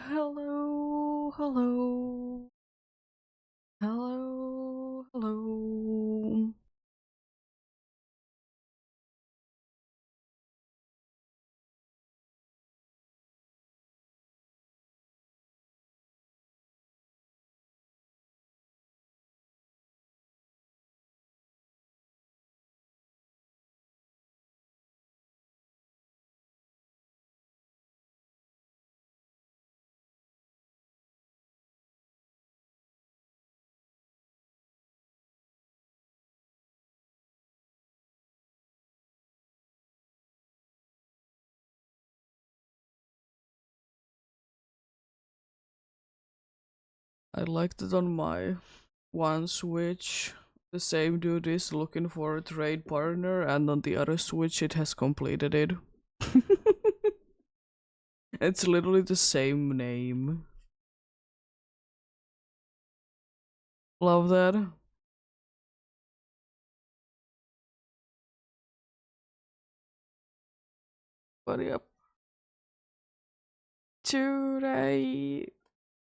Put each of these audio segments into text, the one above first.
Hello, hello, hello, hello. I liked it on my one Switch. The same dude is looking for a trade partner, and on the other Switch, it has completed it. It's literally the same name. Love that. But yep, today,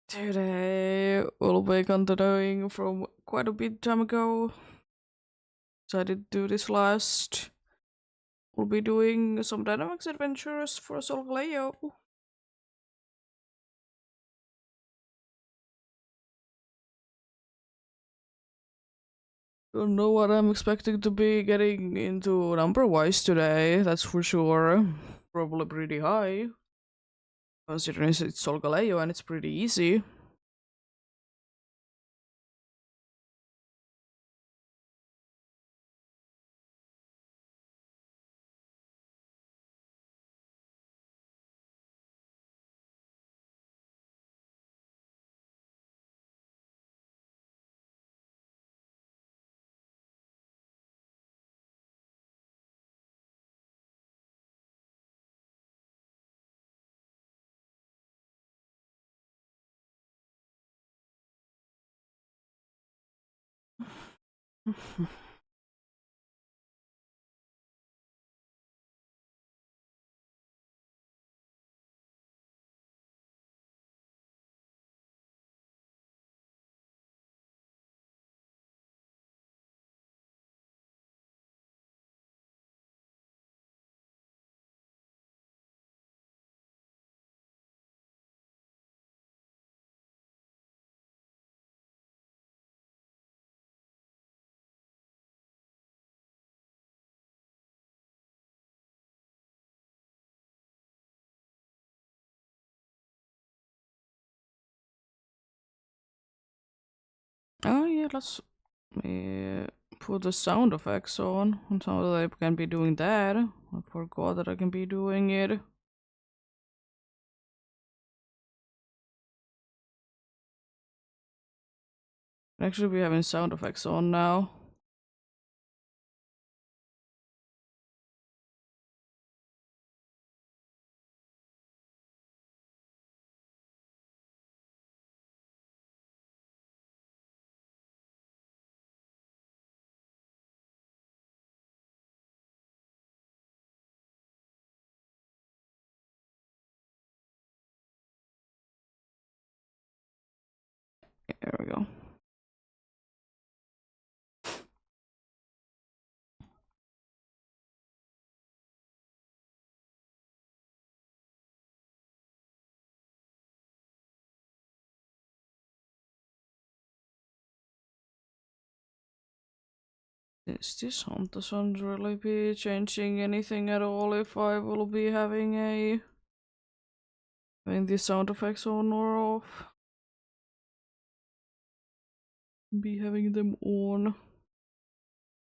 today we'll be continuing from quite a bit time ago. So I did do this last. We'll be doing some Dynamics adventures for Solgaleo. Don't know what I'm expecting to be getting into number wise today, that's for sure. Probably pretty high, considering it's Solgaleo and it's pretty easy. Oh yeah, let's put the sound effects on so that I can be doing that. I forgot that I can be doing it. Actually, be having sound effects on now. There we go. Is this hunt doesn't really be changing anything at all if I will be having the sound effects on or off? Be having them on.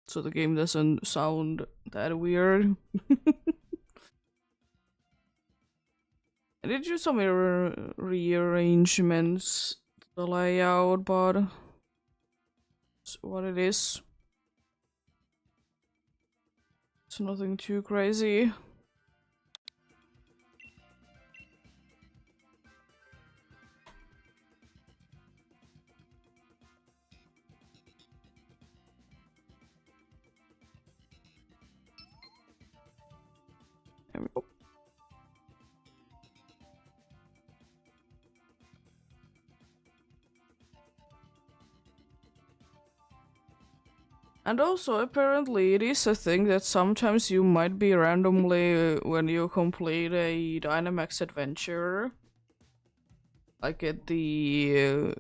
So the game doesn't sound that weird. I did do some rearrangements to the layout, but it's what it is. It's nothing too crazy. There we go. And also, apparently, it is a thing that sometimes you might be randomly, when you complete a Dynamax adventure, like at the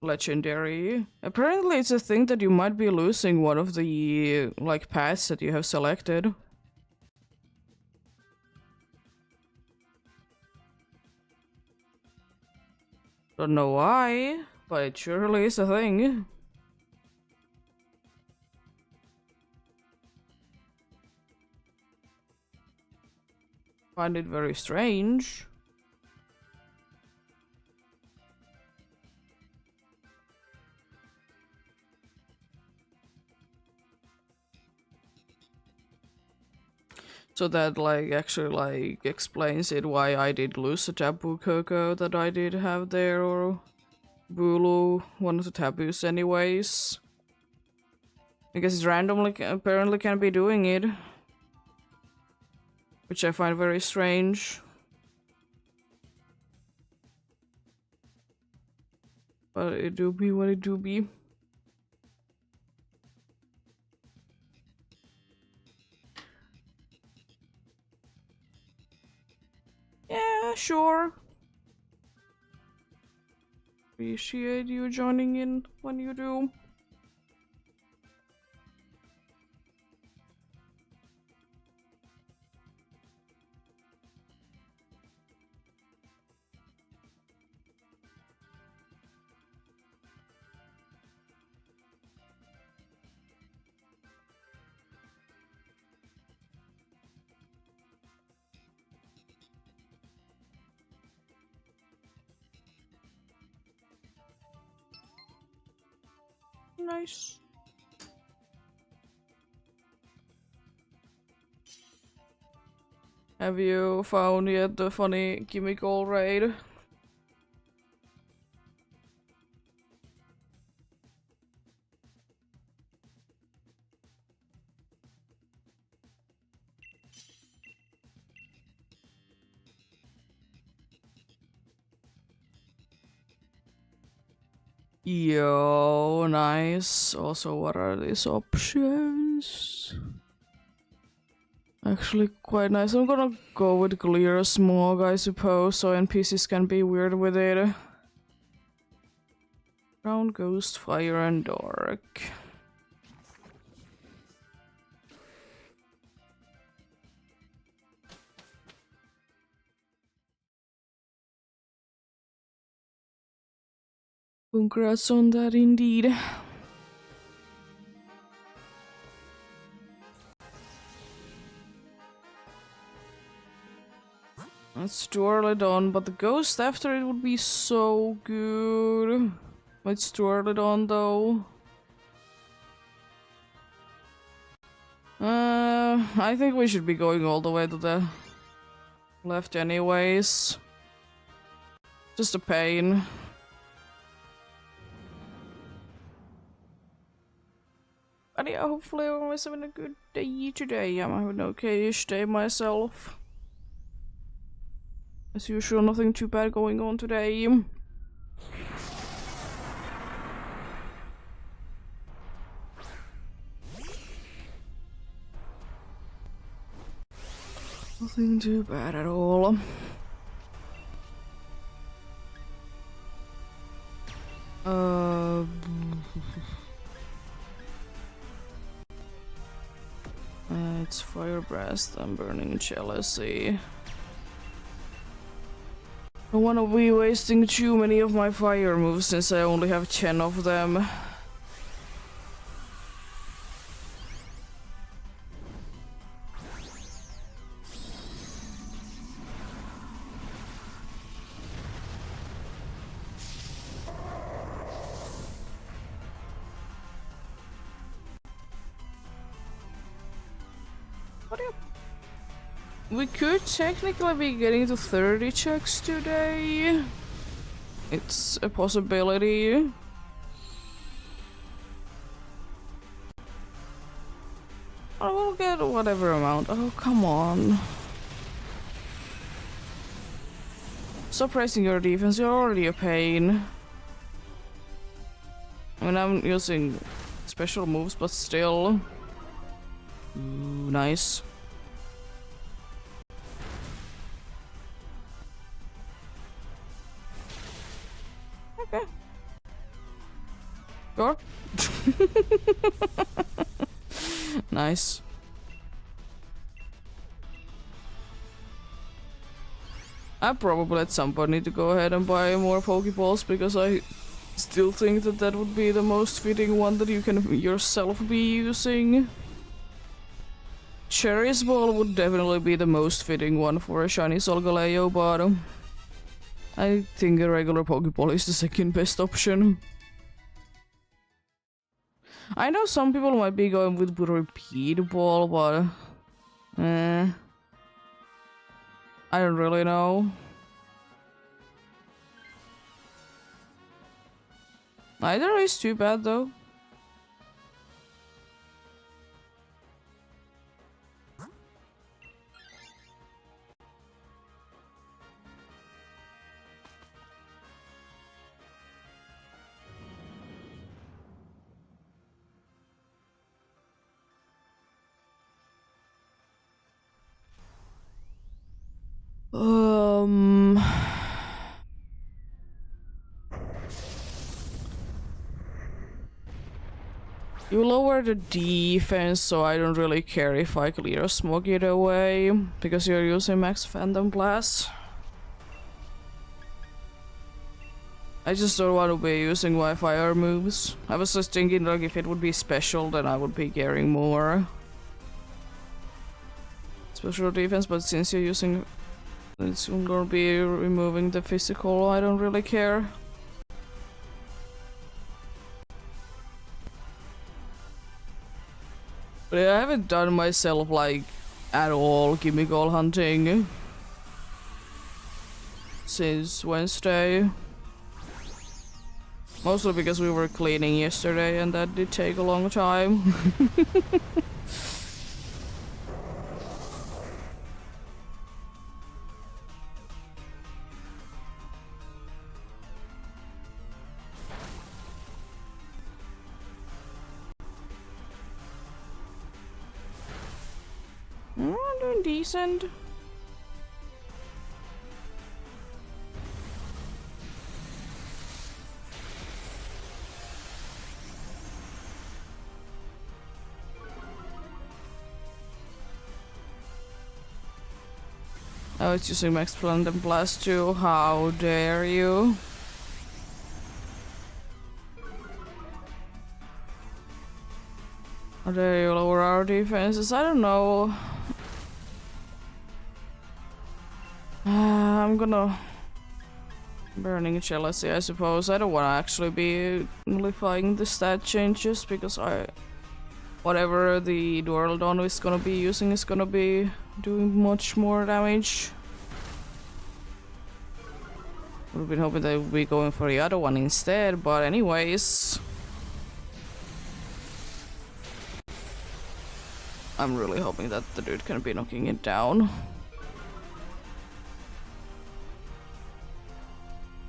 legendary. Apparently, it's a thing that you might be losing one of the, like, paths that you have selected. Don't know why, but it surely is a thing. Find it very strange. So that like actually like explains it why I did lose a taboo Coco that I did have there, or Bulu, one of the taboos anyways. Because it randomly apparently can be doing it. Which I find very strange. But it do be what it do be. Yeah, sure. Appreciate you joining in when you do. Nice. Have you found yet the funny chemical raid? Yo, nice. Also, what are these options? Actually, quite nice. I'm gonna go with clear smog, I suppose, so NPCs can be weird with it. Ground, ghost, fire, and dark. Congrats on that, indeed. It's too early dawn, but the ghost after it would be so good. It's too early dawn, though. I think we should be going all the way to the left anyways. Just a pain. But yeah, hopefully everyone's having a good day today. I'm having an okay-ish day myself. As usual, nothing too bad going on today. Nothing too bad at all. It's fire breast and burning jealousy. I don't wanna be wasting too many of my fire moves since I only have 10 of them. We could technically be getting to 30 checks today. It's a possibility. I will get whatever amount. Oh, come on. Stop raising your defense, you're already a pain. I mean, I'm using special moves, but still. Ooh, nice. Okay. Sure. Nice. I probably at some point need to go ahead and buy more Pokeballs because I still think that that would be the most fitting one that you can yourself be using. Cherry's Ball would definitely be the most fitting one for a shiny Solgaleo, but I think a regular Pokeball is the second best option. I know some people might be going with Repeat Ball, but I don't really know. Neither is too bad though. You lower the defense, so I don't really care if I clear Smog either way, because you're using Max Phantom Blast. I just don't want to be using Wi-Fi moves. I was just thinking like if it would be special, then I would be caring more. Special defense, but since you're using... it's gonna be removing the physical, I don't really care. But I haven't done myself like at all gimme goal hunting since Wednesday. Mostly because we were cleaning yesterday and that did take a long time. I'm doing decent. Oh, it's using Max Phantom Blast too. How dare you? How dare you lower our defenses? I don't know. I'm gonna... Burning Jealousy, I suppose. I don't want to actually be nullifying the stat changes because whatever the Dualdon is gonna be using is gonna be doing much more damage. Would have been hoping they would be going for the other one instead, but anyways. I'm really hoping that the dude can be knocking it down.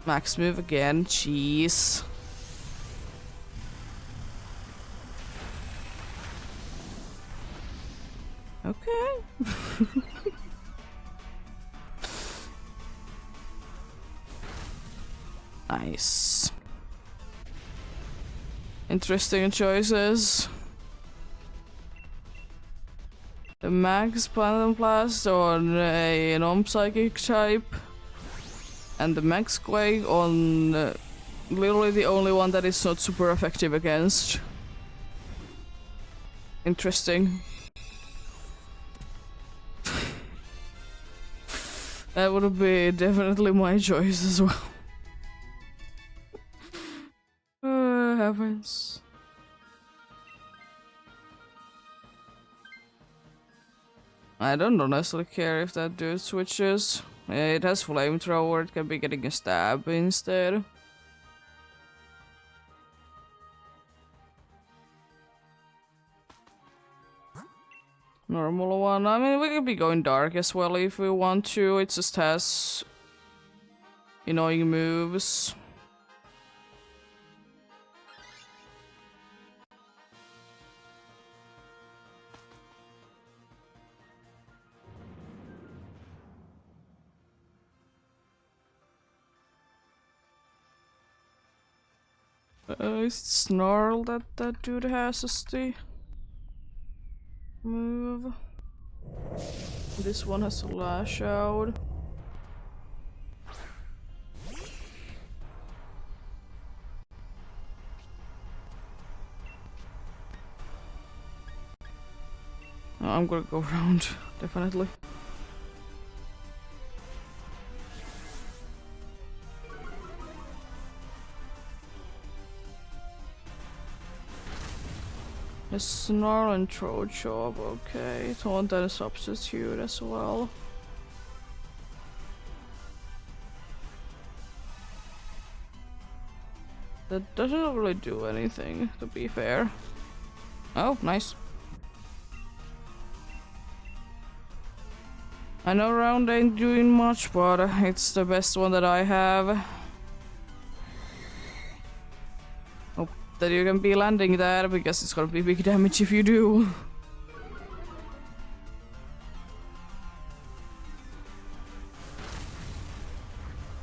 Max move again, jeez. Okay. Nice. Interesting choices. The Max Phantom Blast on a non-psychic type. And the Max Quake on literally the only one that is not super effective against. Interesting. That would be definitely my choice as well. Heavens. I don't honestly care if that dude switches. It has flamethrower, it can be getting a stab instead. Normal one. I mean, we could be going dark as well if we want to. It just has annoying moves. Is it Snarl that dude has as the move? This one has to lash out. Oh, I'm gonna go around, definitely. A Snarl and Throat Chop, okay. Taunt and Substitute as well. That doesn't really do anything, to be fair. Oh, nice. I know round ain't doing much, but it's the best one that I have. Hope that you can be landing there, because it's gonna be big damage if you do.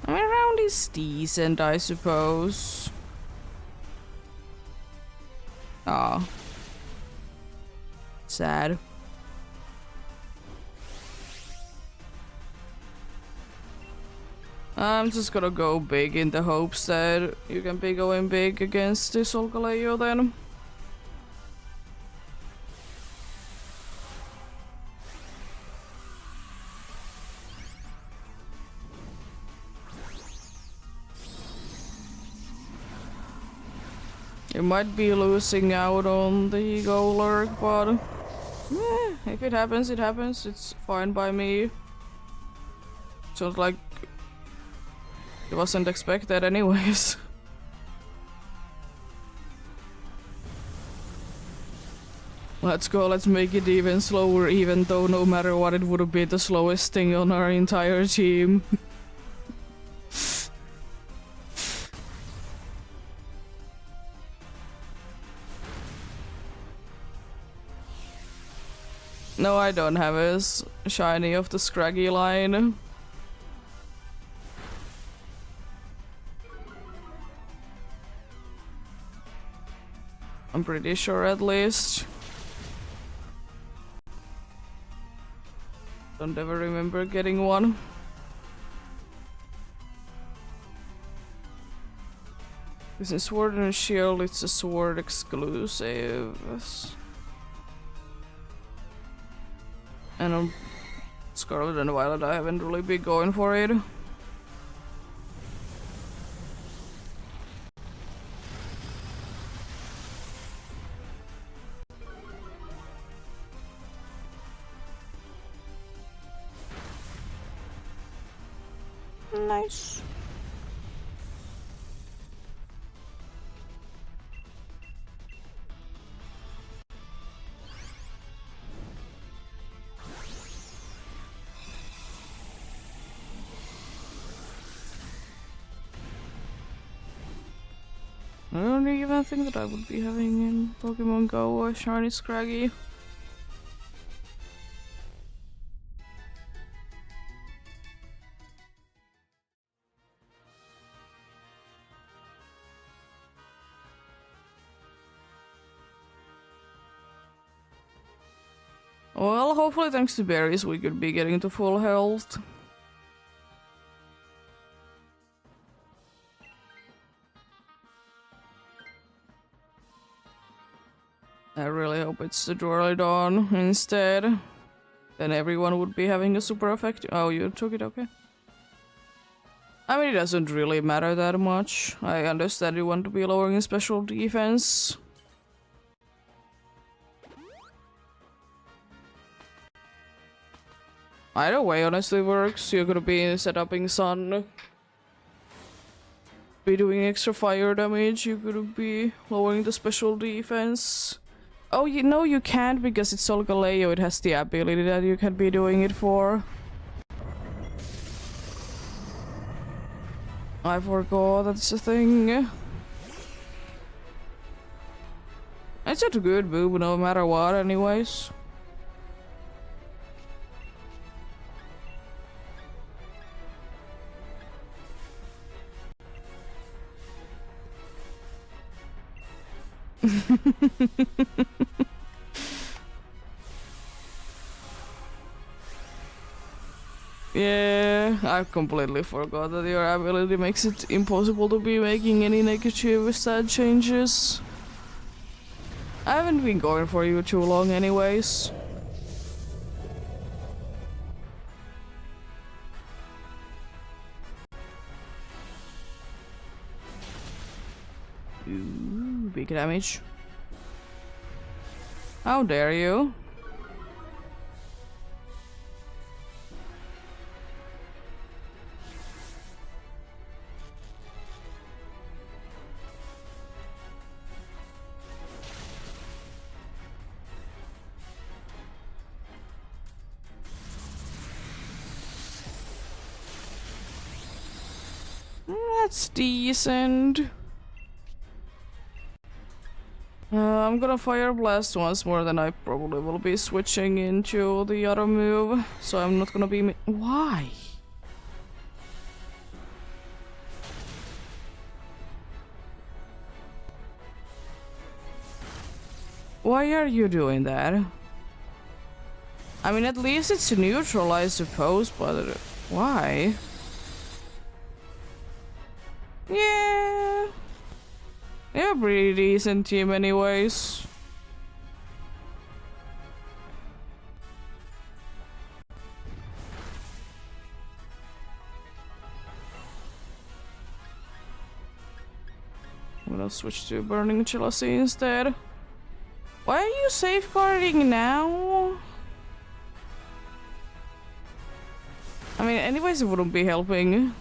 I mean, round is decent, I suppose. Aw. Sad. I'm just gonna go big in the hopes that you can be going big against this Solgaleo then. You might be losing out on the Go Lurk, but if it happens, it happens. It's fine by me. Sounds like it wasn't expected anyways. Let's go, let's make it even slower, even though no matter what it would be the slowest thing on our entire team. No, I don't have a shiny of the Scraggy line. I'm pretty sure at least. Don't ever remember getting one. This is Sword and Shield, it's a sword exclusive. And on Scarlet and Violet I haven't really been going for it. Nice. I don't even think that I would be having in Pokemon Go a shiny Scraggy. Well, hopefully thanks to berries we could be getting to full health. I really hope it's the Duraludon instead. Then everyone would be having a super effective— oh, you took it, okay. I mean, it doesn't really matter that much. I understand you want to be lowering special defense. Either way honestly works. You're gonna be setting Sun, be doing extra fire damage, you're gonna be lowering the special defense. Oh, you know you can't because it's Solgaleo, it has the ability that you can be doing it for. I forgot that's a thing. It's a good move no matter what anyways. Yeah, I completely forgot that your ability makes it impossible to be making any negative stat changes. I haven't been going for you too long anyways. Ooh, big damage. How dare you? That's decent. I'm gonna Fire Blast once more, then I probably will be switching into the other move. So I'm not gonna be. Why? Why are you doing that? I mean, at least it's neutral, I suppose, but why? Yeah. They're a pretty decent team anyways. I'm gonna switch to Burning Jealousy instead. Why are you safeguarding now? I mean, anyways, it wouldn't be helping.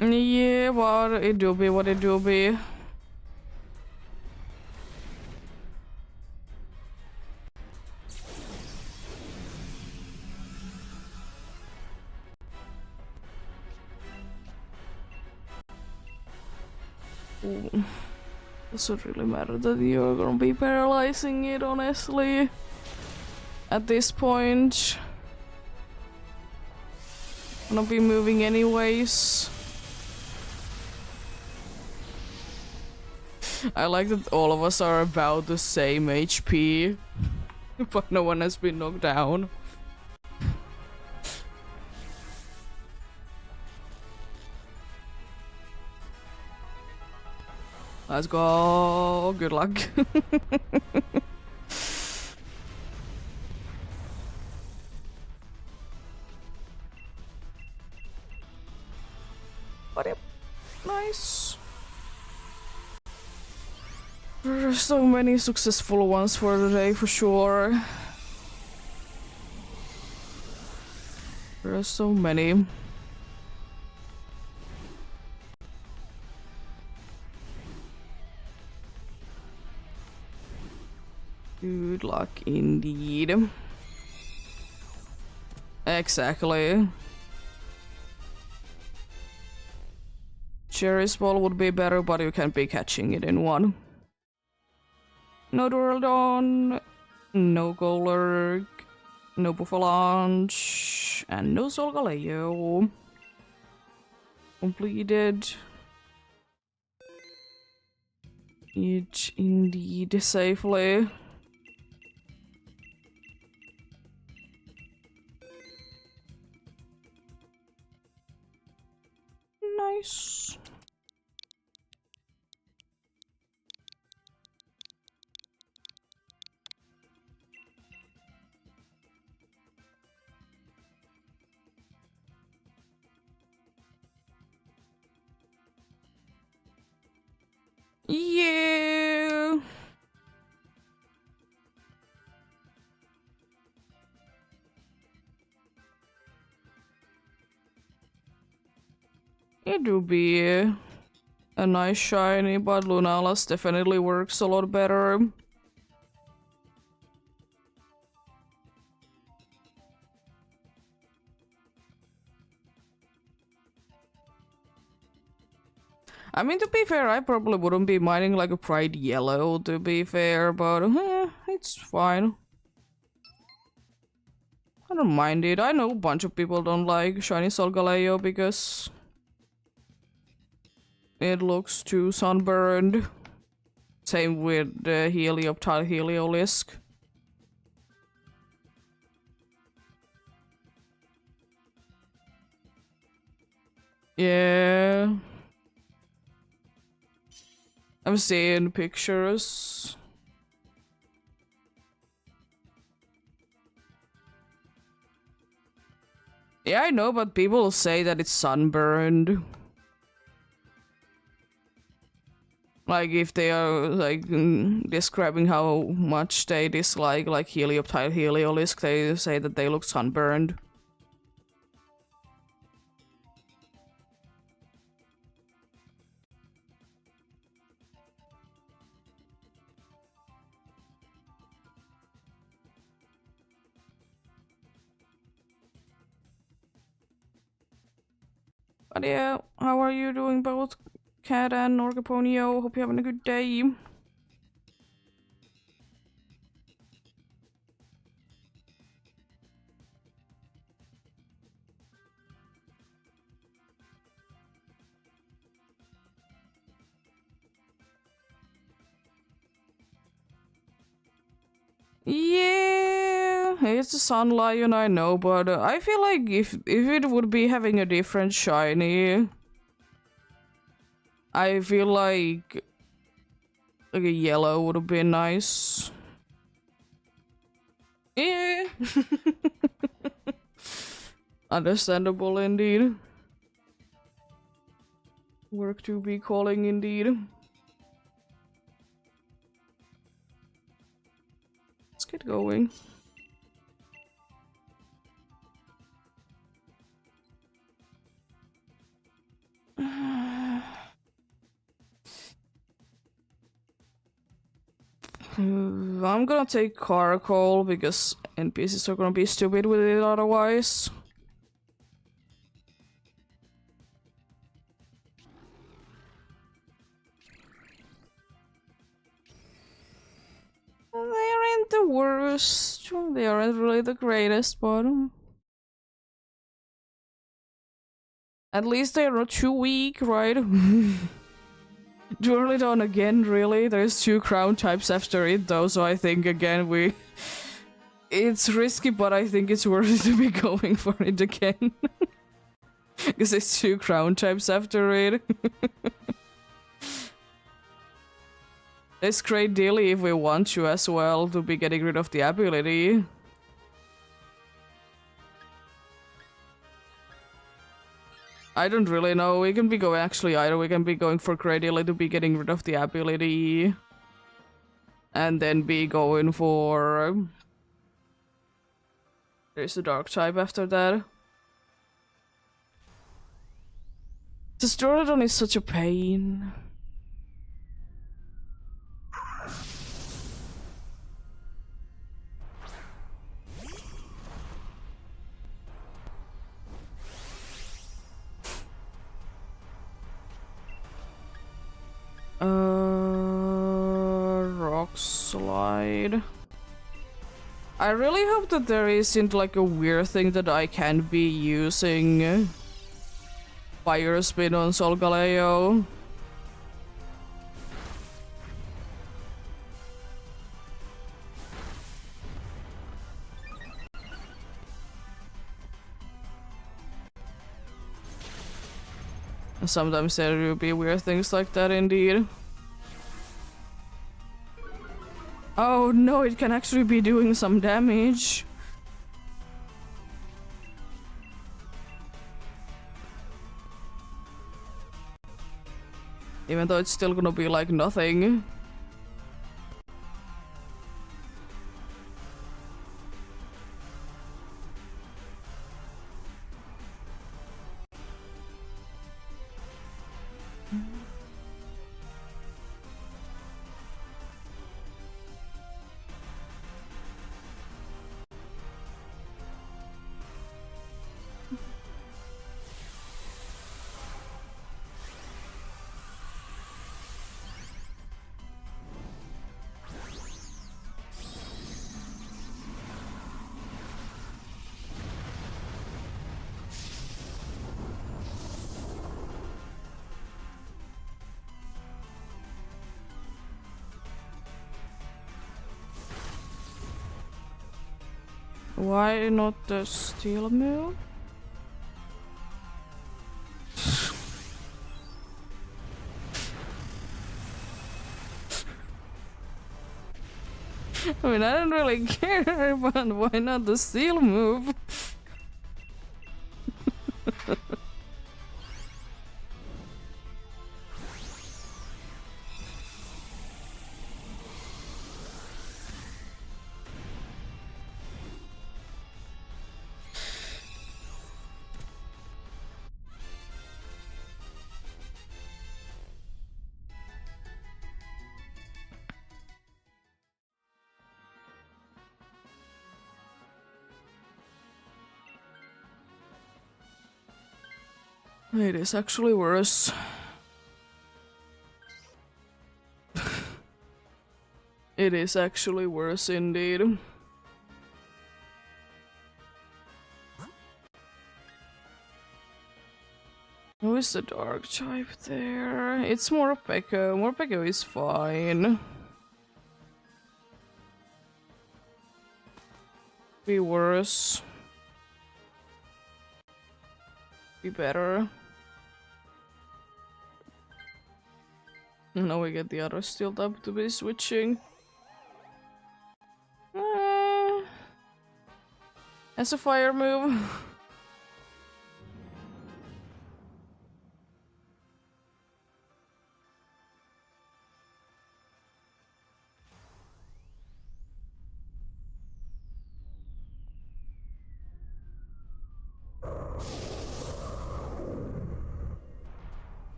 Yeah, what it do be, what it do be. Ooh. Doesn't really matter that you're gonna be paralyzing it, honestly. At this point. Gonna be moving anyways. I like that all of us are about the same HP, but no one has been knocked down. Let's go. Good luck. But yep, nice. There are so many successful ones for the day for sure. There are so many. Good luck indeed. Exactly. Cherry's ball would be better, but you can't be catching it in one. No Duraldon, no Golurk, no Buffalanche, and no Solgaleo. Completed. It indeed safely. Nice. Yeah. It would be a nice shiny, but Lunalas definitely works a lot better. I mean, to be fair, I probably wouldn't be minding like a bright yellow, to be fair, but it's fine. I don't mind it. I know a bunch of people don't like shiny Solgaleo because it looks too sunburned. Same with the Helioptile Heliolisk. Yeah. I'm seeing pictures. Yeah, I know, but people say that it's sunburned. Like, if they are, like, describing how much they dislike, like, Helioptile Heliolisk, they say that they look sunburned. But yeah, how are you doing, both Cat and Orcaponio? Hope you're having a good day. Yeah, it's a Sun Lion, I know, but I feel like if it would be having a different shiny, I feel like a yellow would have been nice. Yeah. Understandable indeed. Work to be calling indeed. Let's get going. I'm gonna take Caracol because NPCs are gonna be stupid with it otherwise. They aren't the worst. They aren't really the greatest, but at least they're not too weak, right? Duraludon again, really? There's 2 crown types after it though, so I think again it's risky, but I think it's worth it to be going for it again. Because it's 2 crown types after it. It's great deal if we want to as well, to be getting rid of the ability. I don't really know. We can be going actually either. We can be going for Great Deal to be getting rid of the ability. And then be going for... There's the Dark type after that. This Duraludon is such a pain. Rock Slide. I really hope that there isn't like a weird thing that I can be using Fire Spin on Solgaleo. Sometimes there will be weird things like that indeed. Oh no, it can actually be doing some damage. Even though it's still gonna be like nothing. Why not the steel move? I mean, I don't really care, but why not the steel move? It is actually worse. It is actually worse indeed. Who is the dark type there? It's Morpeko. Morpeko is fine. Be worse. Be better. Now we get the other steel type to be switching. As a fire move.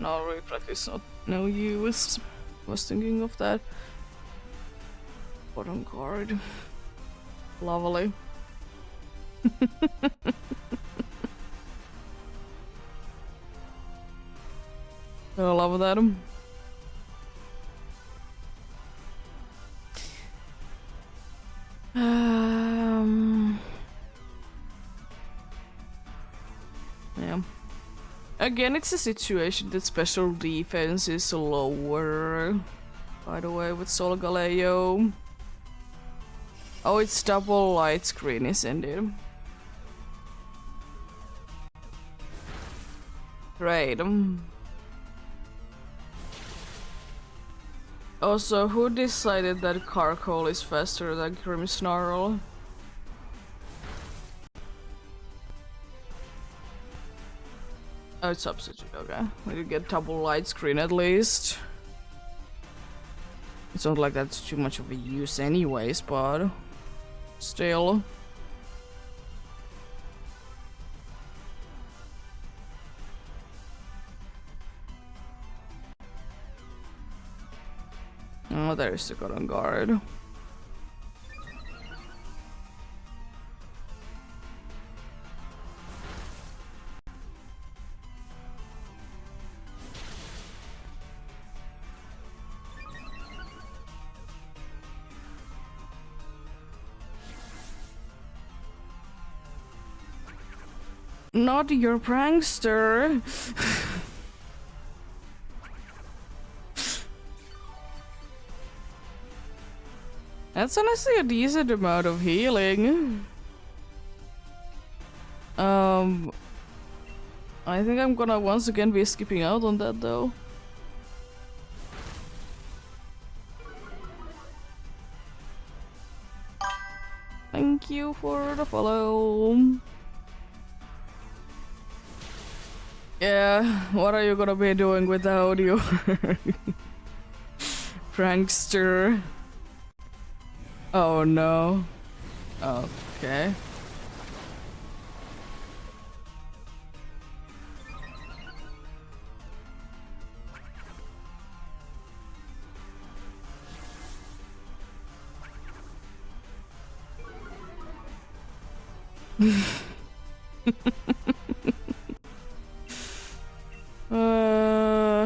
No, reflect is not no use. Was thinking of that. Bottom card. Lovely. I love that. Yeah. Again, it's a situation that special defense is lower. By the way, with Sol Galeo. Oh, it's double light screen, isn't it? Great. Also, who decided that Carcoal is faster than Grimmsnarl? Oh, it's substitute, okay. We could get double light screen at least. It's not like that's too much of a use anyways, but still. Oh, there's the God on Guard. Not your prankster. That's honestly a decent amount of healing. I think I'm gonna once again be skipping out on that though. Thank you for the follow. Yeah, what are you gonna be doing without your prankster? Oh no. Okay.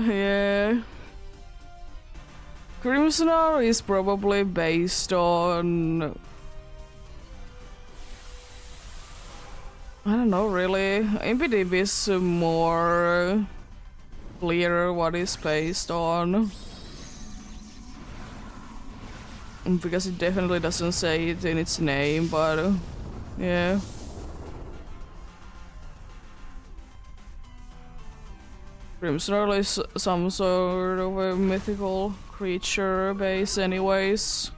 Yeah. Grimmsnarl is probably based on I don't know really. MPDB is more clearer what it's based on. Because it definitely doesn't say it in its name, but yeah. Grimsnarl is some sort of a mythical creature base anyways.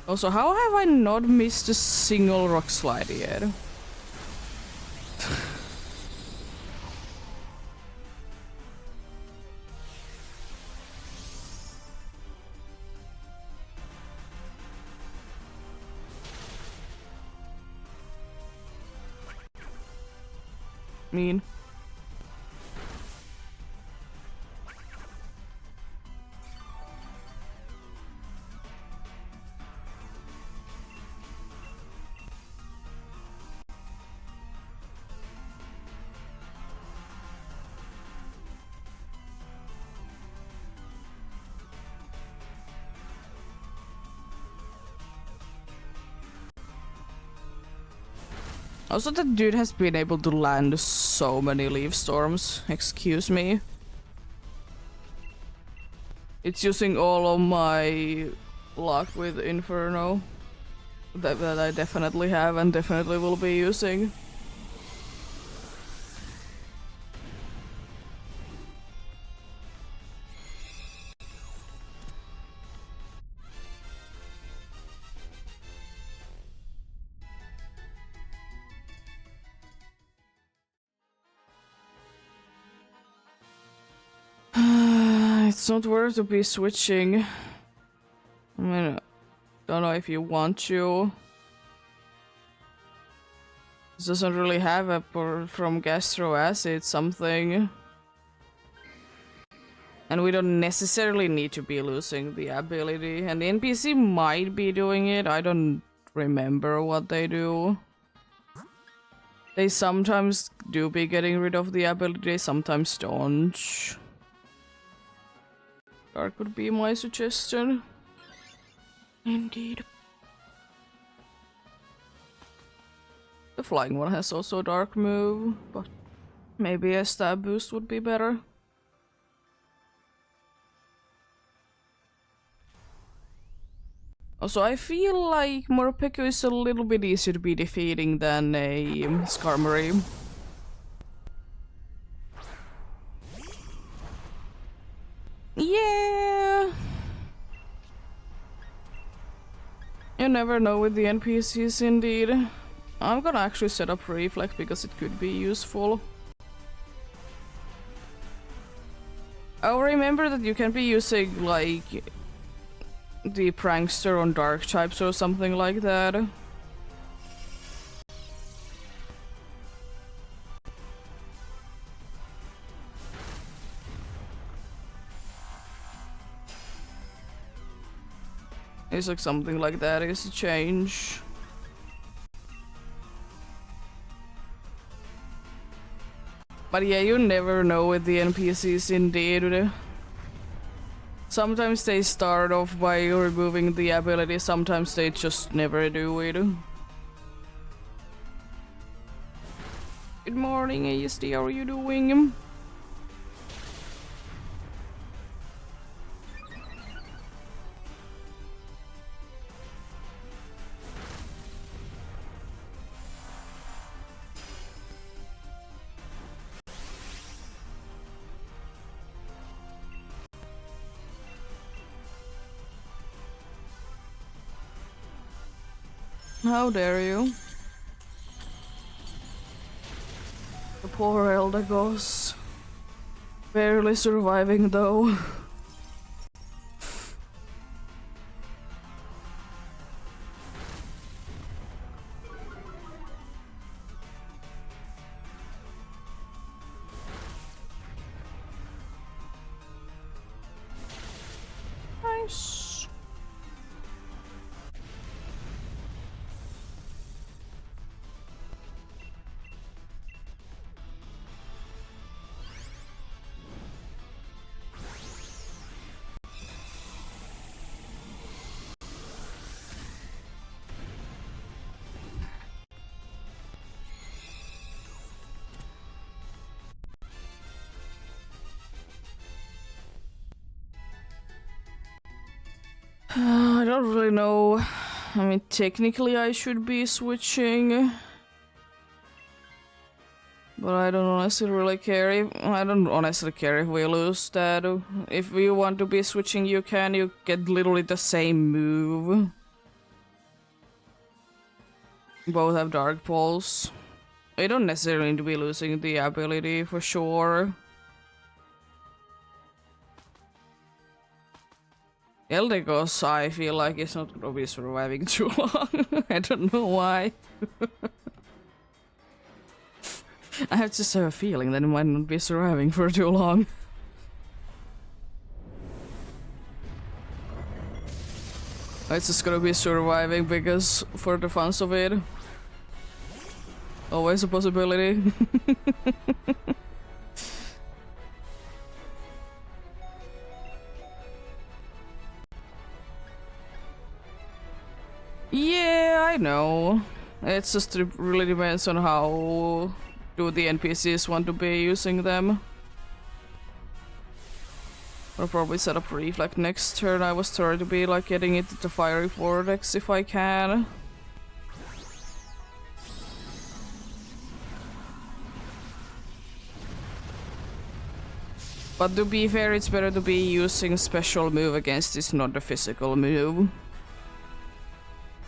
Also, how have I not missed a single rock slide yet? Mean. Also, that dude has been able to land so many leaf storms. Excuse me. It's using all of my luck with Inferno. That I definitely have and definitely will be using. It's not worth to be switching. I mean, don't know if you want to. This doesn't really have a from gastro acid something. And we don't necessarily need to be losing the ability. And the NPC might be doing it. I don't remember what they do. They sometimes do be getting rid of the ability, sometimes don't. Dark would be my suggestion. Indeed. The flying one has also a dark move, but maybe a stab boost would be better. Also, I feel like Morpeko is a little bit easier to be defeating than a Skarmory. Yeah. You never know with the NPCs indeed. I'm gonna actually set up Reflect because it could be useful. I'll remember that you can be using like the Prankster on dark types or something like that. It's like something like that is a change. But yeah, you never know with the NPCs indeed. Sometimes they start off by removing the ability, sometimes they just never do it. Good morning, EEST, how are you doing? How dare you? The poor Eldagos. Barely surviving though. Nice. I don't really know. I mean, technically I should be switching. But I don't honestly really care if we lose that. If you want to be switching, you can. You get literally the same move. Both have Dark Pulse. You don't necessarily need to be losing the ability for sure. Eldegos, I feel like it's not gonna be surviving too long. I don't know why. I have just a feeling that it might not be surviving for too long. It's just gonna be surviving because for the funs of it. Always a possibility. Yeah, I know. It's just really depends on how do the NPCs want to be using them. I'll probably set up Reflect next turn. I was trying to be like getting into the Fiery Vortex if I can. But to be fair, it's better to be using special move against this, not the physical move.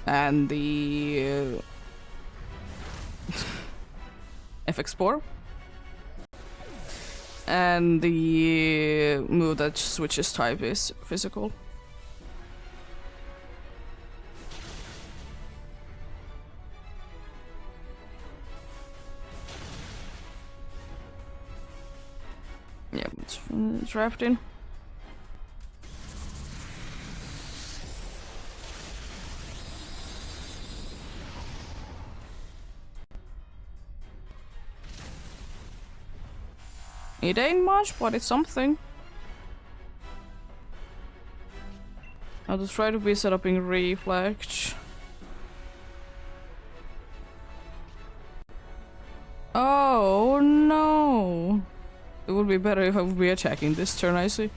And the FX4. And the move that switches type is physical. Yeah, it's drafting. It ain't much, but it's something. I'll just try to be set up in Reflect. Oh no! It would be better if I would be attacking this turn, I see.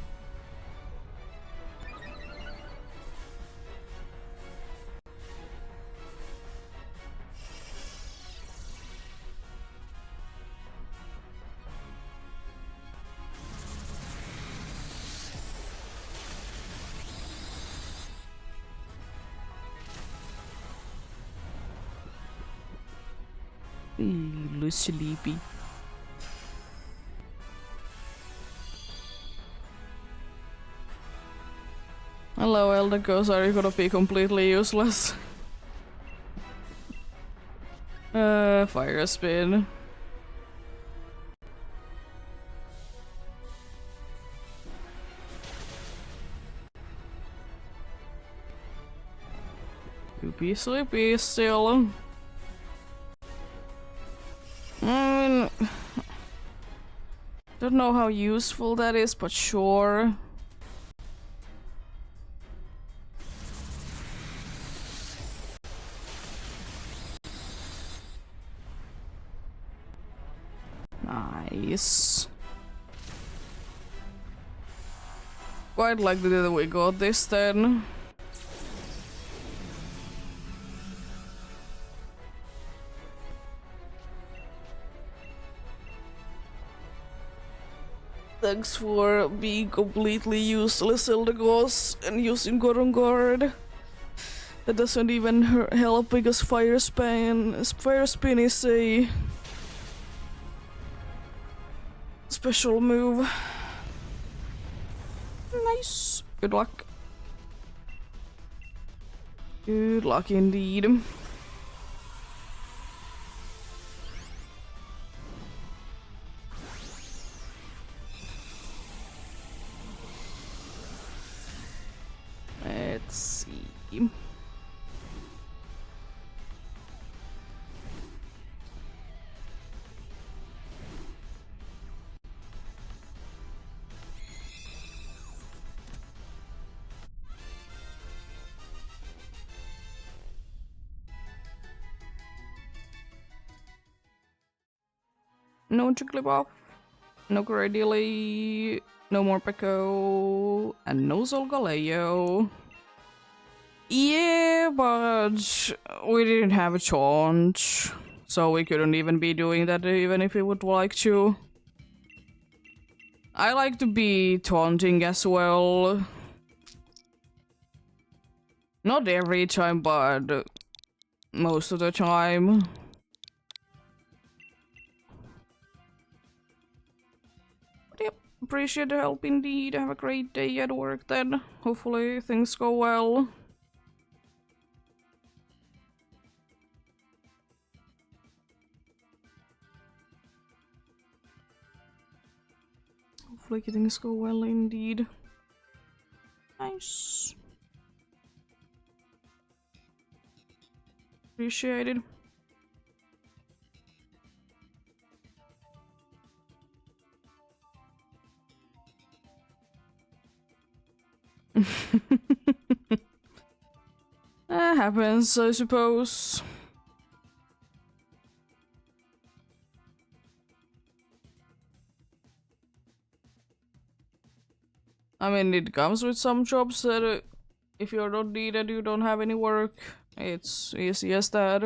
Little sleepy. Hello, Eldegos, are you gonna be completely useless? Fire spin. You be sleepy still. I mean, don't know how useful that is, but sure. Nice. Quite likely that we got this then. Thanks for being completely useless, Eldegos, and using Gorongard. That doesn't even help because Fire Spin is a special move. Nice. Good luck. Good luck indeed. Let's see. No Jigglypuff, no Gradily, no more Peko, and no Solgaleo. Yeah, but we didn't have a taunt, so we couldn't even be doing that even if we would like to. I like to be taunting as well. Not every time, but most of the time. But yep, appreciate the help indeed. Have a great day at work then. Hopefully things go well. Hopefully things go well indeed. Nice. Appreciate it. That happens, I suppose. I mean, it comes with some jobs that if you're not needed, you don't have any work. It's easy as that.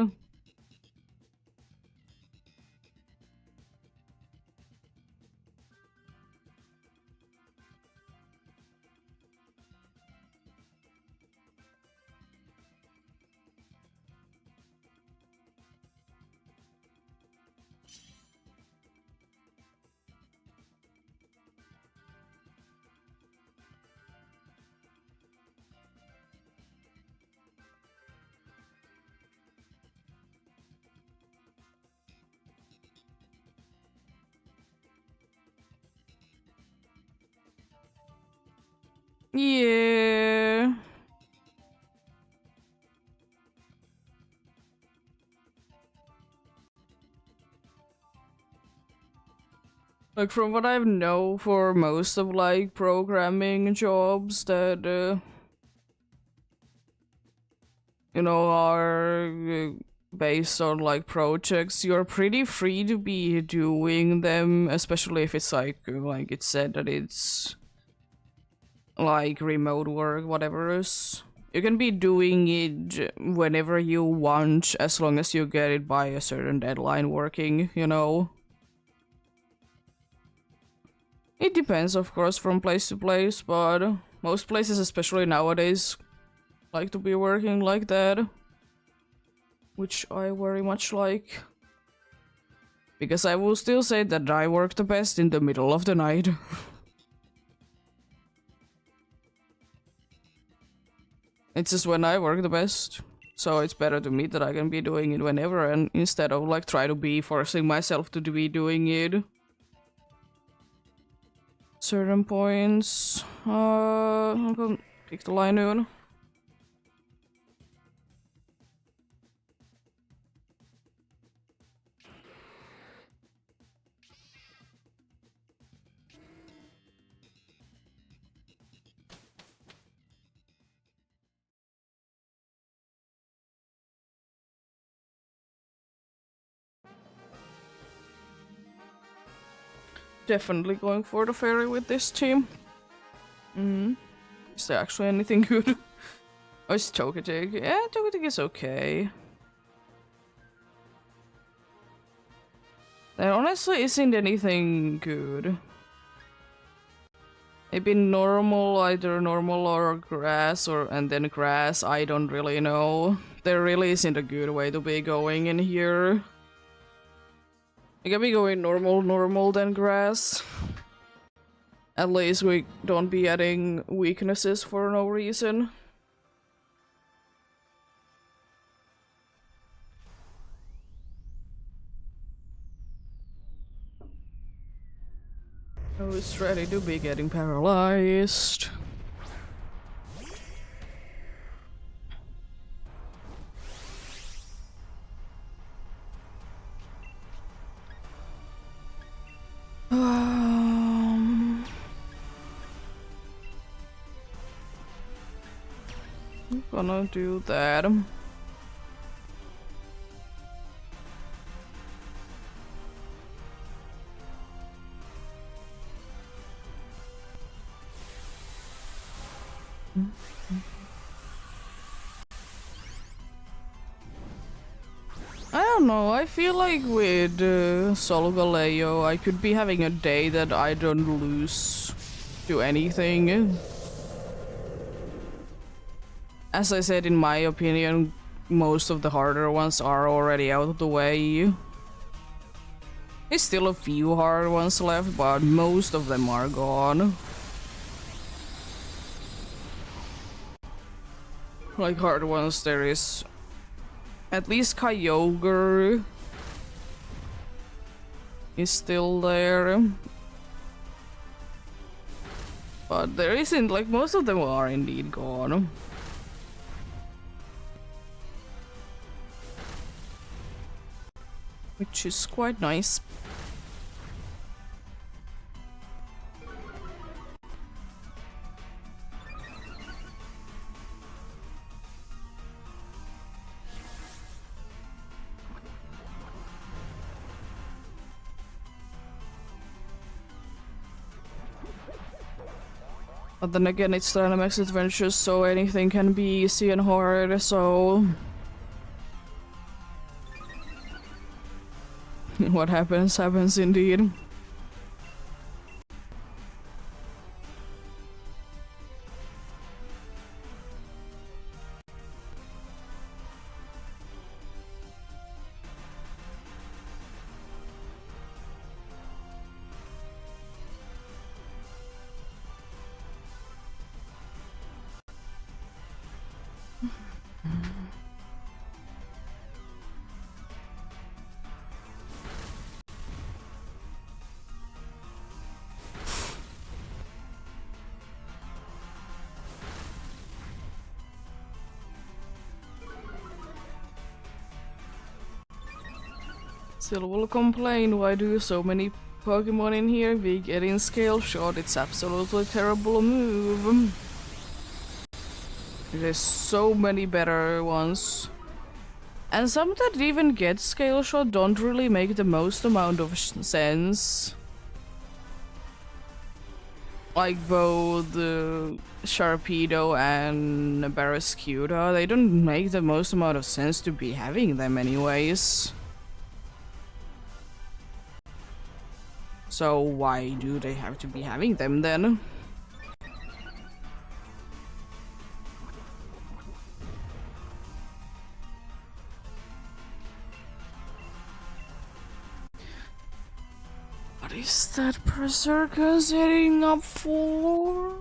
Yeah. Like from what I know for most of like programming jobs that you know are based on like projects, you're pretty free to be doing them, especially if it's like it said that it's like remote work, whatever is. You can be doing it whenever you want, as long as you get it by a certain deadline working, you know? It depends, of course, from place to place, but most places, especially nowadays, like to be working like that. Which I very much like. Because I will still say that I work the best in the middle of the night. It's just when I work the best. So it's better to me that I can be doing it whenever and instead of like try to be forcing myself to be doing it. Certain points. I'm gonna pick the line noon. Definitely going for the ferry with this team. Is there actually anything good? Oh, it's Togetic. Yeah, Togetic is okay. There honestly isn't anything good. Maybe normal, either normal or grass, or and then grass, I don't really know. There really isn't a good way to be going in here. You can be going normal, then grass. At least we don't be adding weaknesses for no reason. Oh, it's ready to be getting paralyzed. I'm gonna do that. don't know, I feel like with Solo Galeo I could be having a day that I don't lose to anything. As I said, in my opinion, most of the harder ones are already out of the way. There's still a few hard ones left, but most of them are gone. Like hard ones, there is at least Kyogre is still there. But there isn't, like, most of them are indeed gone. Which is quite nice. But then again, it's Dynamax Adventures, so anything can be easy and hard, so... What happens, happens indeed. Still will complain, why do so many Pokemon in here? We get in scale shot, it's absolutely terrible move. There's so many better ones. And some that even get scale shot don't really make the most amount of sense. Like both Sharpedo and Barraskewda, they don't make the most amount of sense to be having them anyways. So why do they have to be having them then? What is that Berserker setting up for?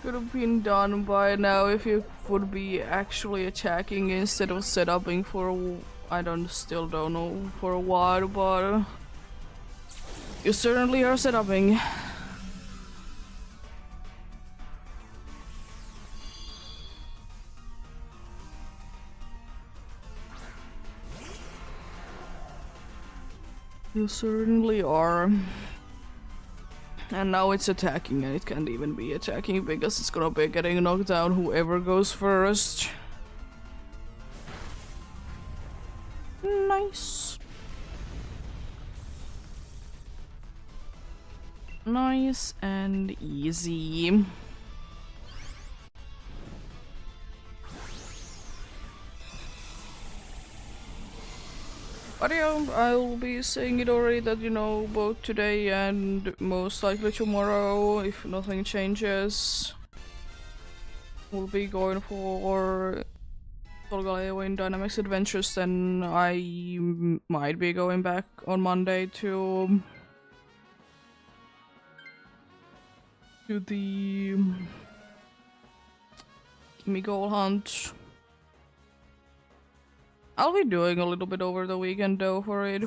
Could have been done by now if you would be actually attacking instead of setuping for still don't know for a while, but you certainly are setuping. You certainly are. And now it's attacking, and it can't even be attacking because it's gonna be getting knocked down whoever goes first. Nice. Nice and easy. But yeah, I'll be saying it already that, you know, both today and most likely tomorrow, if nothing changes, we'll be going for Solgaleo in Dynamax Adventures, then I might be going back on Monday to the Gimme Goal Hunt. I'll be doing a little bit over the weekend though for it.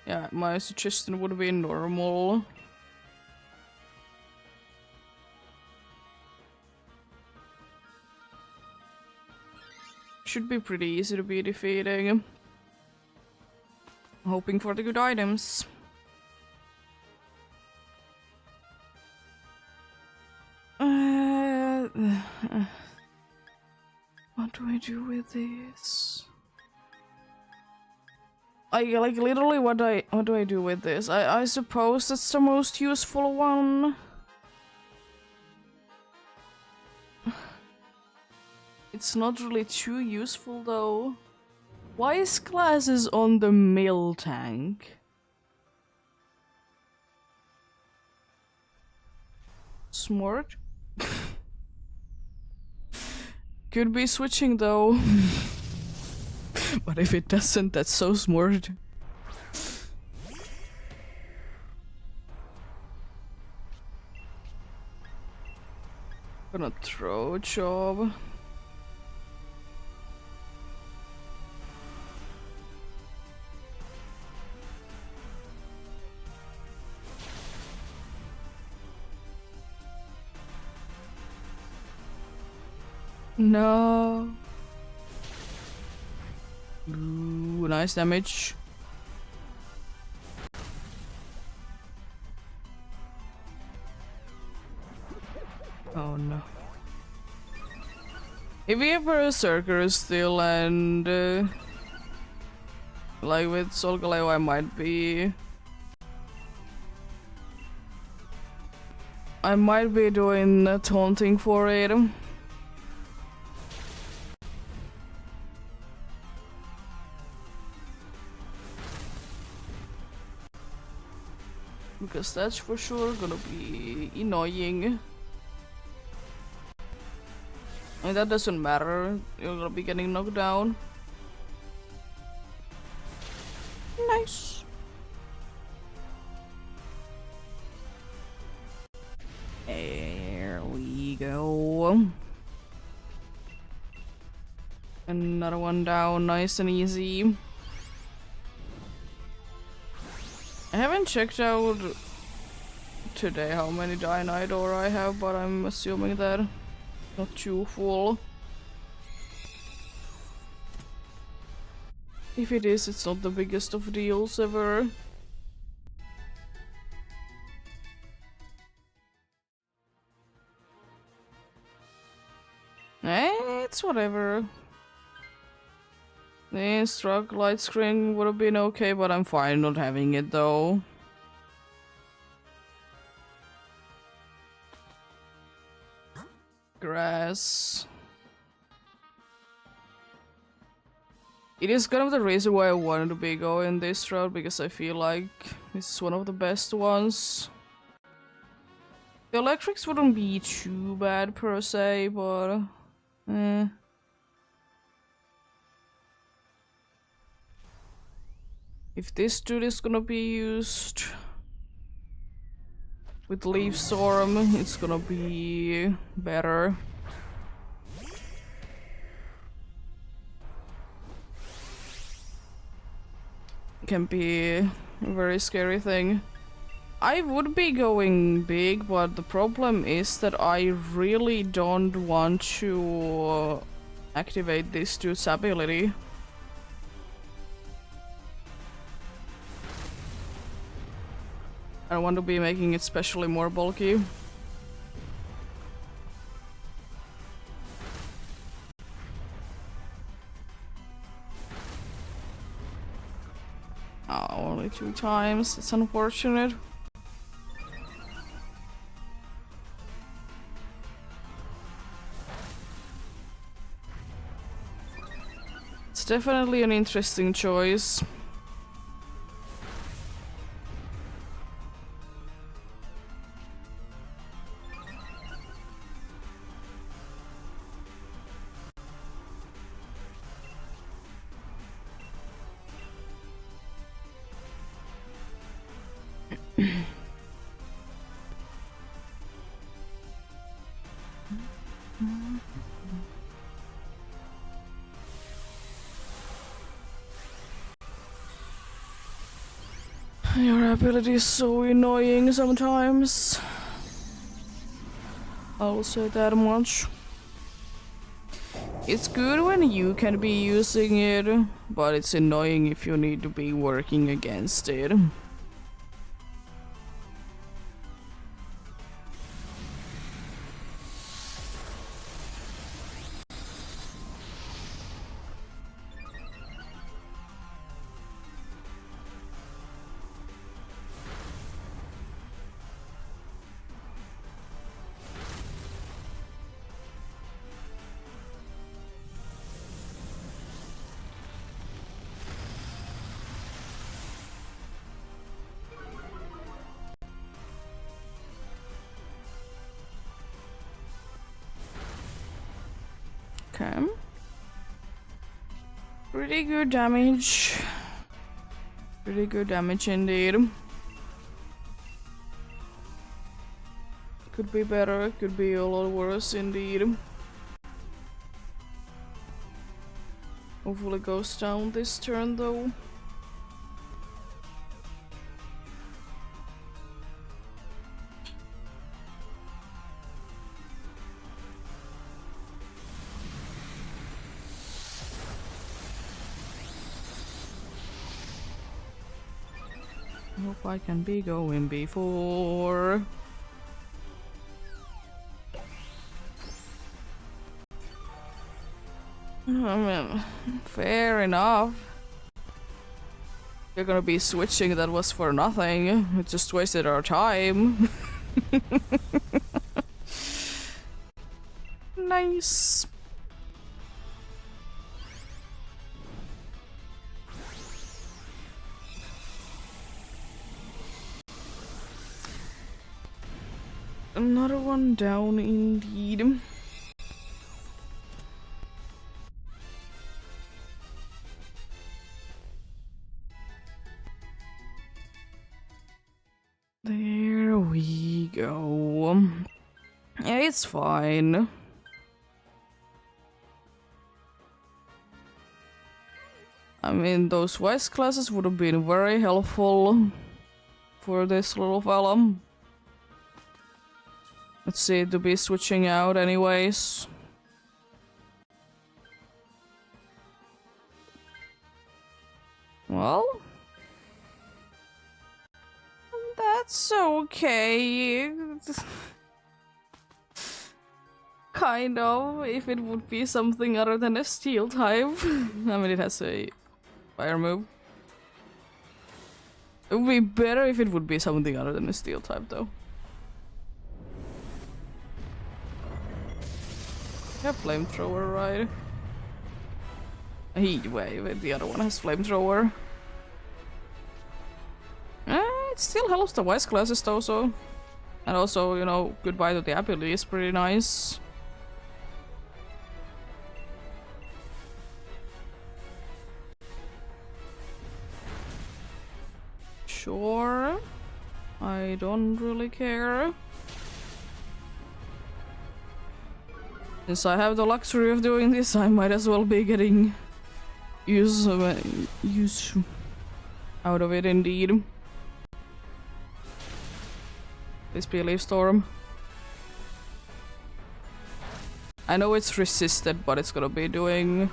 Yeah, my suggestion would be normal. Should be pretty easy to be defeating. Hoping for the good items. What do I do with this? Like literally what do I do with this? I suppose that's the most useful one. It's not really too useful though. Why is glasses on the mill tank? Smart? Could be switching though. But if it doesn't, that's so smart. Gonna throw a job. No. Ooh, nice damage. Oh no. If we have Berserker still and like with Solgaleo I might be doing taunting for it. Because that's for sure gonna be annoying. I mean, that doesn't matter, you're gonna be getting knocked down. Nice. There we go. Another one down, nice and easy. I haven't checked out today how many Dynidor I have, but I'm assuming that not too full. If it is, it's not the biggest of deals ever. It's whatever. The instruct light screen would have been okay, but I'm fine not having it though. Grass. It is kind of the reason why I wanted to be going this route, because I feel like this is one of the best ones. The electrics wouldn't be too bad per se, but if this dude is gonna be used with Leaf Storm, it's gonna be better. Can be a very scary thing. I would be going big, but the problem is that I really don't want to activate this dude's ability. I don't want to be making it especially more bulky. Oh, only 2 times. It's unfortunate. It's definitely an interesting choice. Your ability is so annoying sometimes. I'll say that much. It's good when you can be using it, but it's annoying if you need to be working against it. Okay. Pretty good damage. Pretty good damage indeed. Could be better, could be a lot worse indeed. Hopefully goes down this turn though. Hope I can be going before. I mean, fair enough. You're gonna be switching, that was for nothing. It just wasted our time. Nice. Another one down indeed. There we go. Yeah, it's fine. I mean, those wise classes would have been very helpful for this little fella. Let's see, to be switching out anyways. Well, that's okay. Kind of, if it would be something other than a steel type. I mean, it has a fire move. It would be better if it would be something other than a steel type, though. Yeah, flamethrower, right? Heat wave, the other one has flamethrower. It still helps the wise classes though, so. And also, you know, goodbye to the ability is pretty nice. Sure. I don't really care. Since I have the luxury of doing this, I might as well be getting use out of it indeed. Please be a leaf storm. I know it's resisted, but it's gonna be doing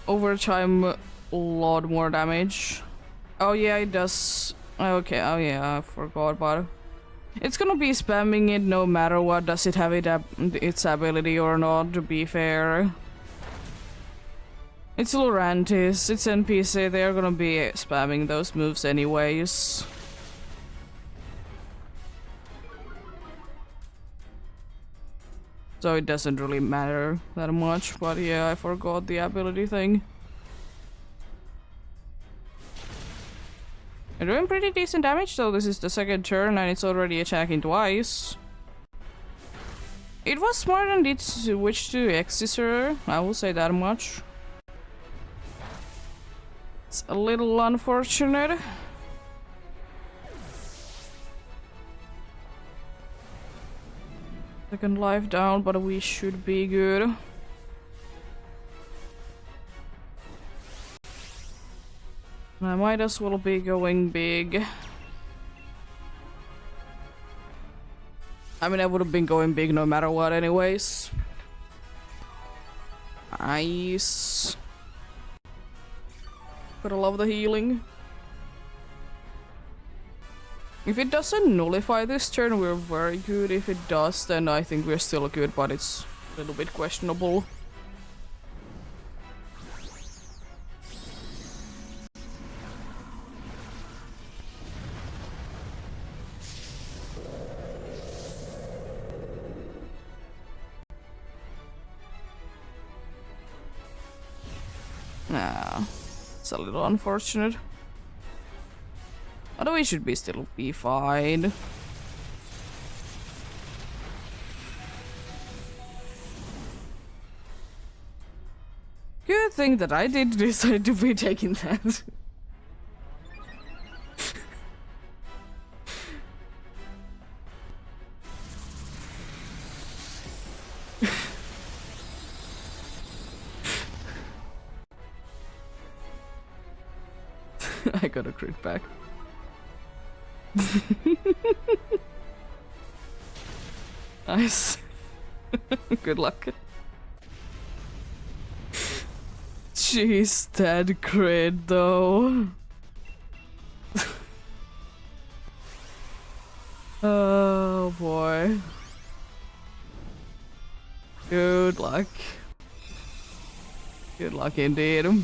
over time a lot more damage. Oh yeah, it does. Okay, oh yeah, I forgot, but it's gonna be spamming it no matter what. Does it have its ability or not, to be fair? It's Lurantis, it's NPC, they're gonna be spamming those moves anyways. So it doesn't really matter that much, but yeah, I forgot the ability thing. You're doing pretty decent damage though. This is the second turn and it's already attacking twice. It was smart and did switch to Excisor, I will say that much. It's a little unfortunate. Second life down, but we should be good. I might as well be going big. I mean, I would have been going big no matter what anyways. Nice. Gotta love the healing. If it doesn't nullify this turn, we're very good. If it does, then I think we're still good, but it's a little bit questionable. Nah, it's a little unfortunate. Although we should still be fine. Good thing that I did decide to be taking that. I got a crit back. Nice. Good luck. She's dead crit though. Oh boy. Good luck. Good luck indeed.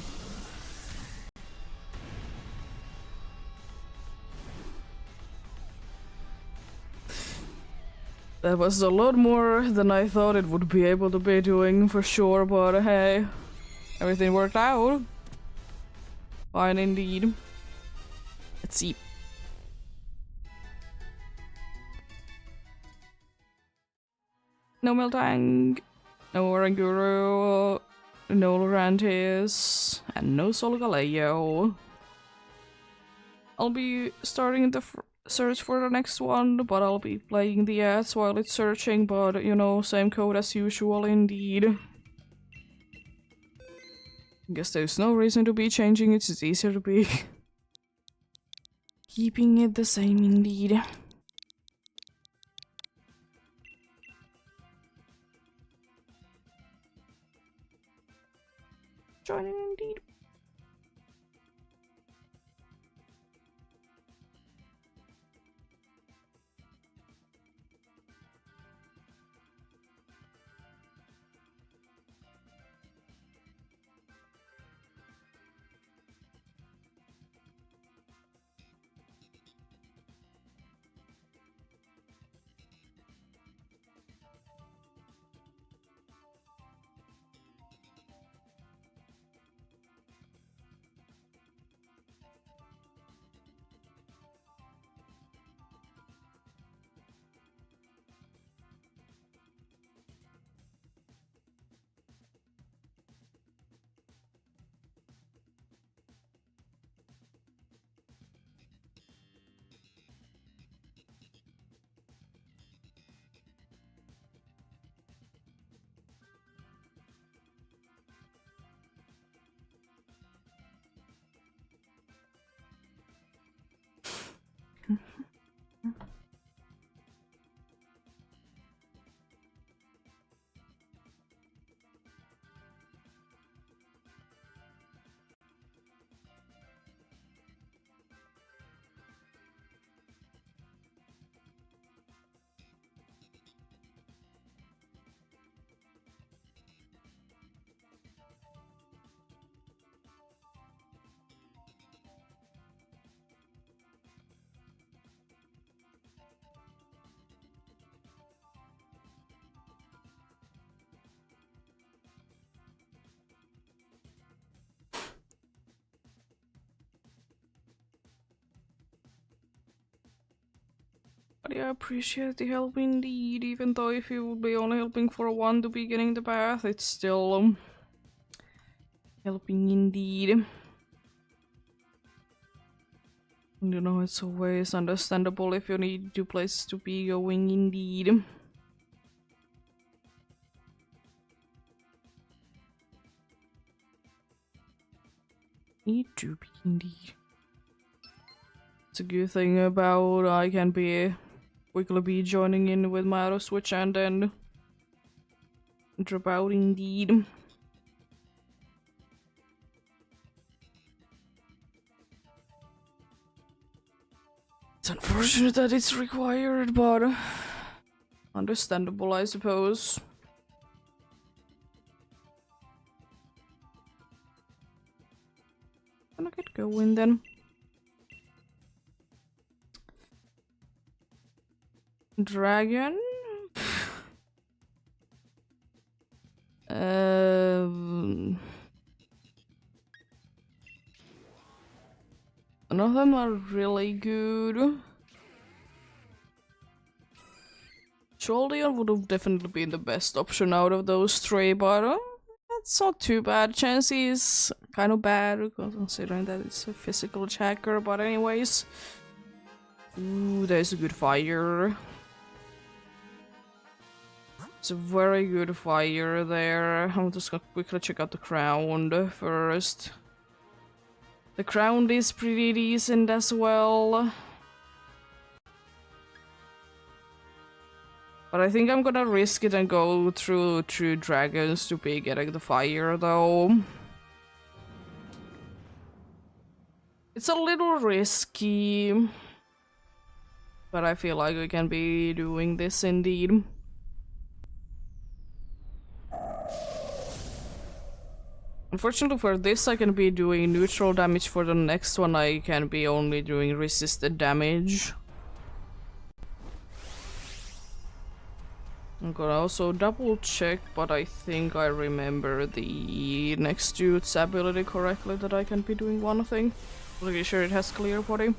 That was a lot more than I thought it would be able to be doing for sure, but hey, everything worked out. Fine indeed. Let's see. No Miltank, no Oranguru, no Lurantis, and no Solgaleo. I'll be starting the search for the next one, but I'll be playing the ads while it's searching, but you know, same code as usual indeed. Guess there's no reason to be changing it, it's easier to be keeping it the same indeed. Joining indeed. But yeah, I appreciate the help indeed, even though if you would be only helping for one to be getting the bath, it's still helping indeed. You know, it's always understandable if you need two places to be going indeed. Need to be indeed. It's a good thing about I can be quickly be joining in with my auto switch and then drop out indeed. It's unfortunate that it's required, but understandable, I suppose. Gonna get going then. Dragon? None of them are really good. Jolteon would have definitely been the best option out of those three, but it's not too bad. Chansey is kind of bad considering that it's a physical attacker, but anyways. Ooh, there's a good fire. It's a very good fire there. I'm just gonna quickly check out the crown first. The crown is pretty decent as well. But I think I'm gonna risk it and go through True Dragons to be getting the fire though. It's a little risky. But I feel like we can be doing this indeed. Unfortunately for this I can be doing neutral damage, for the next one I can be only doing resisted damage. I'm gonna also double check, but I think I remember the next dude's ability correctly, that I can be doing one thing. Pretty sure it has clear body.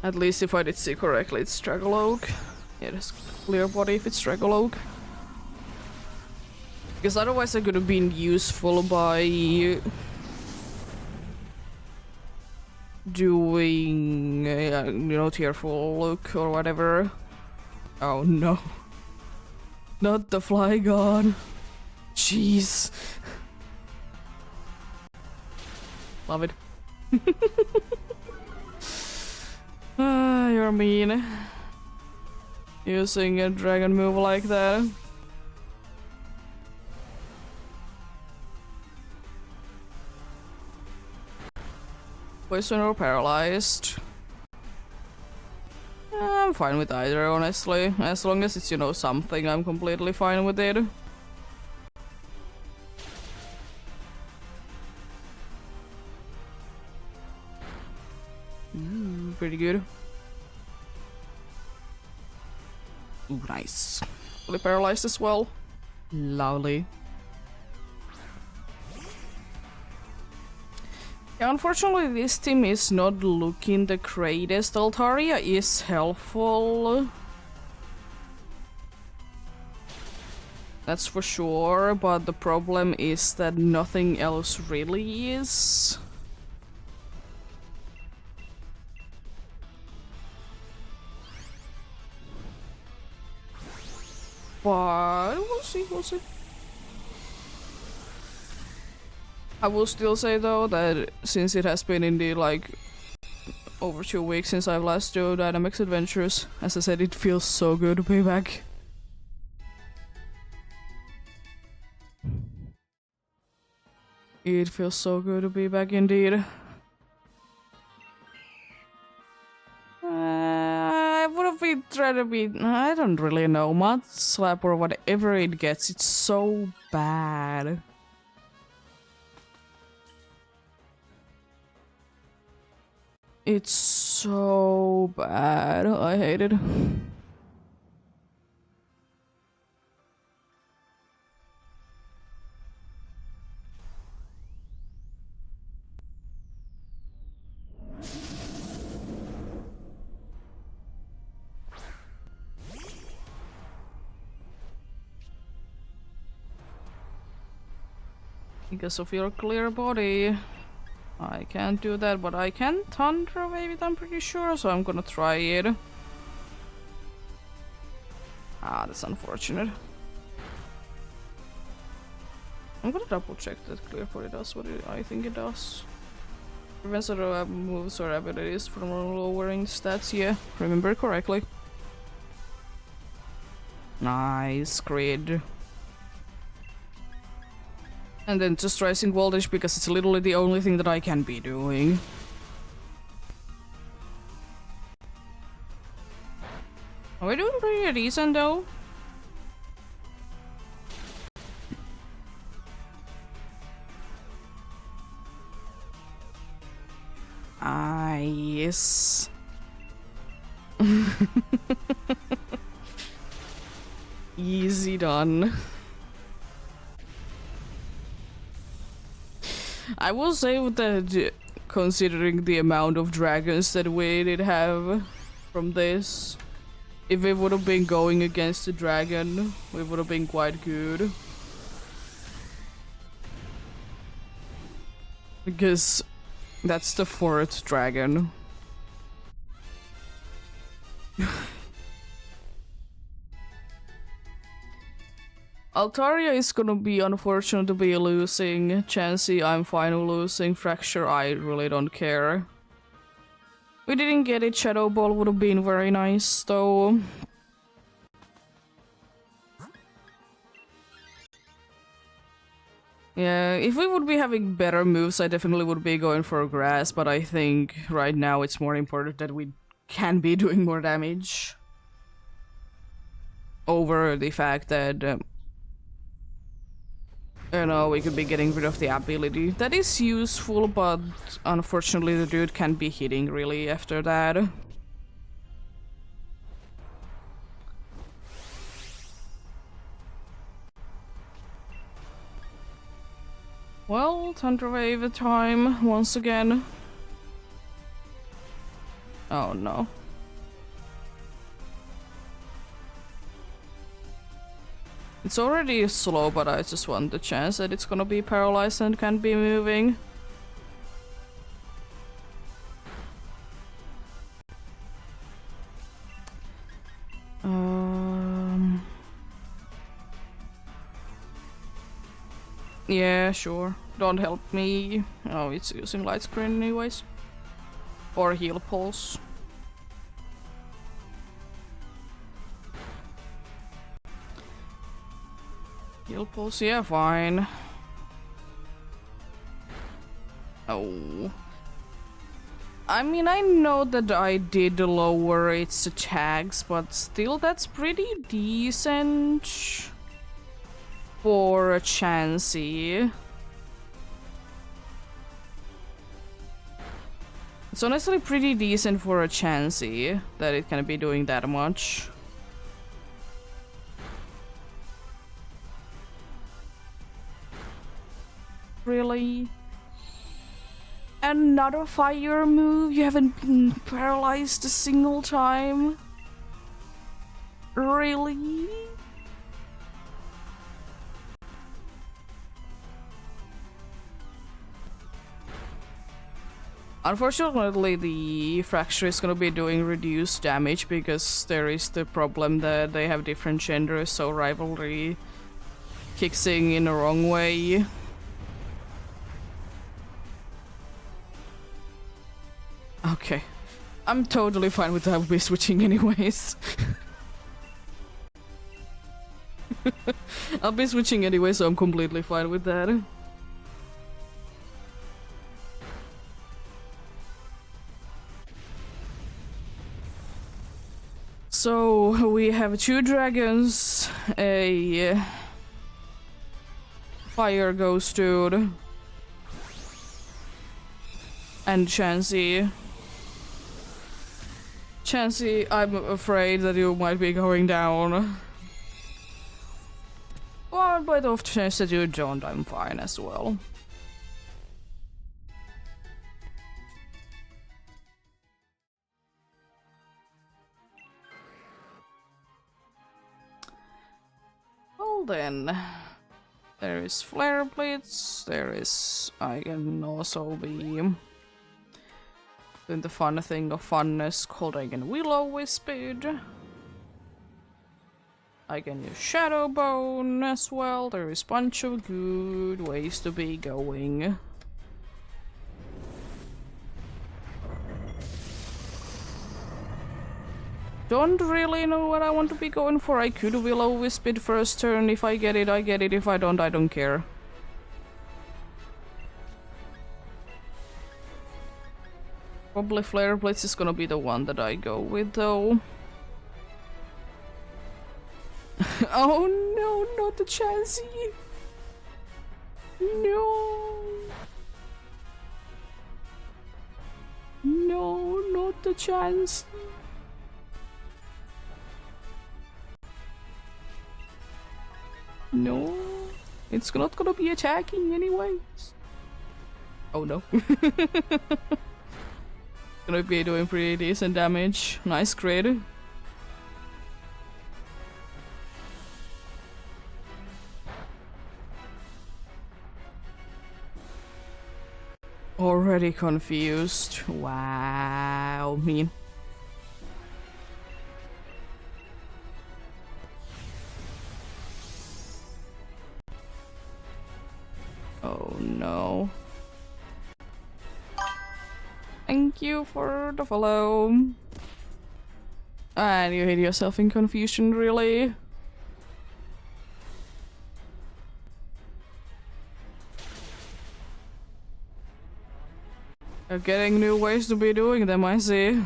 At least if I did see correctly, it's Dragalogue. Yeah, it has clear body if it's Dragalogue. Because otherwise I could have been useful by doing, you know, Tearful Look or whatever. Oh no. Not the Flygon. Jeez. Love it. Ah, you're mean. Using a dragon move like that. Poison or paralyzed. I'm fine with either, honestly. As long as it's, you know, something, I'm completely fine with it. Ooh, pretty good. Ooh, nice. Fully paralyzed as well. Lovely. Yeah, unfortunately this team is not looking the greatest. Altaria is helpful. That's for sure, but the problem is that nothing else really is. But we'll see, we'll see. I will still say though that since it has been in the like over 2 weeks since I've last done Dynamax Adventures, as I said, it feels so good to be back. It feels so good to be back indeed. I would have been trying to be, I don't really know, Mud Slap or whatever it gets, it's so bad. It's so bad. I hate it. Because of your clear body. I can't do that, but I can Thunder Wave it, I'm pretty sure, so I'm gonna try it. Ah, that's unfortunate. I'm gonna double check that clear body does what I think it does. Prevents other moves or abilities from lowering stats, yeah, remember correctly. Nice, grid. And then just Rising Voltage because it's literally the only thing that I can be doing. Are we doing pretty decent though? Ah, yes. Easy done. I will say that considering the amount of dragons that we did have from this, If we would have been going against the dragon, we would have been quite good. Because that's the fourth dragon. Altaria is gonna be unfortunate to be losing. Chansey, I'm fine with losing. Fracture, I really don't care. We didn't get it. Shadow Ball would have been very nice, though. Yeah, if we would be having better moves, I definitely would be going for grass, but I think right now it's more important that we can be doing more damage. Over the fact that, you know, we could be getting rid of the ability. That is useful, but unfortunately the dude can't be hitting really after that. Well, Thunder Wave time once again. Oh no. It's already slow, but I just want the chance that it's gonna be paralyzed and can't be moving. Yeah, sure. Don't help me. Oh, it's using light screen anyways. Or heal pulse. Heal pulse, yeah, fine. Oh. I mean, I know that I did lower its attacks, but still that's pretty decent for a Chansey. It's honestly pretty decent for a Chansey that it can be doing that much. Really? Another fire move? You haven't been paralyzed a single time? Really? Unfortunately, the Fracture is gonna be doing reduced damage because there is the problem that they have different genders, so rivalry kicks in the wrong way. Okay. I'm totally fine with that. I'll be switching anyways. I'll be switching anyway, so I'm completely fine with that. So we have two dragons, a fire ghost dude, and Chansey. Chansey, I'm afraid that you might be going down. Well, by the off chance that you don't, I'm fine as well. Well then, there is Flare Blitz, there is... I can also be doing the fun thing of funness called I can Will-O-Wisp it. I can use Shadow Bone as well. There is a bunch of good ways to be going. Don't really know what I want to be going for. I could Will-O-Wisp it first turn. If I get it, I get it. If I don't, I don't care. Probably Flare Blitz is gonna be the one that I go with, though. Oh no, not the Chansey! No! No, not the Chansey! No, it's not gonna be attacking anyways. Oh no. Gonna be doing pretty decent damage. Nice crit. already confused. Wow, mean. Oh no. Thank you for the follow. And you hid yourself in confusion, really? You're getting new ways to be doing them, I see.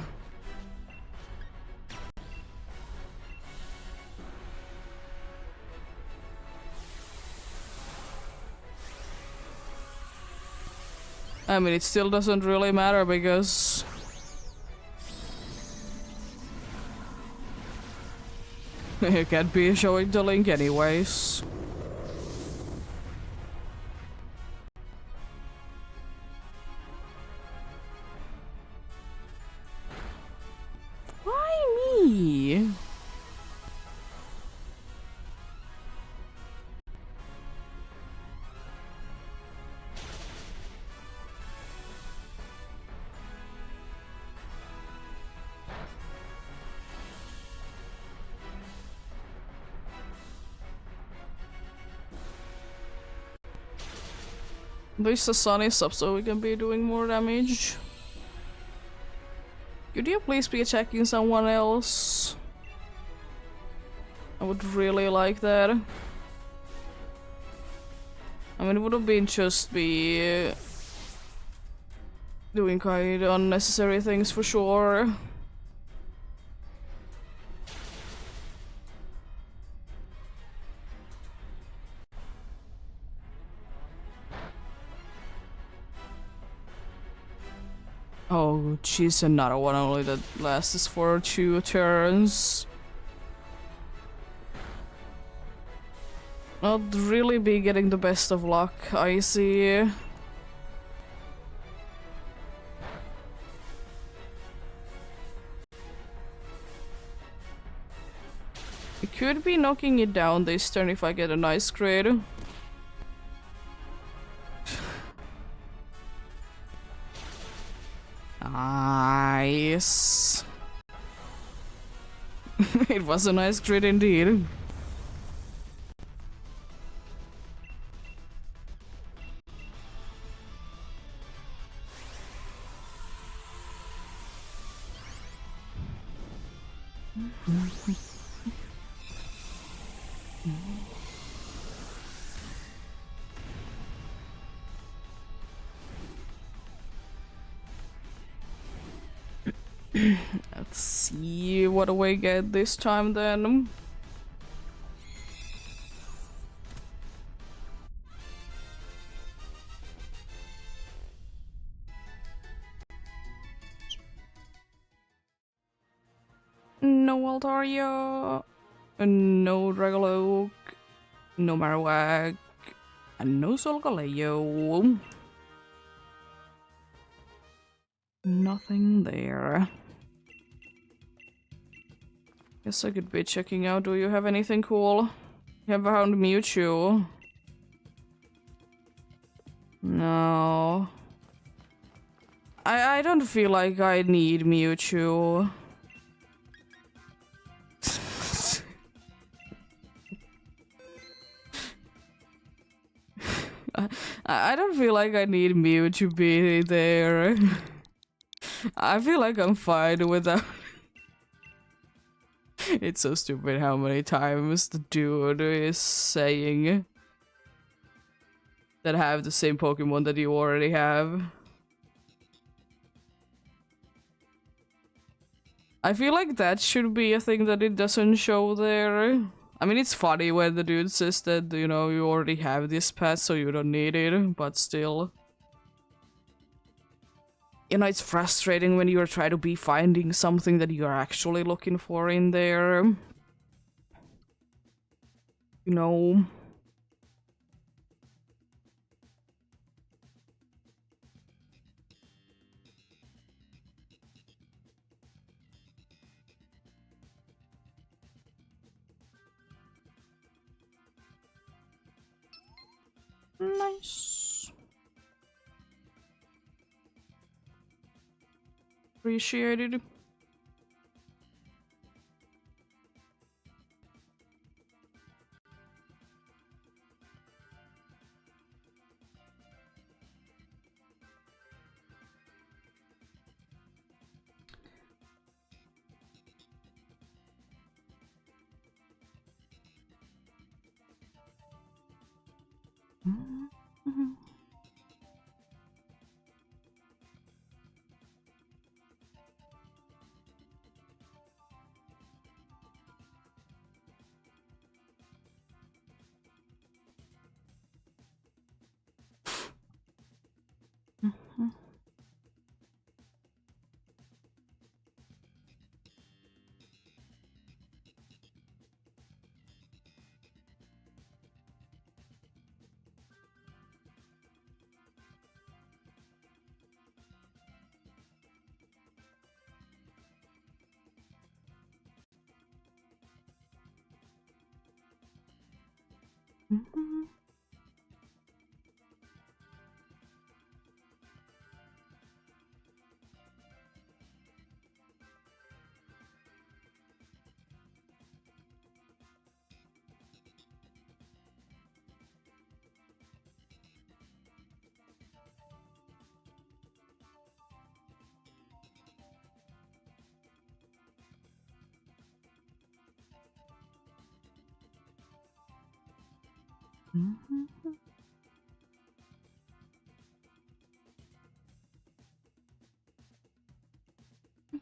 I mean, it still doesn't really matter because you can't be showing the link anyways. Why me? At least the sun is up so we can be doing more damage. Could you please be attacking someone else? I would really like that. I mean, it would have been just be doing kind of unnecessary things for sure. Oh, jeez, another one only that lasts for 2 turns. Not really be getting the best of luck, I see. I could be knocking it down this turn if I get a nice crit. Nice. It was a nice crit indeed. Let's see what do we get this time then. No Altaria, no Dragaloak, no Marowak, and no Solgaleo. Nothing there. Guess I could be checking out. Do you have anything cool? You have found Mewtwo. No. I don't feel like I need Mewtwo. I don't feel like I need Mew to be there. I feel like I'm fine without. It's so stupid how many times the dude is saying that have the same Pokemon that you already have. I feel like that should be a thing that it doesn't show there. I mean, it's funny when the dude says that, you know, you already have this pet, so you don't need it, but still. You know, it's frustrating when you're trying to be finding something that you're actually looking for in there. You know. Nice. Appreciated.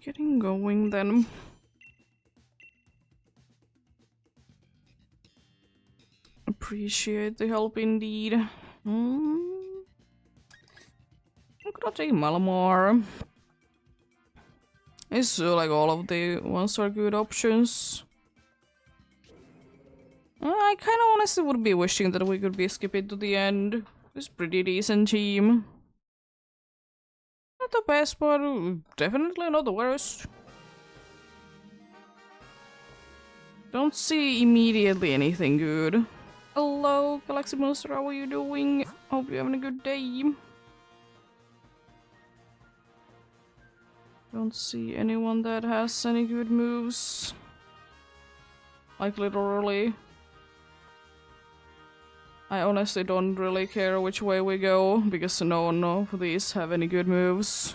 Getting going then. Appreciate the help indeed. I'm gonna take Malamar. It's like all of the ones are good options. I kinda honestly would be wishing that we could be skipping to the end. It's pretty decent team. Not the best, but definitely not the worst. Don't see immediately anything good. Hello, Galaxy Monster, how are you doing? Hope you're having a good day. Don't see anyone that has any good moves. Like, literally. I honestly don't really care which way we go, because none of these have any good moves.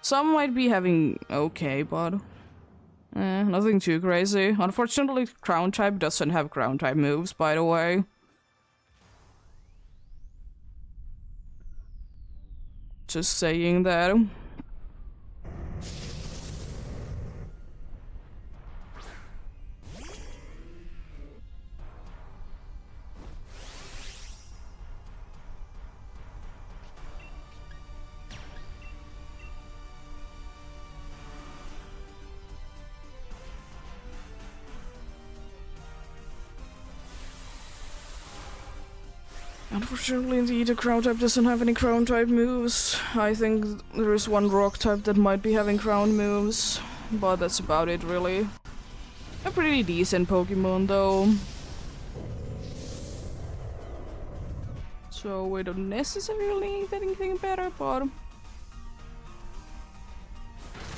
Some might be having okay, but nothing too crazy. Unfortunately, Crown type doesn't have Crown type moves, by the way. Just saying that. Unfortunately, indeed, the Crown type doesn't have any Crown type moves. I think there is one Rock type that might be having Crown moves, but that's about it, really. A pretty decent Pokemon, though. So we don't necessarily need anything better, but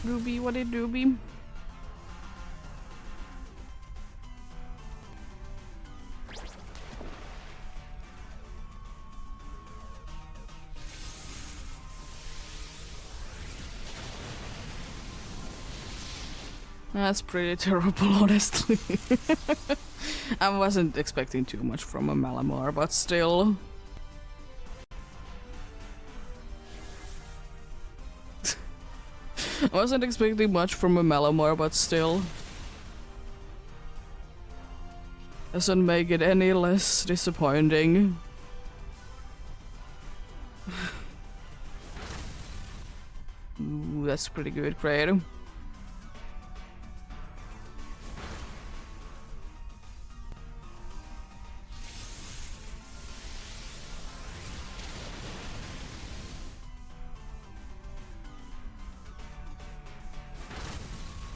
Ruby, what it do be? That's pretty terrible, honestly. I wasn't expecting too much from a Malamar, but still. I wasn't expecting much from a Malamar, but still. Doesn't make it any less disappointing. Ooh, that's pretty good, Kratom.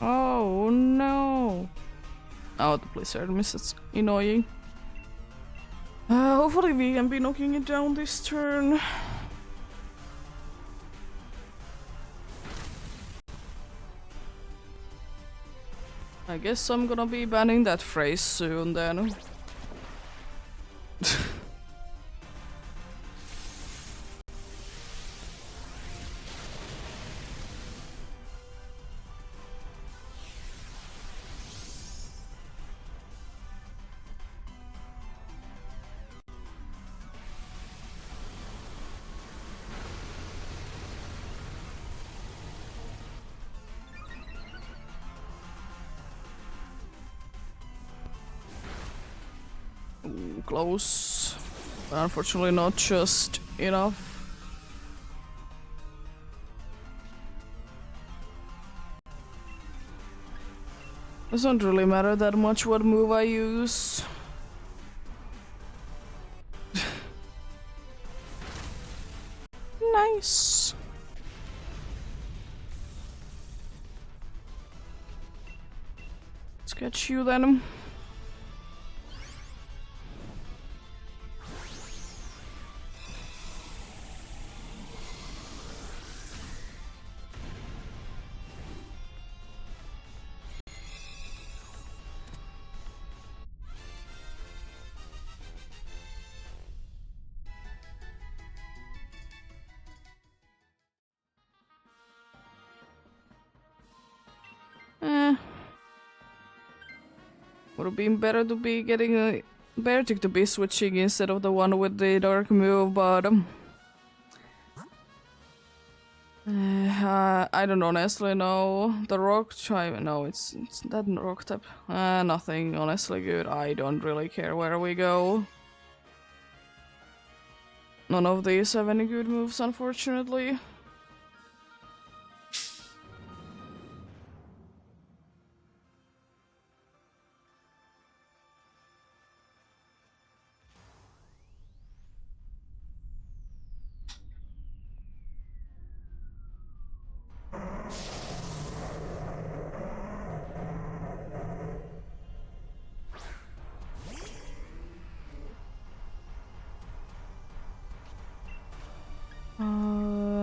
Oh no! Oh, the blizzard miss, it's annoying. Hopefully we can be knocking it down this turn. I guess I'm gonna be banning that phrase soon then. Ooh, close. But unfortunately not just enough. Doesn't really matter that much what move I use. Nice. Let's get you then. Would have been better to be getting a Bertic to be switching instead of the one with the dark move, but I don't honestly know. The rock type, no, it's that rock type. Nothing honestly good. I don't really care where we go. None of these have any good moves, unfortunately.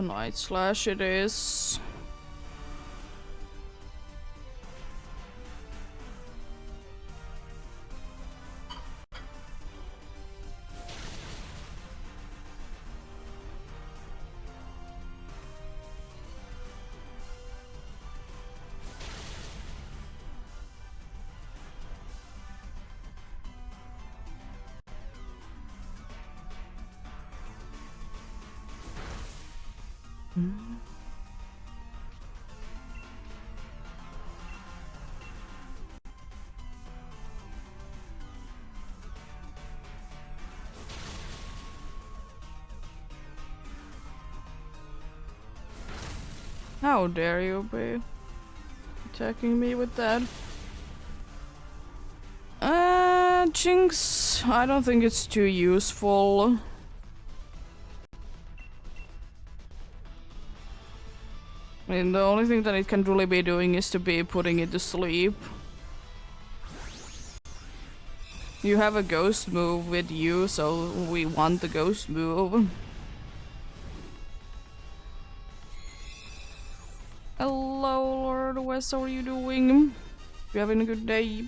Night Slash it is. How dare you be attacking me with that? Jinx, I don't think it's too useful. I mean, the only thing that it can really be doing is to be putting it to sleep. You have a ghost move with you, so we want the ghost move. Hello, Lord West, how are you doing? You having a good day?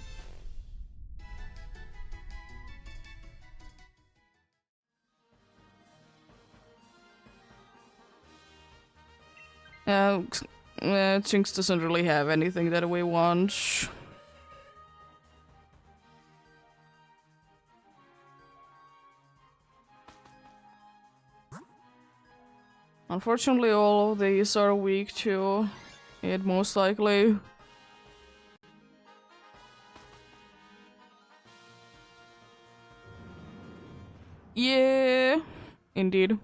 Jinx doesn't really have anything that we want. Unfortunately, all of these are weak to it, most likely. Yeah, indeed.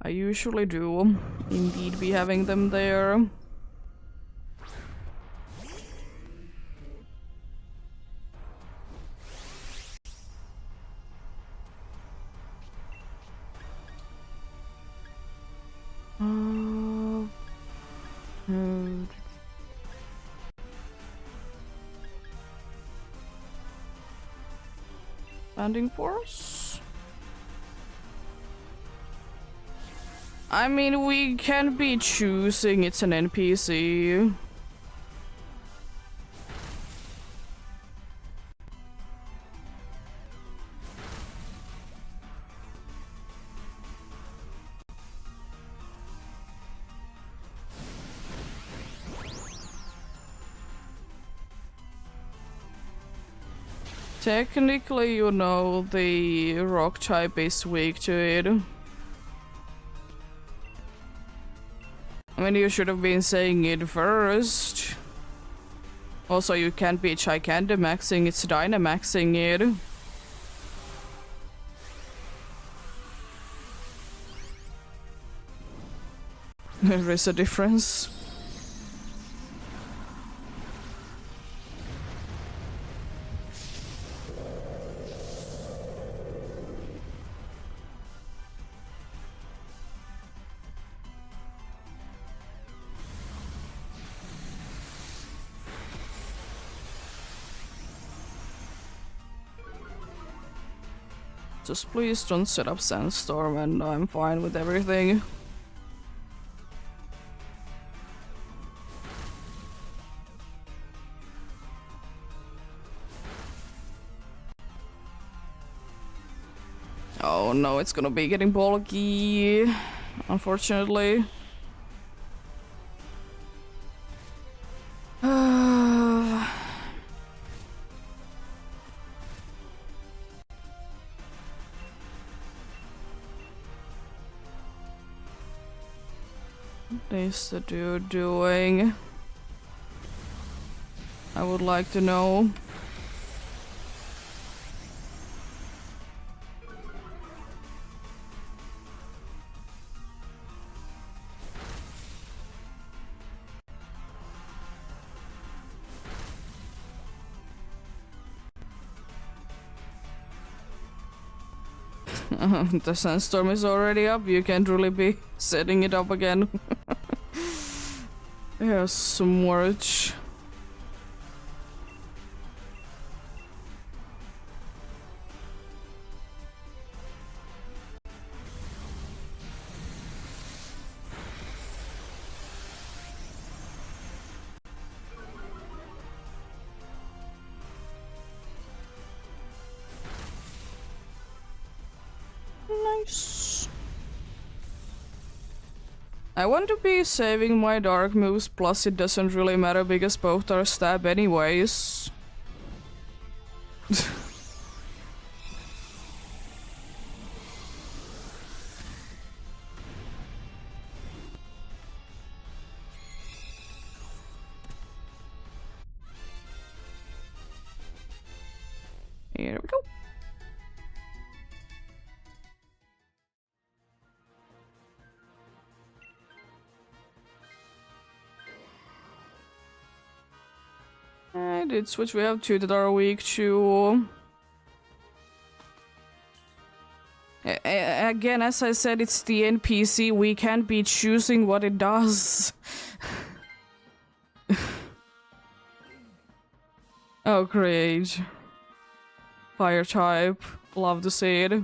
I usually do indeed be having them there. Landing force? I mean, we can be choosing it's an NPC. Technically, you know, the rock type is weak to it. I mean, you should have been saying it first. Also, you can't be Gigantamaxing, it's Dynamaxing it. There is a difference. Just please don't set up Sandstorm and I'm fine with everything. Oh no, it's gonna be getting bulky, unfortunately. What is the dude doing? I would like to know. The sandstorm is already up, you can't really be setting it up again. Yeah, smorch. Nice. I want to be saving my dark moves, plus it doesn't really matter because both are stab anyways. Here we go. I did switch. We have two that are weak to. Again, as I said, it's the NPC. We can't be choosing what it does. Oh, great. Fire type. Love to see it.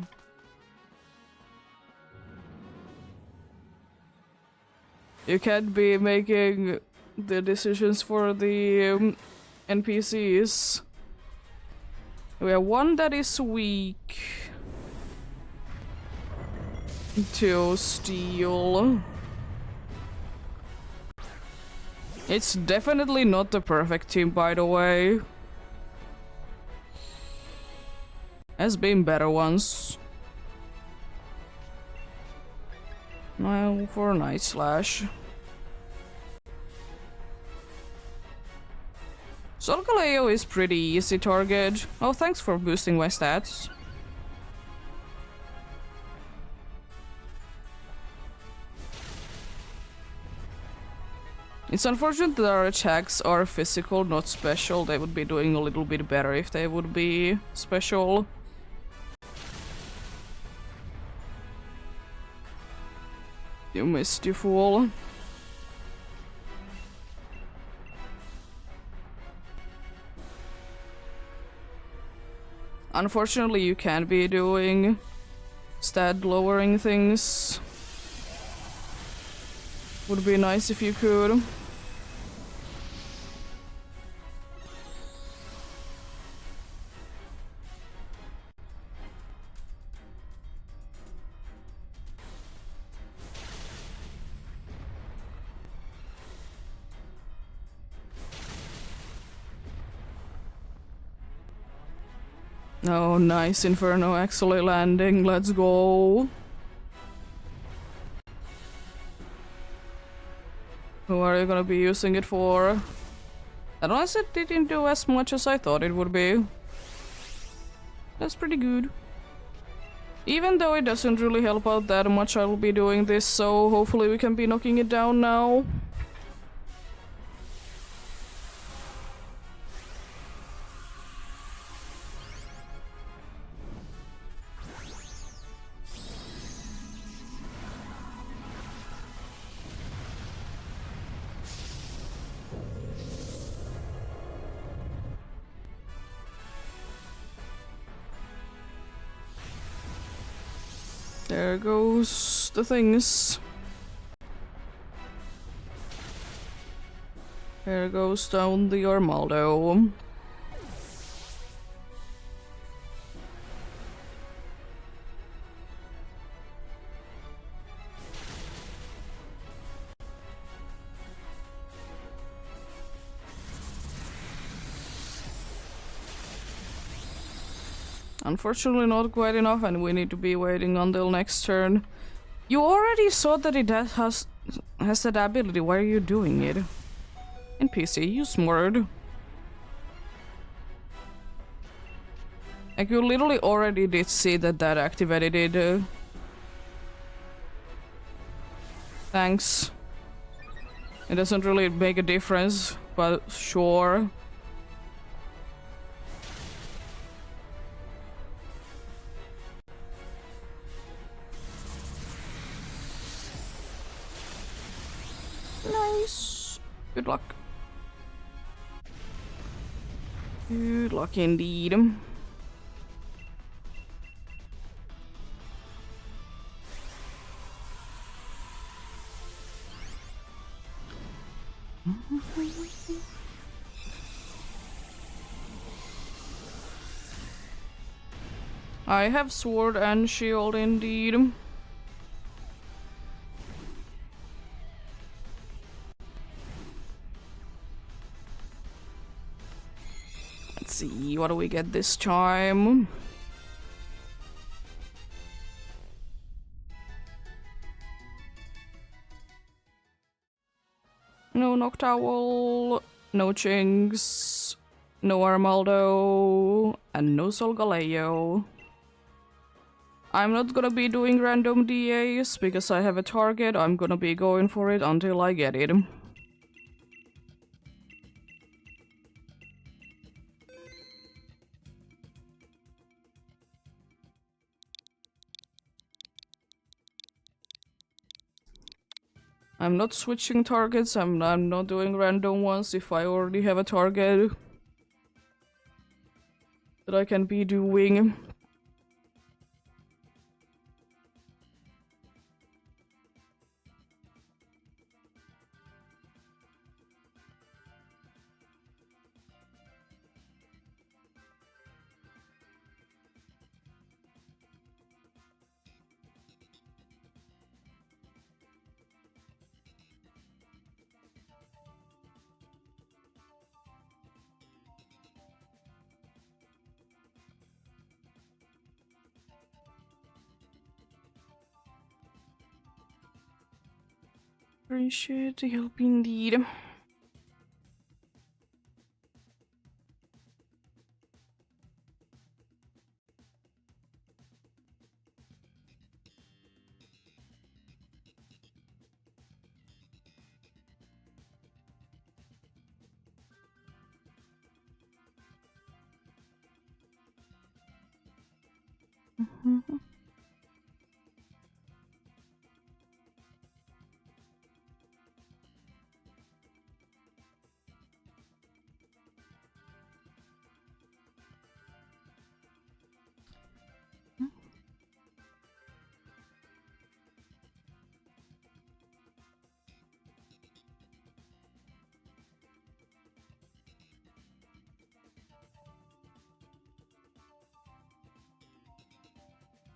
You can't be making the decisions for the NPCs. We have one that is weak to steel. It's definitely not the perfect team, by the way. Has been better ones. Now for Night Slash. Solgaleo is pretty easy target. Oh, thanks for boosting my stats. It's unfortunate that our attacks are physical, not special. They would be doing a little bit better if they would be special. You missed, you fool. Unfortunately, you can't be doing stat lowering things. Would be nice if you could. Oh, nice Inferno actually landing. Let's go. Who are you gonna be using it for? Unless it didn't do as much as I thought it would be. That's pretty good. Even though it doesn't really help out that much, I'll be doing this, so hopefully we can be knocking it down now. There goes the things. There goes down the Armaldo. Unfortunately not quite enough, and we need to be waiting until next turn. You already saw that it has that ability. Why are you doing it? NPC, you smart. Like, you literally already did see that activated it. Thanks. It doesn't really make a difference, but sure. Nice. Good luck. Good luck indeed. I have sword and shield indeed. Let's see, what do we get this time? No Noctowl, no Chinks, no Armaldo, and no Solgaleo. I'm not gonna be doing random DAs because I have a target. I'm gonna be going for it until I get it. I'm not switching targets, I'm not doing random ones if I already have a target that I can be doing. Appreciate the help indeed.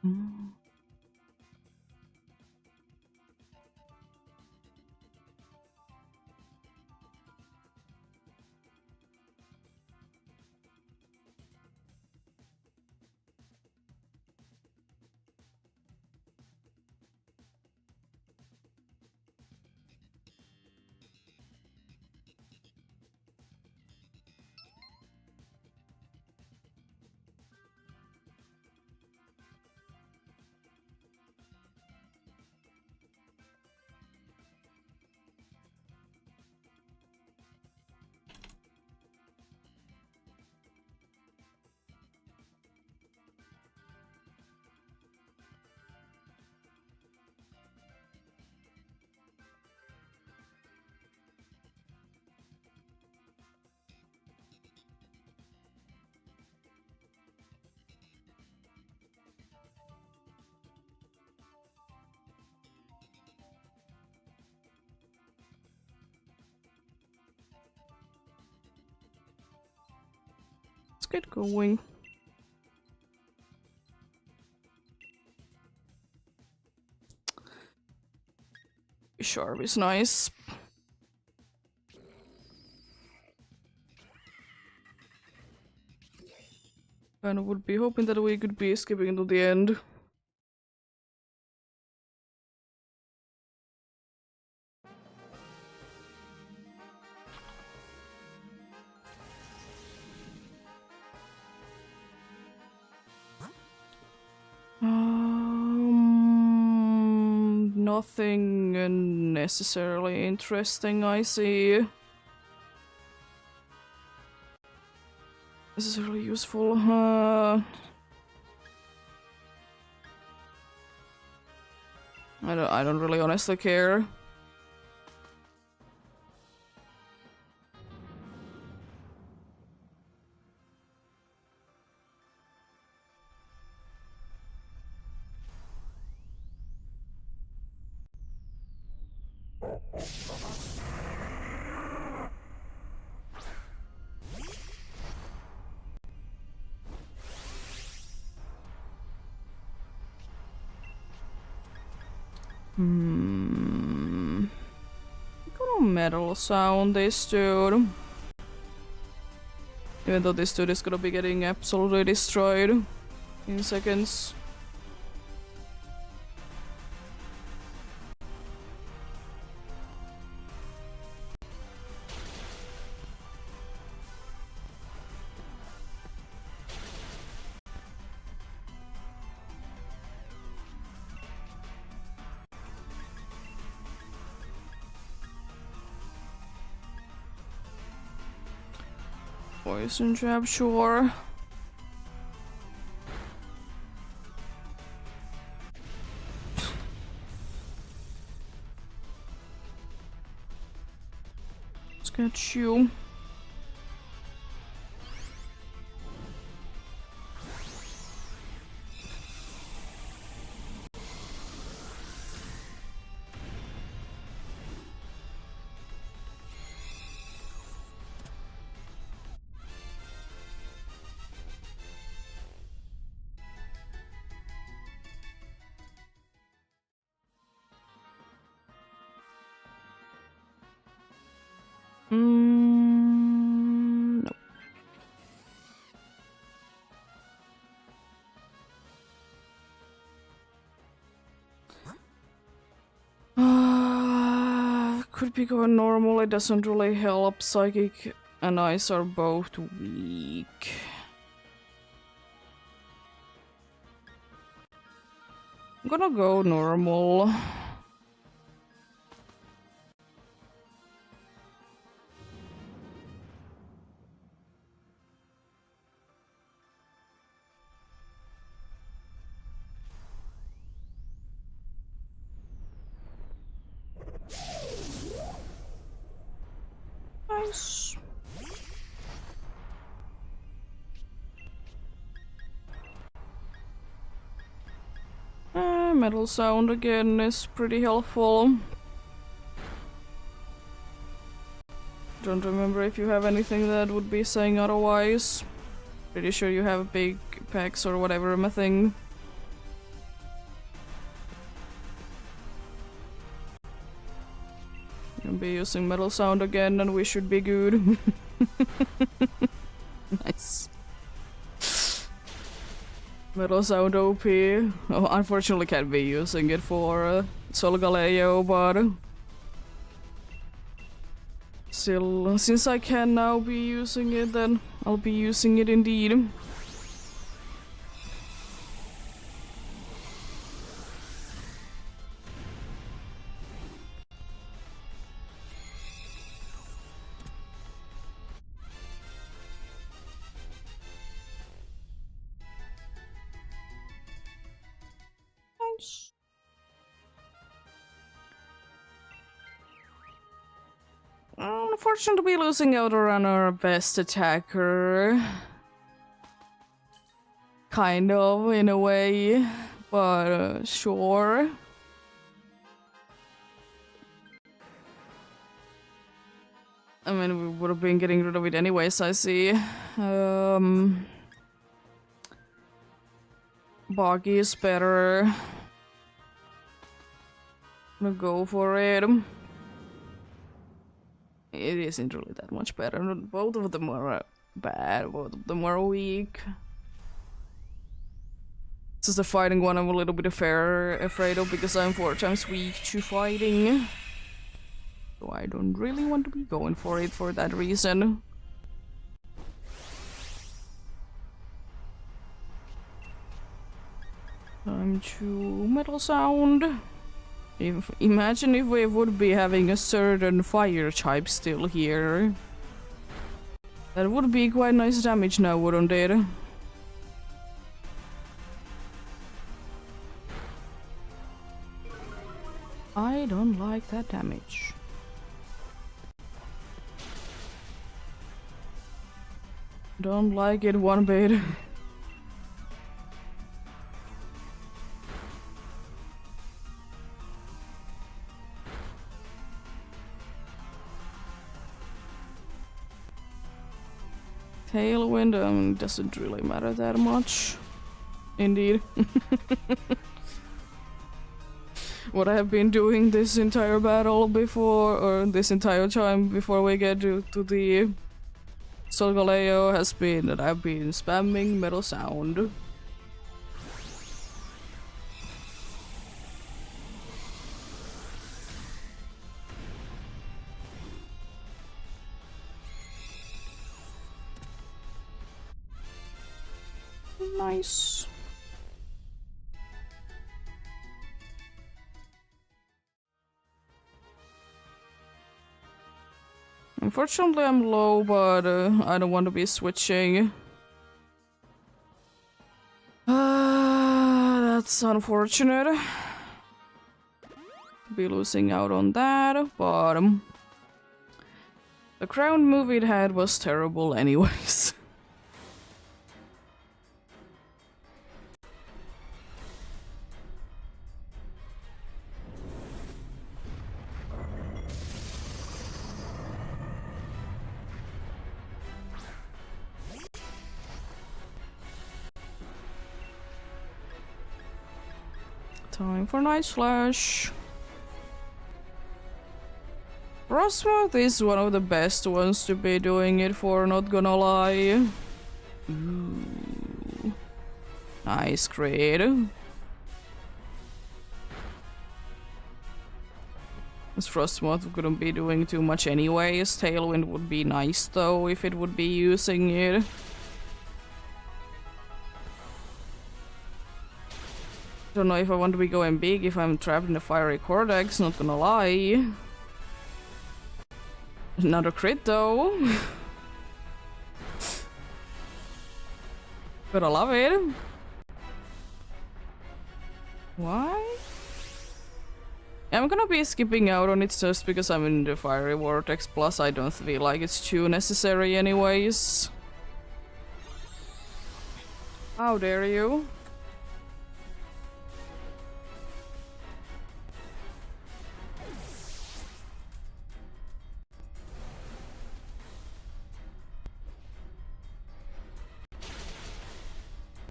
Mm. Let's get going. Sharp is nice. Kind of would be hoping that we could be skipping to the end. Nothing necessarily interesting, I see. This is really useful. I don't really honestly care. What kind of metal sound this dude? Even though this dude is gonna be getting absolutely destroyed in seconds. Poison trap, sure. Let's get you. No. Could be going normal, it doesn't really help. Psychic and ice are both weak. I'm gonna go normal. Nice. Metal sound again is pretty helpful. Don't remember if you have anything that would be saying otherwise. Pretty sure you have big packs or whatever, my thing. Gonna be using metal sound again and we should be good. Nice. Metal sound OP. Oh, unfortunately can't be using it for Solgaleo, but still, since I can now be using it, then I'll be using it indeed. Nice. Unfortunately, losing out on our best attacker. Kind of, in a way, but sure. I mean, we would have been getting rid of it anyways, I see. Boggy is better. I'm gonna go for it. It isn't really that much better. Both of them are bad, both of them are weak. This is the fighting one I'm a little bit afraid of because I'm 4 times weak to fighting. So I don't really want to be going for it for that reason. Time to metal sound. Imagine if we would be having a certain fire type still here. That would be quite nice damage now, wouldn't it? I don't like that damage. Don't like it one bit. Tailwind doesn't really matter that much. Indeed. What I have been doing this entire battle before, or this entire time before we get to the Solgaleo, has been that I've been spamming metal sound. Nice. Unfortunately, I'm low, but I don't want to be switching. That's unfortunate. Be losing out on that, but the crown move it had was terrible anyways. Time for Night Slash. Frostmoth is one of the best ones to be doing it for, not gonna lie. Ooh. Nice crit. This Frostmoth couldn't be doing too much anyways. Tailwind would be nice though if it would be using it. Don't know if I want to be going big if I'm trapped in the fiery cortex, not gonna lie. Another crit though. But I love it. Why? I'm gonna be skipping out on it just because I'm in the fiery vortex, plus I don't feel like it's too necessary anyways. How dare you?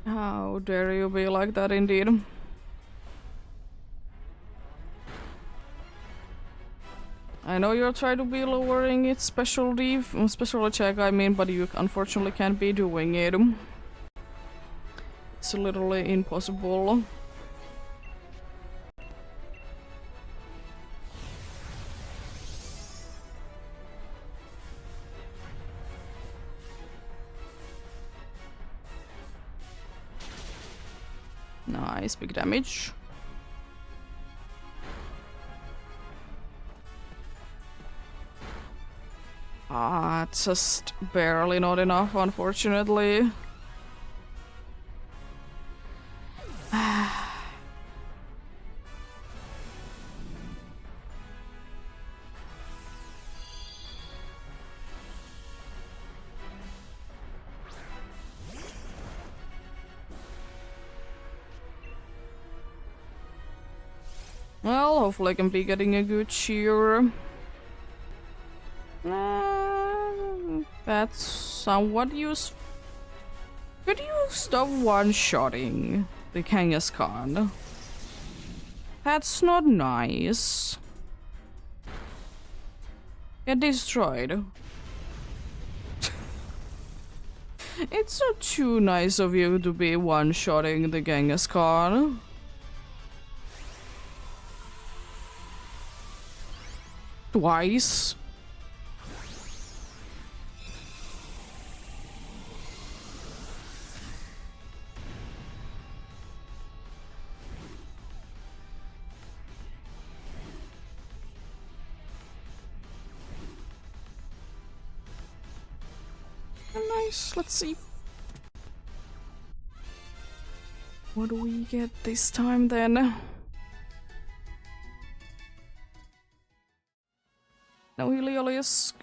How dare you be like that indeed? I know you're trying to be lowering its special attack, I mean, but you unfortunately can't be doing it. It's literally impossible. Nice, big damage. Ah, just barely not enough, unfortunately. Well, hopefully I can be getting a good cheer. That's somewhat useful. Could you stop one-shotting the Kangaskhan? That's not nice. Get destroyed. It's not too nice of you to be one-shotting the Kangaskhan. Twice. Nice, let's see. What do we get this time then? No Heliolisk,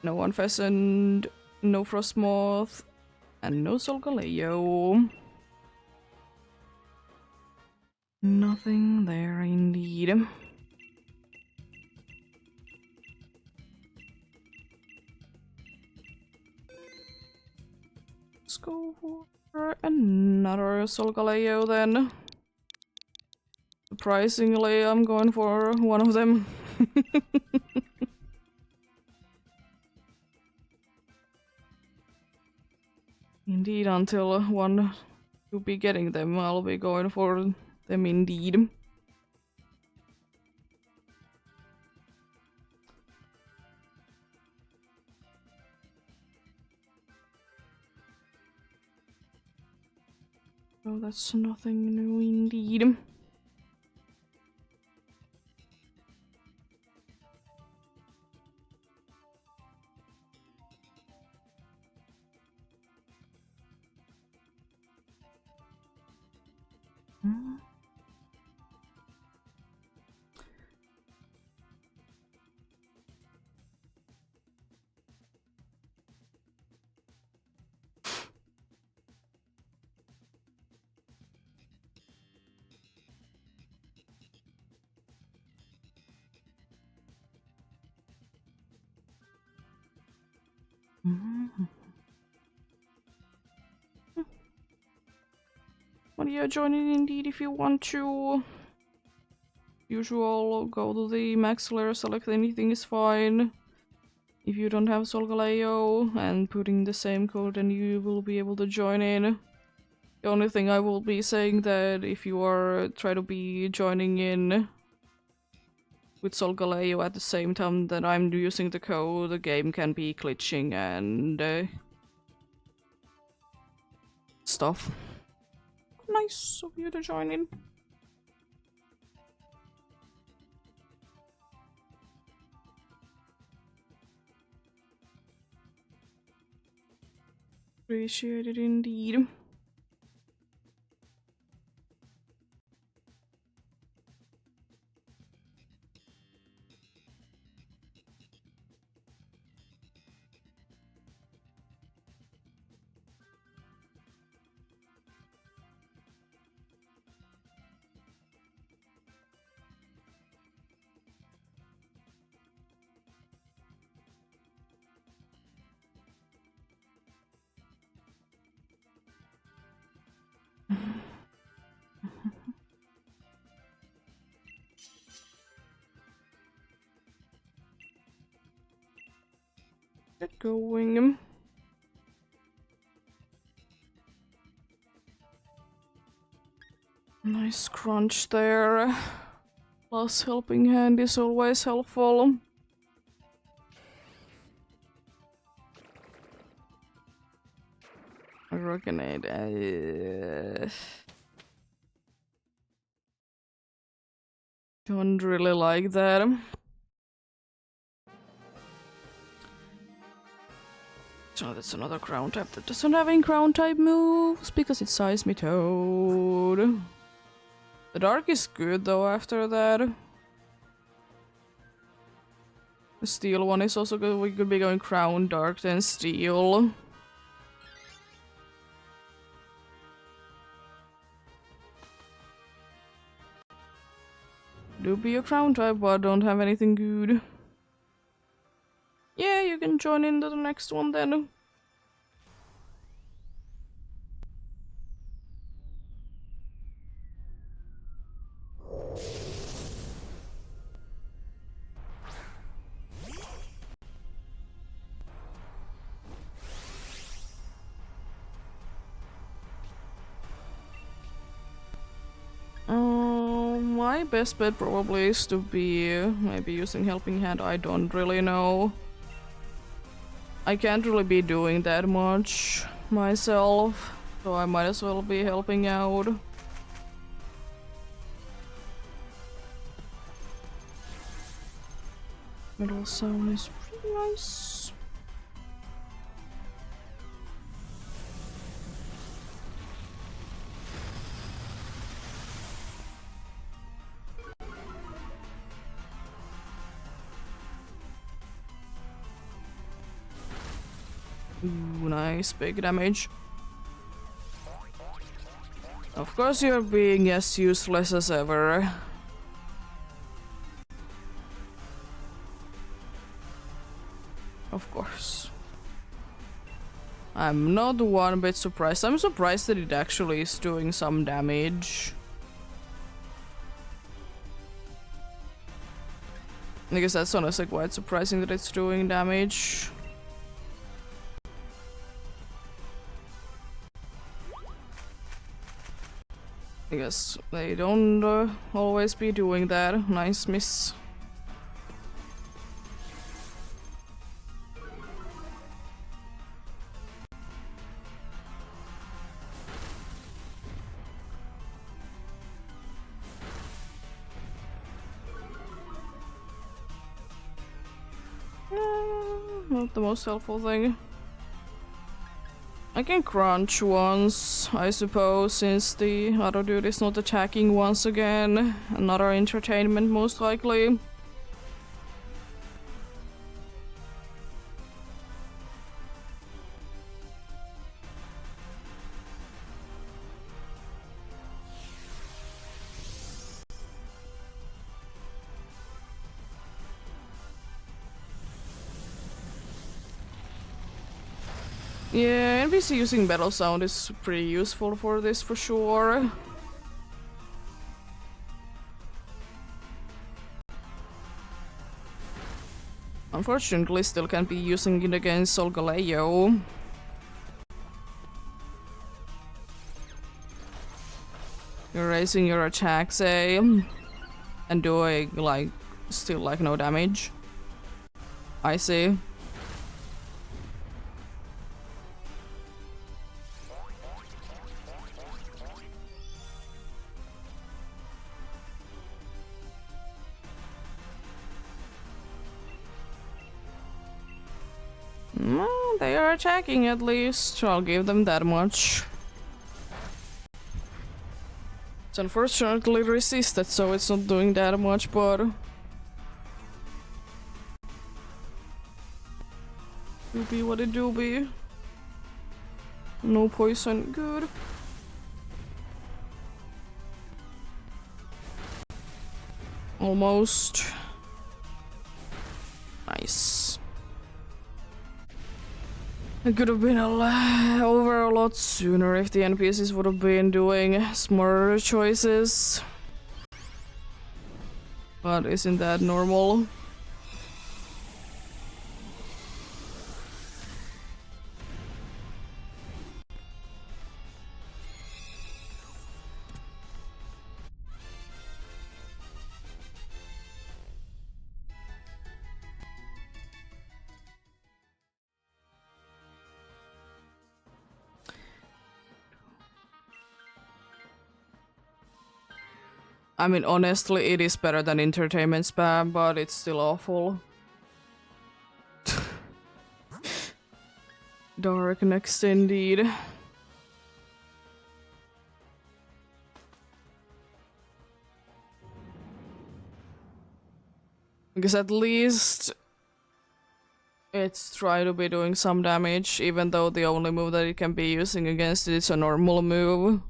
no Unpheasant, no Frostmoth, and no Solgaleo. Nothing there indeed. Let's go for another Solgaleo then. Surprisingly, I'm going for one of them. Indeed, until one will be getting them, I'll be going for them indeed. Oh, that's nothing new indeed. Well, yeah, join in indeed if you want to. Usual, go to the max layer, select anything is fine. If you don't have Solgaleo and putting the same code, then you will be able to join in. The only thing I will be saying that if you are try to be joining in with Solgaleo at the same time that I'm using the code, the game can be glitching and stuff. Nice of you to join in. Appreciate it indeed. Get going. Nice crunch there. Plus helping hand is always helpful. Grenade. Don't really like that. So that's another ground type that doesn't have any ground type moves because it's Seismitoad. The dark is good though after that. The steel one is also good. We could be going ground, dark, then steel. Do be a ground type, but don't have anything good. Yeah, you can join into the next one then. My best bet probably is to be maybe using helping hand. I don't really know. I can't really be doing that much myself, so I might as well be helping out. Middle sound is pretty nice. Ooh, nice, big damage. Of course you're being as useless as ever. Of course. I'm not one bit surprised. I'm surprised that it actually is doing some damage. I guess that's honestly quite surprising that it's doing damage. I guess they don't always be doing that. Nice miss. Not the most helpful thing. I can crunch once, I suppose, since the other dude is not attacking once again. Another entertainment, most likely. Yeah, NPC using battle sound is pretty useful for this for sure. Unfortunately, still can't be using it against Solgaleo. You're raising your attacks, eh? And doing, like, still, like, no damage. I see. Well, they are attacking at least. I'll give them that much. It's unfortunately resisted, so it's not doing that much, but... do be what it do be. No poison, good. Almost. Nice. It could have been over a lot sooner if the NPCs would have been doing smarter choices. But isn't that normal? I mean, honestly, it is better than entertainment spam, but it's still awful. Dark next indeed. Because at least it's trying to be doing some damage, even though the only move that it can be using against it is a normal move.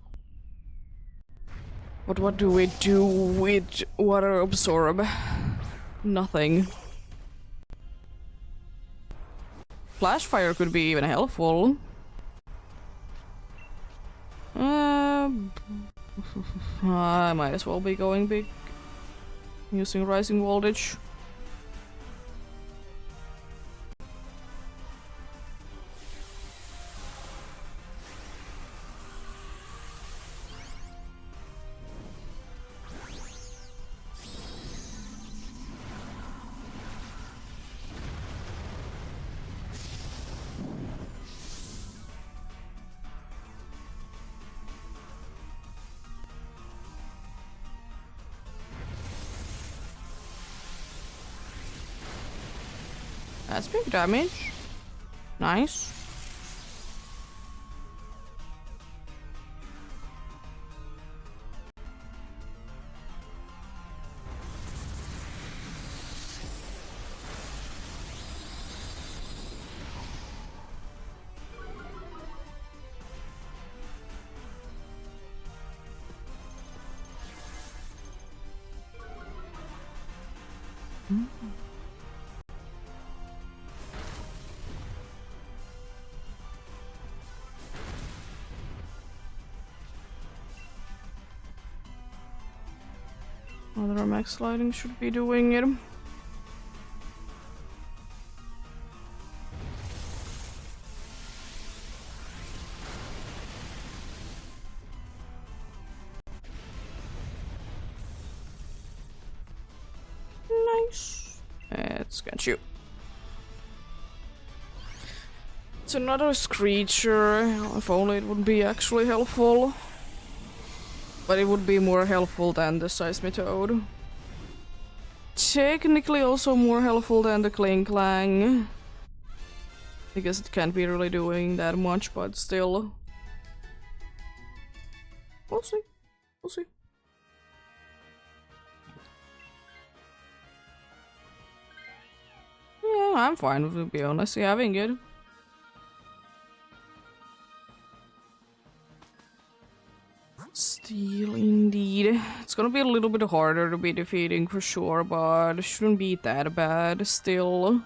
But what do we do with water absorb? Nothing. Flash fire could be even helpful. I might as well be going big. Using rising voltage. That's big damage. Nice. Other max sliding should be doing it. Nice. Let's get you. It's another Screecher. If only it would be actually helpful. But it would be more helpful than the Seismitoad. Technically also more helpful than the Kling Clang. Because it can't be really doing that much, but still. We'll see. We'll see. Yeah, I'm fine with it, to be honest. Having it. Steel indeed. It's gonna be a little bit harder to be defeating for sure, but it shouldn't be that bad still.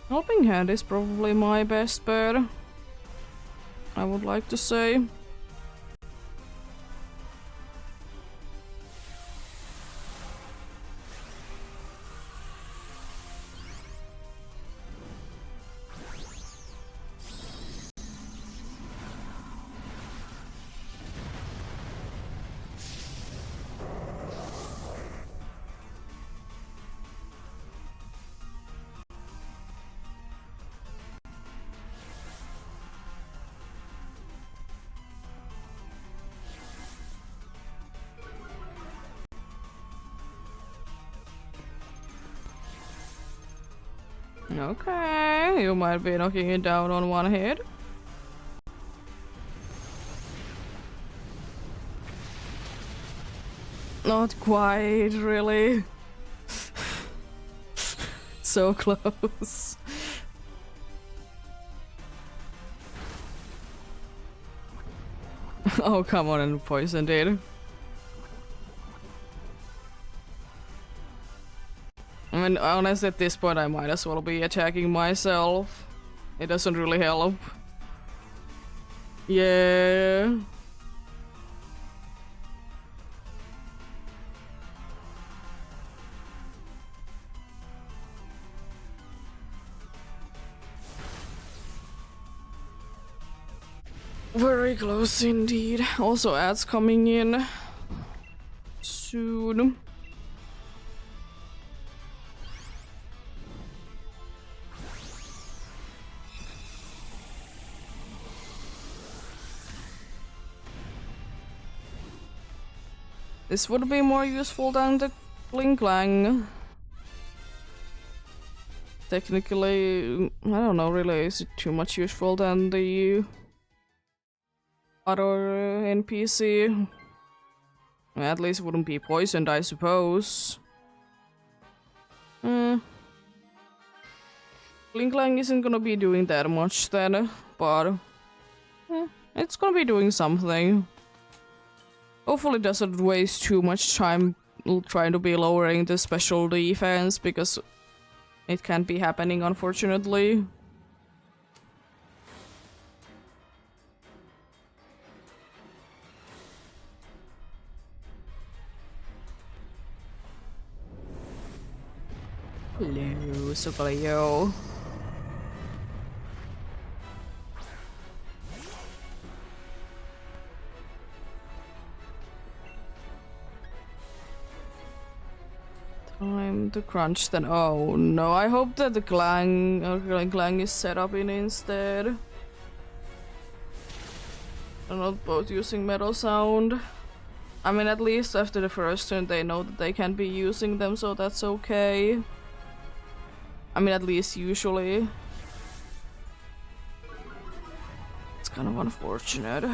Helping Hand is probably my best bet, I would like to say. Okay, you might be knocking it down on one hit. Not quite, really. So close. Oh, come on and poisoned it. I mean, honestly, at this point I might as well be attacking myself. It doesn't really help. Yeah. Very close indeed. Also ads coming in soon. This would be more useful than the Bling Clang. Technically, I don't know really, is it too much useful than the other NPC? At least it wouldn't be poisoned, I suppose. Bling Clang isn't gonna be doing that much then, but it's gonna be doing something. Hopefully it doesn't waste too much time trying to be lowering the special defense, because it can't be happening, unfortunately. Hello, Sukaleo. Time to crunch then. Oh no, I hope that the clang is set up in instead. They're not both using metal sound. I mean, at least after the first turn they know that they can't be using them, so that's okay. I mean, at least usually. It's kind of unfortunate.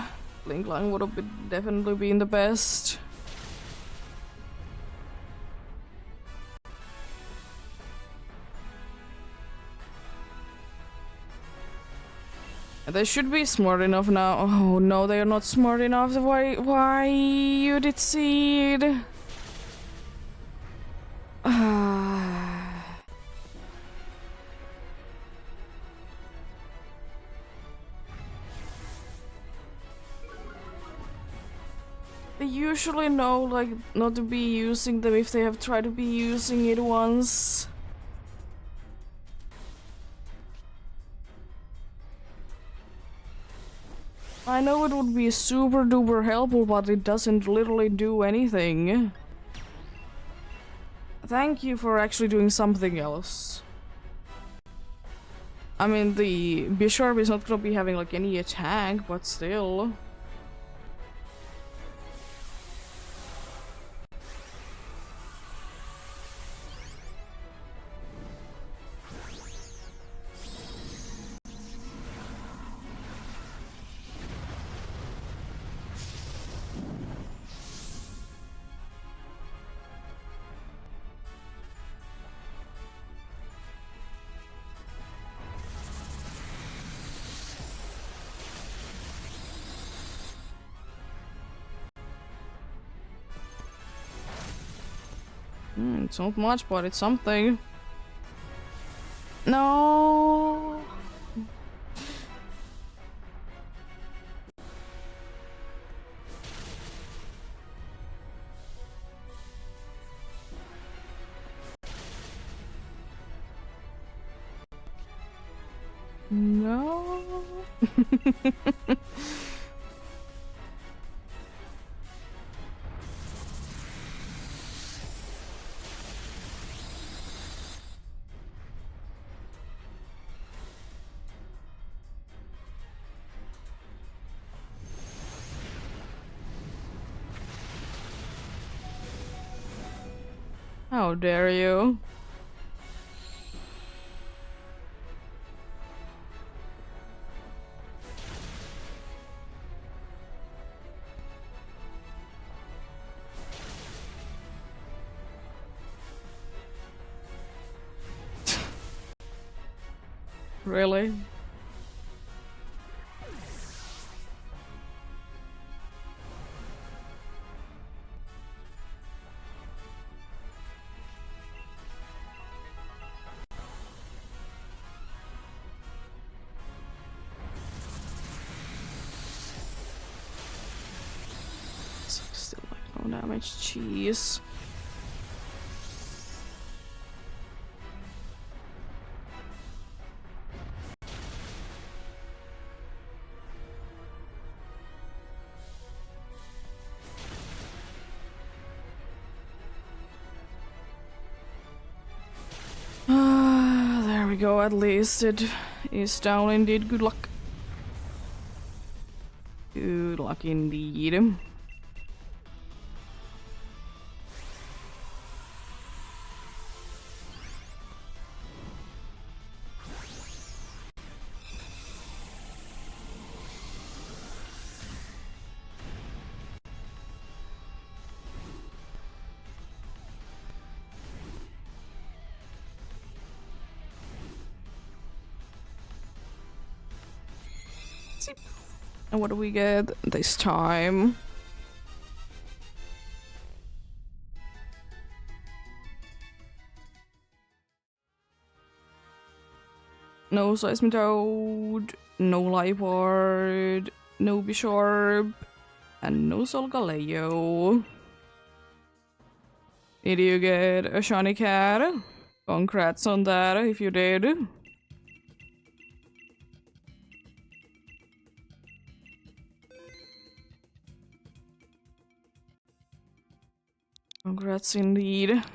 Bling Clang would have definitely been the best. They should be smart enough now. Oh no, they are not smart enough. Why you did seed? They usually know, like, not to be using them if they have tried to be using it once. I know it would be super duper helpful, but it doesn't literally do anything. Thank you for actually doing something else. I mean, the Bishop is not gonna be having like any attack, but still. It's not much, but it's something. No. No. How dare you? Really? Still like no damage, jeez. go, at least it is down indeed. Good luck. Good luck indeed. And what do we get this time? No Seismitoad, no Liepard, no Bisharp, and no Solgaleo. Did you get a shiny cat? Congrats on that if you did. Congrats indeed. Let's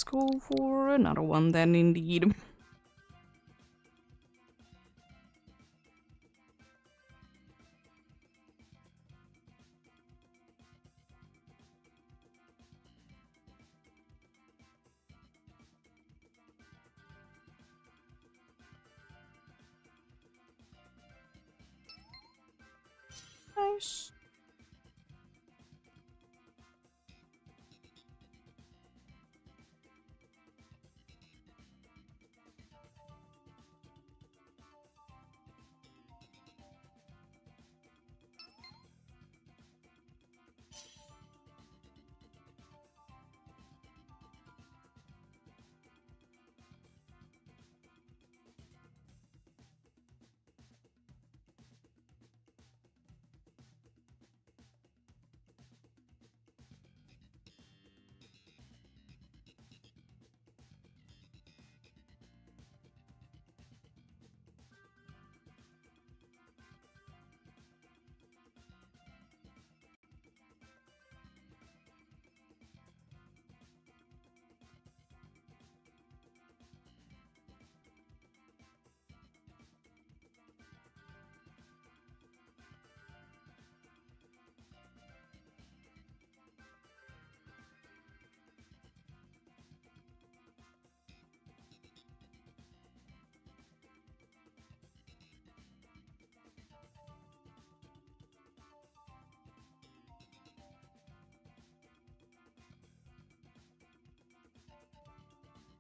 go for another one then indeed. Nice.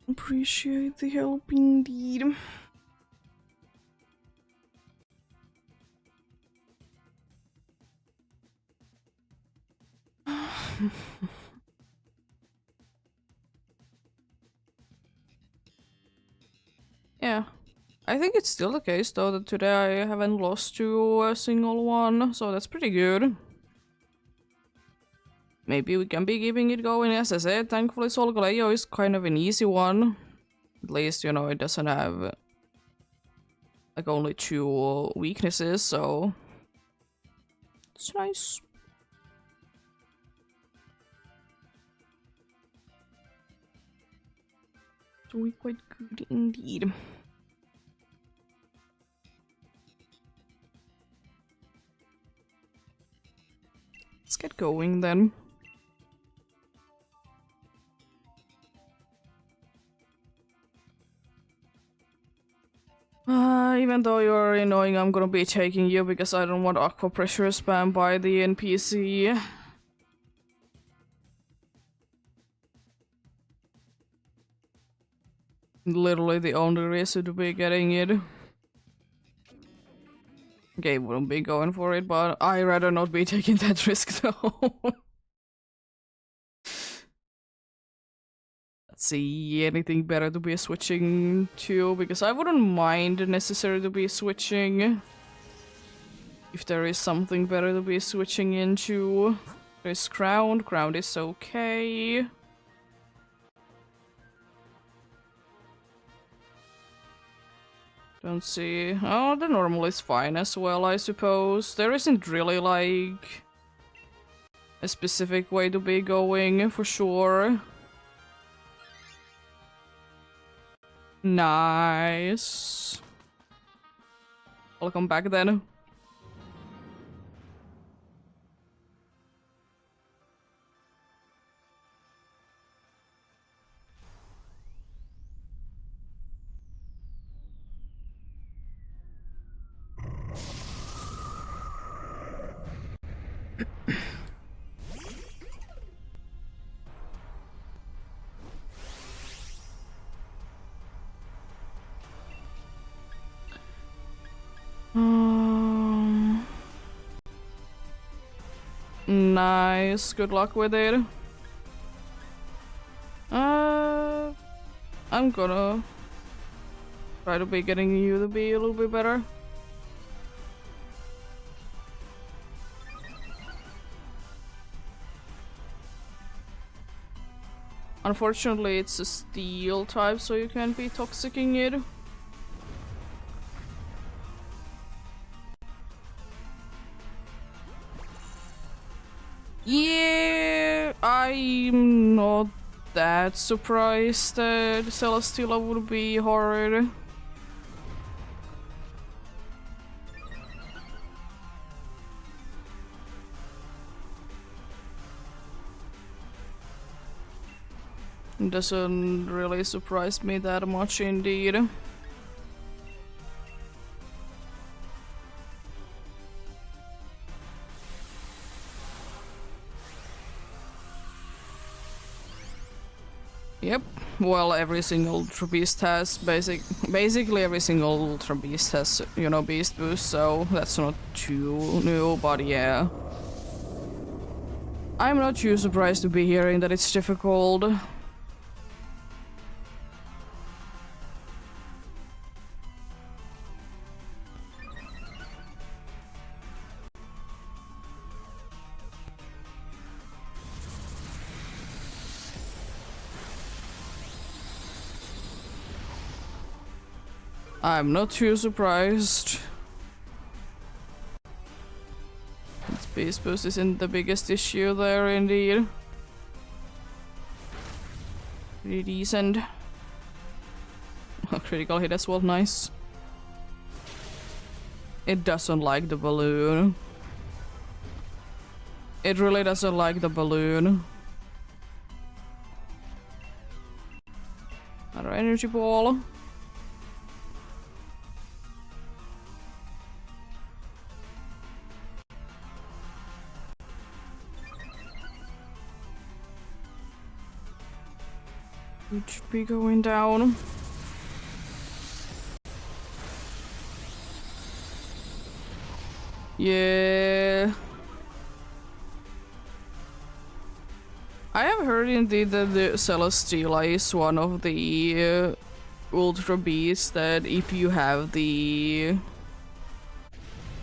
Appreciate the help indeed. Yeah. I think it's still the case though that today I haven't lost to a single one, so that's pretty good. Maybe we can be keeping it going. As I said, thankfully Solgaleo is kind of an easy one. At least, you know, it doesn't have like only 2 weaknesses, so it's nice. Doing quite good indeed. Let's get going then. Even though you're annoying, I'm gonna be taking you because I don't want aqua pressure spam by the NPC. Literally the only reason to be getting it. Okay, wouldn't be going for it, but I'd rather not be taking that risk though. Let's see, anything better to be switching to, because I wouldn't mind necessarily to be switching. If there is something better to be switching into. There's Crown, Crown is okay. Don't see. Oh, the normal is fine as well, I suppose. There isn't really like a specific way to be going for sure. Nice. Welcome back then. Nice. Good luck with it. I'm gonna try to be getting you to be a little bit better. Unfortunately, it's a steel type, so you can't be toxicing it. Yeah, I'm not that surprised that Celesteela would be horrid. Doesn't really surprise me that much indeed. Yep. Well, every single Ultra Beast has basically every single Ultra Beast has, you know, Beast Boost, so that's not too new, but yeah. I'm not too surprised to be hearing that it's difficult. I'm not too surprised. Beast Boost isn't the biggest issue there, indeed. Pretty decent. Critical hit as well, nice. It doesn't like the balloon. It really doesn't like the balloon. Another energy ball. It should be going down. Yeah. I have heard indeed that the Celesteela is one of the Ultra Beasts that if you have the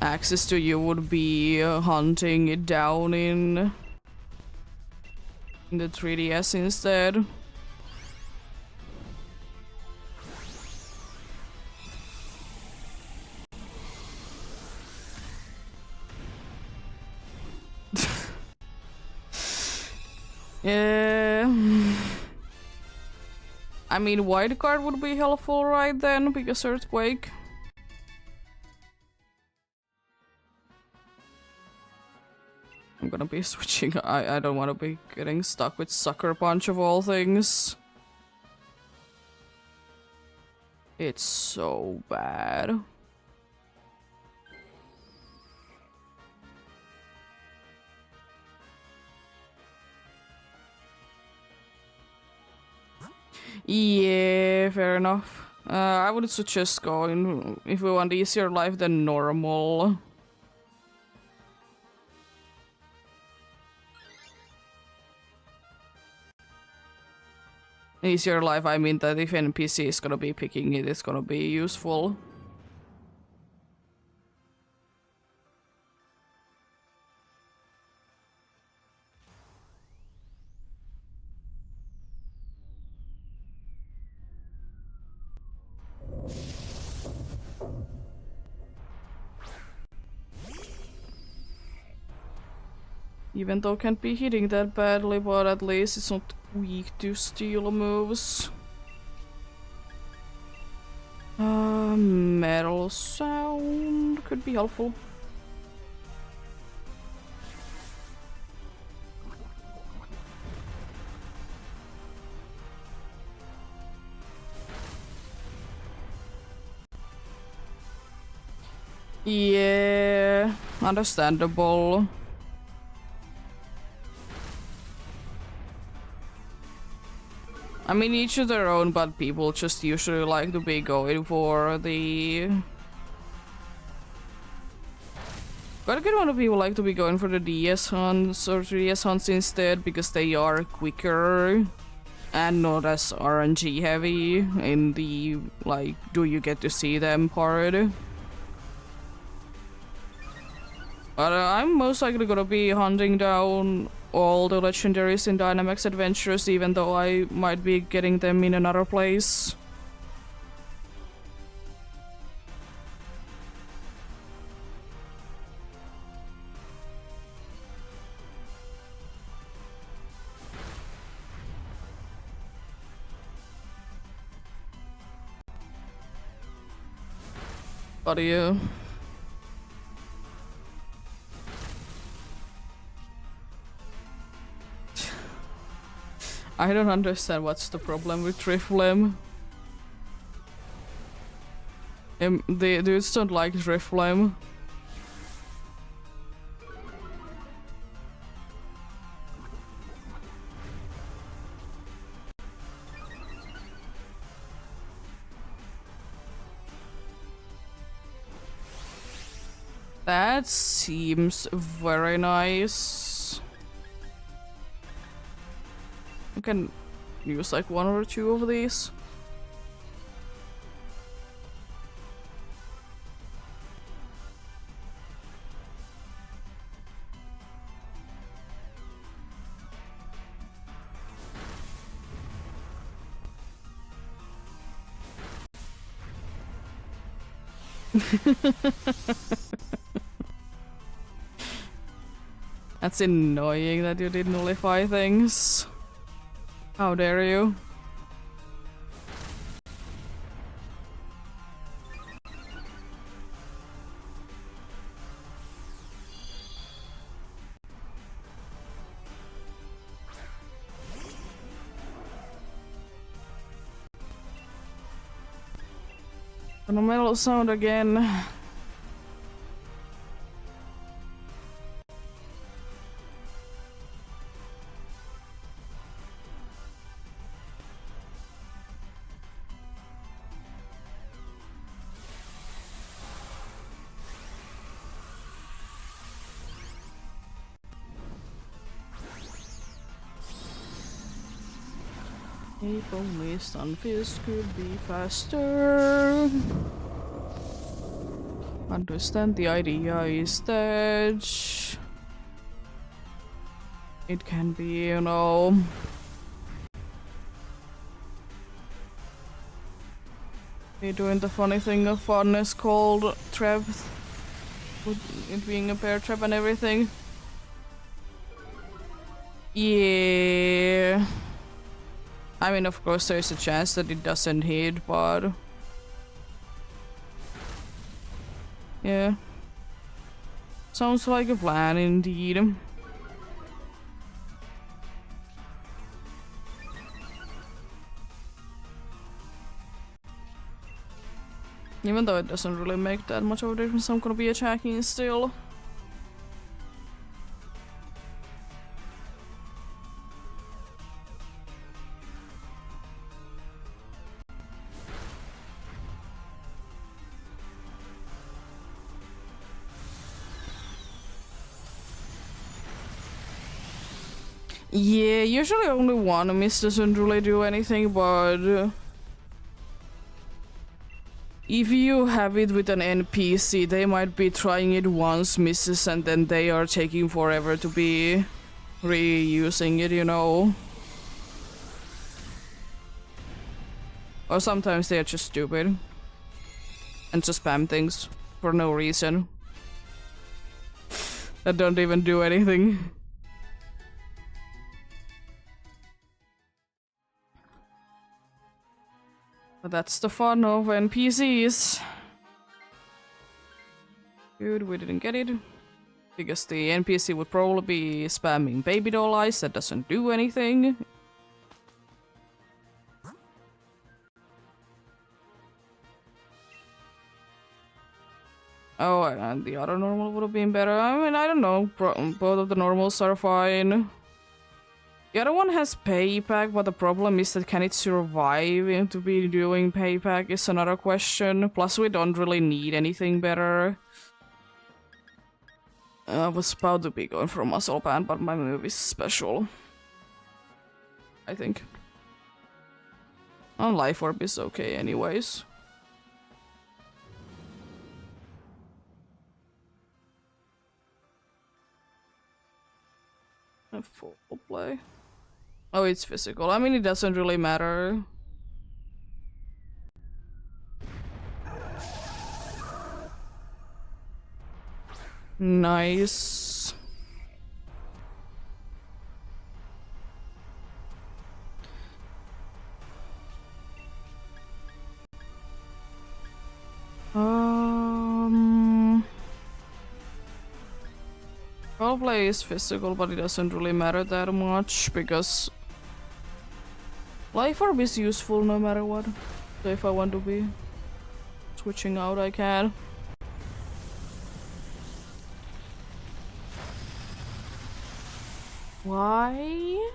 access to, you would be hunting it down in the 3DS instead. Yeah. I mean, wild card would be helpful right then, because Earthquake. I'm gonna be switching. I don't want to be getting stuck with Sucker Punch of all things. It's so bad. Yeah, fair enough. I would suggest going, if we want easier life than normal. Easier life, I mean that if NPC is gonna be picking it, it's gonna be useful. Even though can't be hitting that badly, but at least it's not weak to steel moves. A metal sound could be helpful. Yeah, understandable. I mean, each of their own, but people just usually like to be going for the... Quite a good amount of people like to be going for the DS hunts or 3DS hunts instead, because they are quicker and not as RNG heavy in the, like, do you get to see them part. But I'm most likely gonna be hunting down all the legendaries in Dynamax Adventures, even though I might be getting them in another place. But yeah. I don't understand what's the problem with Drifblim. The dudes don't like Drifblim. That seems very nice. I can use like one or two of these. That's annoying that you did nullify things. How dare you? The metal sound again. If only Stunfisk could be faster. Understand the idea is that it can be, you know, be doing the funny thing of funness called trap, with it being a bear trap and everything. Yeah. I mean, of course, there's a chance that it doesn't hit, but yeah. Sounds like a plan indeed. Even though it doesn't really make that much of a difference, I'm gonna be attacking still. Yeah, usually only one miss doesn't really do anything, but if you have it with an NPC, they might be trying it once, misses, and then they are taking forever to be reusing it, you know? Or sometimes they are just stupid and just spam things for no reason that don't even do anything. But that's the fun of NPCs. Good, we didn't get it. Because the NPC would probably be spamming baby doll eyes that doesn't do anything. Oh, and the other normal would have been better. I mean, I don't know. Both of the normals are fine. The other one has payback, but the problem is that can it survive to be doing payback is another question. Plus, we don't really need anything better. I was about to be going for muscle band, but my move is special. I think. And life orb is okay anyways. A full play. Oh, it's physical. I mean, it doesn't really matter. Nice. Roleplay is physical, but it doesn't really matter that much because life orb is useful no matter what. So if I want to be switching out, I can. Why?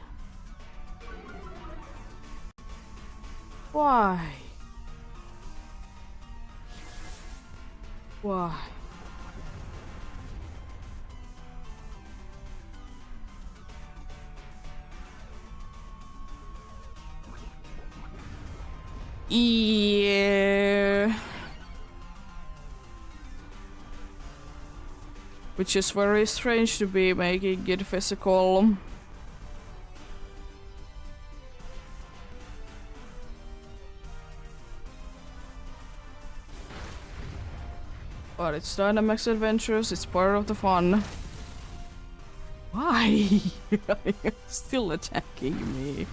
Why? Why? Yeah. Which is very strange to be making it physical. But it's Dynamax Adventures, it's part of the fun. Why? You're still attacking me.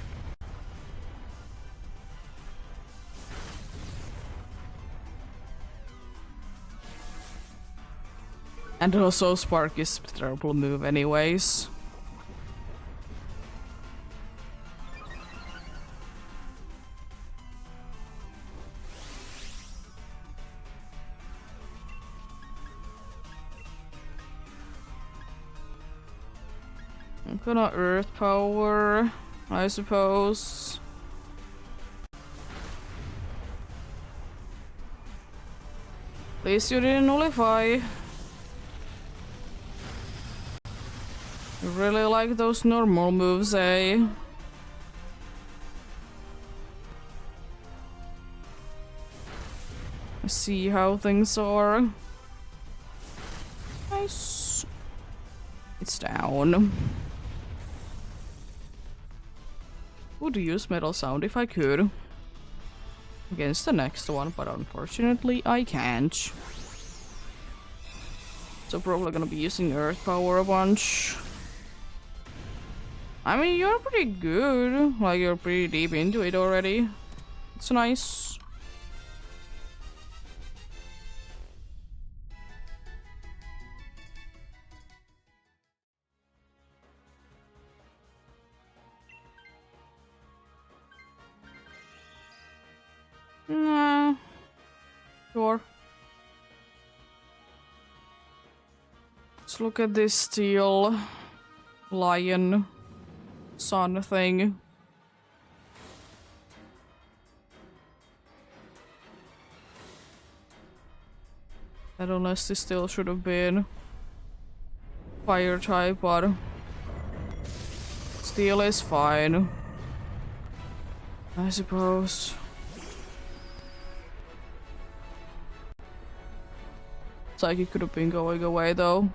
And also Spark is a terrible move anyways. I'm gonna Earth Power, I suppose. At least you didn't nullify. You really like those normal moves, eh? I see how things are. Nice. It's down. Would use Metal Sound if I could. Against the next one, but unfortunately I can't. So probably gonna be using Earth Power a bunch. I mean, you're pretty good. Like, you're pretty deep into it already. It's nice. Nah. Sure. Let's look at this steel lion sun thing. That honestly still should have been fire type, but steel is fine, I suppose. Psychic could have been going away though.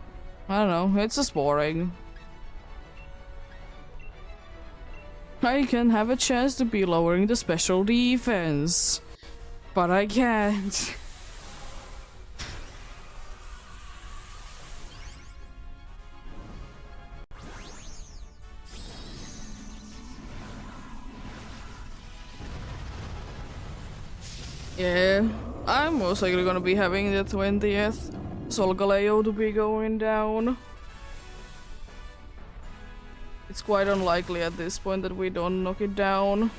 I don't know, it's just boring. I can have a chance to be lowering the special defense, but I can't. Yeah, I'm most likely gonna be having the 20th Solgaleo to be going down. It's quite unlikely at this point that we don't knock it down.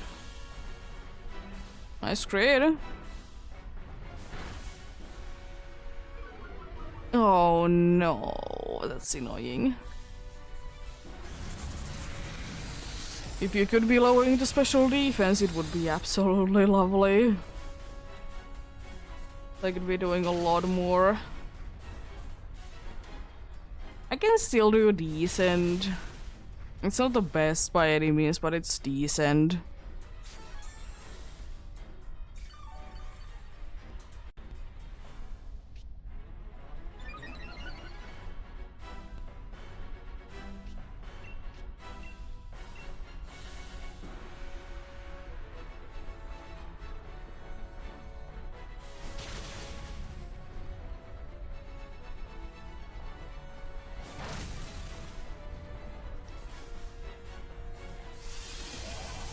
Nice crit. Oh no, that's annoying. If you could be lowering the special defense, it would be absolutely lovely. I could be doing a lot more. I can still do decent. It's not the best by any means, but it's decent.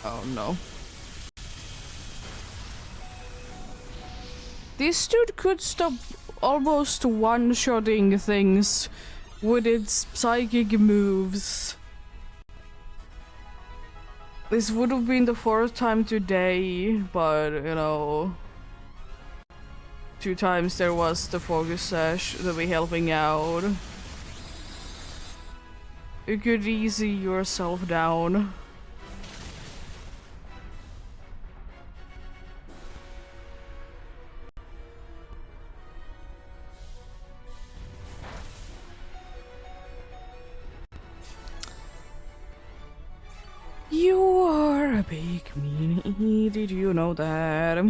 Oh no. This dude could stop almost one-shotting things with its psychic moves. This would have been the 4th time today, but you know, 2 times there was the focus sash to be helping out. You could easy yourself down. You are a big meanie, did you know that?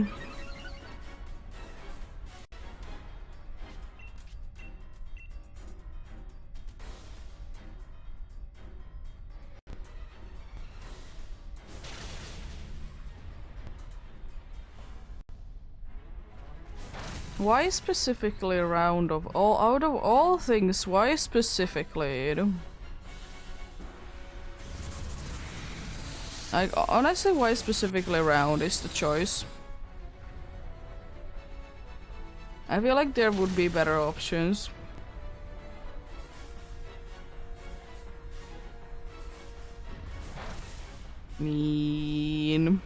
Why specifically out of all things, why specifically? Like, honestly, why specifically round is the choice. I feel like there would be better options. Mean.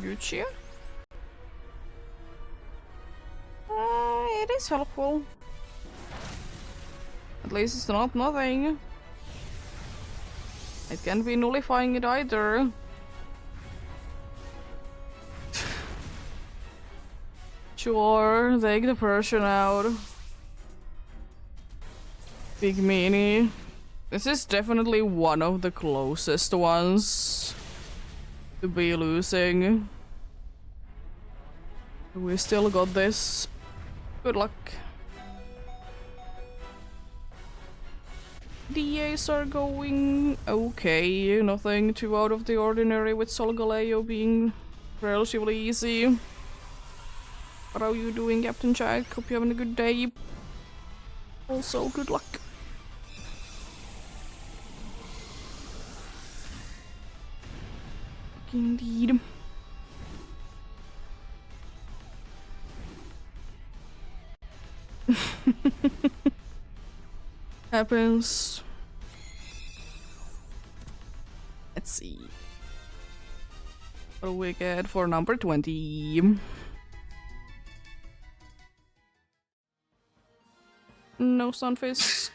Gucci? It is helpful. At least it's not nothing. It can't be nullifying it either. Sure, take the Persian out. Big meanie. This is definitely one of the closest ones to be losing. We still got this. Good luck. DAs are going okay. Nothing too out of the ordinary with Solgaleo being relatively easy. What are you doing, Captain Jack? Hope you're having a good day. Also, good luck. Indeed. Happens. Let's see. What do we get for number 20? No Sunfisk.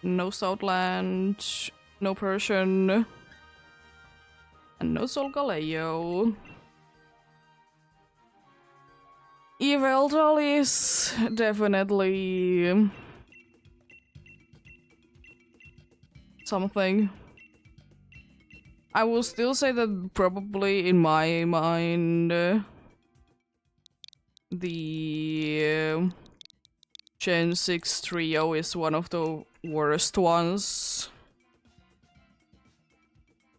No Southland. No Persian. And no Solgaleo. Yveltal is definitely something. I will still say that probably in my mind the Gen 6 trio is one of the worst ones.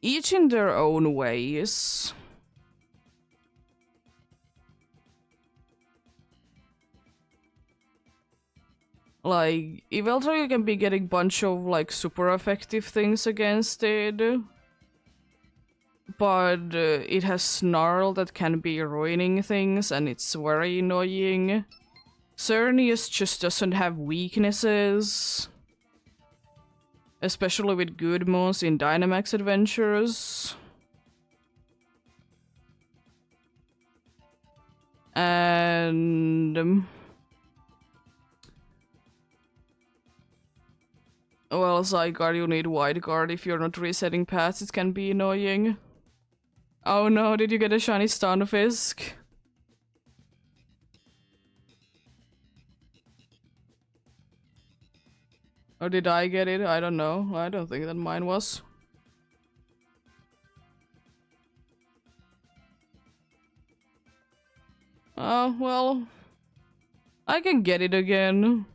Each in their own ways. Like, Eveltrio can be getting bunch of like super effective things against it. But it has Snarl that can be ruining things and it's very annoying. Xerneas just doesn't have weaknesses. Especially with good moves in Dynamax Adventures. And... well, Zygarde, you need Wide Guard. If you're not resetting paths, it can be annoying. Oh no, did you get a shiny Stunfisk? Or did I get it? I don't know. I don't think that mine was. Oh, well... I can get it again.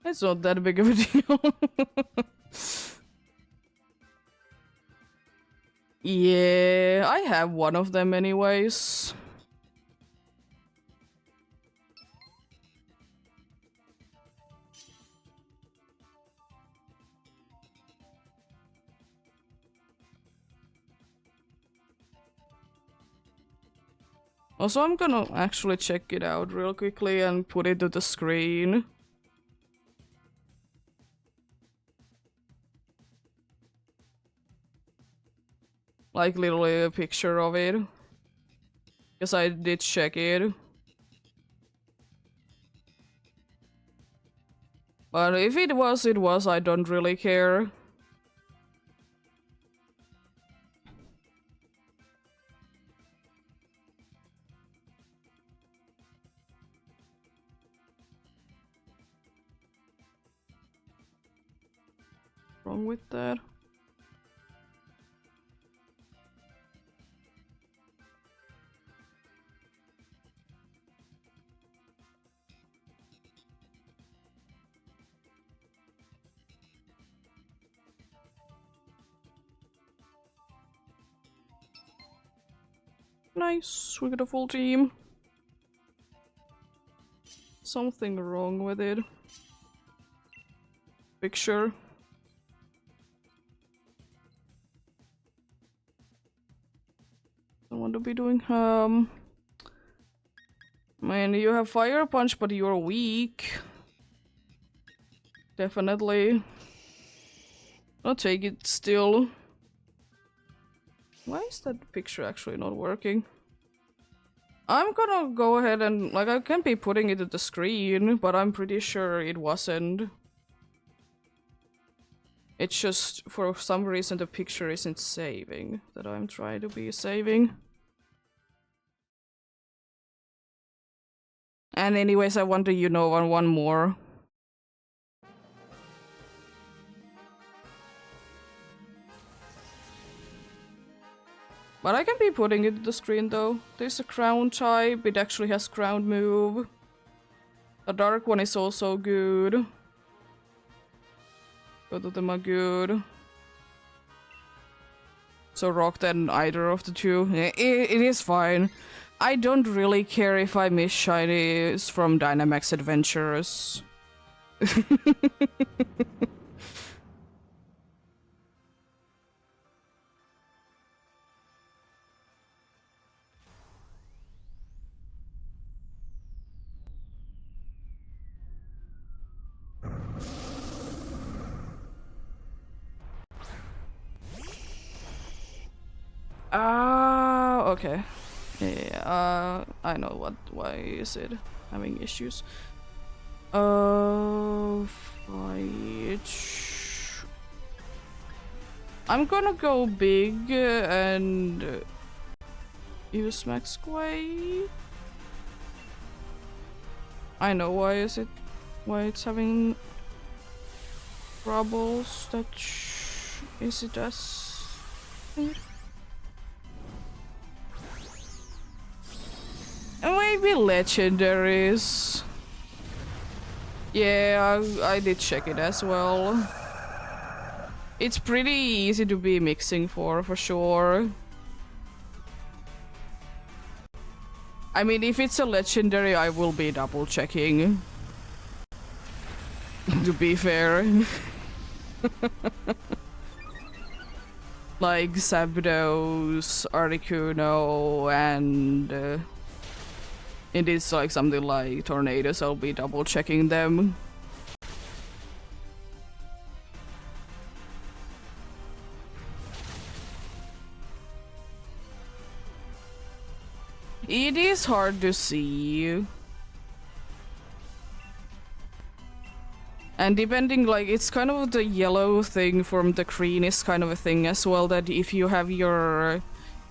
It's not that big of a deal. Yeah, I have one of them anyways. Also, I'm gonna actually check it out real quickly and put it to the screen. Like, literally a picture of it. Because I did check it. But if it was, it was. I don't really care. Wrong with that? Nice, we got a full team. Something wrong with it. Picture. I want to be doing man, you have Fire Punch, but you're weak. Definitely. I'll take it still. Why is that picture actually not working? I'm gonna go ahead and, like, I can be putting it at the screen, but I'm pretty sure it wasn't. It's just, for some reason, the picture isn't saving, that I'm trying to be saving. And anyways, I want to, you know, on one more. But I can be putting it to the screen though. There's a ground type, it actually has ground move. The dark one is also good. Both of them are good. So rock then either of the two. It is fine. I don't really care if I miss shinies from Dynamax Adventures. Ah, okay. Yeah, I know what. Why is it having issues? Fight. I'm gonna go big and use Max Quay. I know why it's having troubles. Is it as Maybe legendaries. Yeah, I did check it as well. It's pretty easy to be mixing for sure. I mean, if it's a legendary, I will be double checking. To be fair. Like Zapdos, Articuno, and it is like something like Tornadoes, I'll be double checking them. It is hard to see. And depending, like, it's kind of the yellow thing from the green is kind of a thing as well, that if you have your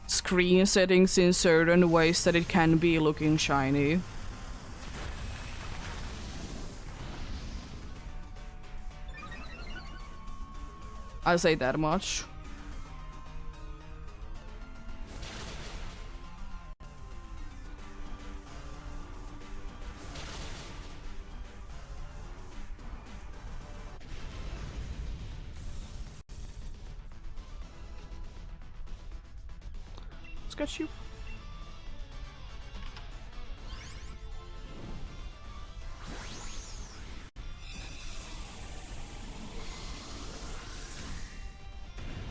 screen settings in certain ways that it can be looking shiny. I'll say that much. Got you.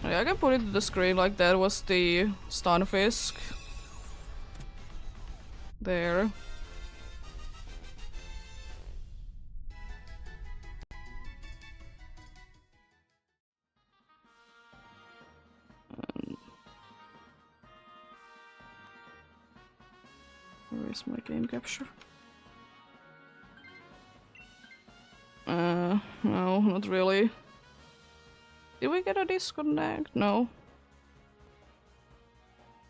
Yeah, I can put it to the screen like that was the Stunfisk. There. Where is my game capture? No, not really. Did we get a disconnect? No.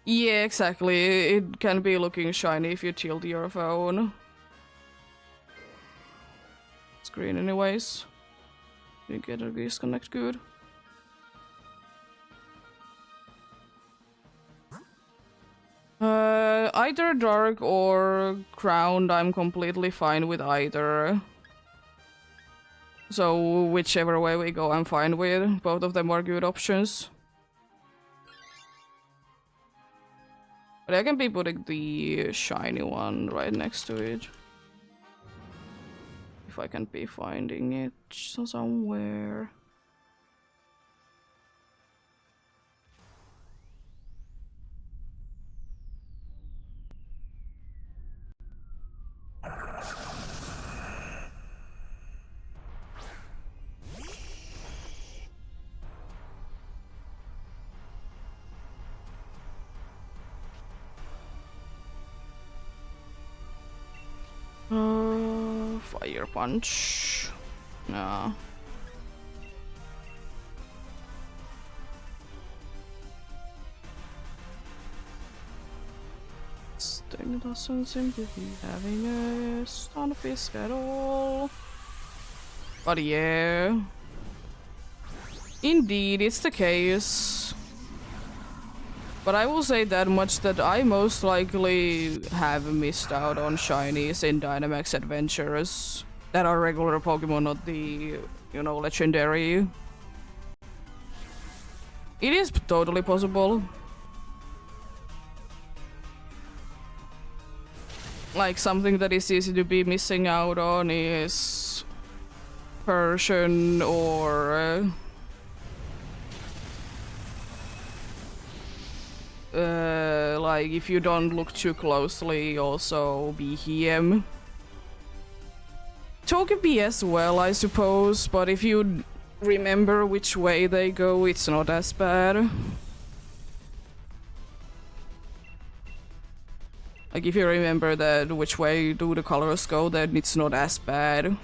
Yeah, exactly. It can be looking shiny if you tilt your phone. Screen anyways. You get a disconnect good. Either dark or crowned, I'm completely fine with either. So whichever way we go, I'm fine with. Both of them are good options. But I can be putting the shiny one right next to it. If I can be finding it somewhere. Fire punch. Nah. This thing doesn't seem to be having a Stunfisk at all. But yeah. Indeed, it's the case. But I will say that much that I most likely have missed out on shinies in Dynamax Adventures that are regular Pokemon, not the, you know, legendary. It is totally possible. Like, something that is easy to be missing out on is Persian or like, if you don't look too closely, also BHM. Togepi as well, I suppose, but if you remember which way they go, it's not as bad. Like, if you remember that which way do the colors go, then it's not as bad.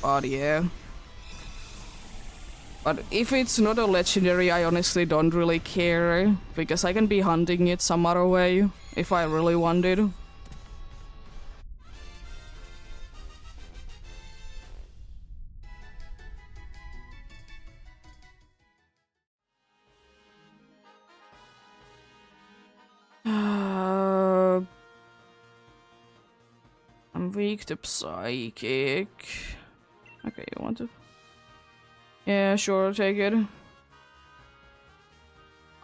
But yeah. But if it's not a legendary, I honestly don't really care, because I can be hunting it some other way, if I really wanted. weak to psychic. Okay, you want to? Yeah, sure, take it.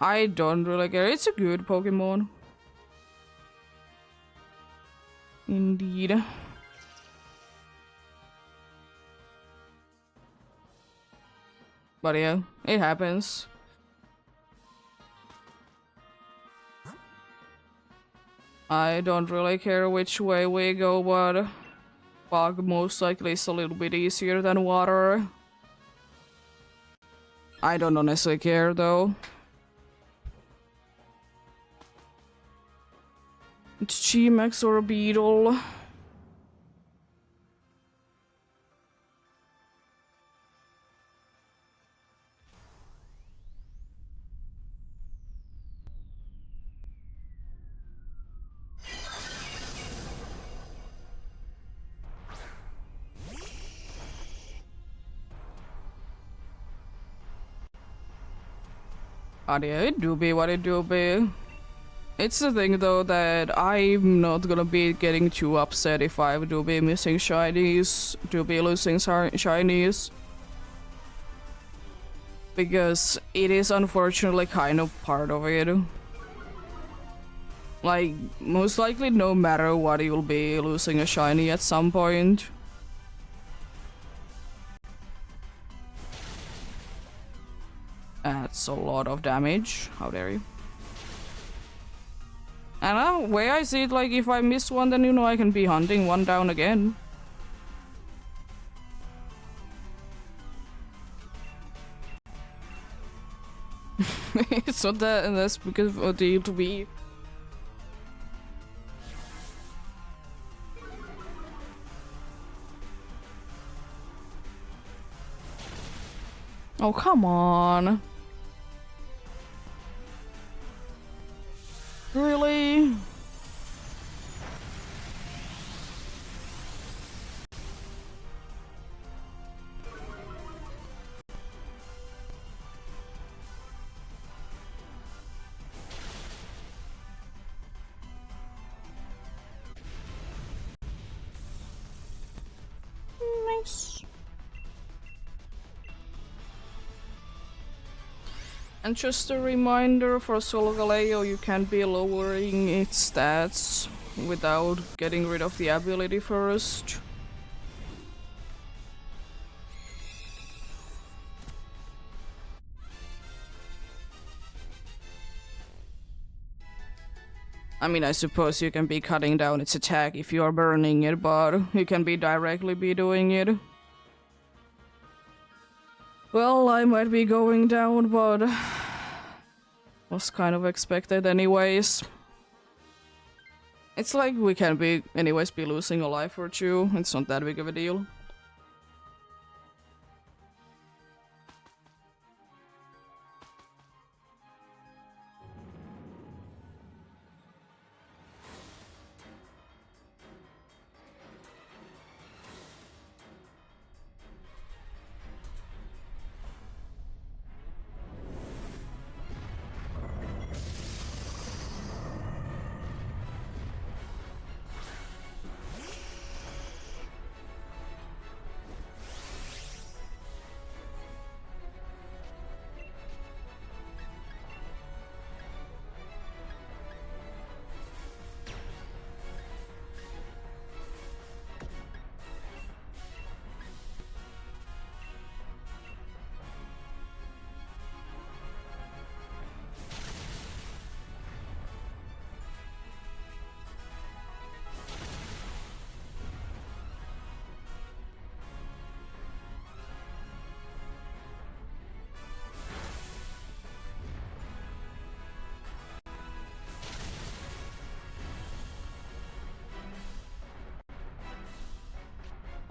I don't really care. It's a good Pokemon. Indeed. But yeah, it happens. I don't really care which way we go, but fog most likely is a little bit easier than water. I don't honestly care though. It's G-Max or a Beetle. Yeah, it do be what it do be. It's the thing though that I'm not gonna be getting too upset if I do be missing shinies, do be losing shinies. Because it is unfortunately kind of part of it. Like, most likely no matter what you'll be losing a shiny at some point. That's a lot of damage. How dare you? And the way I see it, like, if I miss one, then you know I can be hunting one down again. It's not that, and that's because of the to be. Oh, come on. Really? Nice. And just a reminder for Solgaleo, you can't be lowering its stats without getting rid of the ability first. I mean, I suppose you can be cutting down its attack if you are burning it, but you can be directly be doing it. Well, I might be going down, but was kind of expected anyways. It's like we can be anyways be losing a life or two. It's not that big of a deal.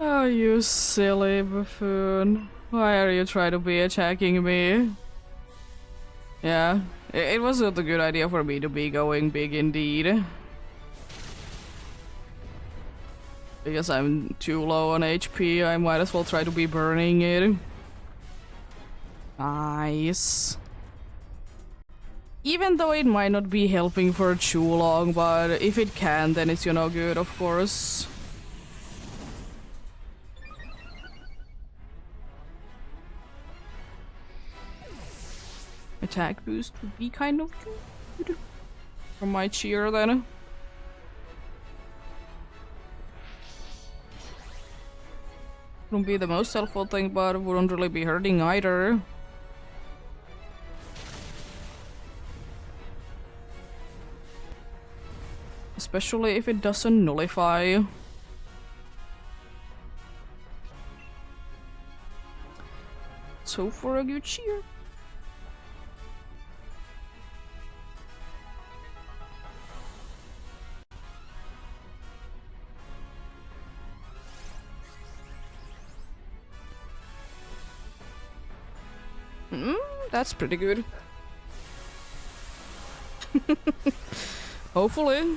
Oh, you silly buffoon. Why are you trying to be attacking me? Yeah, it was not a good idea for me to be going big indeed. Because I'm too low on HP, I might as well try to be burning it. Nice. Even though it might not be helping for too long, but if it can, then it's, you know, good, of course. attack boost would be kind of good for my cheer then. Wouldn't be the most helpful thing, but it wouldn't really be hurting either. Especially if it doesn't nullify. So for a good cheer. That's pretty good. Hopefully.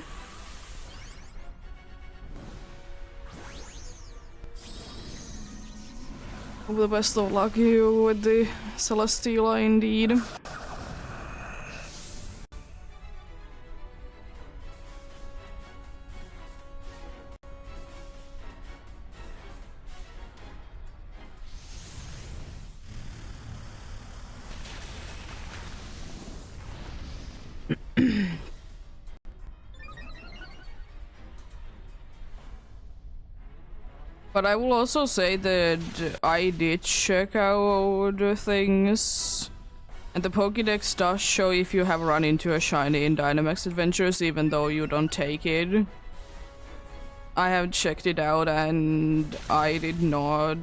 Hope the best of luck you with the Celesteela indeed. But I will also say that I did check out the things, and the Pokédex does show if you have run into a shiny in Dynamax Adventures, even though you don't take it. I have checked it out and I did not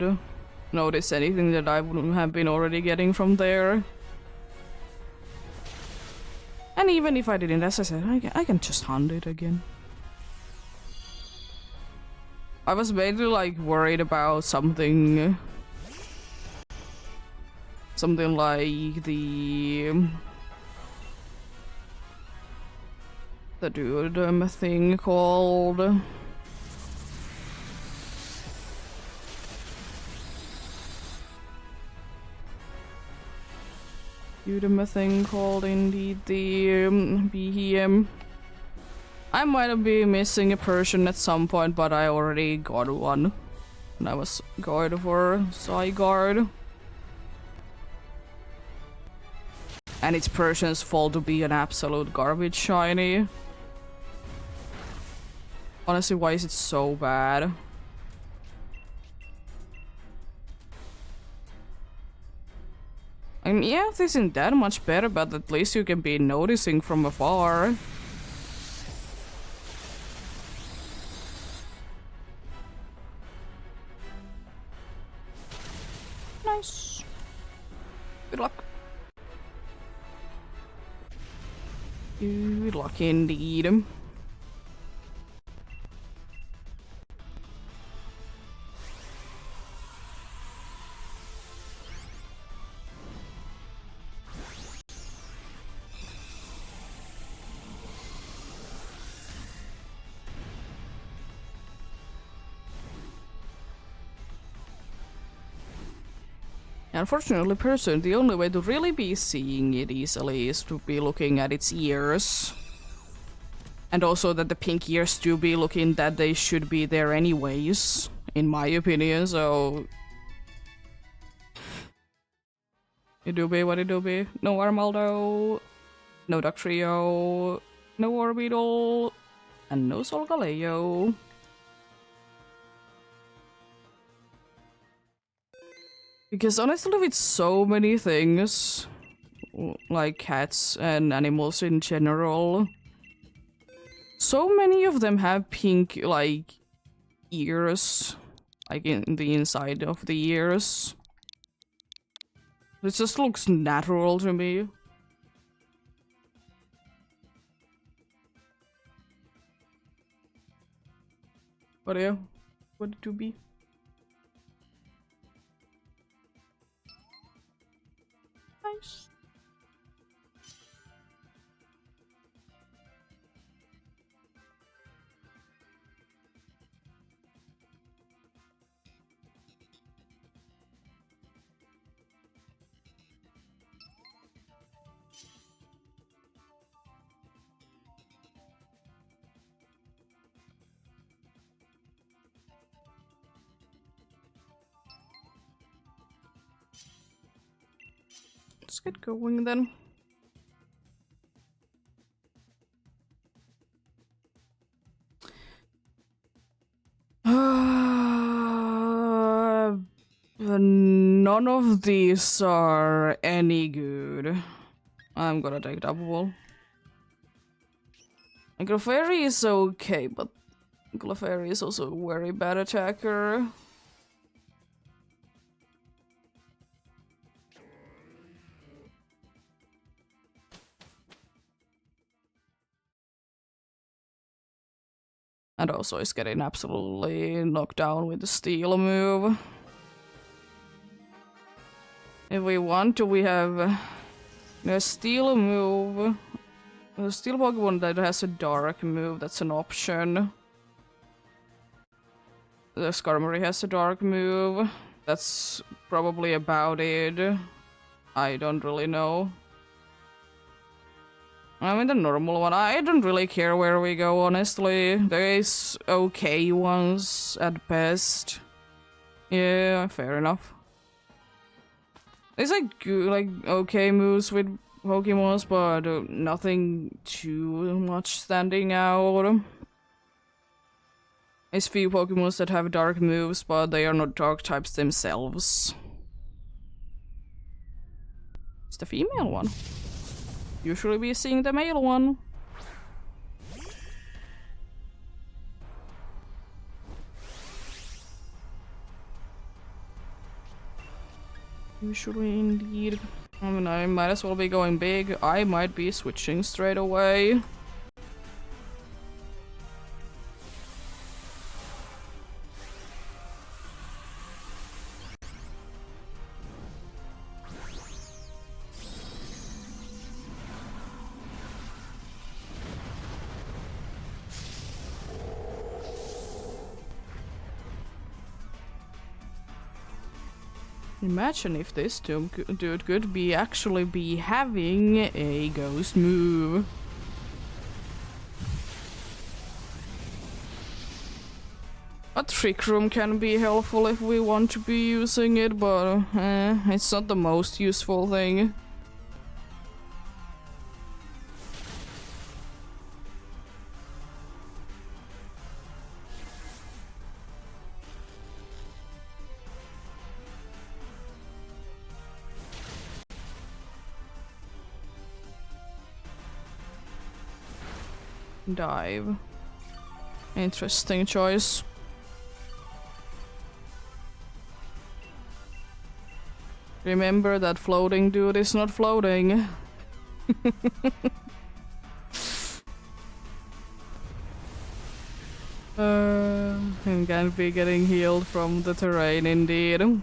notice anything that I wouldn't have been already getting from there. And even if I didn't, as I said, I can just hunt it again. I was mainly like worried about something like the dude thing called indeed the BHM. I might have been missing a Persian at some point, but I already got one. And I was going for Zygarde. And it's Persian's fault to be an absolute garbage shiny. Honestly, why is it so bad? I mean, yeah, this isn't that much better, but at least you can be noticing from afar. Nice. Good luck. Good luck indeed. Unfortunately, person, the only way to really be seeing it easily is to be looking at its ears. And also that the pink ears do be looking that they should be there anyways, in my opinion, so... It do be what it do be. No Armaldo, no Dugtrio, no Orbital, and no Solgaleo. Because honestly, with so many things, like cats and animals in general, so many of them have pink, like, ears, like in the inside of the ears. It just looks natural to me. But yeah, what it to be? Nice. Let's get going then. none of these are any good. I'm gonna take double. And Clefairy is okay, but Clefairy is also a very bad attacker. And also is getting absolutely knocked down with the steel move. If we want to, we have a steel move. A steel Pokemon that has a dark move, that's an option. The Skarmory has a dark move. That's probably about it. I don't really know. I mean, the normal one, I don't really care where we go, honestly. There is okay ones at best. Yeah, fair enough. There's like good, like okay moves with Pokemons, but nothing too much standing out. There's few Pokemons that have dark moves, but they are not dark types themselves. It's the female one. Usually be seeing the male one. Usually indeed. I mean, I might as well be going big. I might be switching straight away. Imagine if this dude could be actually be having a ghost move. A trick room can be helpful if we want to be using it, but it's not the most useful thing. Dive. Interesting choice. Remember that floating dude is not floating. And can't be getting healed from the terrain indeed.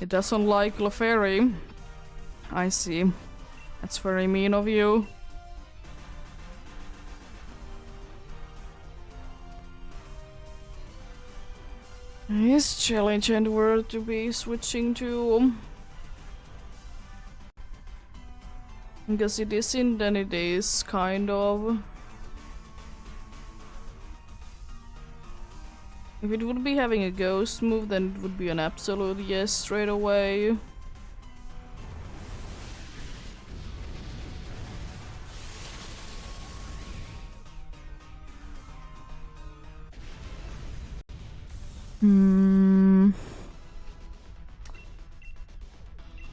It doesn't like Clefairy. I see. That's very mean of you. It's challenging word to be switching to. Because it isn't, then it is, kind of. If it would be having a ghost move, then it would be an absolute yes straight away.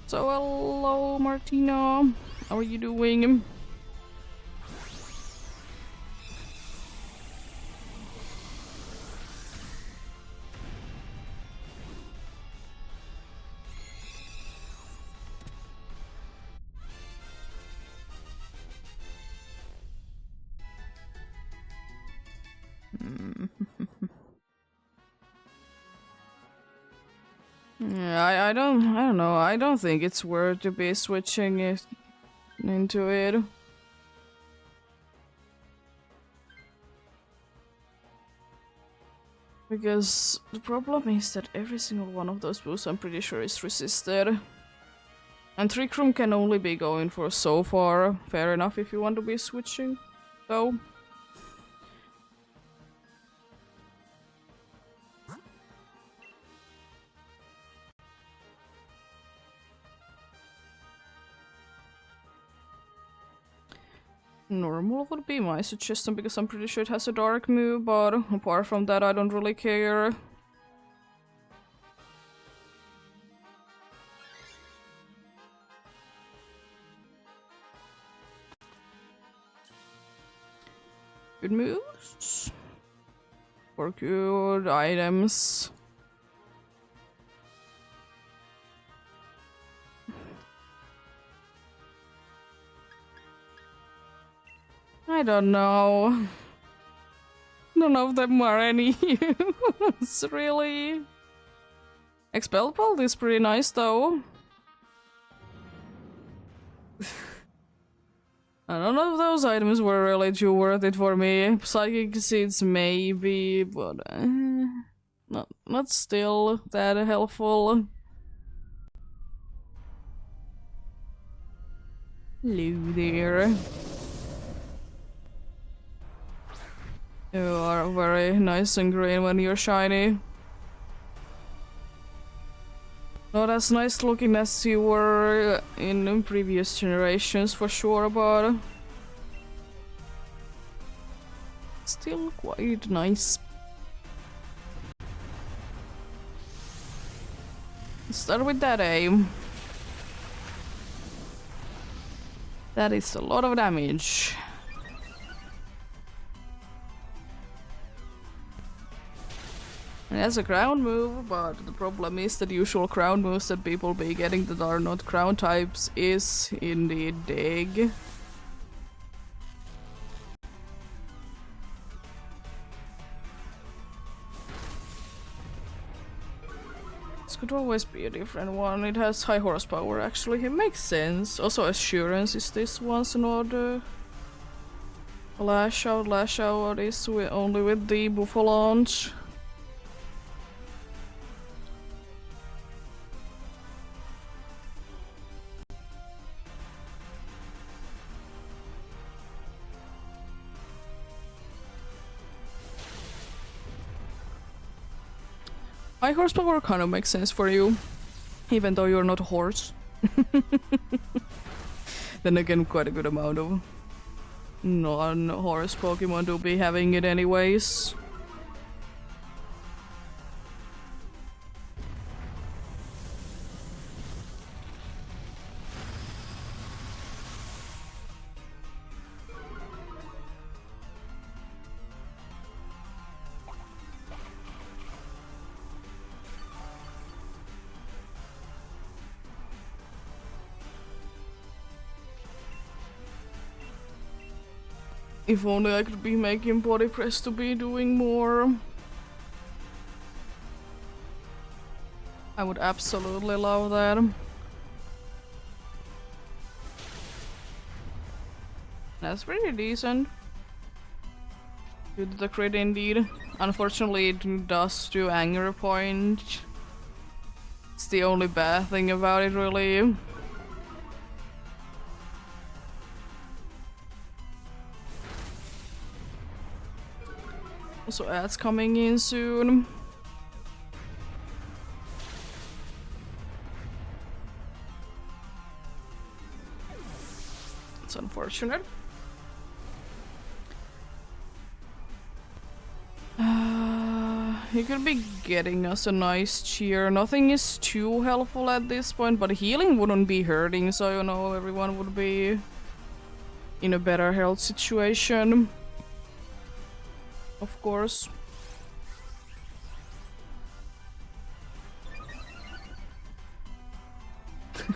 So hello, Martina. How are you doing? Yeah, I don't know. I don't think it's worth to be switching it into it. Because the problem is that every single one of those boosts I'm pretty sure is resisted. And Trick Room can only be going for so far. Fair enough if you want to be switching, though. Normal would be my suggestion because I'm pretty sure it has a dark move, but apart from that I don't really care. Good moves. For good items. I don't know. None of them are any use, really. Expel Bolt is pretty nice though. None of those items were really too worth it for me. Psychic Seeds maybe, but not still that helpful. Hello there. You are very nice and green when you're shiny. Not as nice looking as you were in previous generations for sure, but still quite nice. Start with that aim. That is a lot of damage. And that's a crown move, but the problem is that usual crown moves that people be getting that are not crown types is indeed dig. This could always be a different one. It has high horsepower actually, it makes sense. Also assurance is this one's an order. Lash out is only with the buffalo launch. High horsepower kind of makes sense for you, even though you're not a horse. Then again, quite a good amount of non-horse Pokemon do be having it anyways. If only I could be making body press to be doing more. I would absolutely love that. That's pretty decent. Due to the crit indeed. Unfortunately it does do anger point. It's the only bad thing about it really. Also ads coming in soon. It's unfortunate. He could be getting us a nice cheer. Nothing is too helpful at this point, but healing wouldn't be hurting, so you know everyone would be in a better health situation. Of course.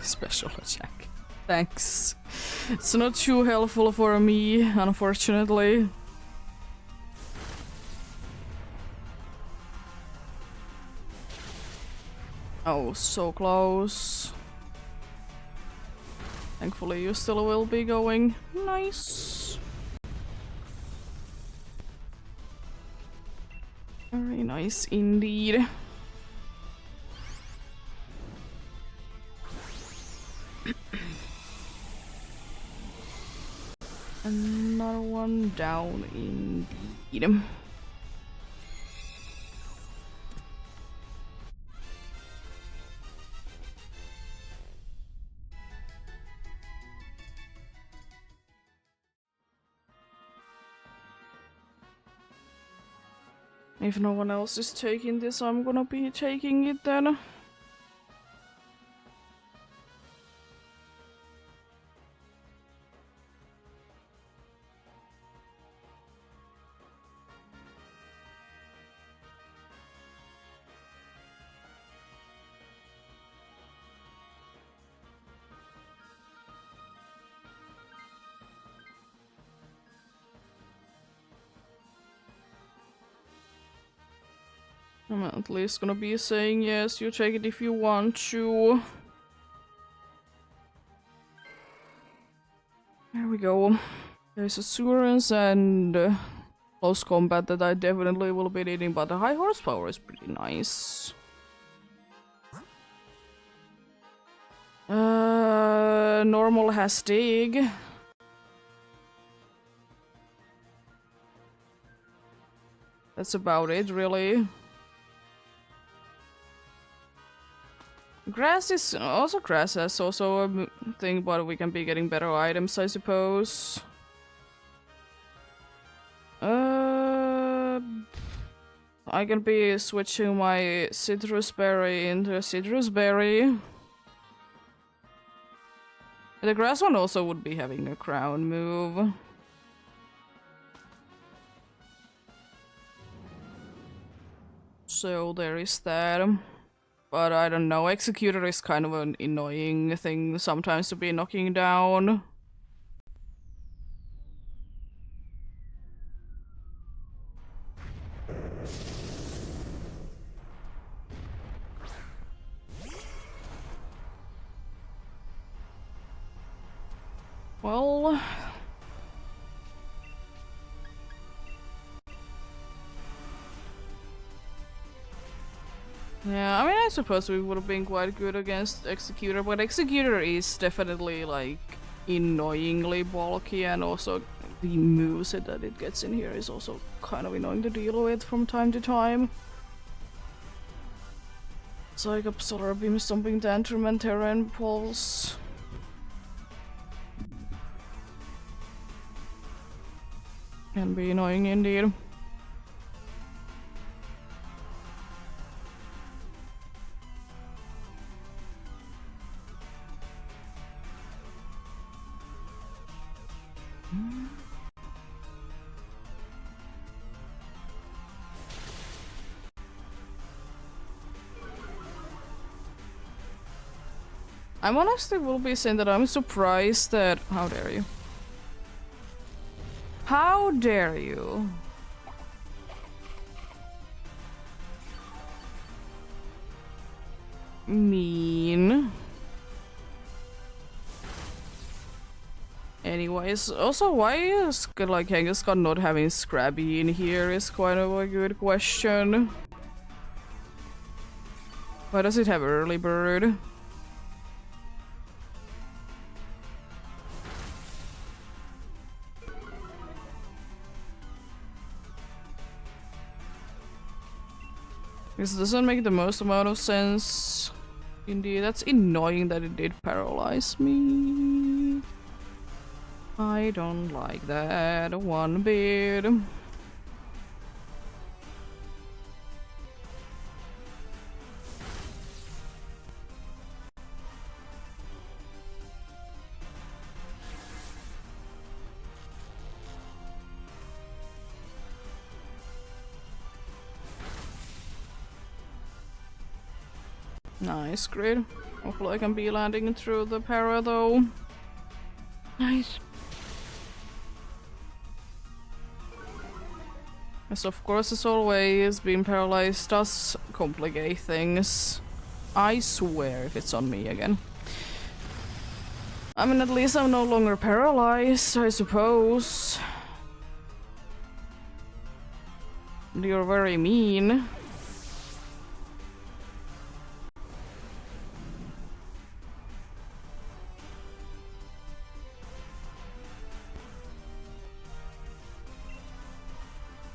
Special attack. Thanks. It's not too helpful for me, unfortunately. Oh, so close. Thankfully you still will be going. Nice. Very nice indeed. Another one down indeed. If no one else is taking this, I'm gonna be taking it then. I'm at least gonna be saying yes, you take it if you want to. There we go. There's assurance and close combat that I definitely will be needing, but the high horsepower is pretty nice. Normal has dig. That's about it, really. Grass is also grass has also a thing, but we can be getting better items, I suppose. I can be switching my citrus berry into a citrus berry. The grass one also would be having a crown move. So there is that. But I don't know, Executor is kind of an annoying thing sometimes to be knocking down. Well... yeah, I mean, I suppose we would have been quite good against Executor, but Executor is definitely, like, annoyingly bulky, and also the moveset that it gets in here is also kind of annoying to deal with from time to time. It's like a Solar Beam, Stomping Tantrum, and Terran Pulse. Can be annoying indeed. I'm honestly will be saying that I'm surprised that— how dare you? How dare you? Mean. Anyways, also why is like Kangaskhan not having Scrabby in here is quite of a good question. Why does it have Early Bird? This doesn't make the most amount of sense. Indeed, that's annoying that it did paralyze me. I don't like that one bit. Nice, great. Hopefully I can be landing through the para though. Nice. Yes, of course, as always, being paralyzed does complicate things. I swear if it's on me again. I mean, at least I'm no longer paralyzed, I suppose. You're very mean.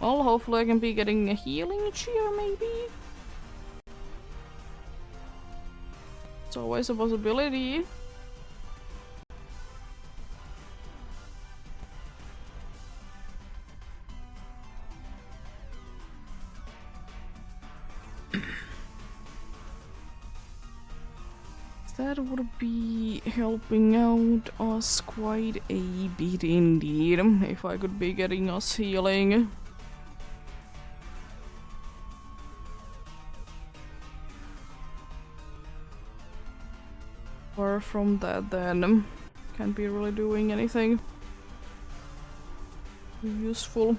Well, hopefully I can be getting a healing cheer, maybe? It's always a possibility. That would be helping out us quite a bit indeed, if I could be getting us healing. Apart from that then, can't be really doing anything useful.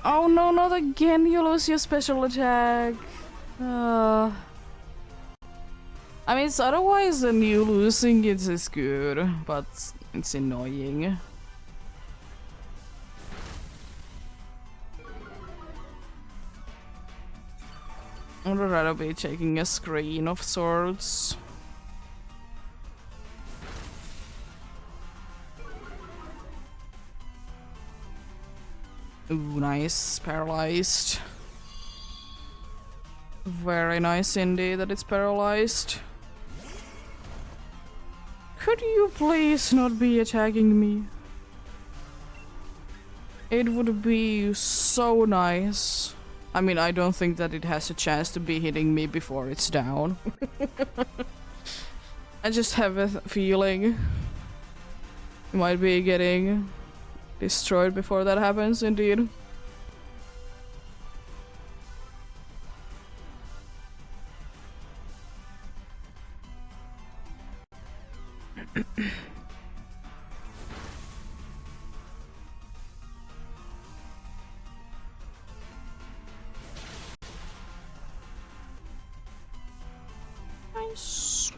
Oh no, not again, you lose your special attack. I mean, it's otherwise than you losing it is good, but it's annoying. I would rather be taking a screen of sorts. Ooh, nice. Paralyzed. Very nice indeed that it's paralyzed. Could you please not be attacking me? It would be so nice. I mean, I don't think that it has a chance to be hitting me before it's down. I just have a feeling it might be getting destroyed before that happens, indeed. Nice.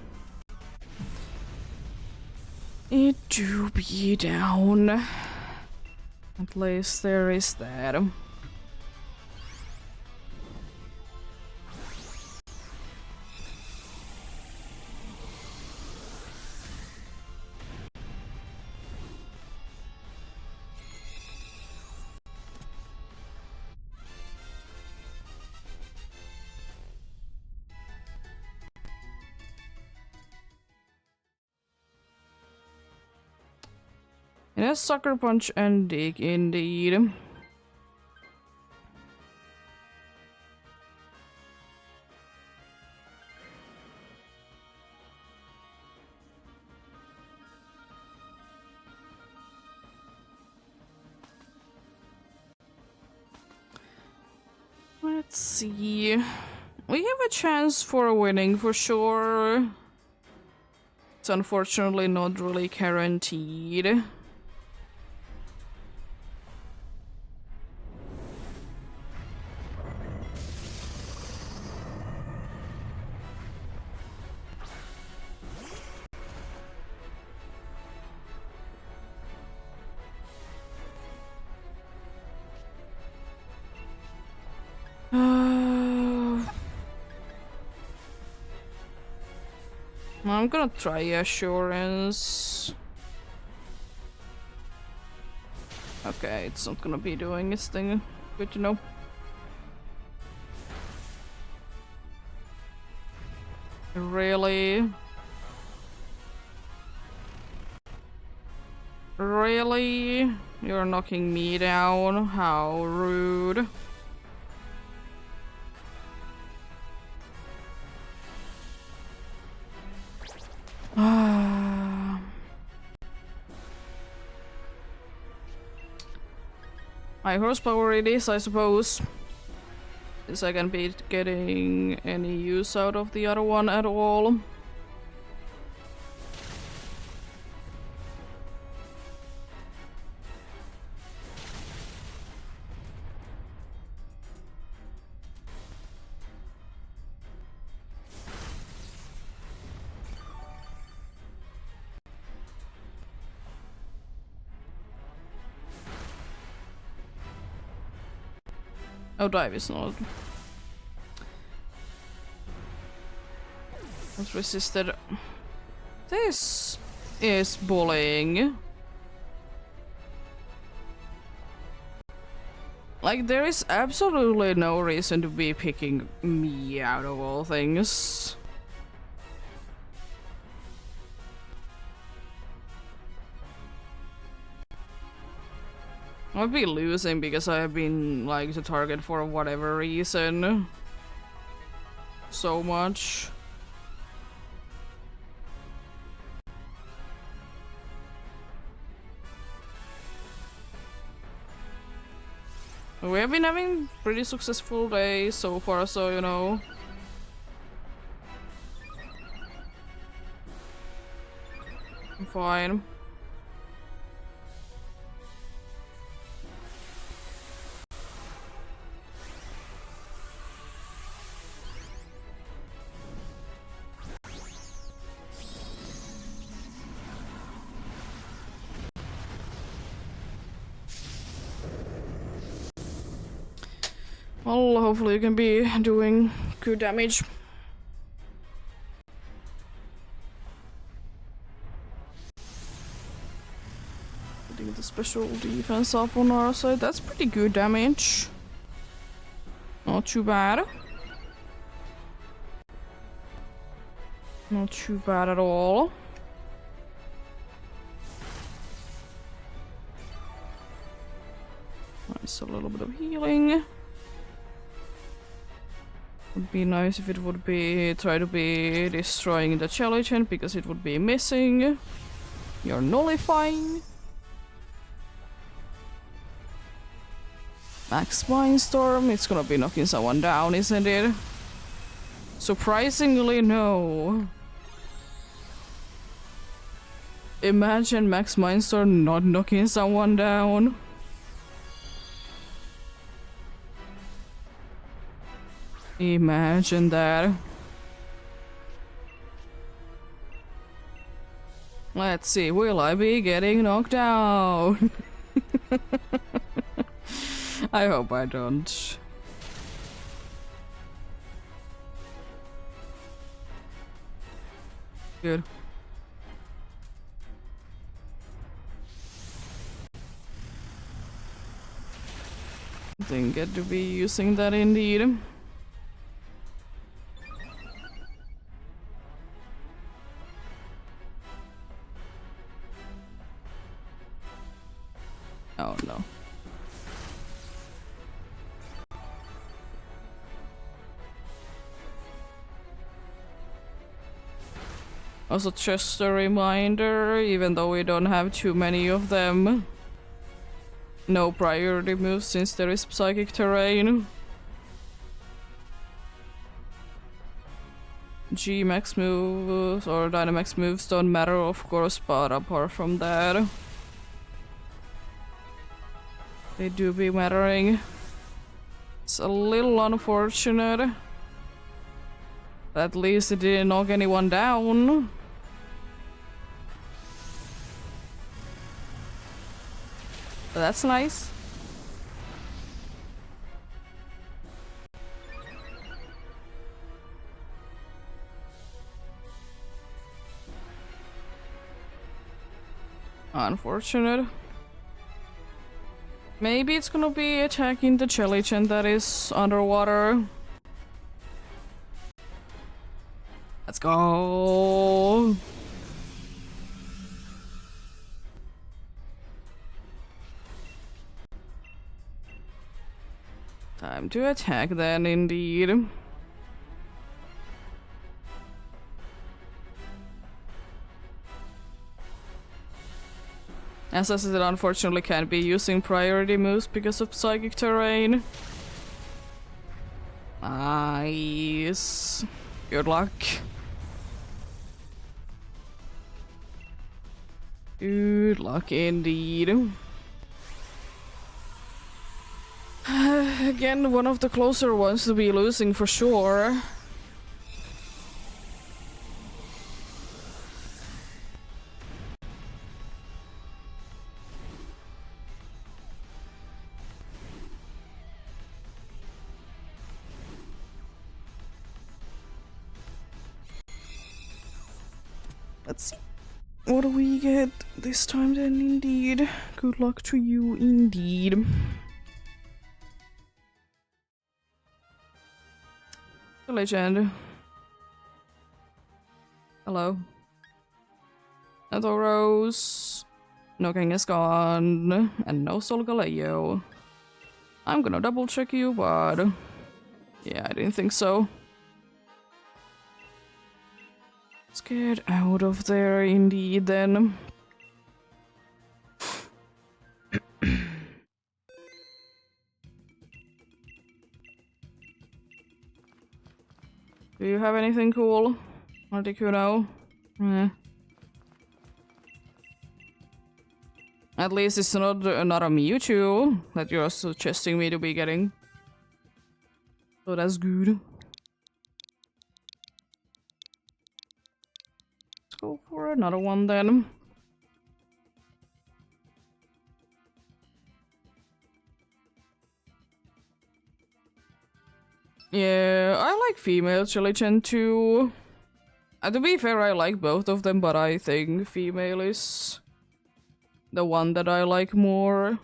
It do be down. At least there is that. It has Sucker Punch and Dig, indeed. Let's see. We have a chance for winning for sure. It's unfortunately not really guaranteed. I'm gonna try Assurance. Okay, it's not gonna be doing its thing. Good to know. Really? Really? You're knocking me down? How rude. High horsepower it is, I suppose. Since I can be getting any use out of the other one at all. Oh, dive is not. It's resisted. This is bullying. Like, there is absolutely no reason to be picking me out of all things. I'll be losing because I have been like the target for whatever reason. So much. We have been having pretty successful days so far, so you know. I'm fine. Well, hopefully you can be doing good damage. Putting the special defense up on our side, that's pretty good damage. Not too bad. Not too bad at all. Nice, a little bit of healing. Would be nice if it would be try to be destroying the challenge because it would be missing. You're nullifying. Max Mindstorm, it's gonna be knocking someone down, isn't it? Surprisingly, no. Imagine Max Mindstorm not knocking someone down. Imagine that. Let's see, will I be getting knocked down? I hope I don't. Good. Didn't get to be using that indeed. Oh no. Also, just a reminder, even though we don't have too many of them, no priority moves since there is psychic terrain. G max moves or Dynamax moves don't matter, of course, but apart from that, they do be mattering. It's a little unfortunate. At least it didn't knock anyone down. But that's nice. Unfortunate. Maybe it's gonna be attacking the Jellychen that is underwater. Let's go. Time to attack then, indeed. As I said, unfortunately can't be using priority moves because of psychic terrain. Nice. Good luck. Good luck indeed. Again, one of the closer ones to be losing for sure. Let's see. What do we get this time then, indeed? Good luck to you, indeed. The legend. Hello. Another Rose. No Kangaskhan, and no Solgaleo. I'm gonna double check you, but yeah, I didn't think so. Let's get out of there indeed then. Do you have anything cool? Articuno? At least it's not a Mewtwo that you're suggesting me to be getting. So that's good. Let's go for another one then. Yeah, I like female Jellicent too. To be fair, I like both of them, but I think female is the one that I like more.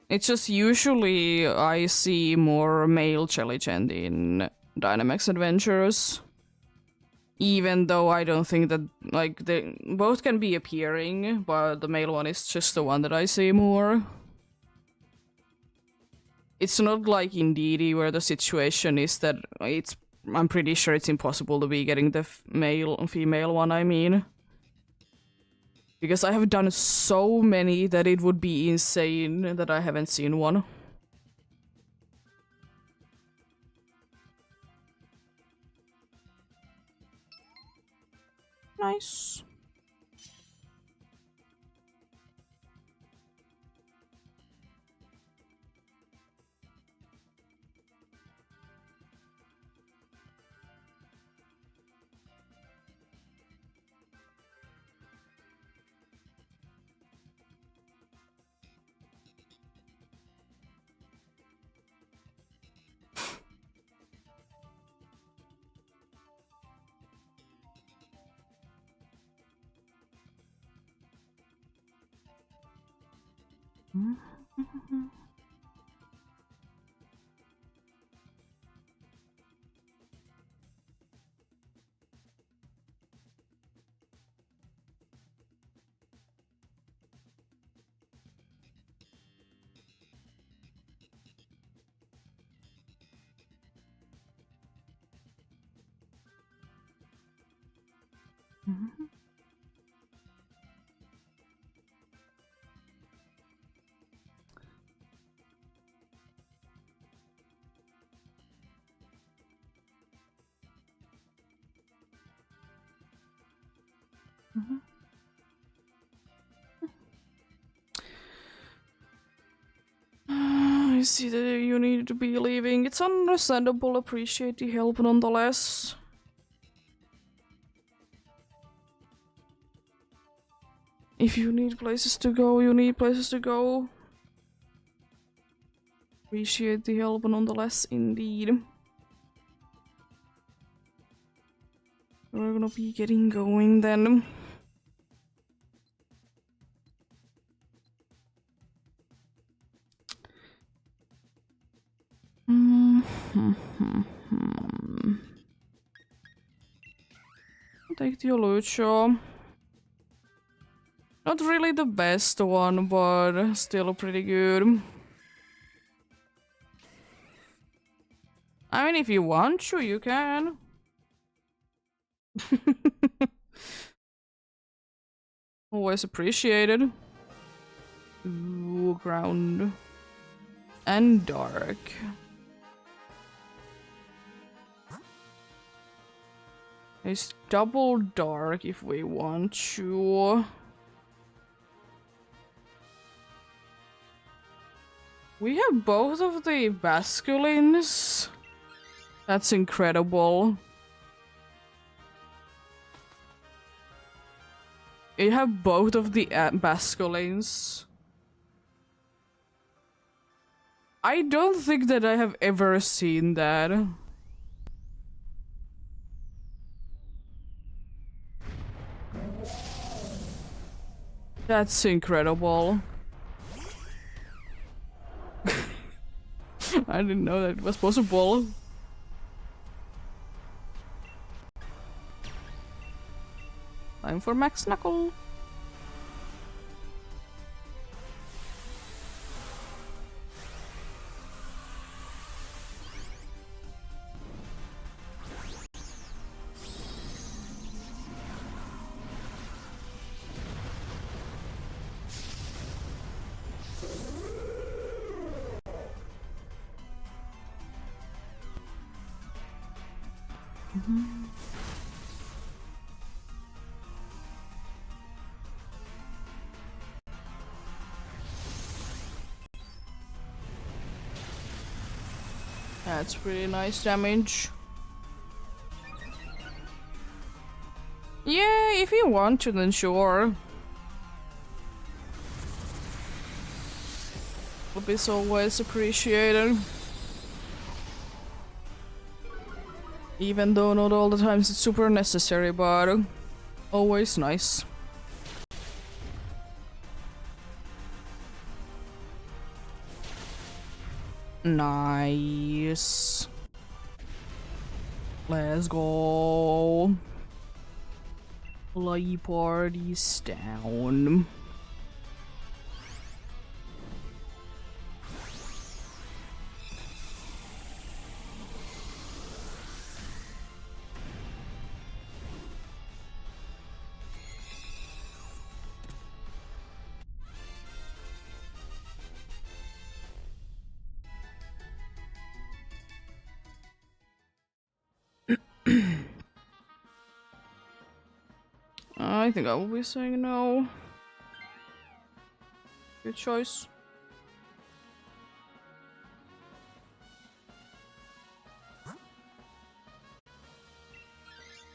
It's just usually I see more male Jellicent in Dynamax Adventures. Even though I don't think that, like, they both can be appearing, but the male one is just the one that I see more. It's not like in DD where the situation is that I'm pretty sure it's impossible to be getting the female one, I mean. Because I have done so many that it would be insane that I haven't seen one. Nice. I see that you need to be leaving. It's understandable, appreciate the help nonetheless. If you need places to go, you need places to go. Appreciate the help nonetheless, indeed. We're gonna be getting going then. Take the Lucio. Not really the best one, but still pretty good. I mean, if you want to, you can. Always appreciated. Ooh, ground. And dark. It's double dark if we want to. We have both of the Basculins. That's incredible. You have both of the Basculins. I don't think that I have ever seen that. That's incredible. I didn't know that it was possible. Time for Max Knuckle. That's pretty nice damage. Yeah, if you want to, then sure. Would be always appreciated. Even though not all the times it's super necessary, but always nice. Nice. Let's go. Play parties down. I think I will be saying no. Good choice.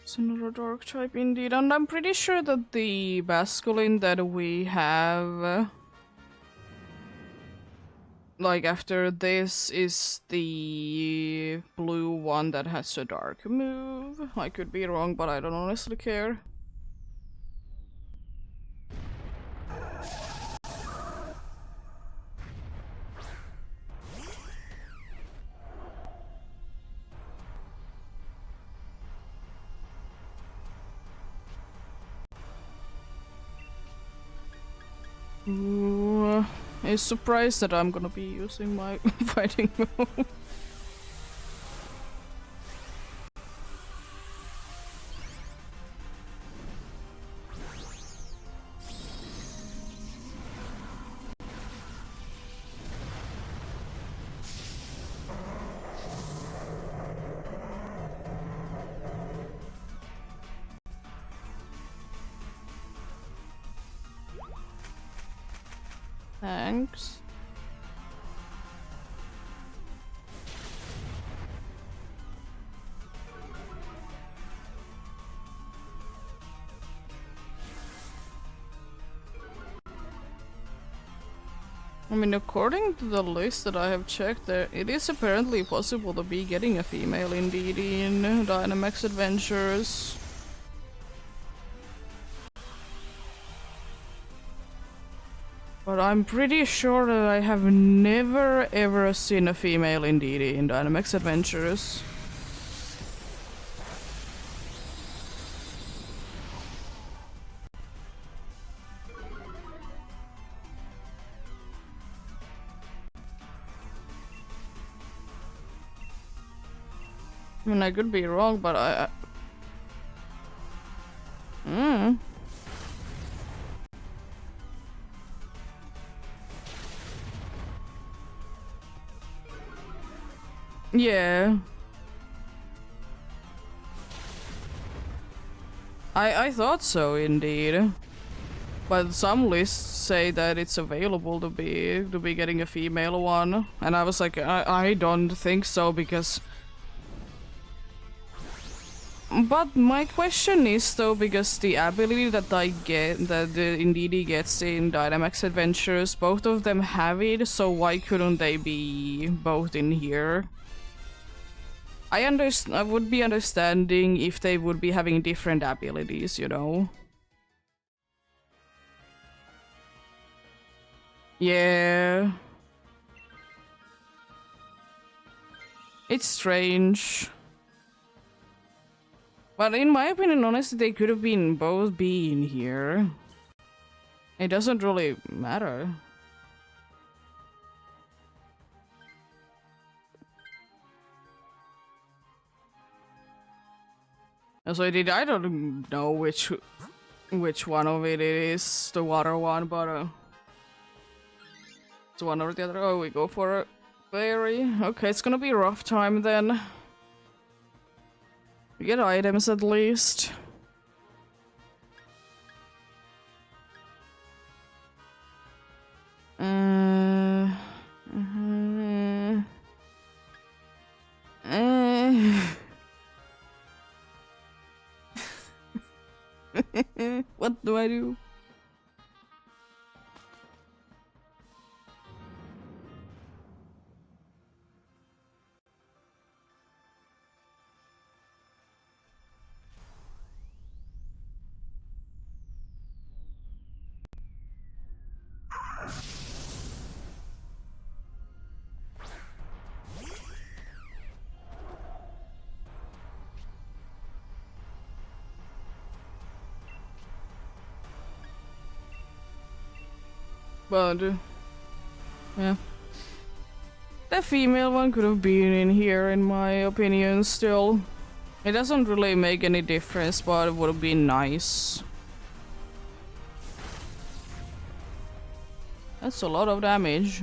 It's another dark type indeed, and I'm pretty sure that the Basculin that we have, like after this, is the blue one that has a dark move. I could be wrong, but I don't honestly care. Ooh, I'm surprised that I'm gonna be using my fighting move. Thanks. I mean, according to the list that I have checked, there it is apparently possible to be getting a female indeed in Dynamax Adventures. But I'm pretty sure that I have never ever seen a female indeed in Dynamax Adventures. I mean, I could be wrong, but Yeah. I thought so indeed. But some lists say that it's available to be getting a female one. And I was like, I don't think so because but my question is though, because the ability that I get, that the Indeedee gets in Dynamax Adventures, both of them have it, so why couldn't they be both in here? I would be understanding if they would be having different abilities, you know? Yeah. It's strange. But in my opinion, honestly, they could have been both being here. It doesn't really matter. So I don't know which one of it is, the water one, but it's one or the other. Oh, we go for a berry. Okay, it's gonna be a rough time then. We get items at least. Uh, what do I do? But yeah, the female one could have been in here, in my opinion. Still, it doesn't really make any difference, but it would have been nice. That's a lot of damage.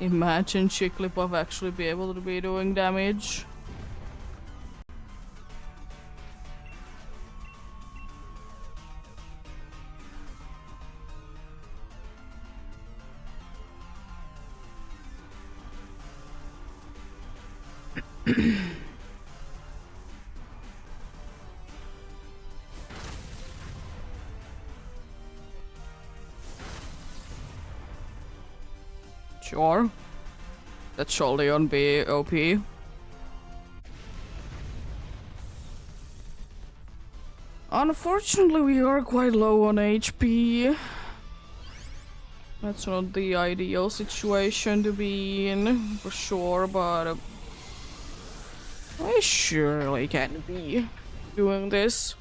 Imagine Jigglypuff actually be able to be doing damage. Sure. That surely on be OP. Unfortunately, we are quite low on HP. That's not the ideal situation to be in, for sure, but I surely can be doing this.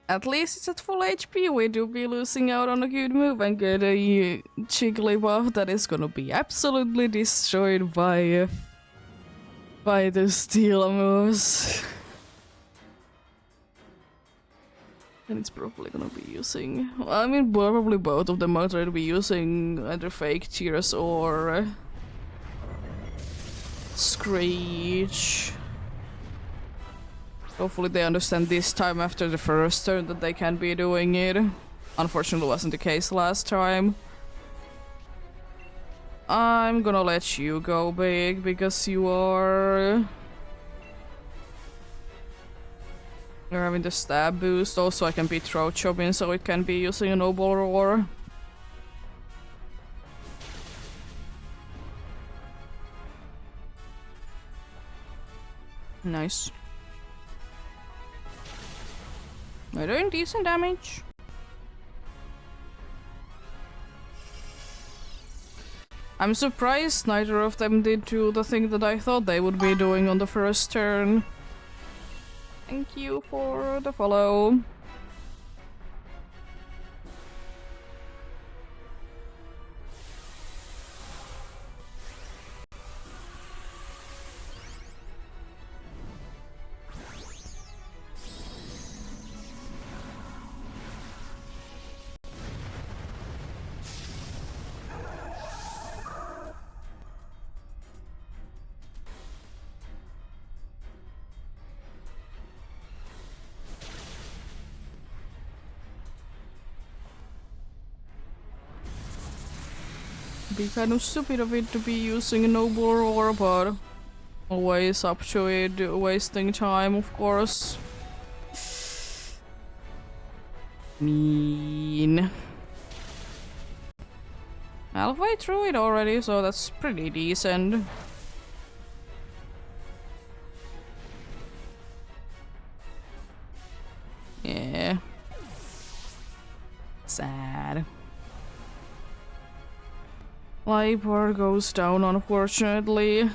At least it's at full HP. We do be losing out on a good move and get a Jigglypuff that is gonna be absolutely destroyed by the steel moves. And it's probably gonna be using... I mean, probably both of them are going to be using either Fake Tears or Screech. Hopefully they understand this time after the first turn that they can be doing it. Unfortunately, wasn't the case last time. I'm gonna let you go big because you're having the stab boost. Also, I can be throat chopping, so it can be using a noble roar. Nice. They're doing decent damage. I'm surprised neither of them did do the thing that I thought they would be doing on the first turn. Thank you for the follow. be kind of stupid of it to be using a noble roar, but always up to it, wasting time, of course. Mean. Halfway through it already, so that's pretty decent. Yeah. Sad. Light goes down, unfortunately.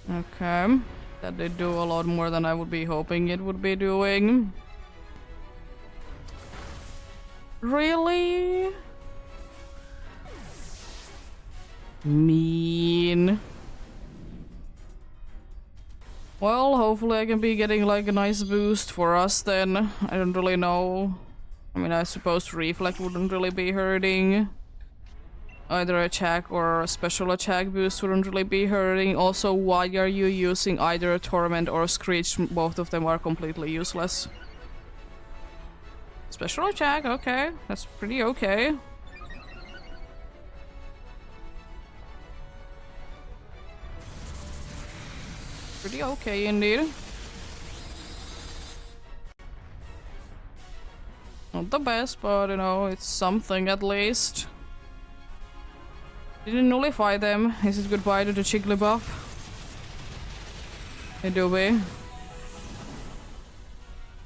Okay. That did do a lot more than I would be hoping it would be doing. Really? Mean. Well, hopefully I can be getting like a nice boost for us then. I don't really know. I mean, I suppose Reflect wouldn't really be hurting. Either attack or a special attack boost wouldn't really be hurting. Also, why are you using either a Torment or a Screech? Both of them are completely useless. Special attack, okay. That's pretty okay. Pretty okay indeed. Not the best, but you know, it's something at least. Didn't nullify them. Is it goodbye to the Jigglypuff? It do be.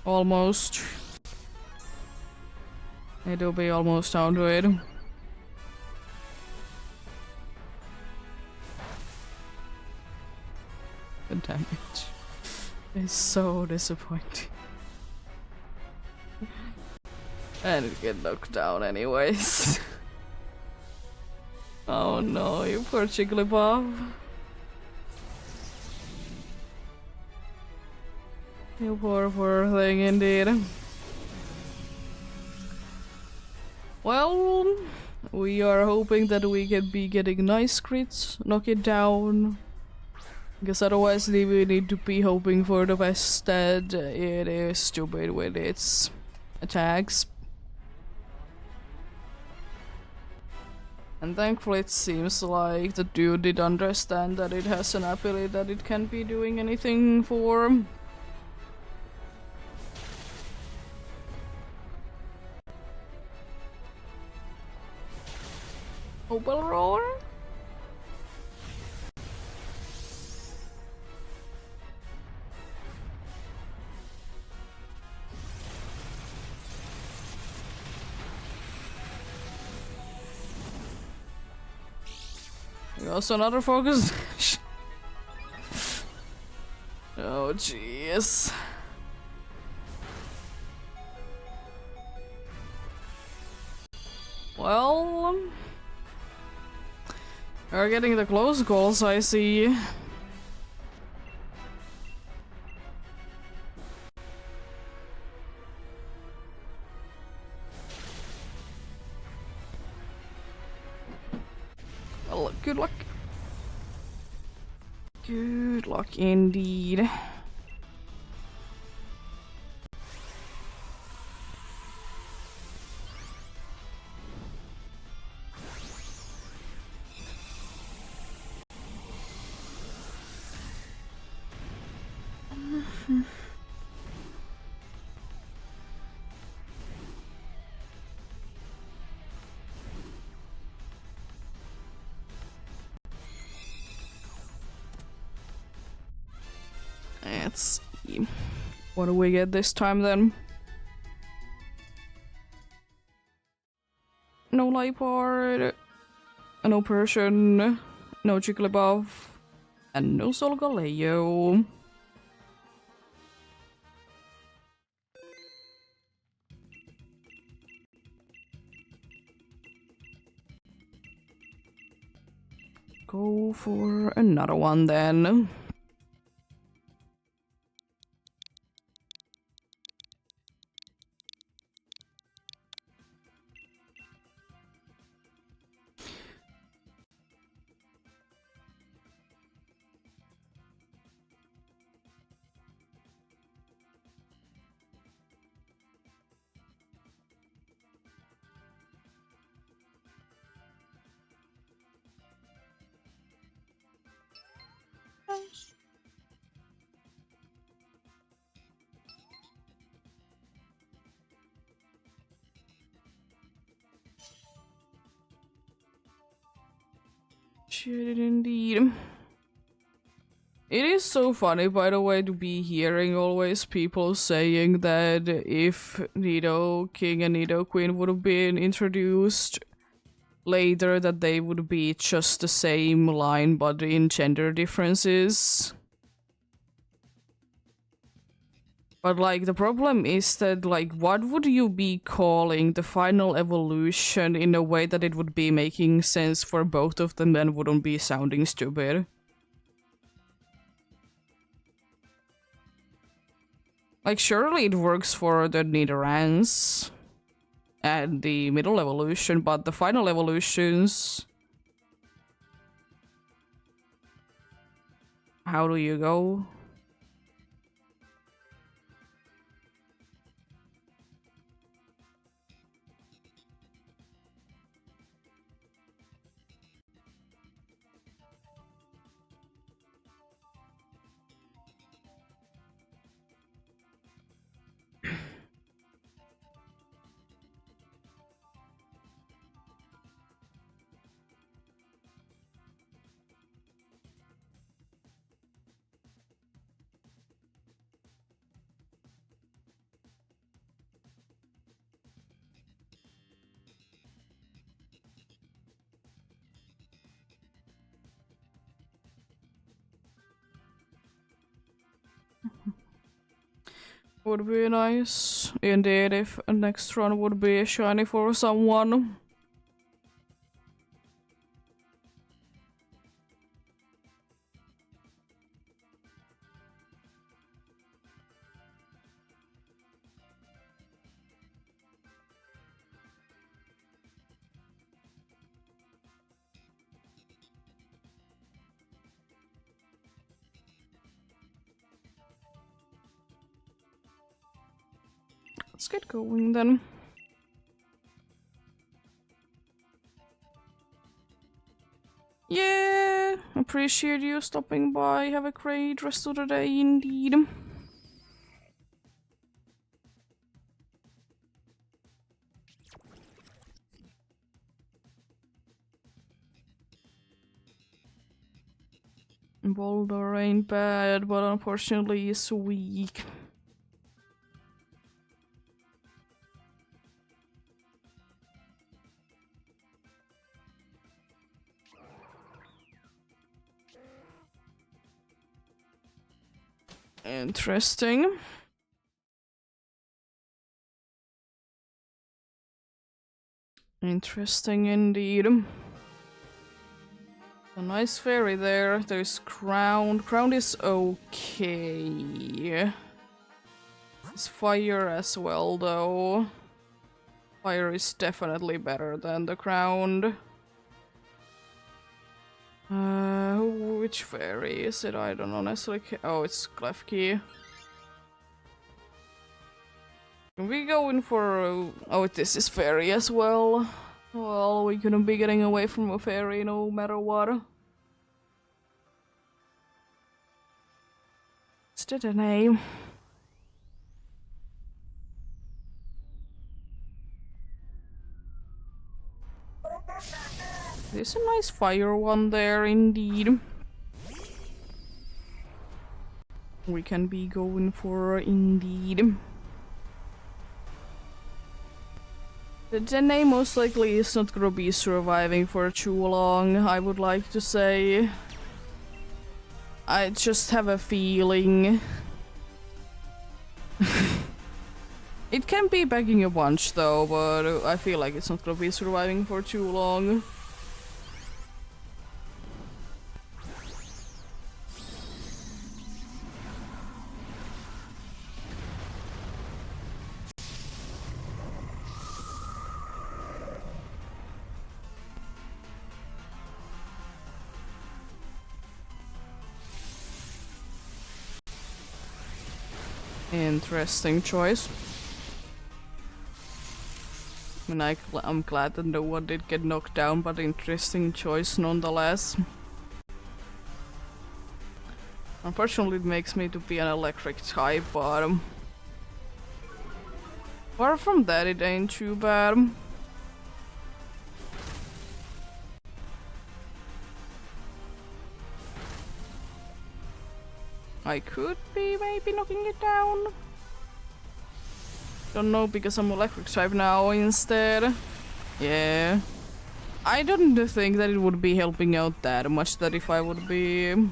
Almost. It do be almost down to it. The damage is so disappointing. And it get knocked down anyways. Oh no, you poor Jigglypuff. You poor thing indeed. Well, we are hoping that we can be getting nice crits, knock it down. Because otherwise we need to be hoping for the best that it is stupid with its attacks. And thankfully it seems like the dude did understand that it has an ability that it can't be doing anything for. Opal Roar? Also another focus. Oh jeez. Well, we're getting the close calls, I see. Well, good luck. Good luck indeed. Let's see. What do we get this time then? No Lipard, no Persian, no Jigglypuff, and no Solgaleo. Go for another one then. Appreciate it indeed. It is so funny, by the way, to be hearing always people saying that if Nido King and Nido Queen would have been introduced later, that they would be just the same line but in gender differences. But like the problem is that like what would you be calling the final evolution in a way that it would be making sense for both of them and wouldn't be sounding stupid? Like surely it works for the Nidorans and the middle evolution, but the final evolutions... How do you go? Would be nice, indeed, if a next run would be shiny for someone. Let's get going then. Yeah, appreciate you stopping by. Have a great rest of the day indeed. Boulder ain't bad, but unfortunately is weak. Interesting. Interesting indeed. A nice fairy there. There's Crown. Crown is okay. It's fire as well, though. Fire is definitely better than the Crown. Which fairy is it? I don't honestly care. Oh, it's Klefki. Can we go in for... Oh, this is fairy as well. Well, we couldn't be getting away from a fairy no matter what. It's the name. There's a nice fire one there indeed. We can be going for indeed. The name most likely is not gonna be surviving for too long, I would like to say. I just have a feeling. It can be begging a bunch though, but I feel like it's not gonna be surviving for too long. Interesting choice. I mean, I'm glad that no one did get knocked down, but interesting choice nonetheless. Unfortunately, it makes me to be an electric type, but apart from that, it ain't too bad. I could be maybe knocking it down. Don't know because I'm electric type now instead. Yeah. I don't think that it would be helping out that much that if I would be... If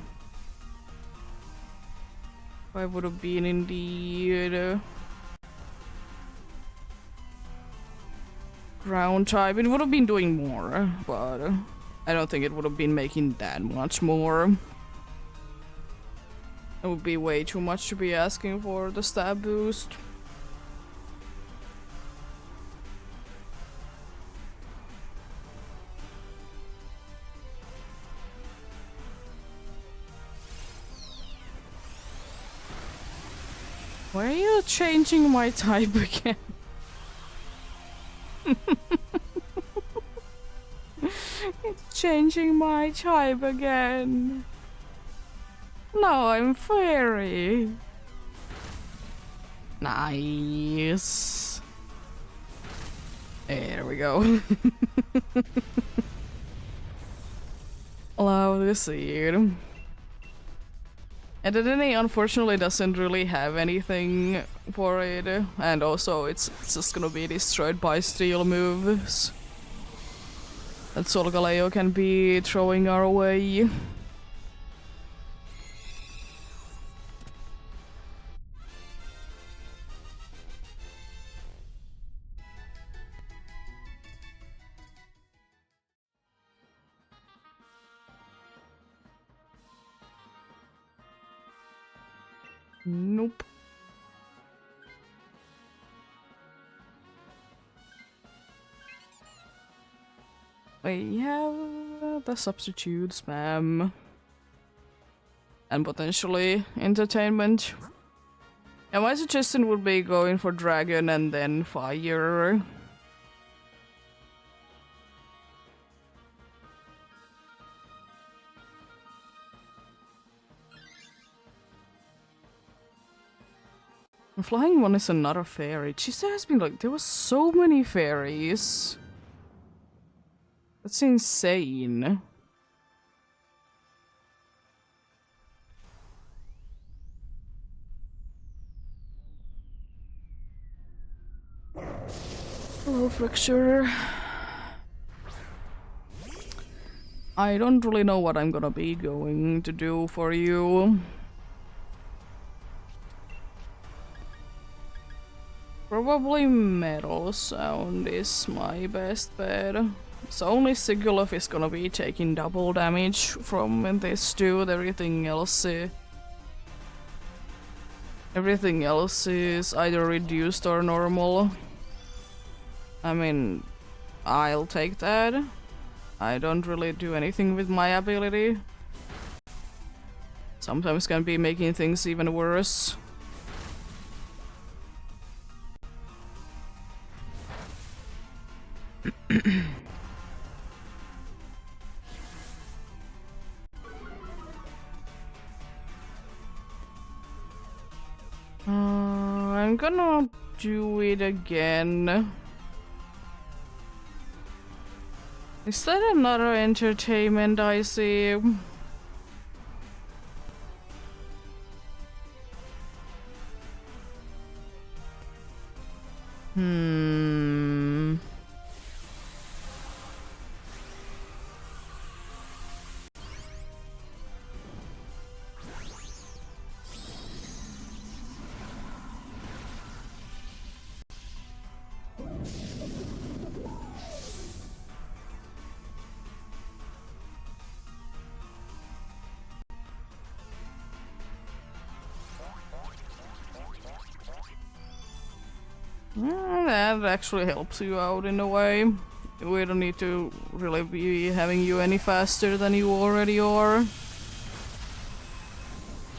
I would have been indeed... ground type. It would have been doing more, but I don't think it would have been making that much more. It would be way too much to be asking for the stab boost. Why are you changing my type again? It's changing my type again. No, I'm fairy. Nice. There we go. Allow the seed. And then he unfortunately doesn't really have anything for it. And also it's just gonna be destroyed by steel moves that Solgaleo can be throwing our way. Nope. We have the substitute spam. And potentially entertainment. Yeah, my suggestion would be going for dragon and then fire. The flying one is another fairy. Jeez, there has been like, there was so many fairies. That's insane. Hello, Fracture. I don't really know what I'm gonna be going to do for you. Probably Metal Sound is my best bet. So only Sigilov is gonna be taking double damage from this dude. Everything else is either reduced or normal. I mean, I'll take that. I don't really do anything with my ability. Sometimes can be making things even worse. I'm gonna do it again. Is that another entertainment I see? That actually helps you out in a way. We don't need to really be having you any faster than you already are.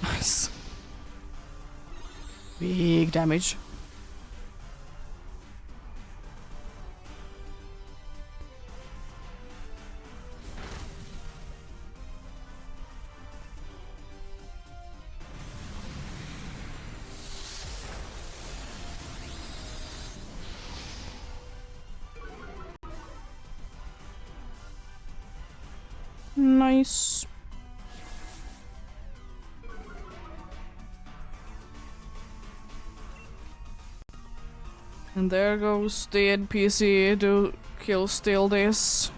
Nice. Big damage. Nice. And there goes the NPC to kill steal this.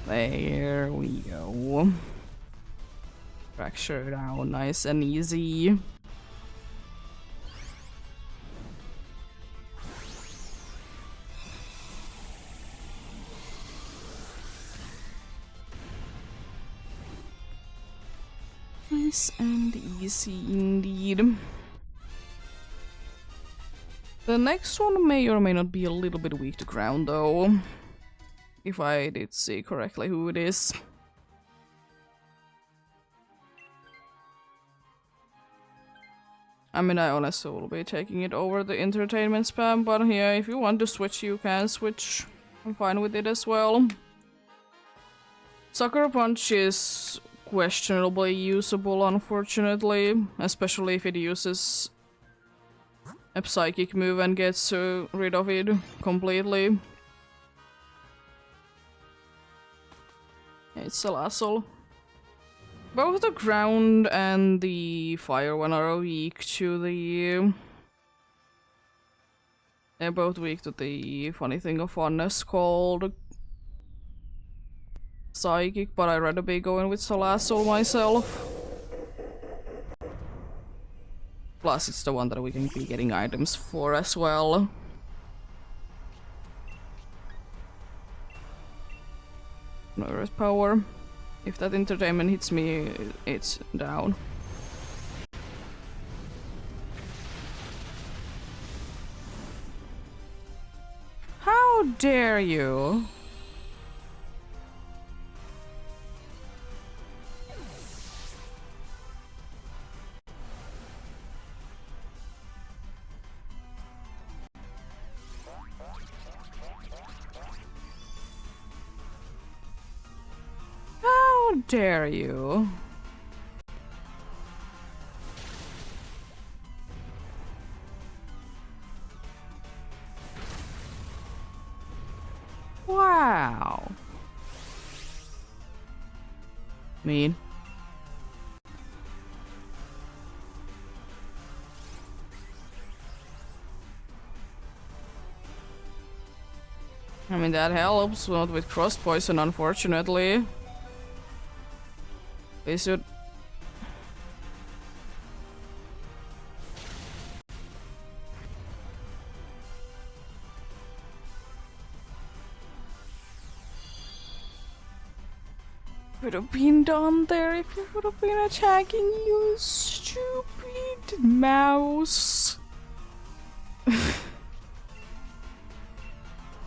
There we go. Fracture down nice and easy. Nice and easy indeed. The next one may or may not be a little bit weak to ground though. If I did see correctly who it is. I mean, I honestly will be taking it over the entertainment spam, but yeah, if you want to switch, you can switch. I'm fine with it as well. Sucker Punch is questionably usable, unfortunately, especially if it uses a psychic move and gets rid of it completely. It's a lasso. Both the ground and the fire one are weak to the... They're both weak to the funny thing of funness called psychic, but I'd rather be going with Salasso myself. Plus it's the one that we can be getting items for as well. No earth power. If that entertainment hits me, it's down. How dare you? How dare you? Wow. Mean. I mean, that helps, not with cross poison, unfortunately. They should... Would have been done there if you would have been attacking, you stupid mouse.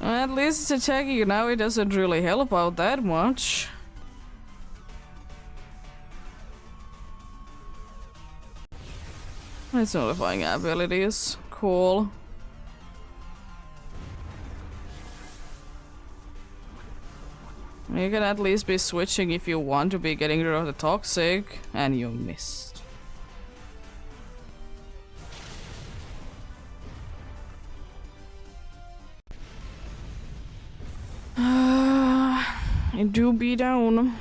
At least it's attacking you now, it doesn't really help out that much. It's notifying abilities. Cool. You can at least be switching if you want to be getting rid of the toxic, and you missed. It do be down.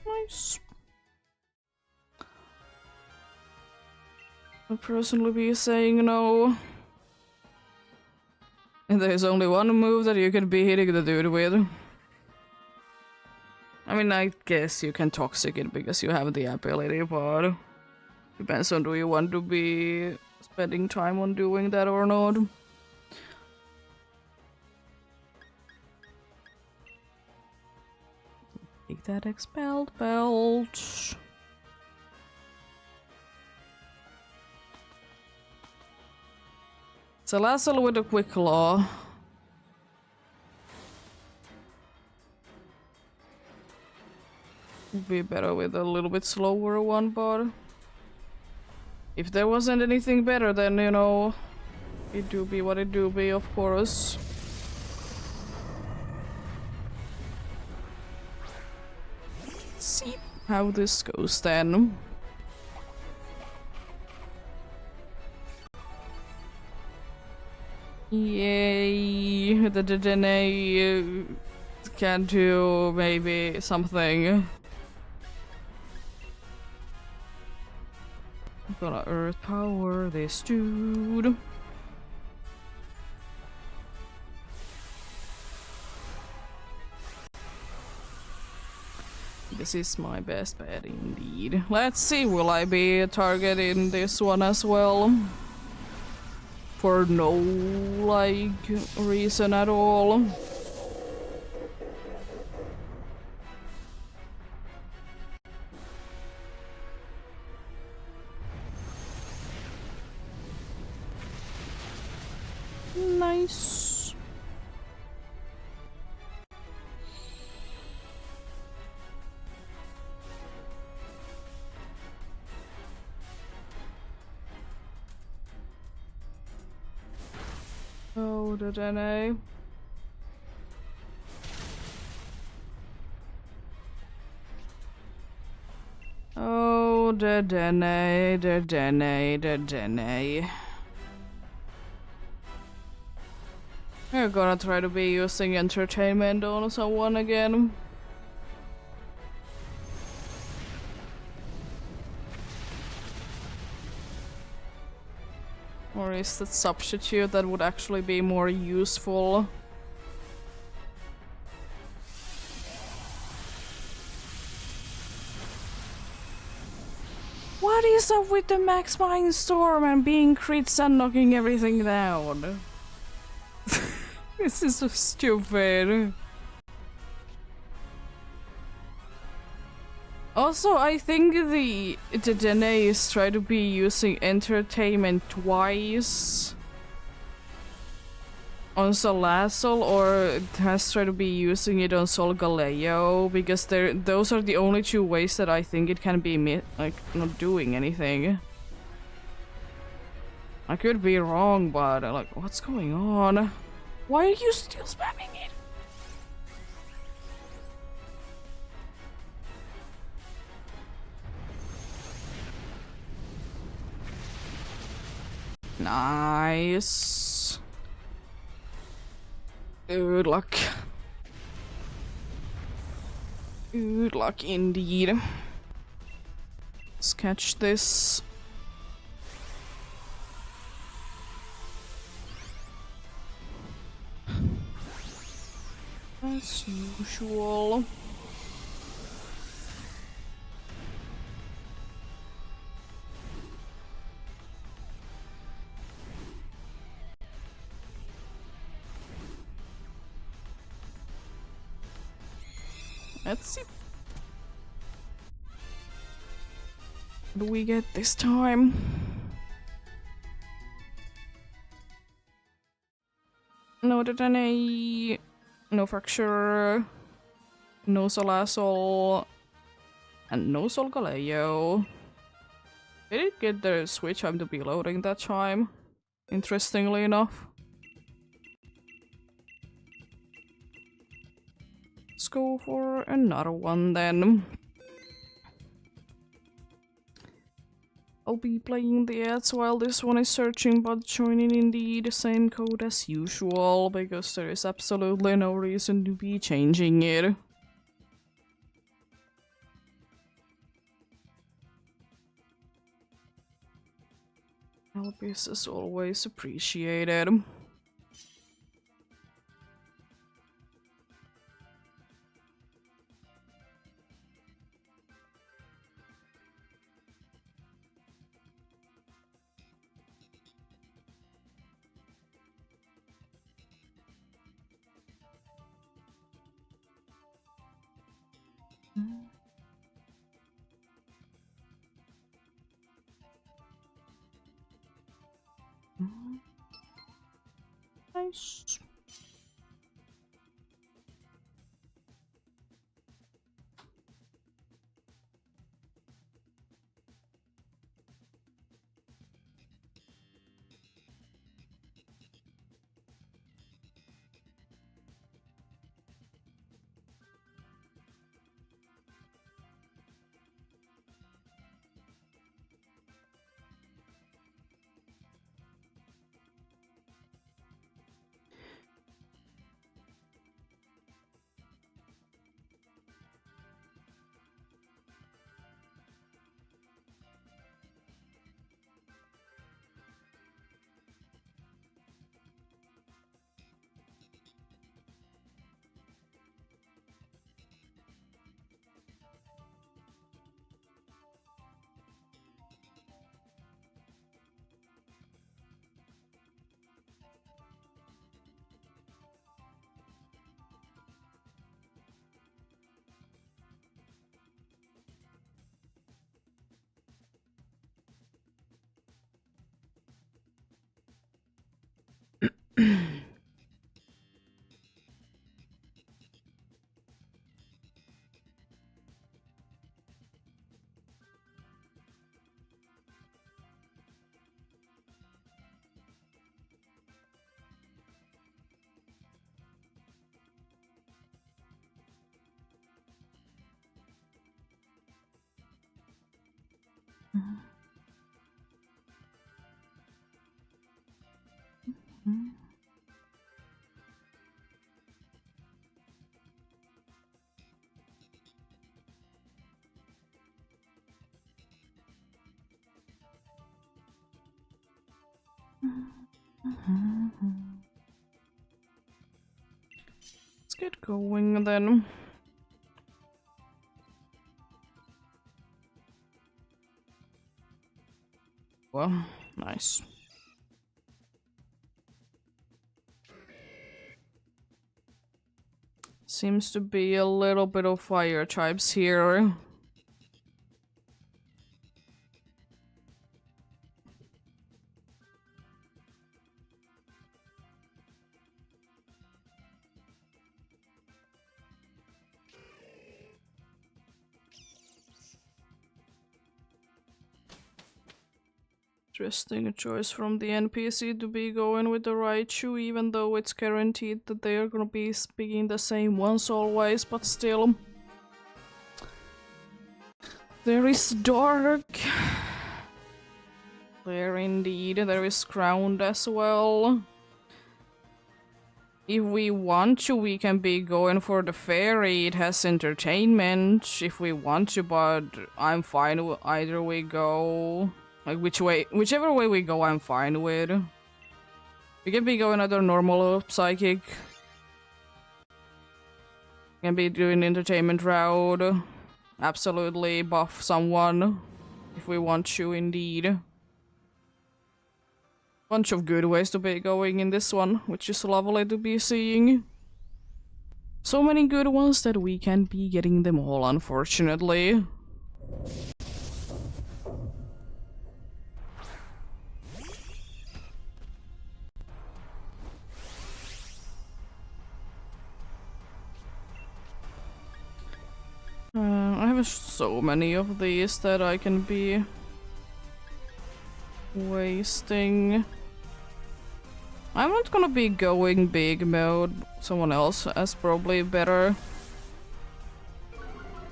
Nice. I'll personally be saying no. And there's only one move that you can be hitting the dude with. I mean, I guess you can toxic it because you have the ability, but depends on do you want to be spending time on doing that or not. Take that expelled belt. Salazzle with a quick claw. Would be better with a little bit slower one, but if there wasn't anything better, then you know, It do be what it do be, of course. Let's see how this goes then. Yay, the DNA can do maybe something. I'm gonna earth power this dude. This is my best bet indeed. Let's see, will I be targeting this one as well? For no, like, reason at all. Nice. Oh, the DNA. Oh, the DNA, the DNA, the DNA. We're gonna try to be using entertainment on someone again. Or is that substitute that would actually be more useful? What is up with the Max Mindstorm and being crits and knocking everything down? This is so stupid. Also, I think the Danaes try to be using entertainment twice on Salazzle, or it has tried to be using it on Solgaleo, because those are the only two ways that I think it can be like not doing anything. I could be wrong, but like, what's going on? Why are you still spamming it? Nice. Good luck. Good luck indeed. Let's catch this. As usual. Let's see. What do we get this time? No DNA, no fracture, no Salazzle, and no Solgaleo. Did it get the switch time to be loading that time? Interestingly enough. Let's go for another one then. I'll be playing the ads while this one is searching, but joining indeed the same code as usual, because there is absolutely no reason to be changing it. Help is as always appreciated. Nice. Let's get going then. Well, nice. Seems to be a little bit of fire types here. Interesting choice from the NPC to be going with the Raichu, even though it's guaranteed that they are gonna be speaking the same ones always, but still. There is Dark. There indeed, there is Ground as well. If we want to, we can be going for the Fairy. It has entertainment if we want to, but I'm fine with either we go. Like, whichever way we go, I'm fine with. We can be going either normal or psychic. Can be doing entertainment route. Absolutely buff someone if we want to, indeed. Bunch of good ways to be going in this one, which is lovely to be seeing. So many good ones that we can't be getting them all, unfortunately. I have so many of these that I can be wasting. I'm not gonna be going big mode. Someone else has probably better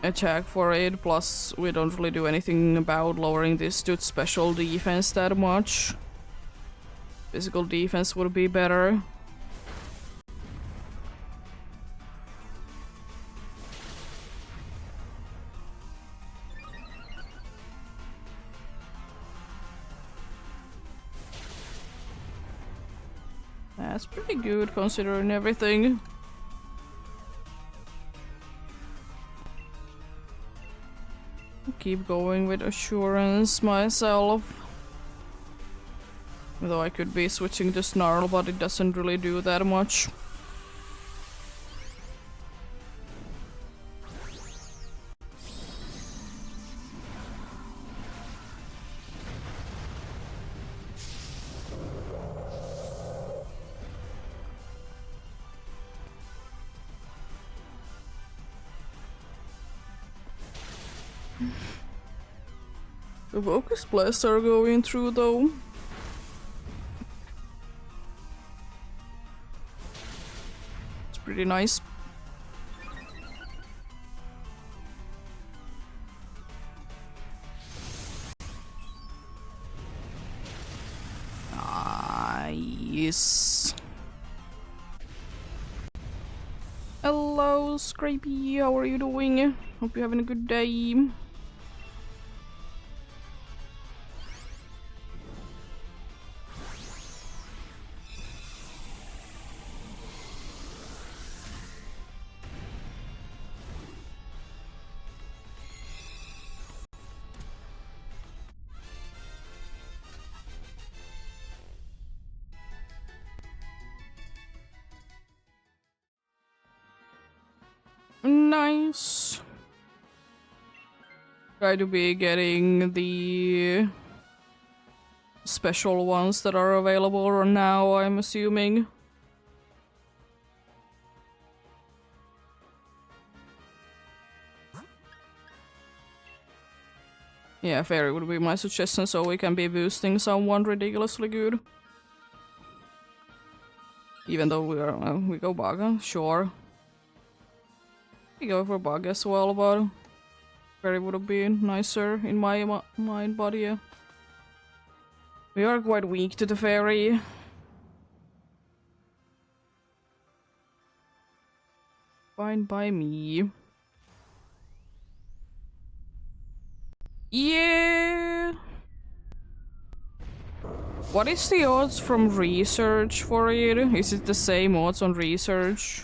attack for it. Plus, we don't really do anything about lowering this dude's special defense that much. Physical defense would be better. That's pretty good considering everything. Keep going with Assurance myself. Though I could be switching to Snarl, but it doesn't really do that much. The Focus Blasts are going through though. It's pretty nice. Nice. Hello, Scrapey. How are you doing? Hope you're having a good day. Nice. Try to be getting the special ones that are available now, I'm assuming. Yeah, Fairy would be my suggestion, so we can be boosting someone ridiculously good. Even though we go Bug, sure. We go for Bug as well, but Fairy would have been nicer in my mind, but yeah. We are quite weak to the fairy. Fine by me. Yeah. What is the odds from research for it? Is it the same odds on research?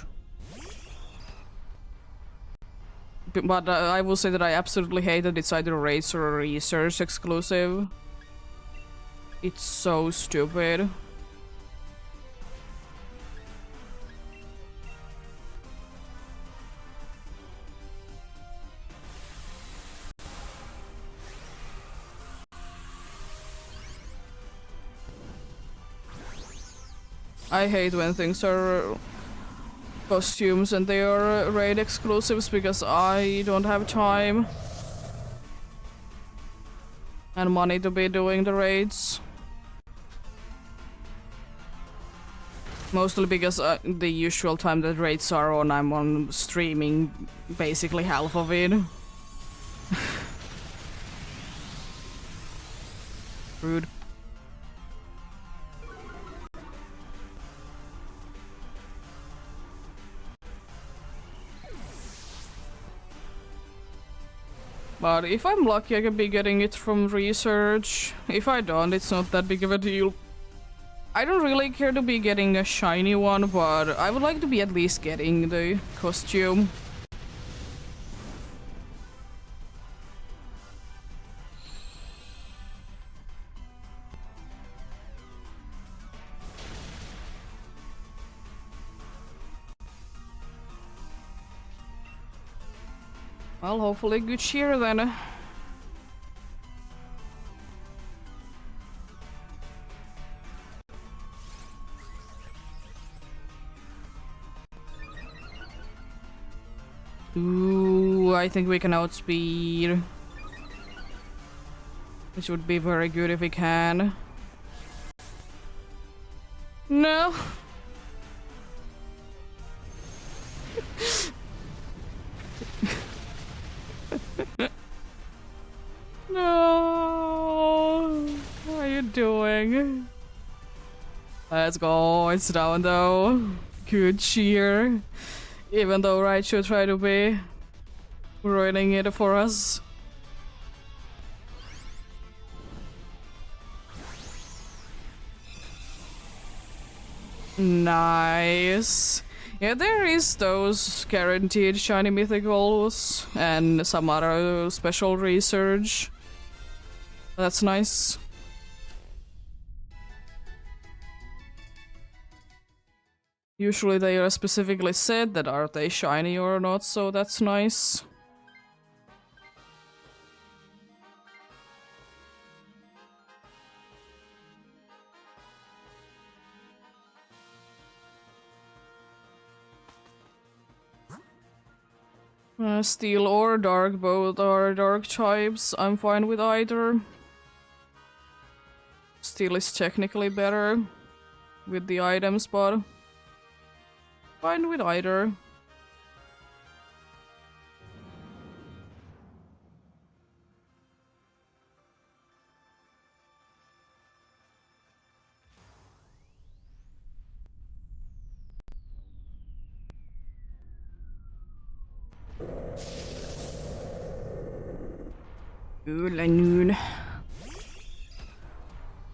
But I will say that I absolutely hate that it's either race or a research exclusive. It's so stupid. I hate when things are costumes and they are raid exclusives because I don't have time and money to be doing the raids. Mostly because the usual time that raids are on, I'm on streaming basically half of it. Rude. But if I'm lucky, I can be getting it from research. If I don't, it's not that big of a deal. I don't really care to be getting a shiny one, but I would like to be at least getting the costume. Well, hopefully good cheer then. Ooh, I think we can outspeed. Which would be very good if we can. No! No! What are you doing? Let's go, it's down though. Good cheer. Even though Raichu tried to be ruining it for us. Nice. Yeah, there is those guaranteed shiny mythicals and some other special research. That's nice. Usually they are specifically said that are they shiny or not, so that's nice. Steel or dark, both are dark types. I'm fine with either. Steel is technically better with the items, but fine with either. Good noon.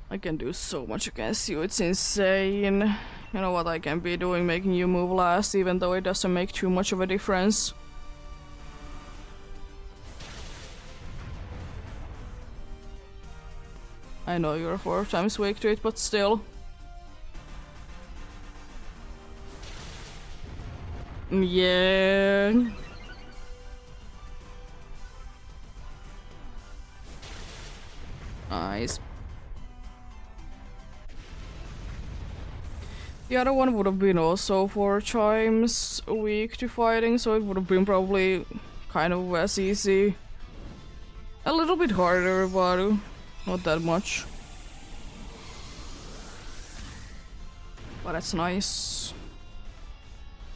I can do so much against you, it's insane. You know what I can be doing, making you move last, even though it doesn't make too much of a difference. I know you're 4 times weak to it, but still. Yeah. Nice. The other one would have been also 4 times weak to fighting, so it would have been probably kind of as easy. A little bit harder, but not that much. But that's nice.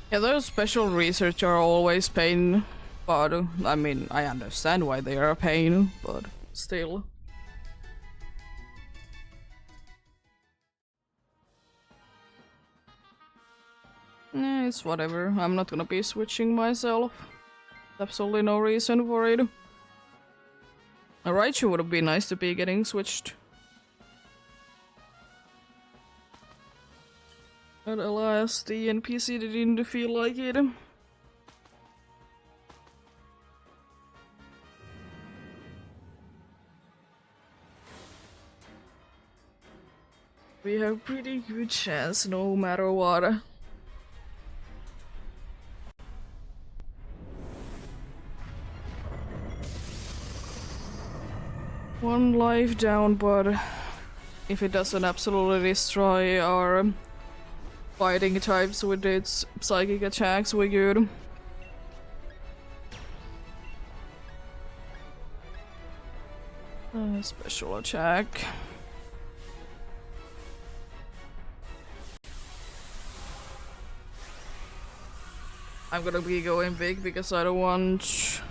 Yeah, those special research are always pain But, I mean, I understand why they are a pain, but still. It's whatever. I'm not gonna be switching myself. Absolutely no reason for it. Alright, it would be nice to be getting switched. But alas, the NPC didn't feel like it. We have pretty good chance no matter what. One life down, but if it doesn't absolutely destroy our fighting types with its psychic attacks, we're good. Special attack. I'm gonna be going big because I don't want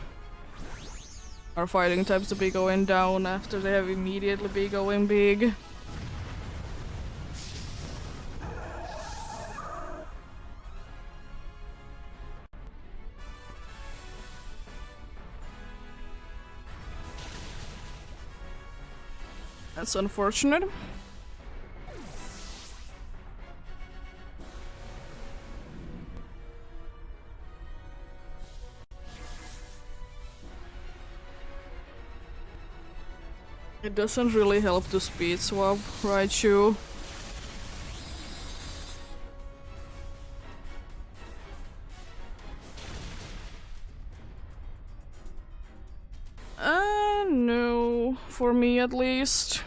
our fighting types to be going down after they have immediately be going big. That's unfortunate. It doesn't really help to speed swap, right, Shu? No, for me at least.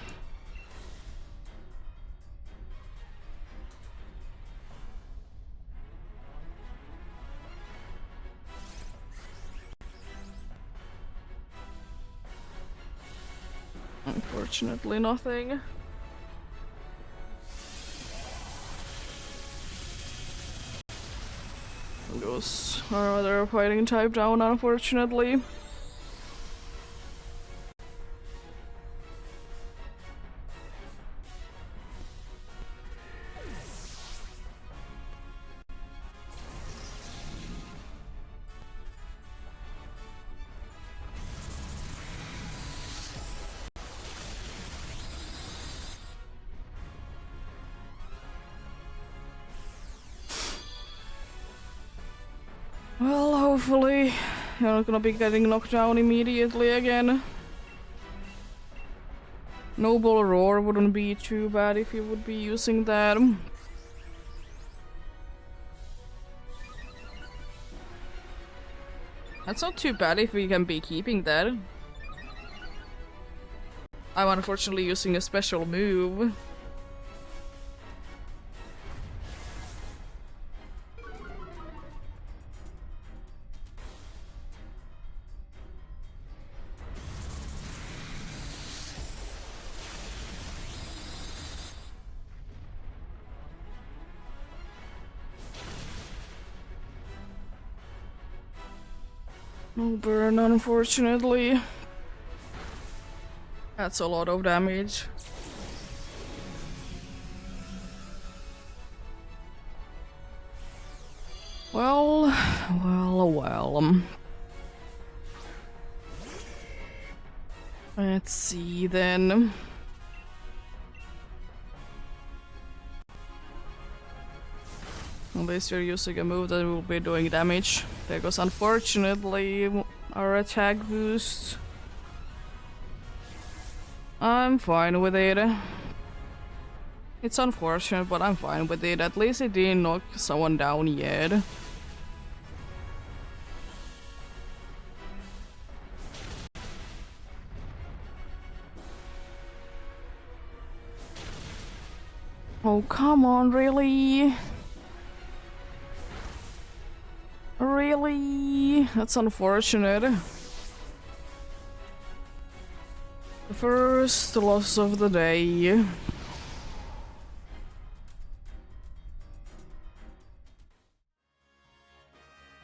Unfortunately, nothing. Goes our other fighting type down, unfortunately. Well, hopefully you're not gonna be getting knocked down immediately again. Noble Roar wouldn't be too bad if you would be using that. That's not too bad if we can be keeping that. I'm unfortunately using a special move. No burn, unfortunately. That's a lot of damage. Well. Let's see then. At least you're using a move that will be doing damage. Because unfortunately, our attack boost. I'm fine with it. It's unfortunate, but I'm fine with it. At least it didn't knock someone down yet. Oh, come on, really? Really? That's unfortunate. The first loss of the day.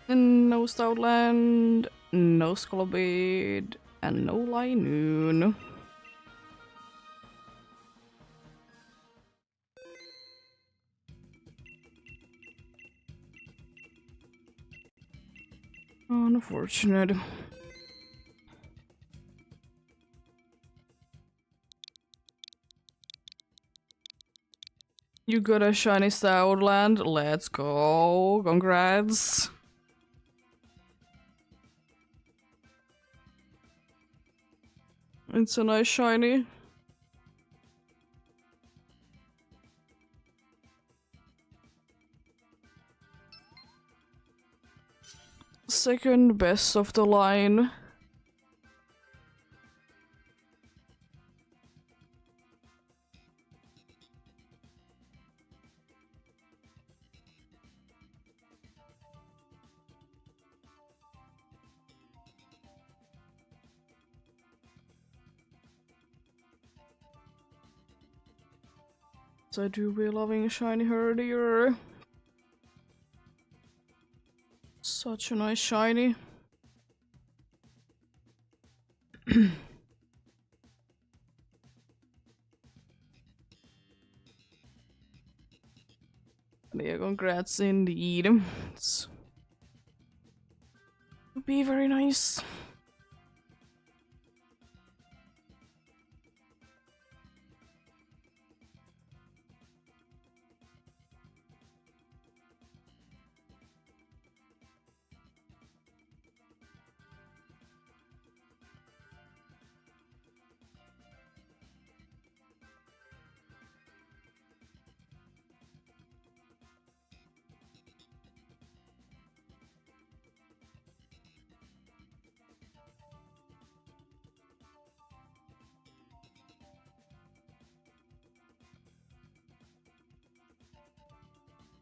And no no Stoutland, no Scolobid, and no Linoon. Unfortunate. You got a shiny Stoutland. Let's go. Congrats. It's a nice shiny. Second best of the line. So I do be loving shiny herdier. Such a nice shiny. Yeah, congrats indeed. Would be very nice.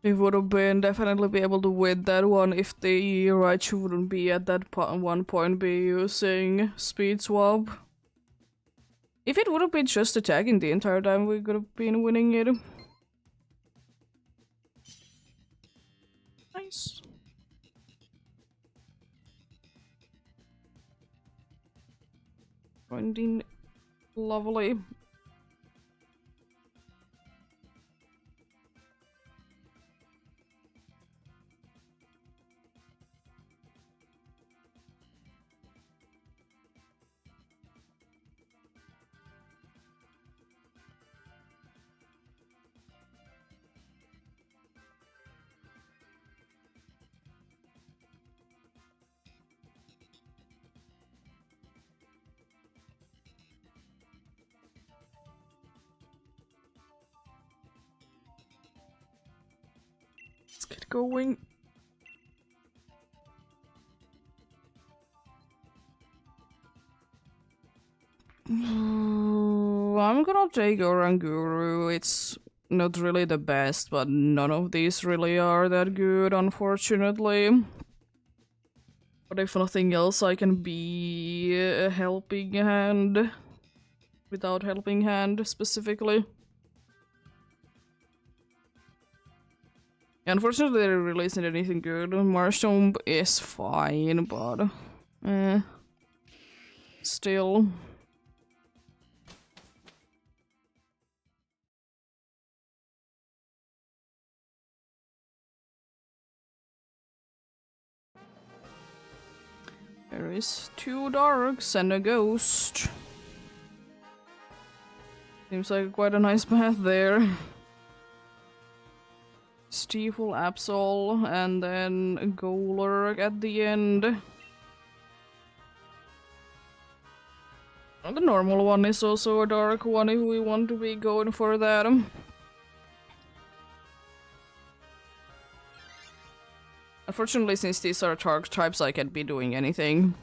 We would have been definitely be able to win that one if the Raichu wouldn't be at that one point be using Speed Swap. If it would have been just attacking the entire time, we could have been winning it. Nice. Finding lovely. Let's get going. I'm gonna take Oranguru. It's not really the best, but none of these really are that good, unfortunately. But if nothing else, I can be a helping hand. Without helping hand, specifically. Unfortunately, there really isn't anything good. Marshtomp is fine, but... Still... There is 2 darks and a ghost. Seems like quite a nice path there. Steeple, Absol, and then Golurk at the end. And the normal one is also a dark one if we want to be going for that. Unfortunately, since these are dark types, I can't be doing anything.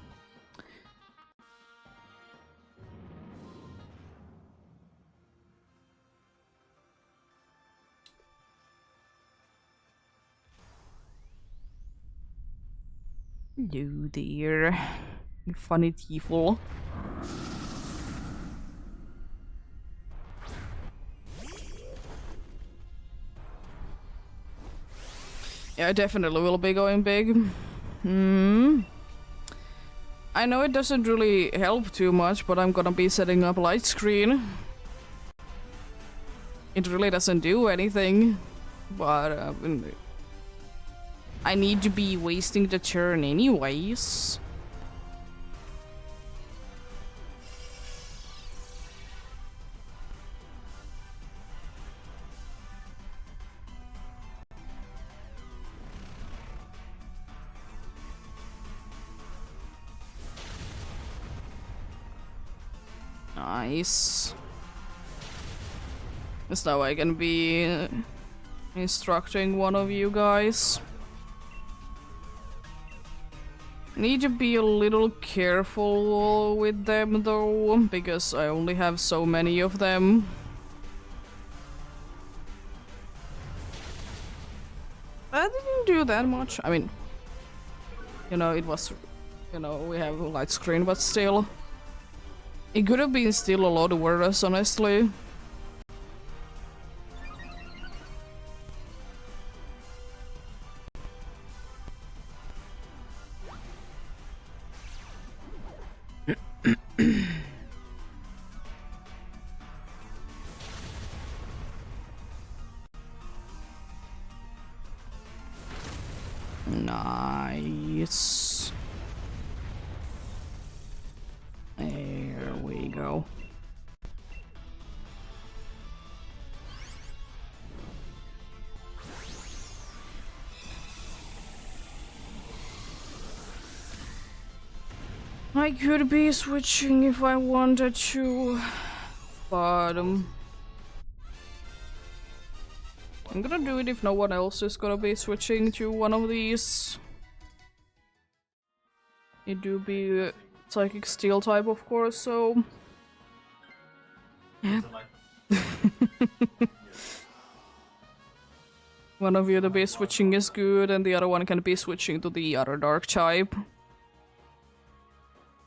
You dear. You funny Teeful. Yeah, I definitely will be going big. I know it doesn't really help too much, but I'm gonna be setting up light screen. It really doesn't do anything, but I need to be wasting the turn anyways. Nice. So now I can be instructing one of you guys. Need to be a little careful with them though, because I only have so many of them. That didn't do that much. I mean, you know, it was, you know, we have a light screen, but still. It could have been still a lot worse, honestly. Nice. There we go. I could be switching if I wanted to, but I'm gonna do it if no one else is gonna be switching to one of these. It do be psychic steel type, of course, so yeah. One of you to be switching is good, and the other one can be switching to the other dark type.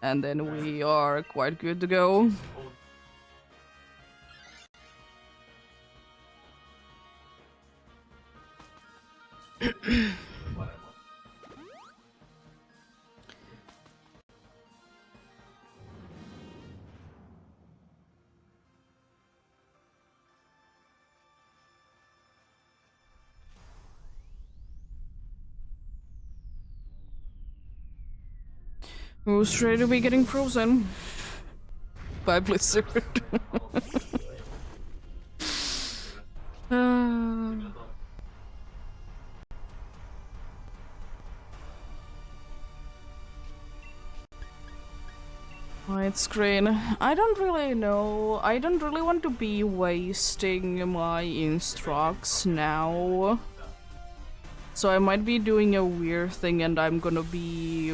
And then we are quite good to go. Who's ready to be getting frozen by Blizzard? Light screen. I don't really know. I don't really want to be wasting my instructs now. So I might be doing a weird thing and I'm gonna be...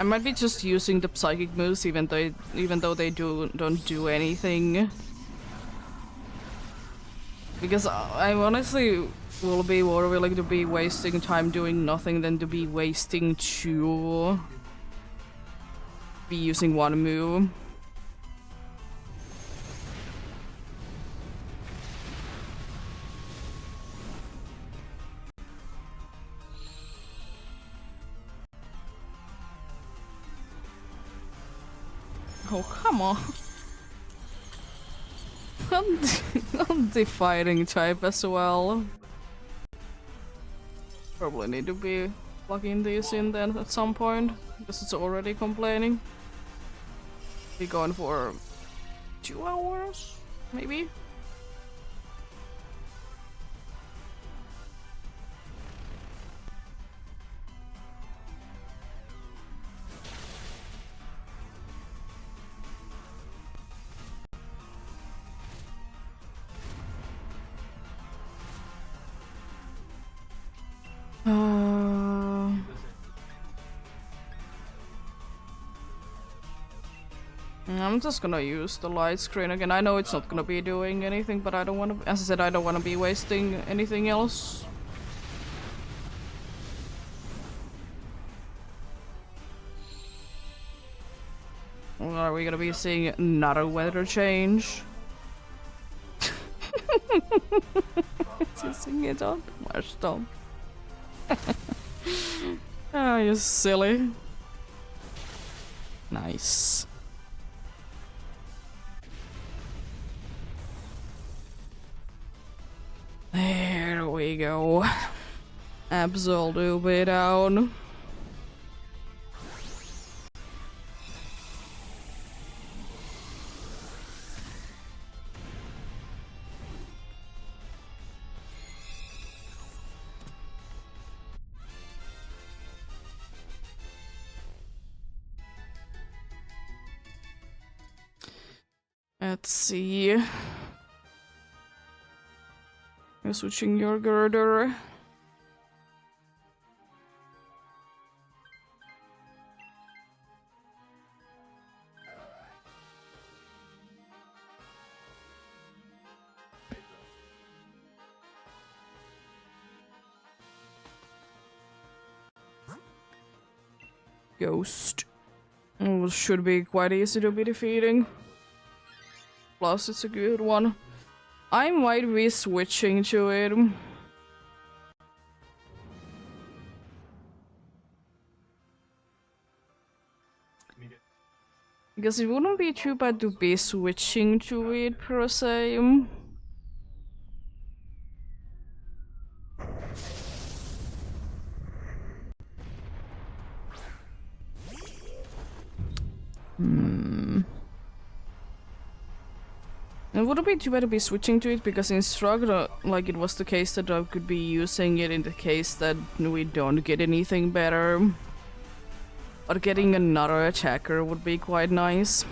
I might be just using the psychic moves even though they don't do anything. Because I honestly will be more willing to be wasting time doing nothing than to be wasting two. Be using one move. Oh, come on. I'm the fighting type as well. Probably need to be plugging these in then at some point, because it's already complaining. Be going for 2 hours, maybe? I'm just gonna use the light screen again. I know it's not gonna be doing anything, but I don't want to. As I said, I don't want to be wasting anything else. Or are we gonna be seeing another weather change? It's using it on Marshton. Oh, you're silly. Nice. There we go. Absolutely down. Let's see. I'm switching your girder. Ghost. Oh, should be quite easy to be defeating. Plus, it's a good one. I might be switching to it. Because it wouldn't be too bad to be switching to it per se. It wouldn't be too bad to be switching to it, because in Struggle, like, it was the case that I could be using it in the case that we don't get anything better. But getting another attacker would be quite nice.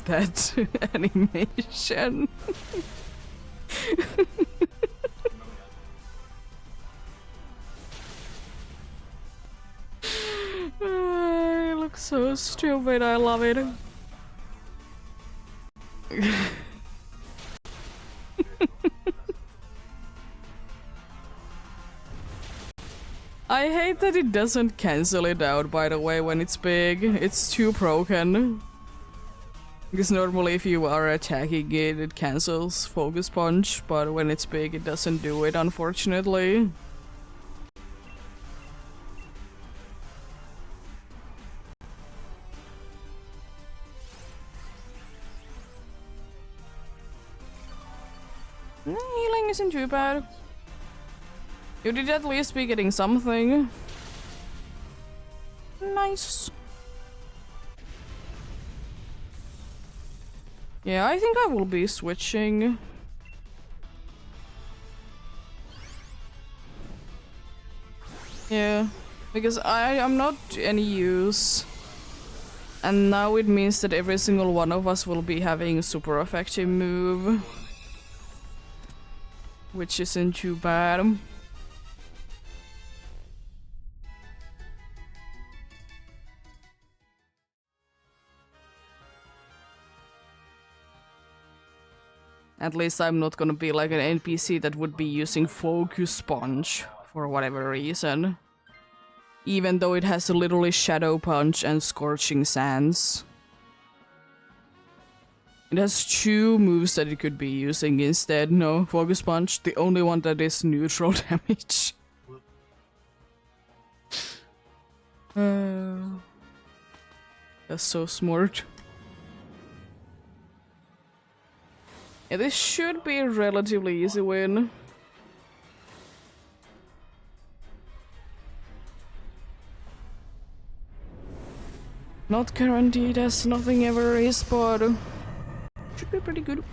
That animation. It looks so stupid, I love it. I hate that it doesn't cancel it out, by the way, when it's big. It's too broken. Because normally if you are attacking it, it cancels Focus Punch, but when it's big it doesn't do it, unfortunately. Healing isn't too bad. You did at least be getting something. Nice. Yeah, I think I will be switching. Yeah, because I am not any use. And now it means that every single one of us will be having a super effective move. Which isn't too bad. At least I'm not gonna be like an NPC that would be using Focus Punch for whatever reason. Even though it has literally Shadow Punch and Scorching Sands. It has two moves that it could be using instead. No, Focus Punch, the only one that is neutral damage. That's so smart. Yeah, this should be a relatively easy win. Not guaranteed, as nothing ever is, but should be pretty good.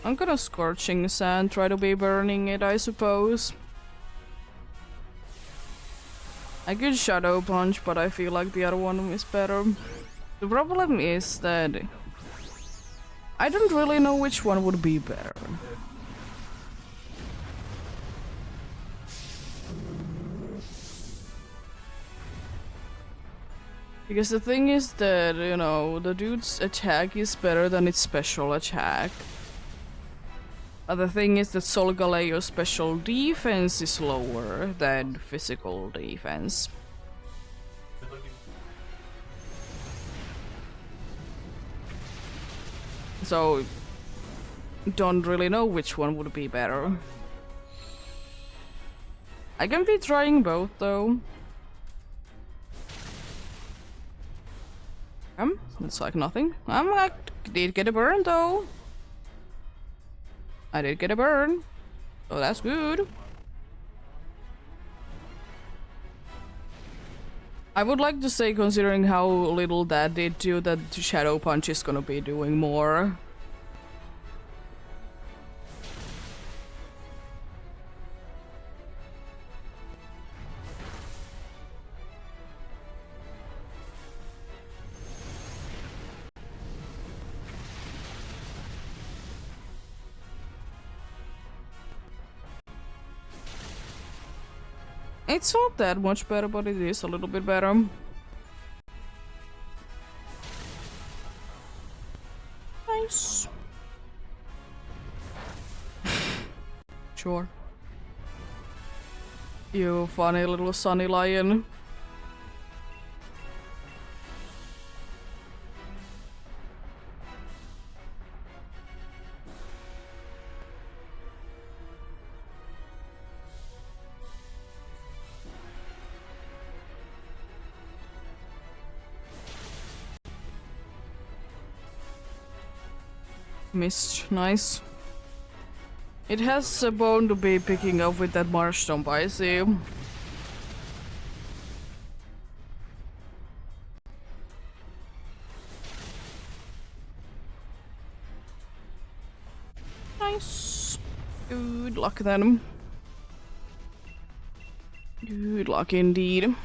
I'm gonna Scorching Sand, try to be burning it, I suppose. I could Shadow Punch, but I feel like the other one is better. The problem is that I don't really know which one would be better. Because the thing is that, you know, the dude's attack is better than its special attack. The thing is that Solgaleo's special defense is lower than physical defense. So, don't really know which one would be better. I can be trying both though. It's like nothing. Did get a burn though. I did get a burn. Oh, that's good. I would like to say, considering how little that did do, that Shadow Punch is gonna be doing more. It's not that much better, but it is a little bit better. Nice. Sure. You funny little sunny lion. Missed, nice. It has a bone to be picking up with that marsh stomp, I see. Nice. Good luck then. Good luck indeed.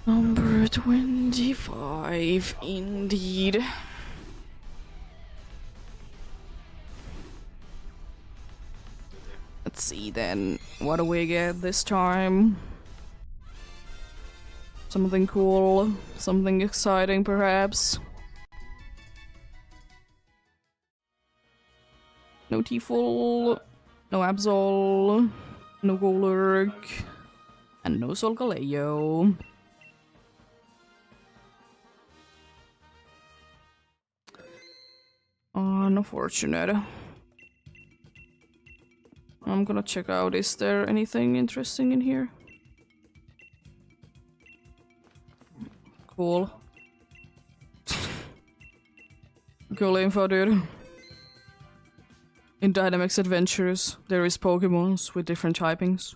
Number 25, indeed. Let's see then, what do we get this time? Something cool, something exciting perhaps. No T-Full, no Absol, no Golurk, and no Solgaleo. Unfortunate. I'm gonna check out, is there anything interesting in here? Cool. Cool info, dude. In Dynamics Adventures, there is Pokemons with different typings.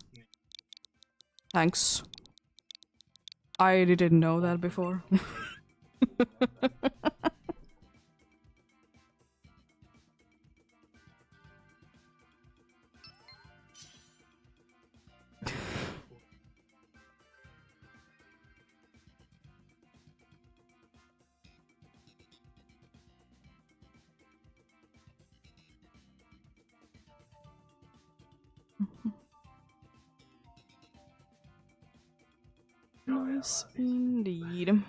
Thanks. I didn't know that before. Yes, indeed.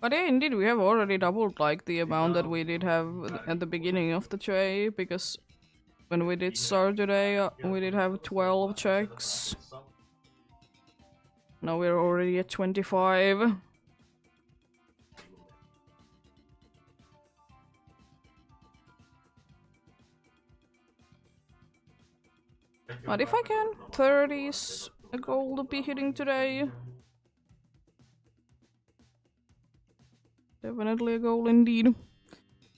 But yeah, indeed, we have already doubled like the amount that we did have at the beginning of the tray, because when we did start today, we did have 12 checks. Now we're already at 25. But if I can, 30 is a goal to be hitting today. Definitely a goal indeed.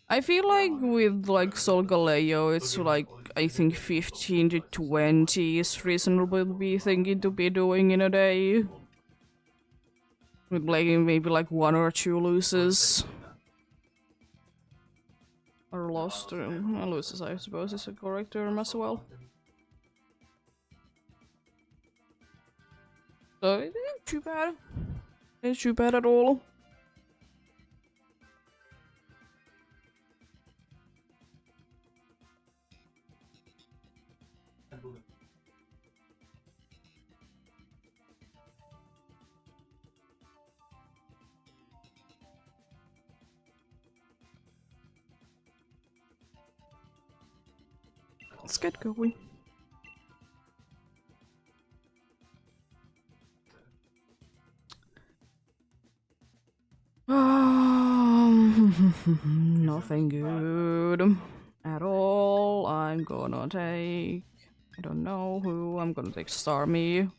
I feel like with like Solgaleo, it's like I think 15 to 20 is reasonable to be thinking to be doing in a day. With like maybe like 1 or 2 loses. Or lost, loses I suppose is a correct term as well. So it ain't too bad. It ain't too bad at all. Let's get going. Nothing good at all. I'm gonna take... I don't know who. I'm gonna take Starmie.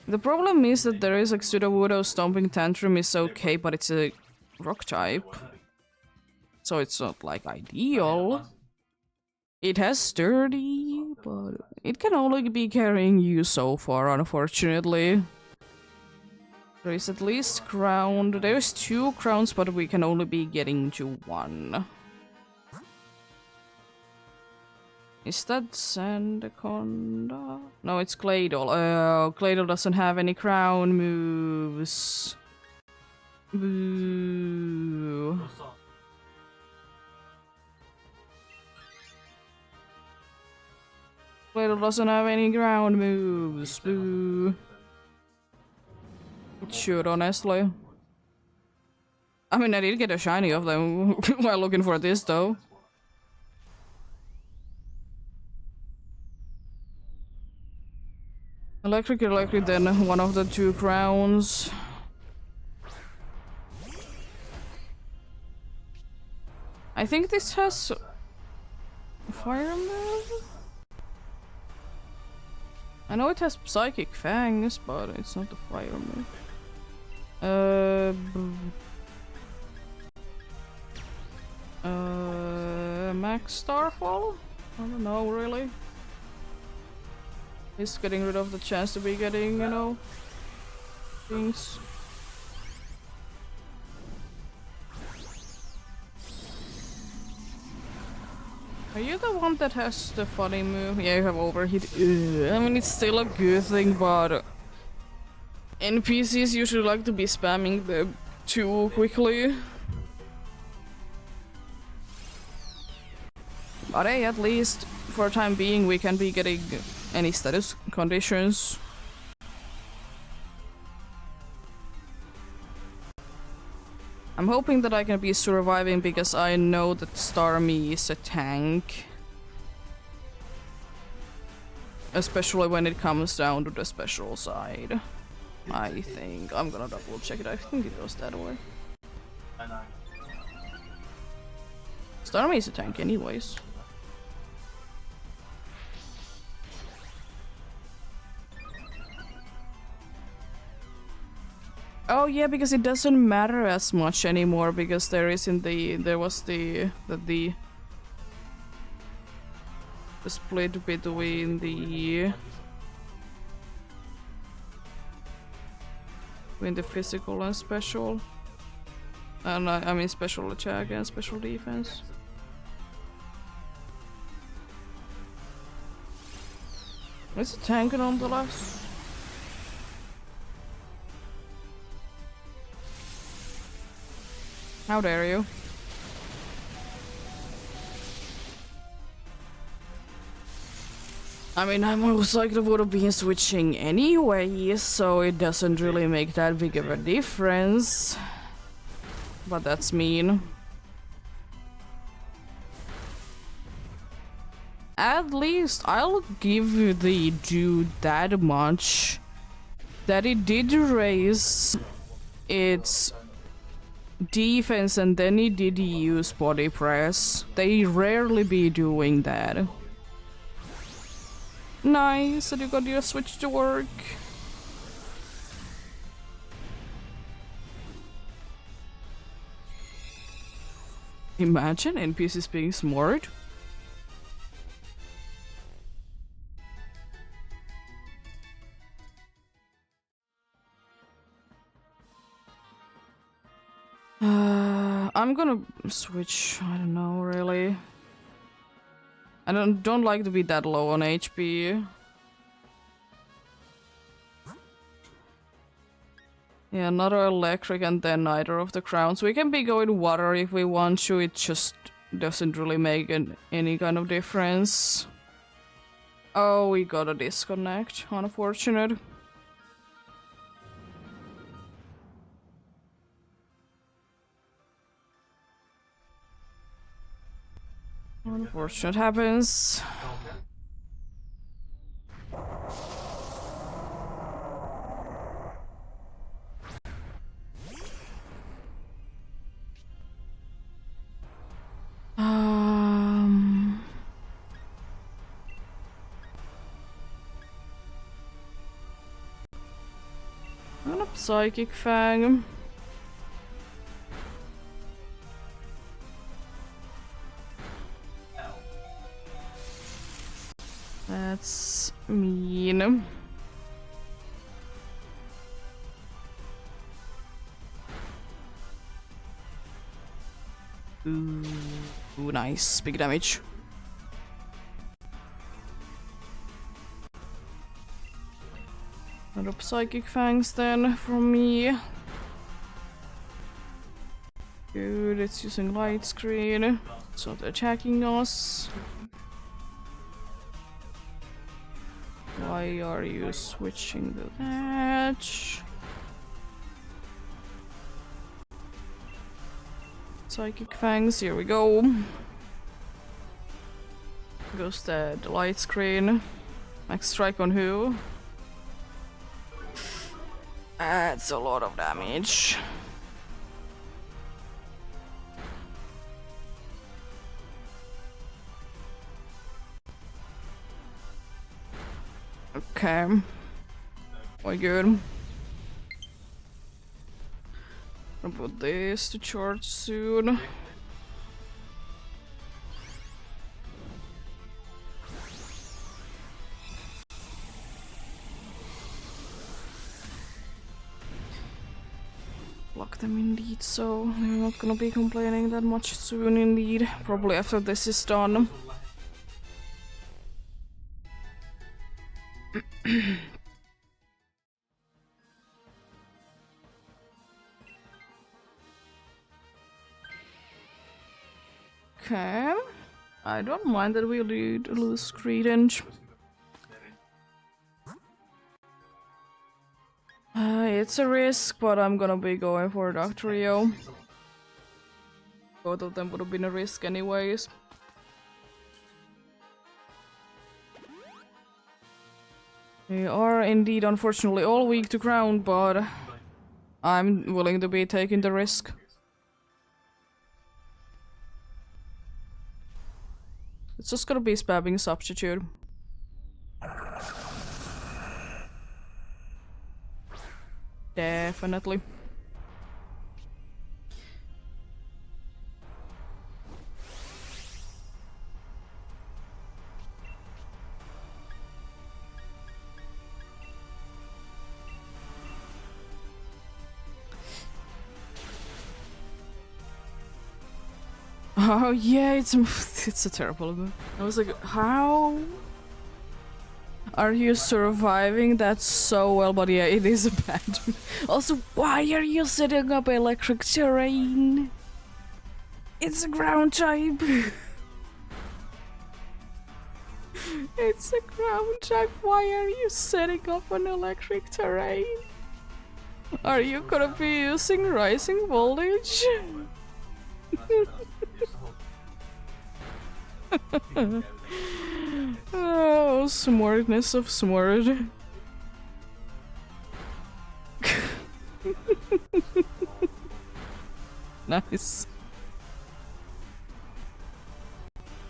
The problem is that there is like Sudowoodo Stomping Tantrum is okay, but it's a rock type. So it's not like ideal. It has sturdy, but it can only be carrying you so far, unfortunately. There is at least crown. There's 2 crowns, but we can only be getting to 1. Is that Sandaconda? No, it's Claydol. Oh, Claydol doesn't have any crown moves. Boo. Claydol doesn't have any ground moves. Boo. It should, honestly. I mean, I did get a shiny of them while looking for this, though. Electric, then one of the 2 crowns. I think this has... Fire move? I know it has Psychic Fangs, but it's not a fire move. Max Starfall? I don't know, really. He's getting rid of the chance to be getting, you know, things. Are you the one that has the funny move? Yeah, you have overheat. Ugh. I mean, it's still a good thing, but NPCs usually like to be spamming them too quickly. But hey, at least for the time being, we can be getting any status conditions. I'm hoping that I can be surviving because I know that Starmie is a tank. Especially when it comes down to the special side. I think. I'm gonna double check it. I think it goes that way. Starmie is a tank anyways. Oh yeah, because it doesn't matter as much anymore because there was the split between the physical and special, and I mean special attack and special defense. It's a tank nonetheless. How dare you? I mean, I most likely would have been switching anyway, so it doesn't really make that big of a difference. But that's mean. At least I'll give the dude that much that it did raise its defense and then he did use body press. They rarely be doing that. Nice, and you got your switch to work. Imagine NPCs being smart. I'm gonna switch. I don't know, really. I don't like to be that low on HP. Yeah, another electric and then neither of the crowns. We can be going water if we want to. It just doesn't really make any kind of difference. Oh, we got a disconnect. Unfortunate. Unfortunate happens. I'm gonna Psychic Fang. That's mean. Ooh, nice. Big damage. Another Psychic Fangs then from me. Good, it's using light screen. It's not attacking us. Why are you switching to that? Psychic Fangs, here we go. Goes the light screen. Max strike on who? That's a lot of damage. Okay. Quite good. I'll put this to charge soon. Block them indeed, so they're not gonna be complaining that much soon indeed. Probably after this is done. Okay. I don't mind that we lose Credence. It's a risk, but I'm gonna be going for Doctorio. Both of them would have been a risk anyways. We are indeed unfortunately all weak to ground, but I'm willing to be taking the risk. It's just gonna be spamming substitute. Definitely. Oh yeah, it's a terrible move. I was like, how are you surviving that so well? But yeah, it is a bad move. Also, why are you setting up electric terrain? It's a ground type. It's a ground type. Why are you setting up an electric terrain? Are you gonna be using rising voltage? Oh, smartness of smart. Nice.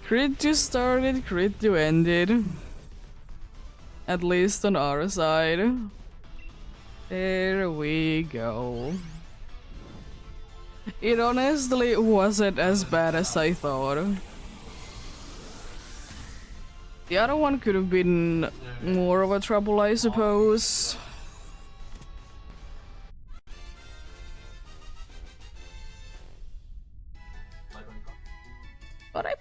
Crit you started, crit you ended. At least on our side. There we go. It honestly wasn't as bad as I thought. The other one could have been more of a trouble, I suppose. But I...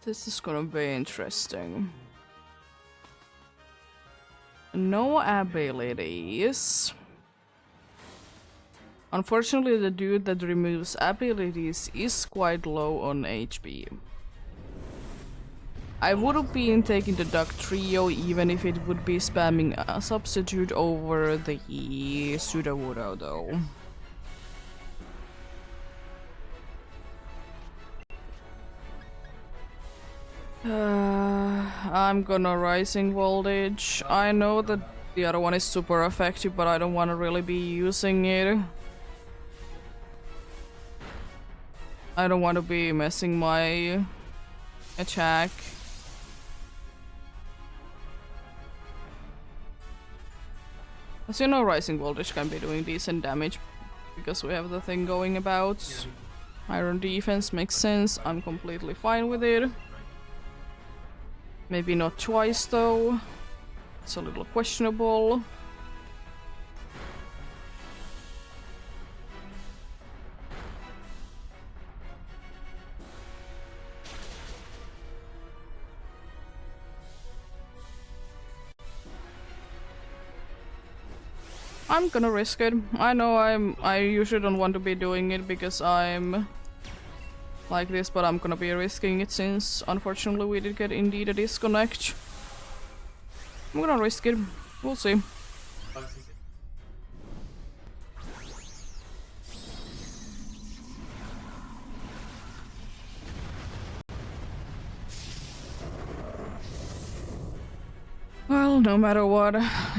This is gonna be interesting. No abilities. Unfortunately, the dude that removes abilities is quite low on HP. I would have been taking the Duck Trio even if it would be spamming a substitute over the Sudowoodo though. I'm gonna Rising Voltage. I know that the other one is super effective, but I don't want to really be using it. I don't want to be messing my attack. As you know, Rising Voltage can be doing decent damage because we have the thing going about. Iron defense makes sense. I'm completely fine with it. Maybe not twice though. It's a little questionable. I'm gonna risk it. I know I usually don't want to be doing it because I'm like this, but I'm gonna be risking it since unfortunately we did get indeed a disconnect. I'm gonna risk it. We'll see. Well, no matter what,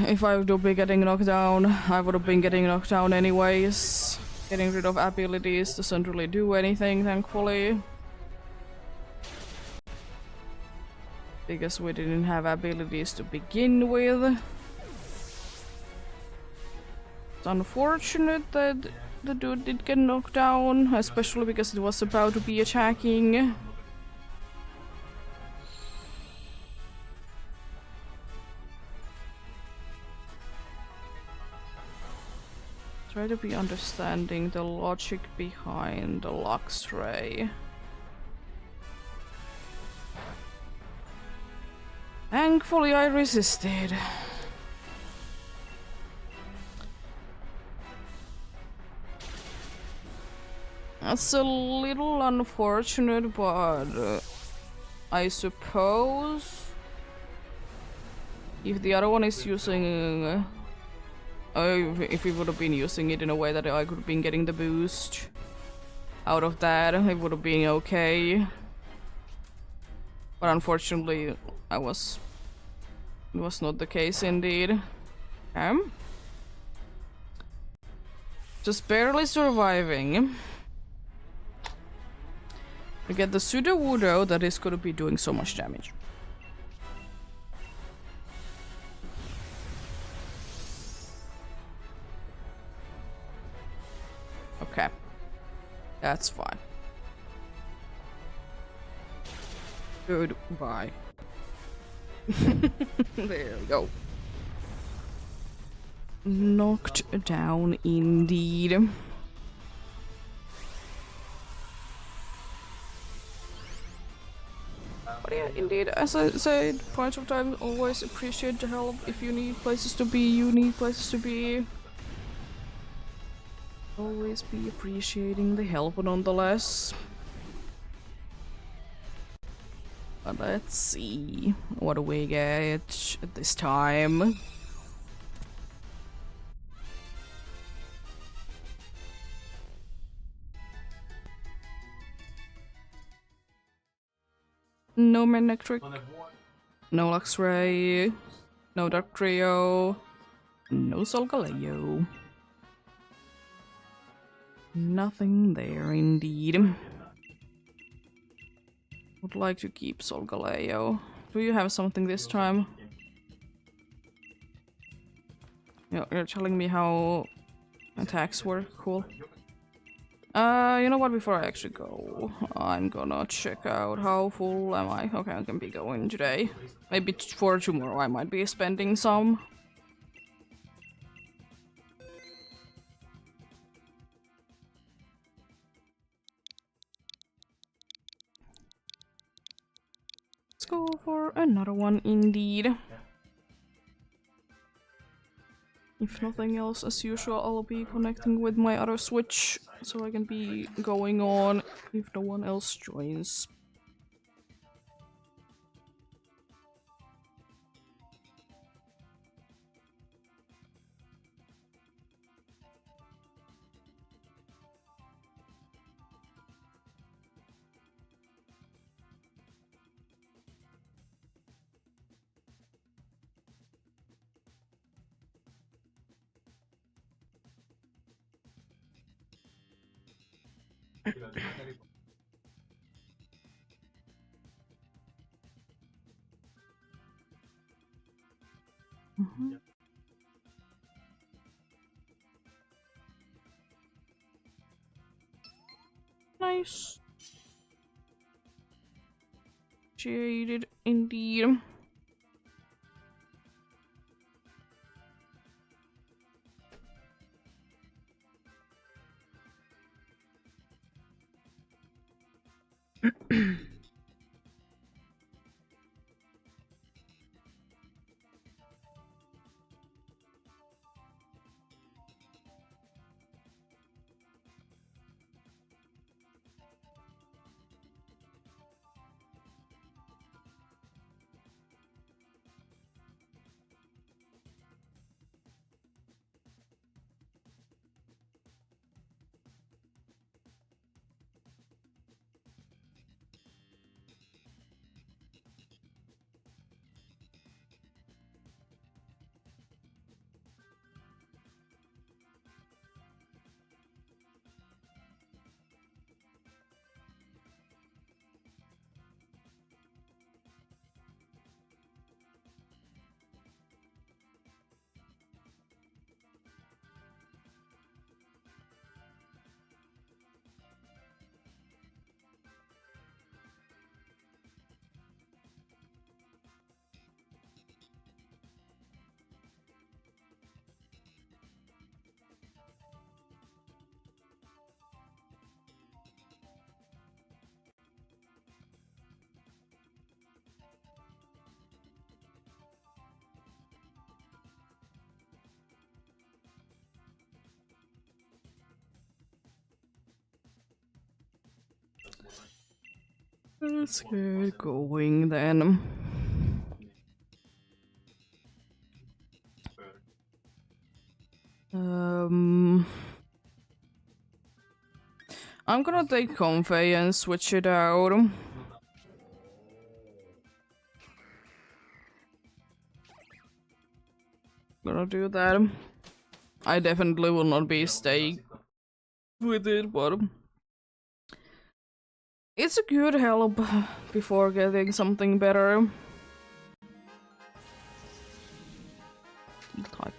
if I would be getting knocked down, I would have been getting knocked down anyways. Getting rid of abilities doesn't really do anything, thankfully. Because we didn't have abilities to begin with. It's unfortunate that the dude did get knocked down, especially because it was about to be attacking. Try to be understanding the logic behind the Lux Ray. Thankfully I resisted. That's a little unfortunate, but I suppose if the other one is using if we would have been using it in a way that I could have been getting the boost out of that, it would have been okay. But unfortunately, it was not the case indeed. Just barely surviving. We get the Sudowoodo that is gonna be doing so much damage. Okay. That's fine. Goodbye. There we go. Knocked down indeed. But yeah, indeed, as I said, points of time, always appreciate the help. If you need places to be, you need places to be. Always be appreciating the help nonetheless. But let's see, what do we get at this time? No Manectric. No Luxray. No Dark Trio. No Solgaleo. Nothing there indeed. Would like to keep Solgaleo. Do you have something this time? You're telling me how attacks work. Cool. You know what? Before I actually go, I'm gonna check out how full am I. Okay, I can be going today. Maybe for tomorrow I might be spending some. Let's go for another one indeed. If nothing else, as usual, I'll be connecting with my other Switch so I can be going on if no one else joins. Nice. Jaded indeed. Let's get going then. I'm gonna take Comfey and switch it out. Gonna do that. I definitely will not be staying with it, but it's a good help before getting something better. Type.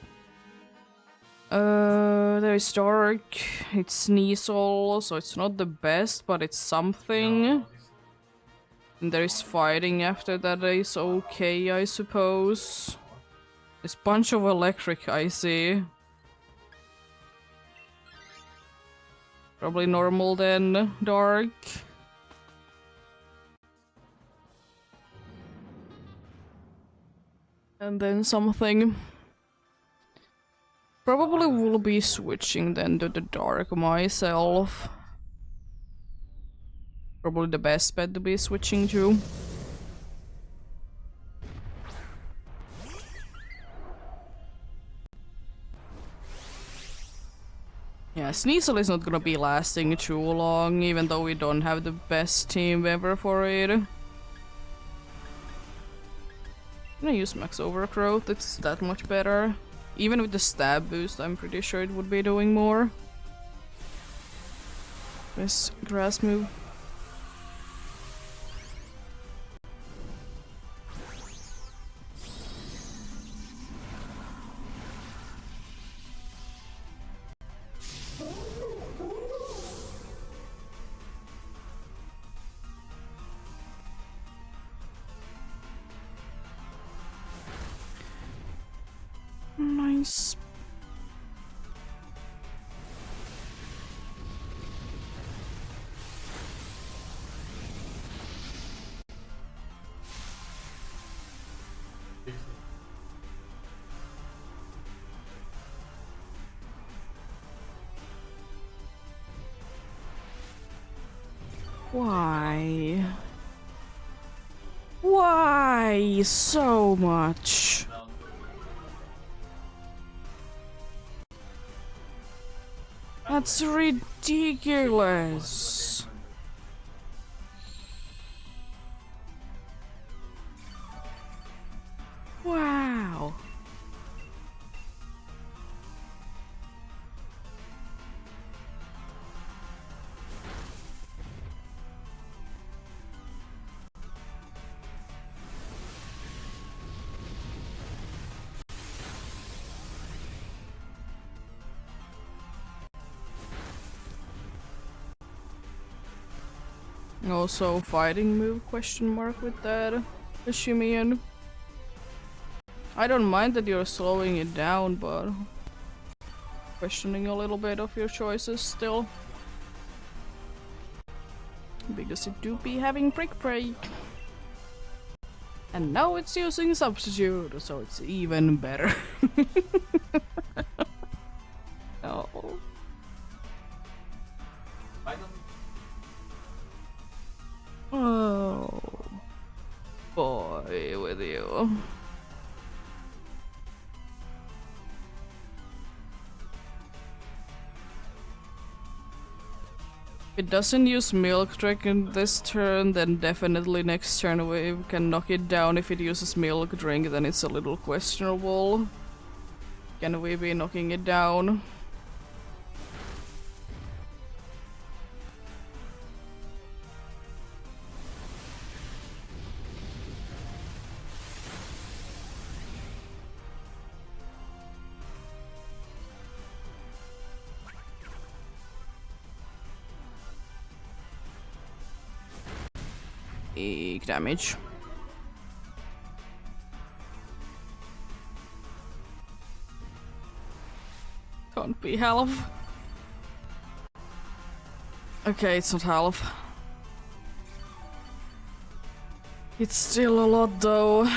There is Dark, it's Sneasel, so it's not the best, but it's something. And there is Fighting after that is okay, I suppose. There's a bunch of Electric I see. Probably normal then, Dark. And then something. Probably will be switching then to the Dark myself. Probably the best bet to be switching to. Yeah, Sneasel is not gonna be lasting too long, even though we don't have the best team ever for it. I'm gonna use max overgrowth, it's that much better. Even with the stab boost, I'm pretty sure it would be doing more. This grass move. Nice. Why? Why so much? That's ridiculous. Wow. Also fighting move question mark with that Shimian. I don't mind that you're slowing it down, but questioning a little bit of your choices still. Because it do be having brick break. And now it's using substitute, so it's even better. Oh. Oh. Boy, with you. If it doesn't use Milk Drink this turn, then definitely next turn we can knock it down. If it uses Milk Drink, then it's a little questionable. Can we be knocking it down? Big damage. Can't be half. Okay, it's not half. It's still a lot though.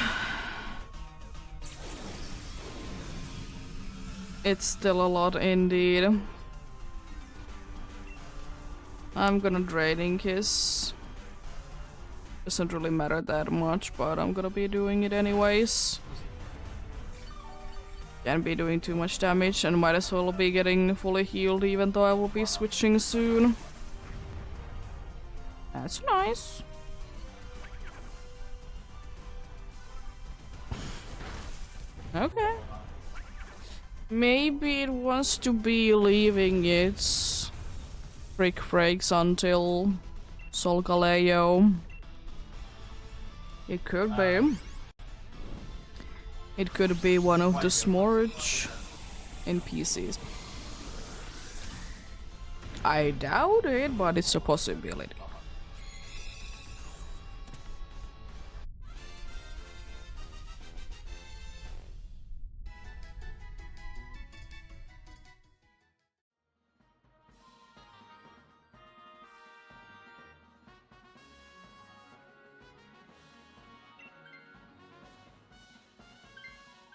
It's still a lot indeed. I'm gonna Draining Kiss. Doesn't really matter that much, but I'm gonna be doing it anyways. Can't be doing too much damage and might as well be getting fully healed even though I will be switching soon. That's nice. Okay. Maybe it wants to be leaving its brick breaks until Solgaleo. It could be. It could be one of the Smorge NPCs. I doubt it, but it's a possibility.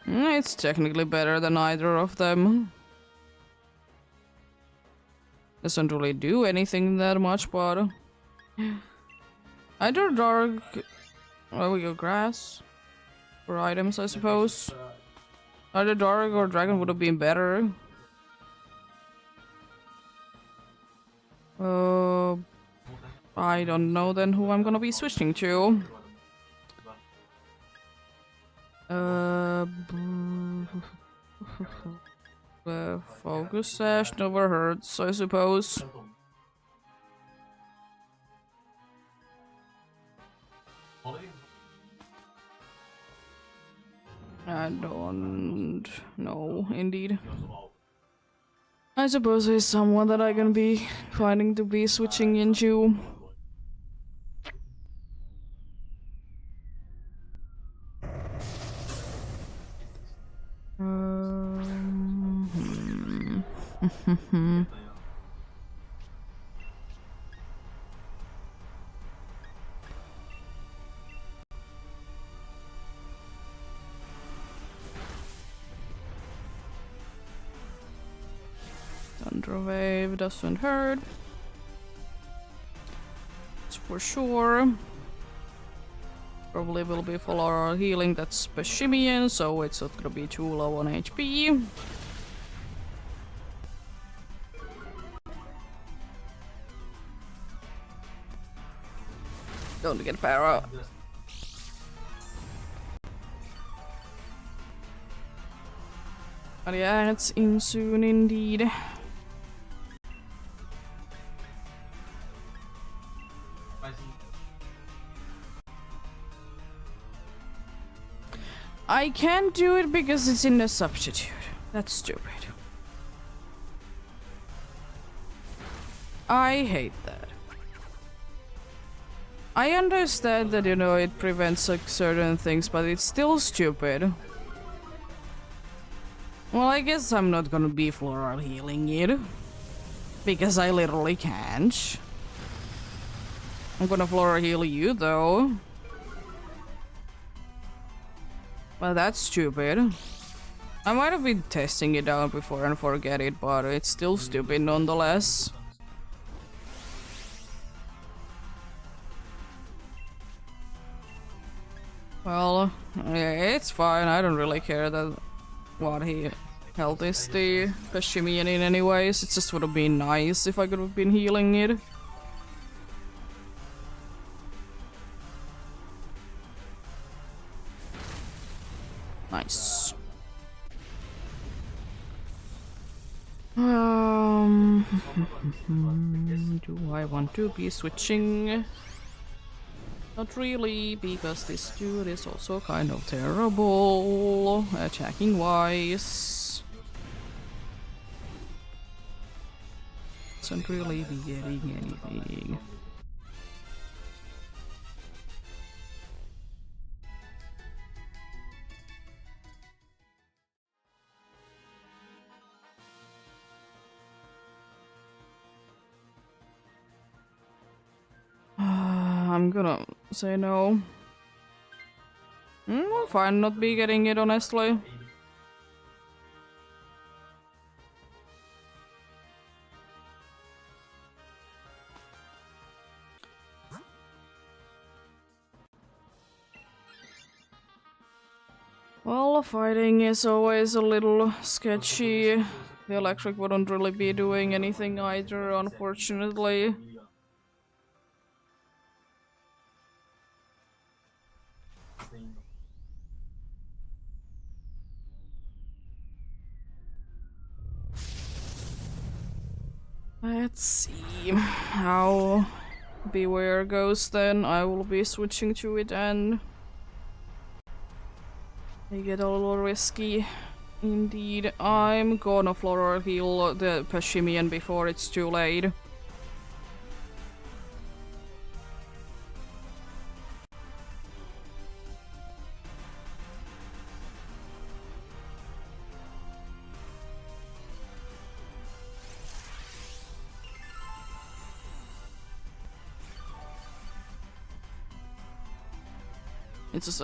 It's technically better than either of them. Doesn't really do anything that much, but either dark. Oh, we go grass for items, I suppose. Either dark or dragon would have been better. I don't know then who I'm gonna be switching to. Uh, focus sash never hurts, I suppose. I don't know, indeed. I suppose he's someone that I can be finding to be switching into. Thunder Wave doesn't hurt. It's for sure. Probably will be full our healing, that's Peshimian, so it's not gonna be too low on HP. Don't get para. But yeah, it's in soon indeed. I can't do it because it's in a substitute. That's stupid. I hate that. I understand that, you know, it prevents like certain things, but it's still stupid. Well, I guess I'm not gonna be floral healing it. Because I literally can't. I'm gonna floral heal you though. Well, that's stupid. I might have been testing it out before and forget it, but it's still stupid nonetheless. Well, yeah, it's fine. I don't really care that what he held is the Peshimian in anyways. It just would have been nice if I could have been healing it. Nice. Do I want to be switching? Not really, because this dude is also kind of terrible, attacking wise. Doesn't really be getting anything. I'm gonna say no. Fine not be getting it, honestly. Well, fighting is always a little sketchy. The electric wouldn't really be doing anything either, unfortunately. Let's see how Beware goes then. I will be switching to it and they get a little risky. Indeed, I'm gonna floral heal the Peshimian before it's too late. It's just,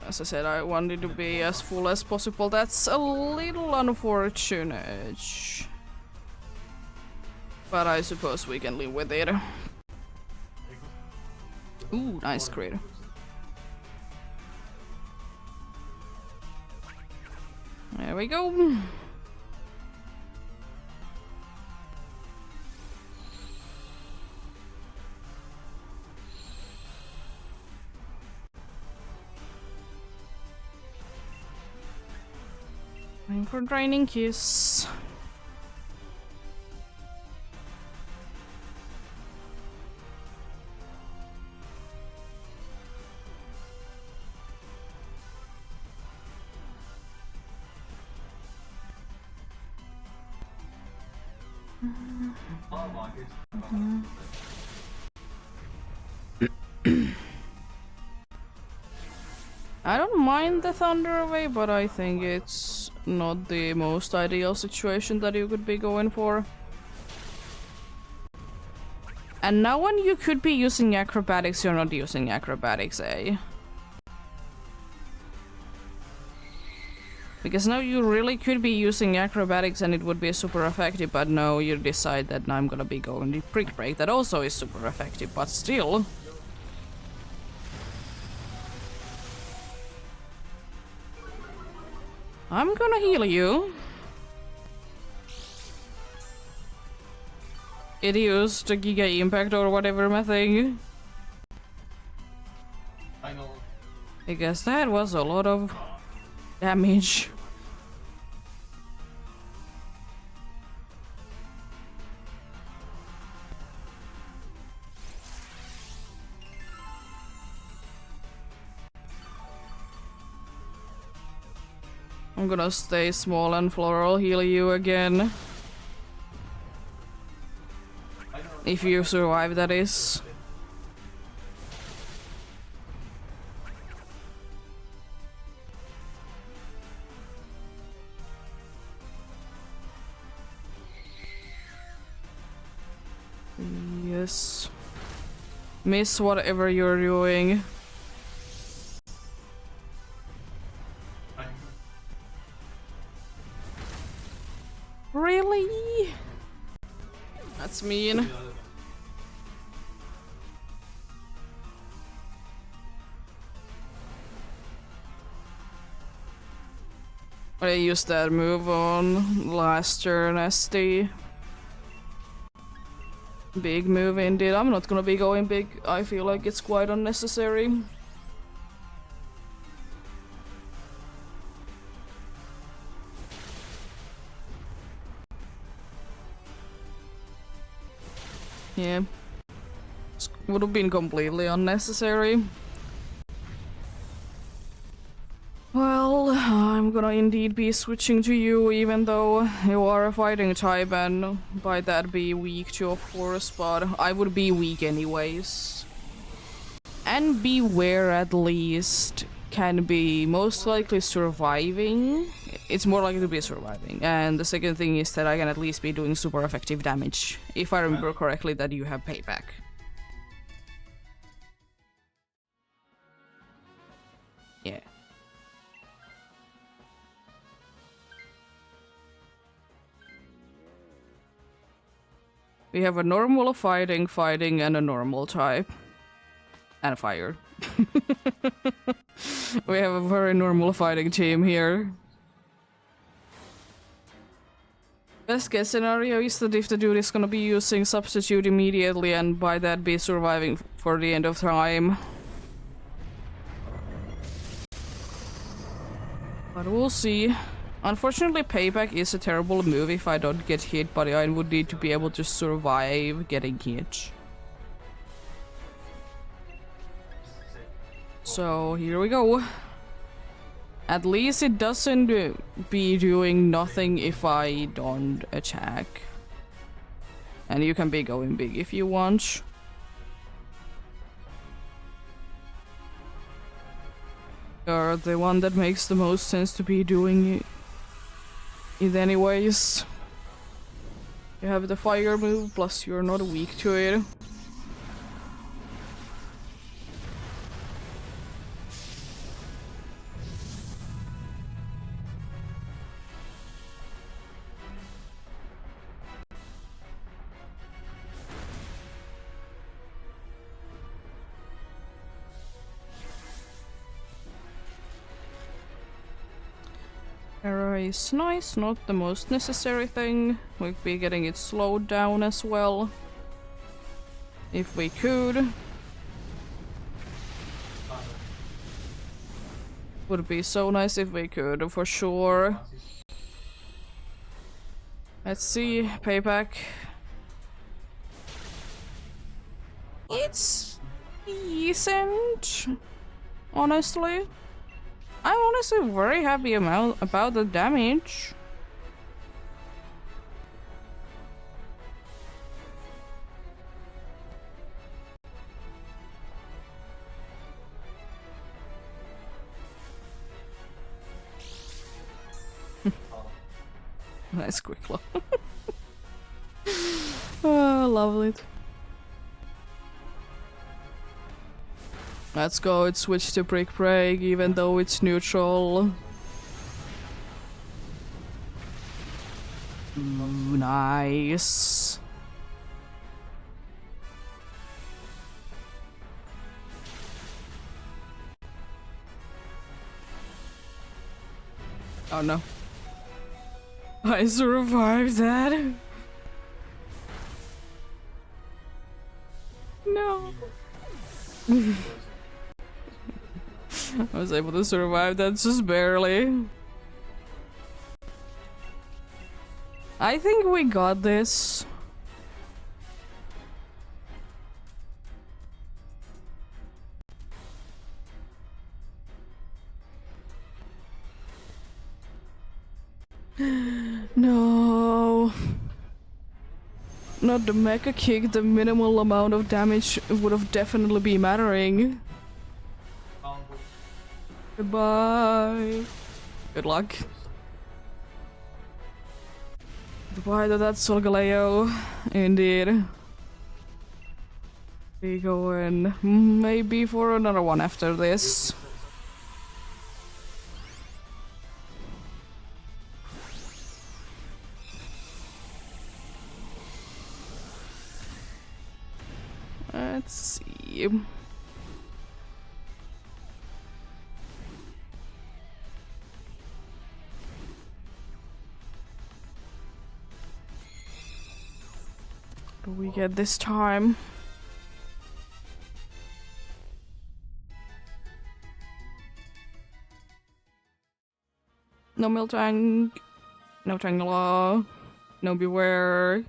as I said, I wanted to be as full as possible. That's a little unfortunate. But I suppose we can live with it. Ooh, nice crit. There we go. for draining kiss. I don't mind the thunder away, but I think it's not the most ideal situation that you could be going for. And now when you could be using acrobatics, you're not using acrobatics, eh? Because now you really could be using acrobatics and it would be super effective, but no, you decide that I'm gonna be going the prick break. That also is super effective, but still. I'm gonna heal you. It used a Giga Impact or whatever my thing. I know. I guess that was a lot of damage. I'm gonna stay small and floral heal you again. If you survive, that is. Yes. Miss whatever you're doing. Really? That's mean. I used that move on last turn, SD. Big move indeed. I'm not gonna be going big. I feel like it's quite unnecessary. Yeah. Would have been completely unnecessary. Well, I'm gonna indeed be switching to you, even though you are a fighting type, and by that be weak to, of course, but I would be weak anyways. And Beware at least can be most likely surviving. It's more likely to be surviving. And the second thing is that I can at least be doing super effective damage, if I remember correctly that you have payback. Yeah. We have a normal fighting, and a normal type. And a fire. We have a very normal fighting team here. Best case scenario is that if the dude is gonna be using substitute immediately and by that be surviving for the end of time. But we'll see. Unfortunately, payback is a terrible move if I don't get hit, but I would need to be able to survive getting hit. So here we go. At least it doesn't be doing nothing if I don't attack. And you can be going big if you want. You're the one that makes the most sense to be doing it anyways. You have the fire move, plus you're not weak to it. Arrow is nice, not the most necessary thing. We'd be getting it slowed down as well. If we could. Would be so nice if we could, for sure. Let's see, payback. It's decent, honestly. I'm honestly very happy about the damage. Nice quick look. Oh, lovely. Let's go, it switched to brick break even though it's neutral. Ooh, nice. Oh no. I survived that. No. I was able to survive that just barely. I think we got this. No. Not the mecha kick, the minimal amount of damage would have definitely been mattering. Goodbye. Good luck. Goodbye to that Solgaleo. Indeed. We go in maybe for another one after this. Let's see. What do we get this time? No Miltank, no Tangela, no Beware,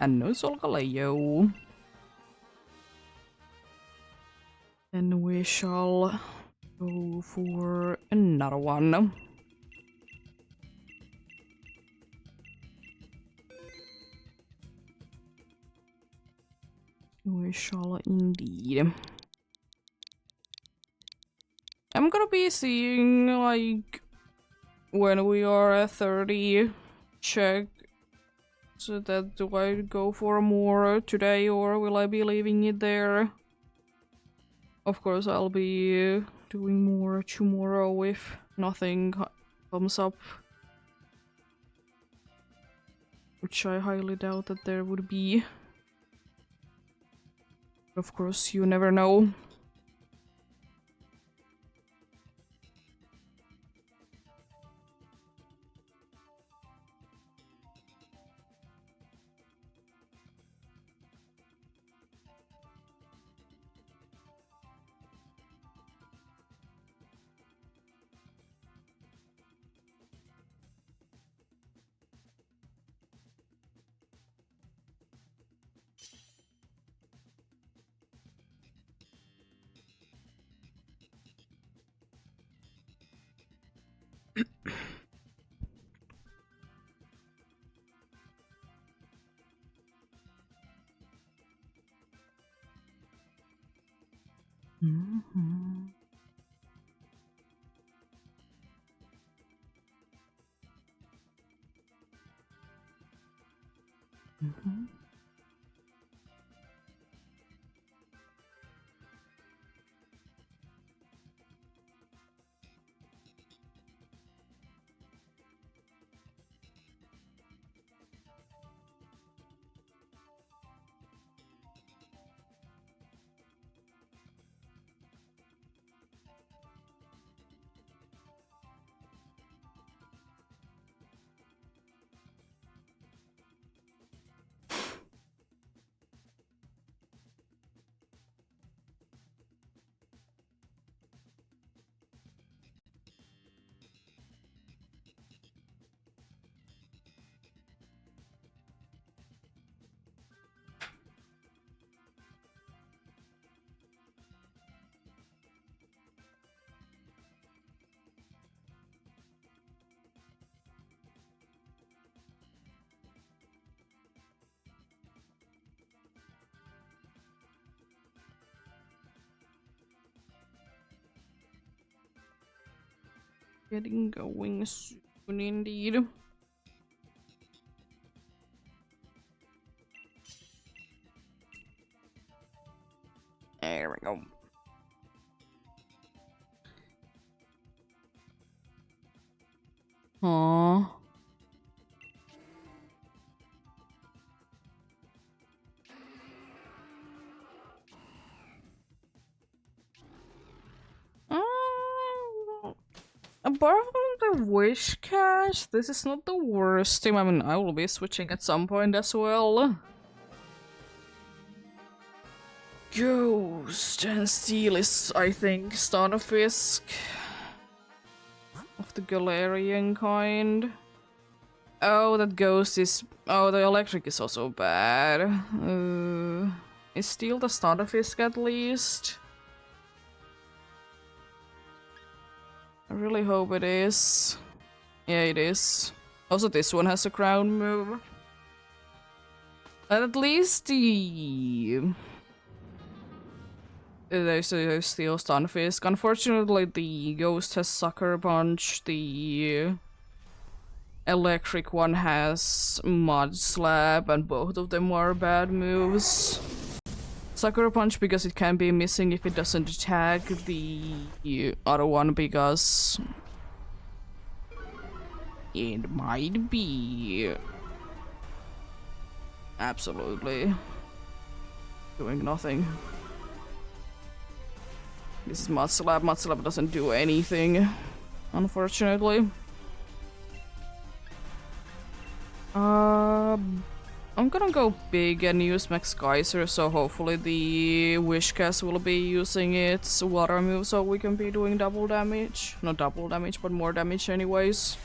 and no Solgaleo. Then we shall go for another one. We shall indeed. I'm gonna be seeing, like, when we are at 30, check. So that do I go for more today or will I be leaving it there? Of course, I'll be doing more tomorrow if nothing comes up. Which I highly doubt that there would be. Of course, you never know. Mm-hmm. Mm-hmm. Getting going soon indeed. There we go. Aww. Apart from the wish cache, this is not the worst team. I mean, I will be switching at some point as well. Ghost and Steel is, I think, Starfisk of the Galarian kind. Oh, that Ghost is... Oh, the Electric is also bad. Is Steel the Starfisk at least? I really hope it is. Yeah, it is. Also, this one has a crown move. And at least the... There's a Steel Stunfisk. Unfortunately, the Ghost has Sucker Punch. The Electric one has Mud Slap, and both of them are bad moves. Sucker Punch because it can be missing if it doesn't attack. The other one because it might be absolutely doing nothing. This is Mud Slap. Mud Slap doesn't do anything, unfortunately. I'm gonna go big and use Max Geyser, so hopefully the Wishcast will be using its water move so we can be doing double damage. Not double damage, but more damage anyways.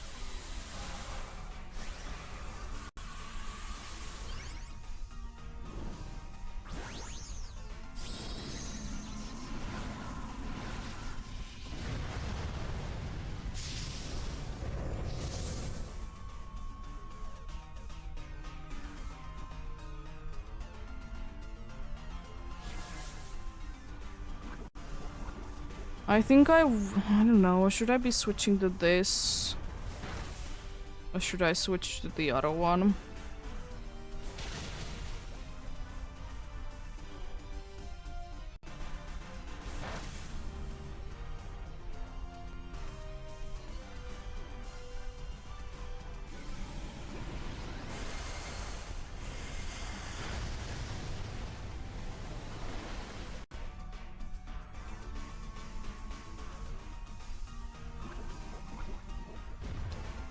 I think I don't know, should I be switching to this? Or should I switch to the other one?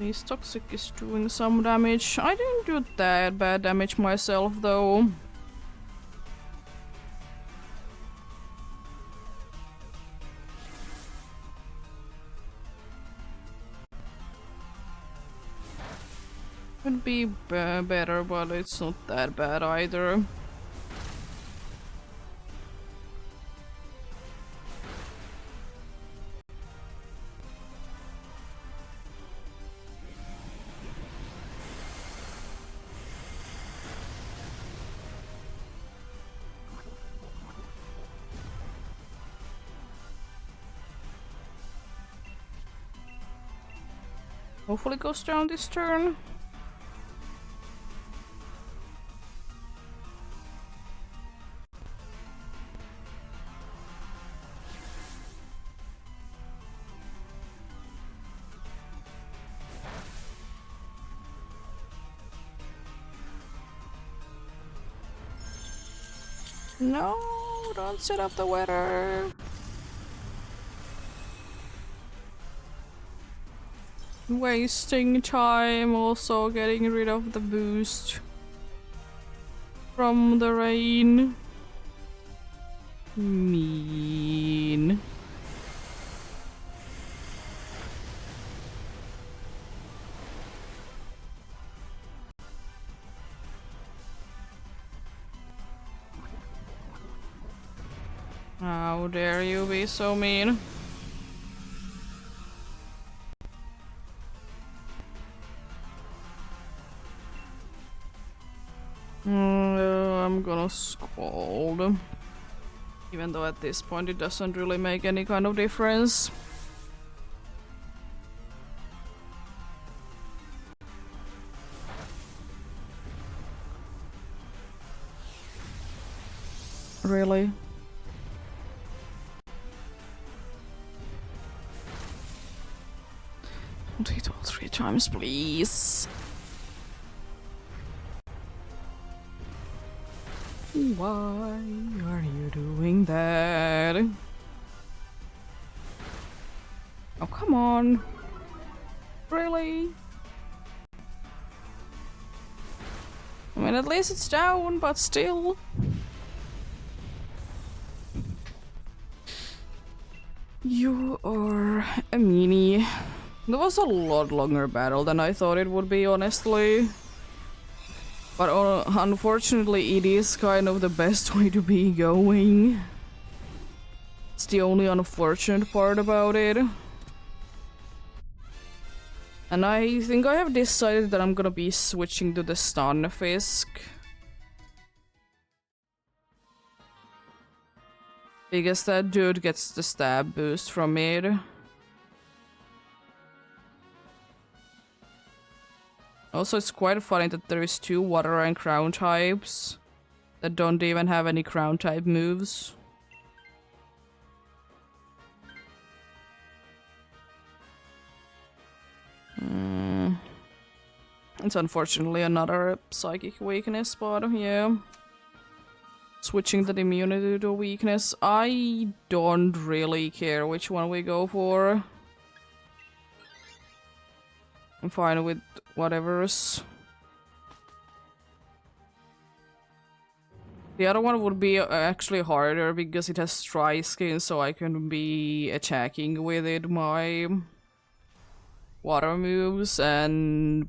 This Toxic is doing some damage. I didn't do that bad damage myself though. Could be better, but it's not that bad either. Hopefully it goes down this turn. No, don't set up the weather. Wasting time, also getting rid of the boost from the rain. Mean. How dare you be so mean? I'm gonna scold. Even though at this point it doesn't really make any kind of difference. Really? Don't hit all 3 times, please. Why are you doing that? Oh, come on. Really? I mean, at least it's down, but still. You are a meanie. That was a lot longer battle than I thought it would be, honestly. But unfortunately, it is kind of the best way to be going. It's the only unfortunate part about it. And I think I have decided that I'm gonna be switching to the stun Fisk. Because that dude gets the stab boost from it. Also, it's quite funny that there is 2 water and crown types that don't even have any crown type moves. It's unfortunately another psychic weakness, but yeah. Switching that immunity to weakness. I don't really care which one we go for. I'm fine with whatever's. The other one would be actually harder because it has dry skin, so I can be attacking with it my water moves, and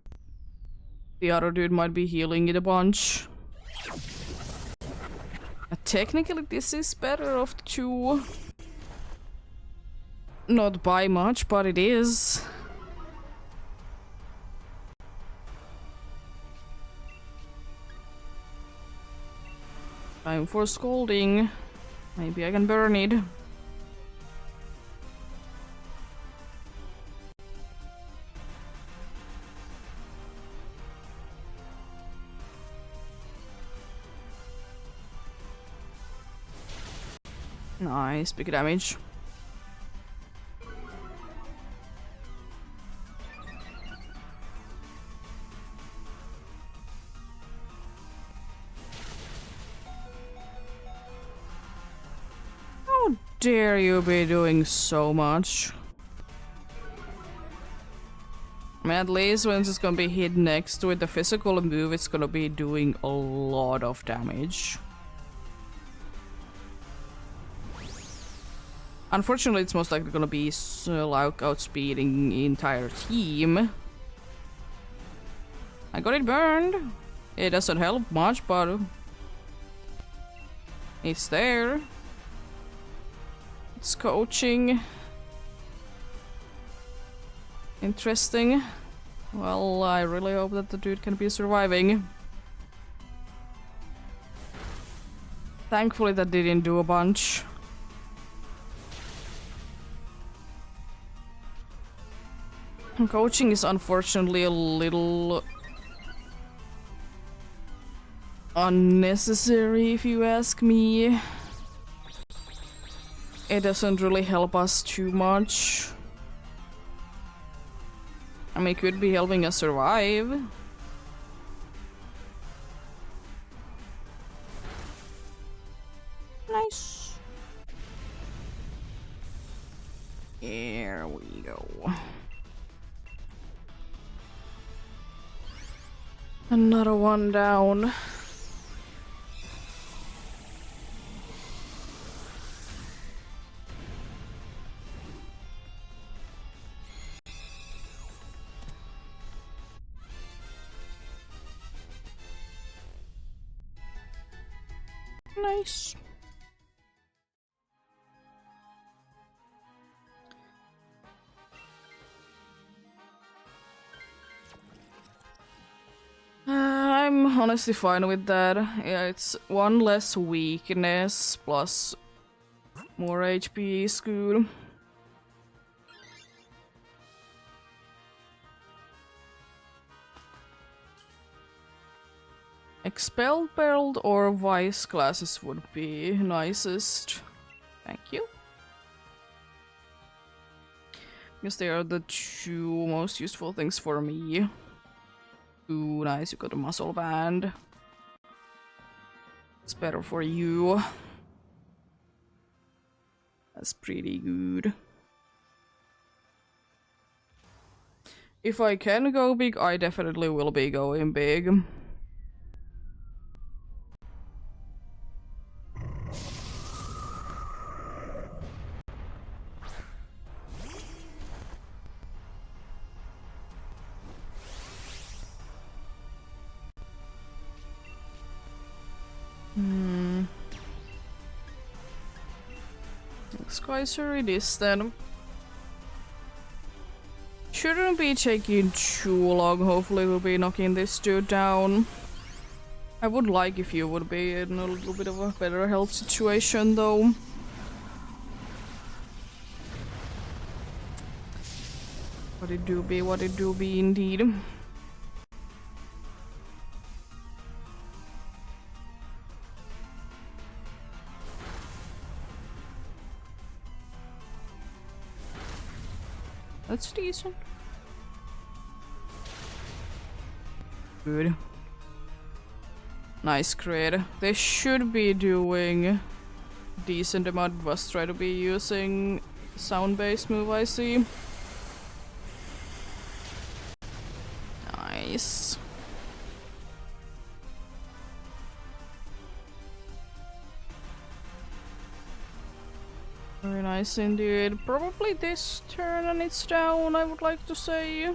the other dude might be healing it a bunch. Technically, this is better of the 2. Not by much, but it is. Time for scolding. Maybe I can burn it. Nice, big damage. How dare you be doing so much? I mean, at least when it's gonna be hit next with the physical move, it's gonna be doing a lot of damage. Unfortunately, it's most likely gonna be like outspeeding the entire team. I got it burned. It doesn't help much, but it's there. It's coaching. Interesting. Well, I really hope that the dude can be surviving. Thankfully, that didn't do a bunch. Coaching is unfortunately a little unnecessary, if you ask me. It doesn't really help us too much. I mean, it could be helping us survive. Nice. Here we go. Another one down. Nice. I'm honestly fine with that. Yeah, it's one less weakness plus more HP is good. Expelled Belt or Vice classes would be nicest. Thank you. Because they are the two most useful things for me. Ooh, nice, you got a muscle band. It's better for you. That's pretty good. If I can go big, I definitely will be going big. Skyser it is then. Shouldn't be taking too long, hopefully we'll be knocking this dude down. I would like if you would be in a little bit of a better health situation though. What it do be indeed. That's decent. Good. Nice crit. They should be doing decent amount of us try to be using sound-based move, I see. Nice. Very nice indeed. Probably this turn and it's down, I would like to say.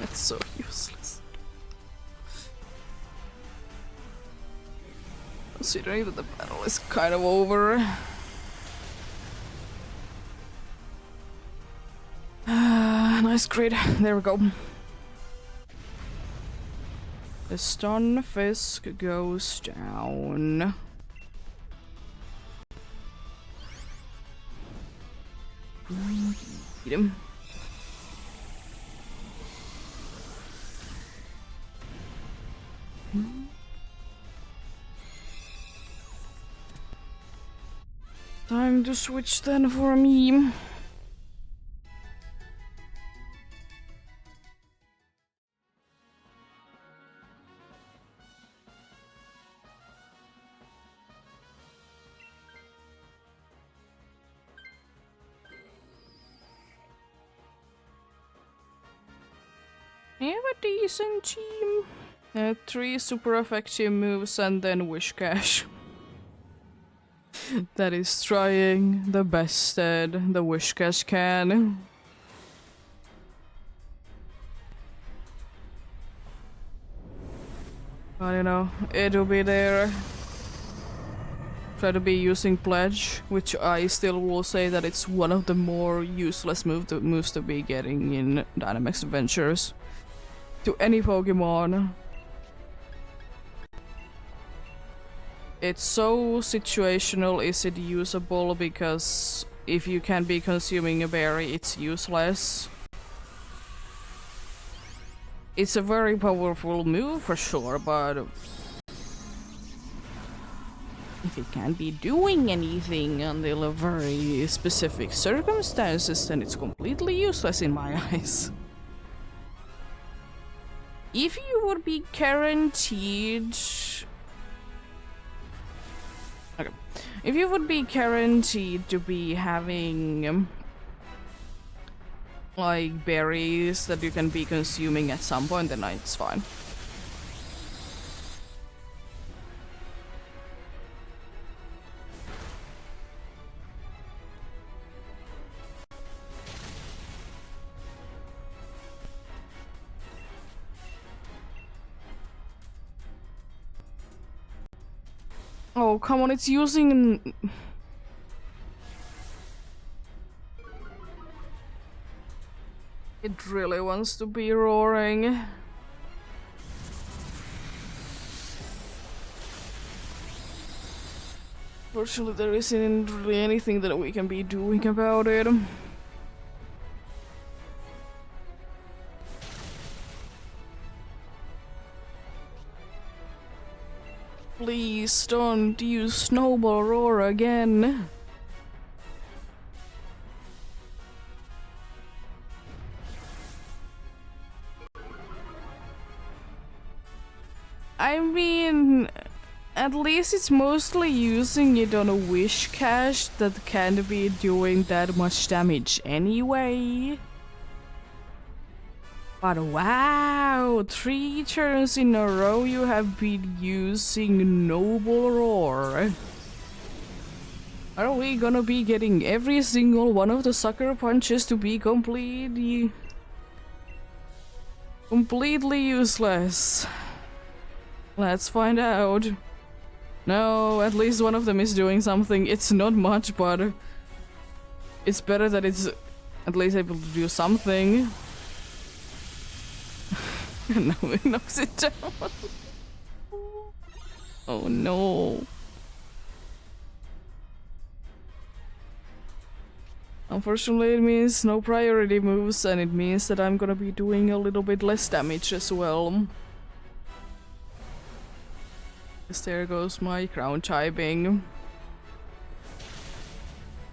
That's so useless. Considering that the battle is kind of over. Nice crit. There we go. The stun fisk goes down. Eat him. Time to switch then for me. We have a decent team. 3 super effective moves and then Wish Cash. That is trying the best that the Wish Cash can. But you know, it'll be there. Try to be using Pledge, which I still will say that it's one of the more useless moves to be getting in Dynamax Adventures. To any Pokemon. It's so situational, is it usable, because if you can be consuming a berry, it's useless. It's a very powerful move for sure, but if it can't be doing anything until very specific circumstances, then it's completely useless in my eyes. If you would be guaranteed... Okay. If you would be guaranteed to be having... like berries that you can be consuming at some point, then it's fine. Oh, come on, it's using... It really wants to be roaring. Fortunately, there isn't really anything that we can be doing about it. Please don't use Snowball Roar again. I mean, at least it's mostly using it on a wish cache that can't be doing that much damage anyway. But wow, 3 turns in a row you have been using Noble Roar. Are we gonna be getting every single one of the sucker punches to be completely useless? Let's find out. No, at least one of them is doing something. It's not much, but it's better that it's at least able to do something. No, it knocks it down. Oh no. Unfortunately, it means no priority moves, and it means that I'm gonna be doing a little bit less damage as well. There goes my crown chiming.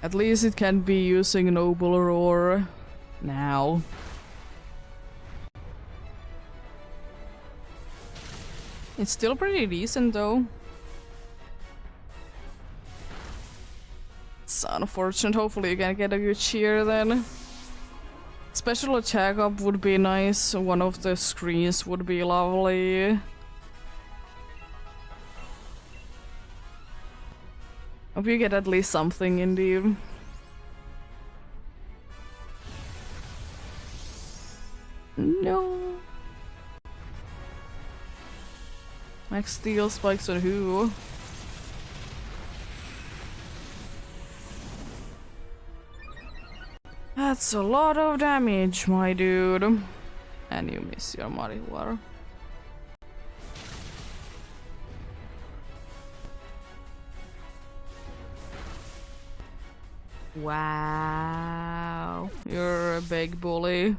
At least it can be using Noble Roar now. It's still pretty decent though. It's unfortunate, hopefully you can get a good cheer then. Special attack up would be nice, one of the screens would be lovely. Hope you get at least something indeed. No. Max steel spikes on who? That's a lot of damage, my dude. And you miss your muddy water. Wow. You're a big bully.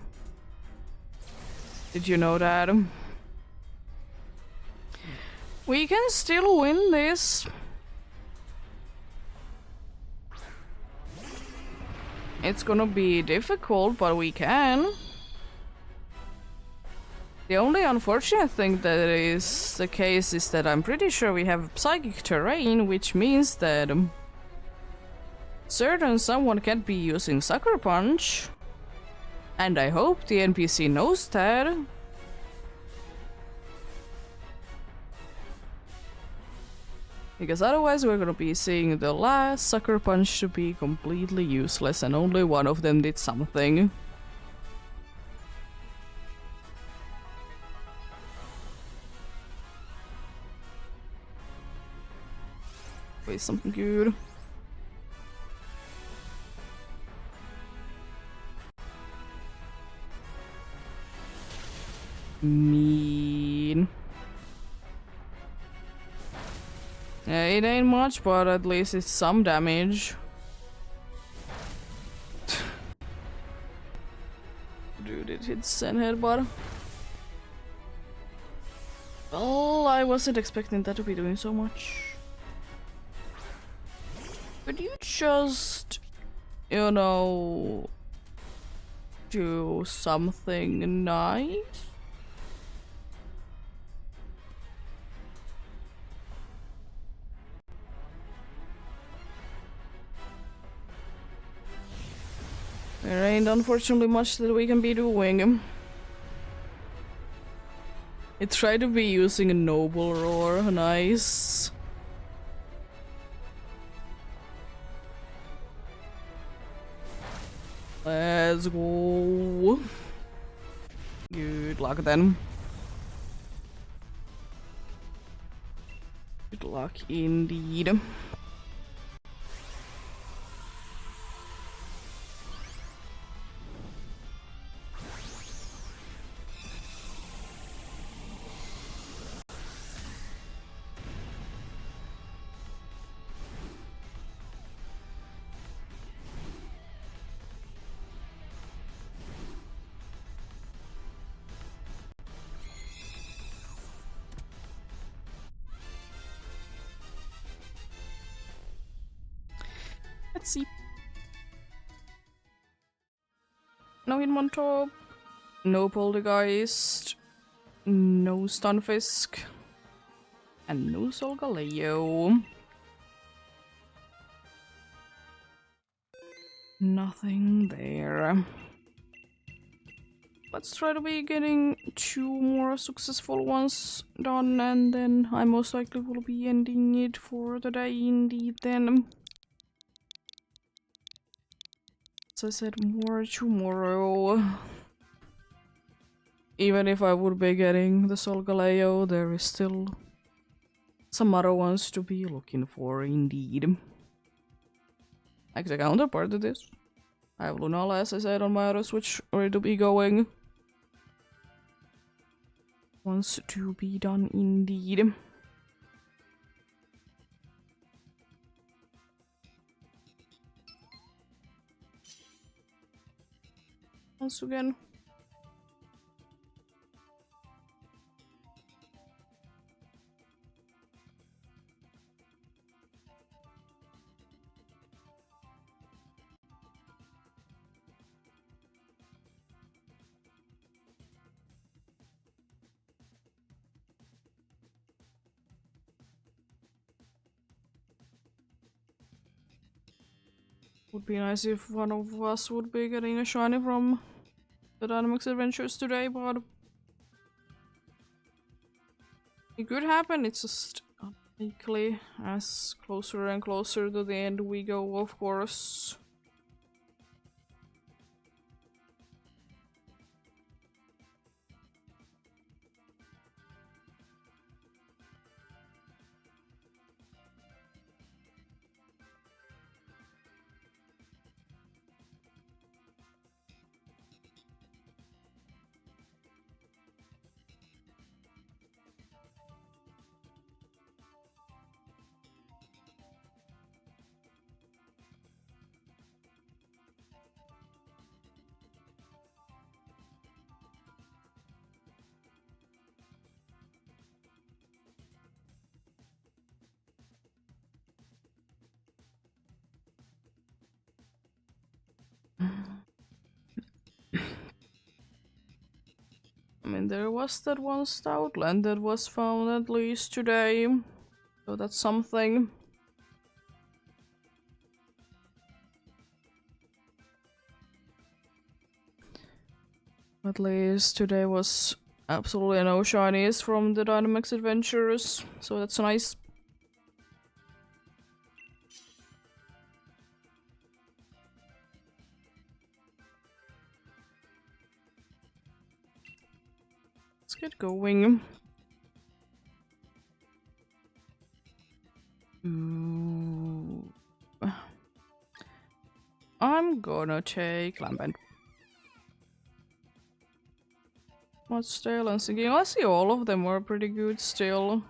Did you know that? We can still win this. It's gonna be difficult, but we can. The only unfortunate thing that is the case is that I'm pretty sure we have psychic terrain, which means that certain someone can't be using Sucker Punch. And I hope the NPC knows that. Because otherwise we're gonna be seeing the last Sucker Punch to be completely useless and only one of them did something. Wait, something good. Mean. Yeah, it ain't much, but at least it's some damage. Dude, it hits Zen headbutt. Well, I wasn't expecting that to be doing so much. Could you just, you know, do something nice? There ain't unfortunately much that we can be doing. It tried to be using a Noble Roar, nice. Let's go. Good luck then. Good luck indeed. Let's see. No Hitmontop, no Poltergeist, no Stunfisk, and no Solgaleo. Nothing there. Let's try to be getting 2 more successful ones done, and then I most likely will be ending it for the day indeed then. As I said, more tomorrow. Even if I would be getting the Solgaleo, there is still some other ones to be looking for indeed. Like the counterpart to this. I have Lunala, as I said, on my other Switch, ready to be going. Wants to be done indeed. Once again. Would be nice if one of us would be getting a shiny from the Dynamics Adventures today, but it could happen. It's just unlikely as closer and closer to the end we go, of course. I mean, there was that one Stoutland that was found at least today, so that's something. At least today was absolutely no shinies from the Dynamax Adventures, so that's nice. Let's get going. Ooh. I'm gonna take Lambent. What's still and singing? I see all of them are pretty good still.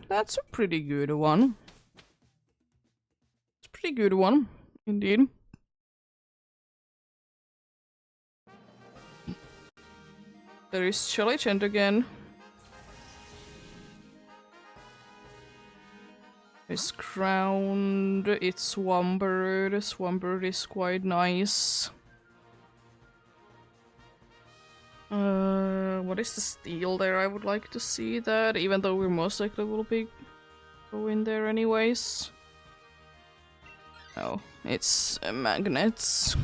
That's a pretty good one. It's a pretty good one, indeed. There is Chelicent again. It's crowned, it's Swampert. Swampert is quite nice. What is the steel there? I would like to see that, even though we most likely will be going there anyways. Oh, it's magnets.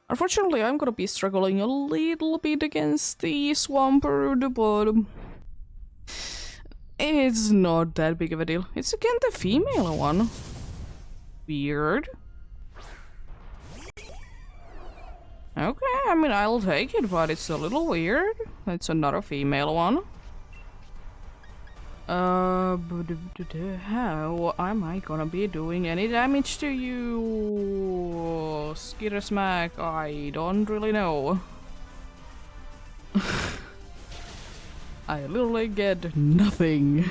Unfortunately, I'm gonna be struggling a little bit against the Swampert, but it's not that big of a deal. It's again the female one. Weird. Okay, I mean, I'll take it, but it's a little weird. It's another female one. How am I gonna be doing any damage to you? Skitter smack, I don't really know. I literally get nothing.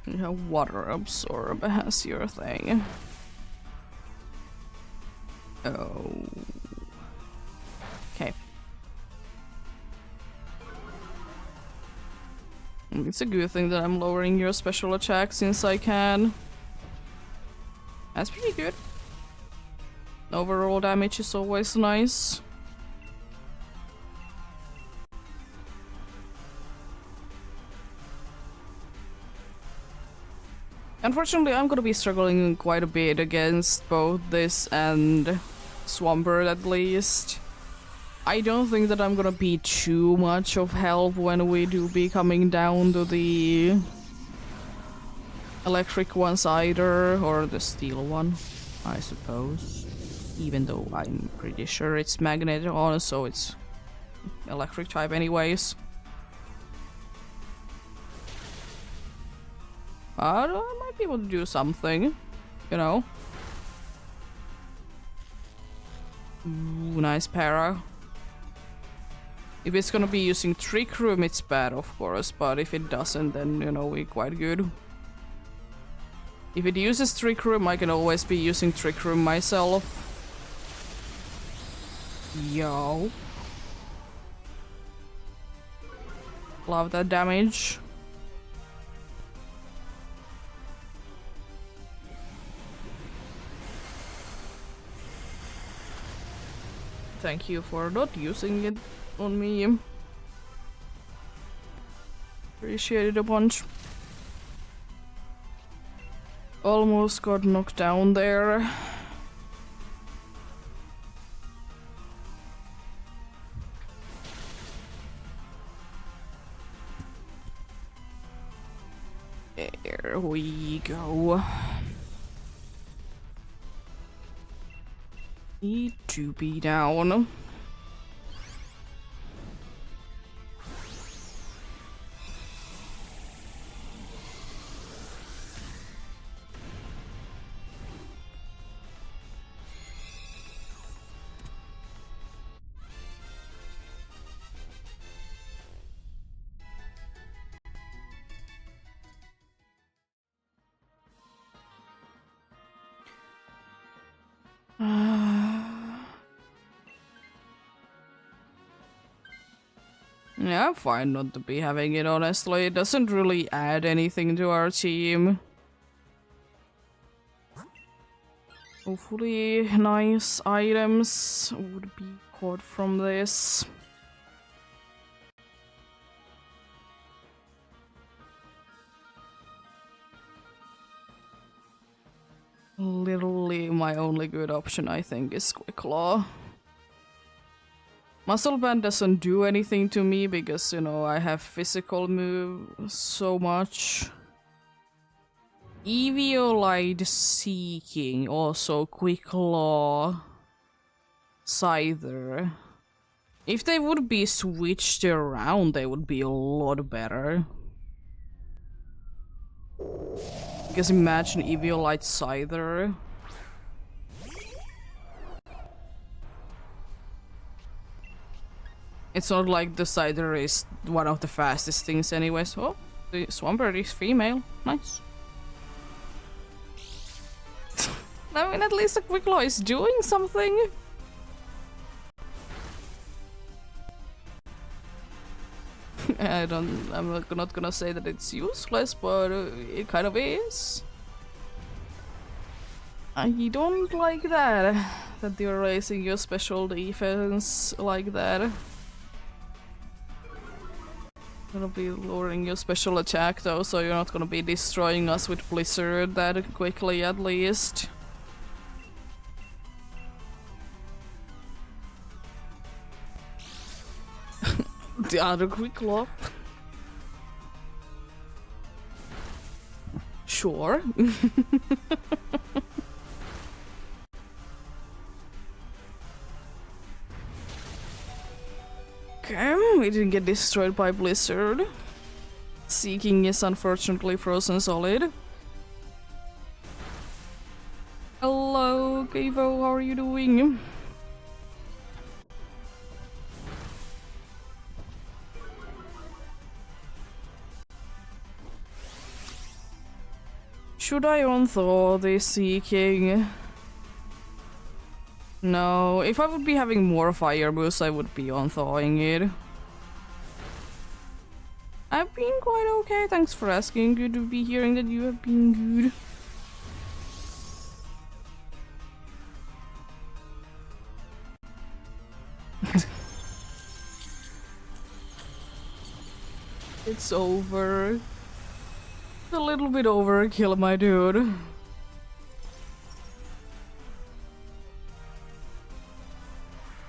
Yeah, water absorb has your thing. Oh. Okay. It's a good thing that I'm lowering your special attack since I can. That's pretty good. Overall damage is always nice. Unfortunately, I'm gonna be struggling quite a bit against both this and Swampert at least. I don't think that I'm gonna be too much of help when we do be coming down to the electric ones either, or the steel one, I suppose. Even though I'm pretty sure it's magnet on, so it's electric type anyways. I might be able to do something, you know. Ooh, nice para. If it's gonna be using Trick Room, it's bad, of course, but if it doesn't, then, you know, we're quite good. If it uses Trick Room, I can always be using Trick Room myself. Yo. Love that damage. Thank you for not using it on me. Appreciate it a bunch. Almost got knocked down there. There we go. Need to be down. Yeah, I'm fine not to be having it, honestly. It doesn't really add anything to our team. Hopefully nice items would be caught from this. Literally my only good option, I think, is Quick Claw. Muscle Band doesn't do anything to me because, you know, I have physical move so much. Eviolite Seeking, also Quick Claw, Scyther. If they would be switched around, they would be a lot better. Because imagine Eviolite Scyther. It's not like the Scyther is one of the fastest things anyways. Oh, the Swampert is female. Nice. I mean, at least the Quick Claw is doing something. I'm not gonna say that it's useless, but it kind of is. I don't like that you're raising your special defense like that. Gonna be lowering your special attack though, so you're not gonna be destroying us with Blizzard that quickly at least. The other Quick Claw. Sure. Okay, we didn't get destroyed by Blizzard. Seeking is unfortunately frozen solid. Hello, Kevo, how are you doing? Should I unthaw this Seeking? No, if I would be having more fire moves, I would be unthawing it. I've been quite okay, thanks for asking. Good to be hearing that you have been good. It's over. It's a little bit overkill, my dude.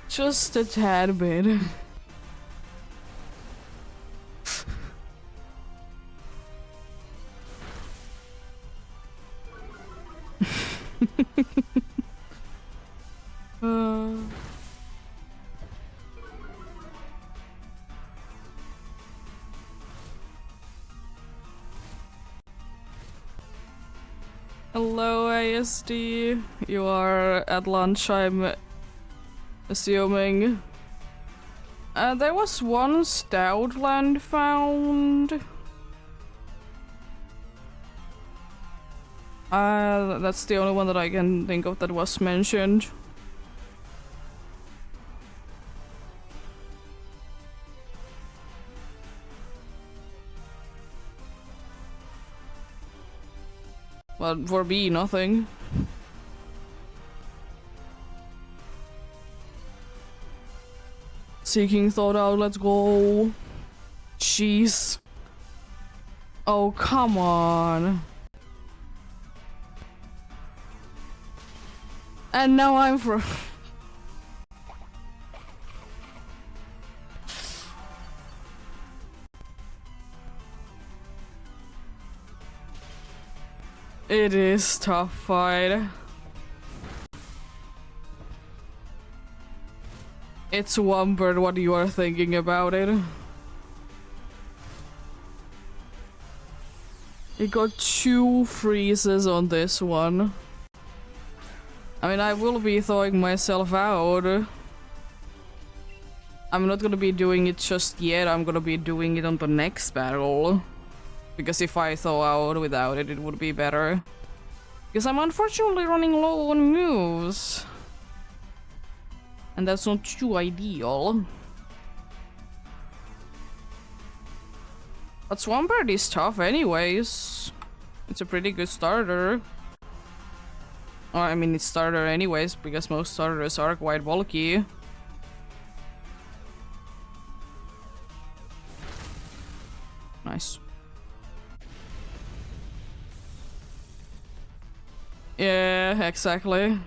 Just a tad bit. Hello, EEST. You are at lunch, I'm assuming. There was one Stoutland found. That's the only one that I can think of that was mentioned. But for B, nothing. Seeking thought out, let's go. Jeez. Oh, come on. And now I'm for. It is tough fight. It's Wumbert what you are thinking about it. You got 2 freezes on this one. I mean, I will be thawing myself out. I'm not gonna be doing it just yet, I'm gonna be doing it on the next battle. Because if I thaw out without it, it would be better. Because I'm unfortunately running low on moves. And that's not too ideal. But Swampert is tough anyways. It's a pretty good starter. Or, I mean, it's starter anyways, because most starters are quite bulky. Nice. Yeah, exactly.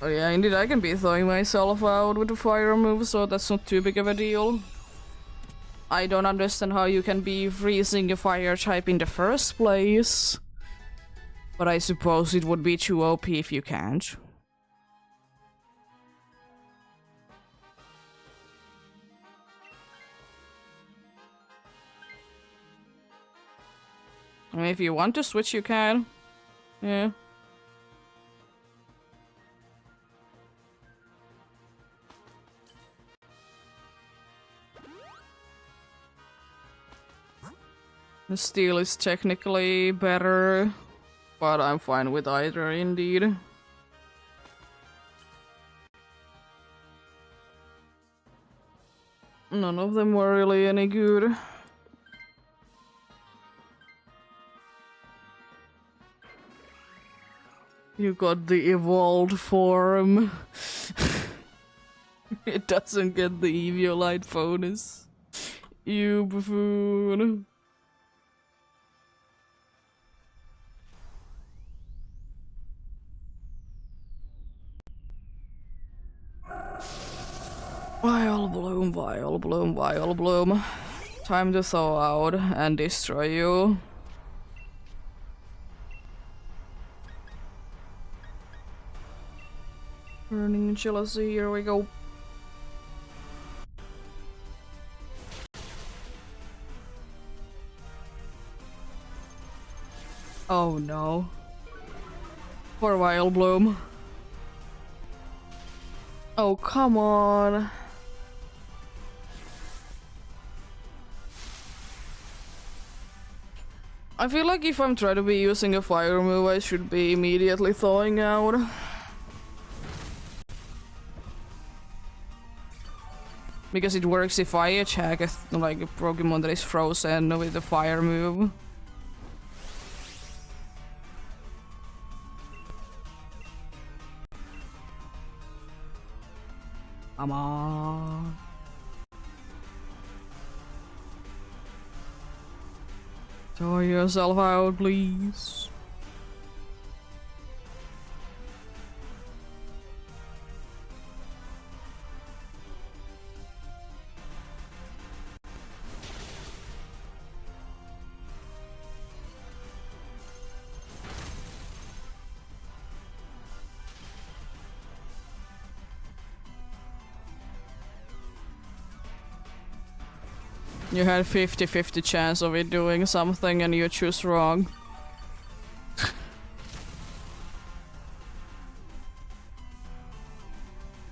Oh yeah, indeed, I can be throwing myself out with the fire move, so that's not too big of a deal. I don't understand how you can be freezing a fire type in the first place. But I suppose it would be too OP if you can't. I mean, if you want to switch, you can. Yeah. The steel is technically better, but I'm fine with either, indeed. None of them were really any good. You got the evolved form. It doesn't get the Eviolite bonus. You buffoon. Vile bloom, vile bloom, vile bloom. Time to thaw out and destroy you. Burning jealousy, here we go. Oh no. Poor Vile Bloom. Oh, come on. I feel like if I'm trying to be using a fire move, I should be immediately thawing out. Because it works if I attack like a Pokemon that is frozen with the fire move. Come on. Thaw yourself out, please. You had 50-50 chance of it doing something and you choose wrong.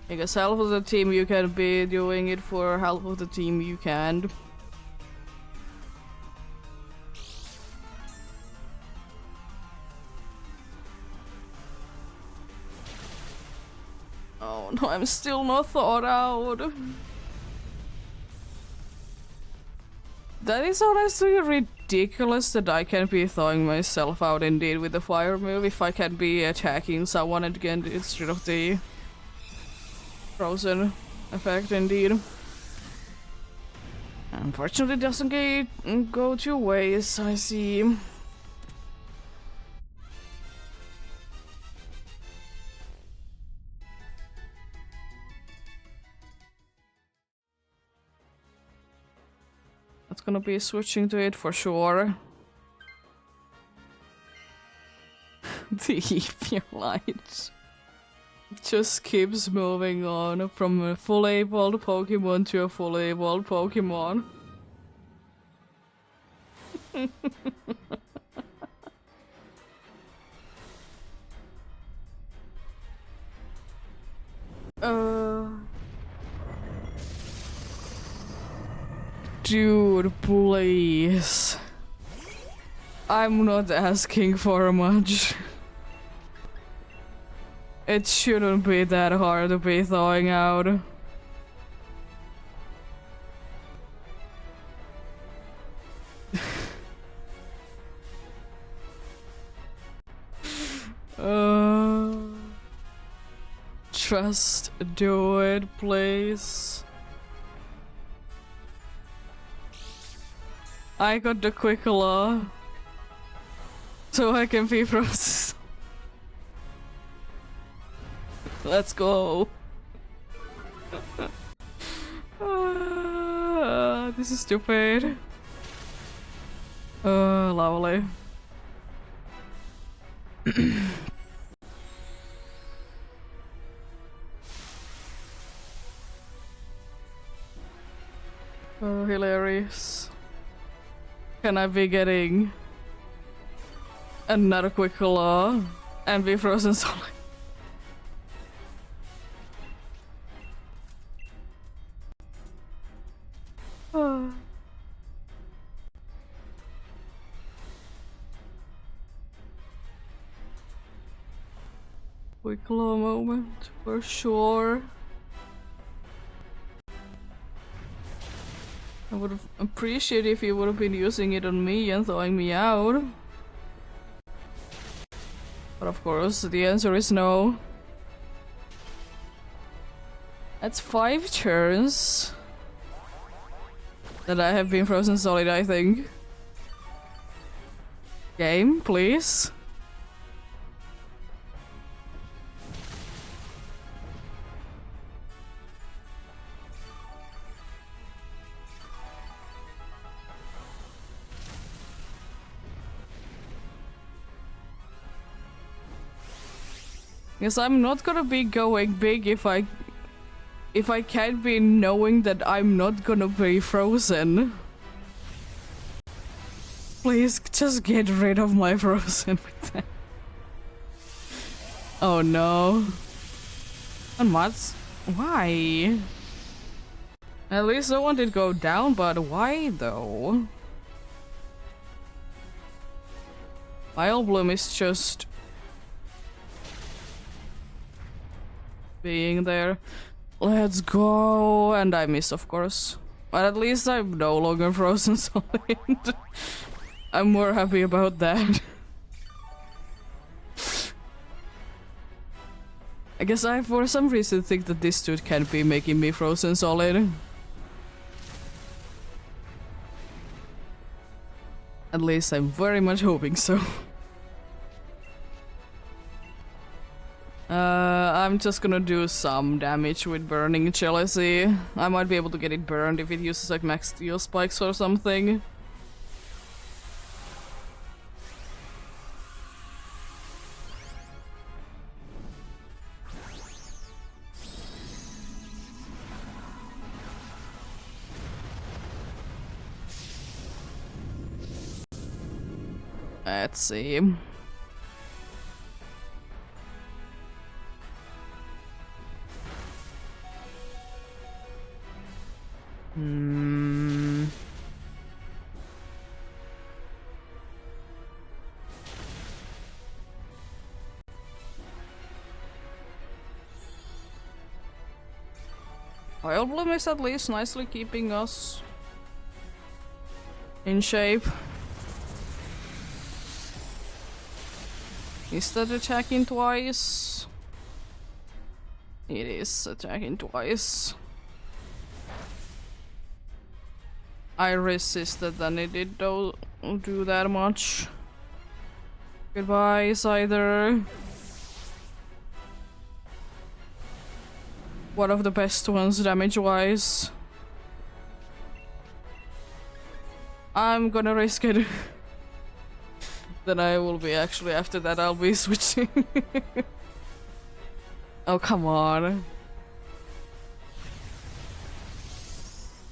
Because half of the team you can be doing it for, half of the team you can't. Oh no, I'm still not thought out. That is honestly ridiculous that I can be thawing myself out indeed with the fire move if I can be attacking someone again instead of the frozen effect indeed. Unfortunately it doesn't go two ways, I see. That's gonna be switching to it for sure. The Eviolite just keeps moving on from a fully evolved Pokemon to a fully evolved Pokemon. Dude, please. I'm not asking for much. It shouldn't be that hard to be thawing out. Just do it, please. I got the quick law, so I can be frozen. Let's go. This is stupid. Lovely. Oh, hilarious. Can I be getting another quick law and be frozen solid? Quick law moment for sure. I would have appreciated if you would have been using it on me and thawing me out. But of course, the answer is no. That's 5 turns that I have been frozen solid, I think. Game, please. Because I'm not gonna be going big if I can't be knowing that I'm not gonna be frozen. Please just get rid of my frozen with that. Oh no. And what? Why? At least no one did go down, but why though? Vile Bloom is just being there. Let's go! And I miss, of course. But at least I'm no longer frozen solid. I'm more happy about that. I guess I for some reason think that this dude can't be making me frozen solid. At least I'm very much hoping so. I'm just gonna do some damage with Burning Jealousy. I might be able to get it burned if it uses like max steel spikes or something. Let's see. Vile Bloom is at least nicely keeping us in shape. Is that attacking twice? It is attacking twice. I resisted and it did don't do that much. Goodbye, Scyther. One of the best ones damage-wise. I'm gonna risk it. Then I will be actually after that I'll be switching. Oh come on.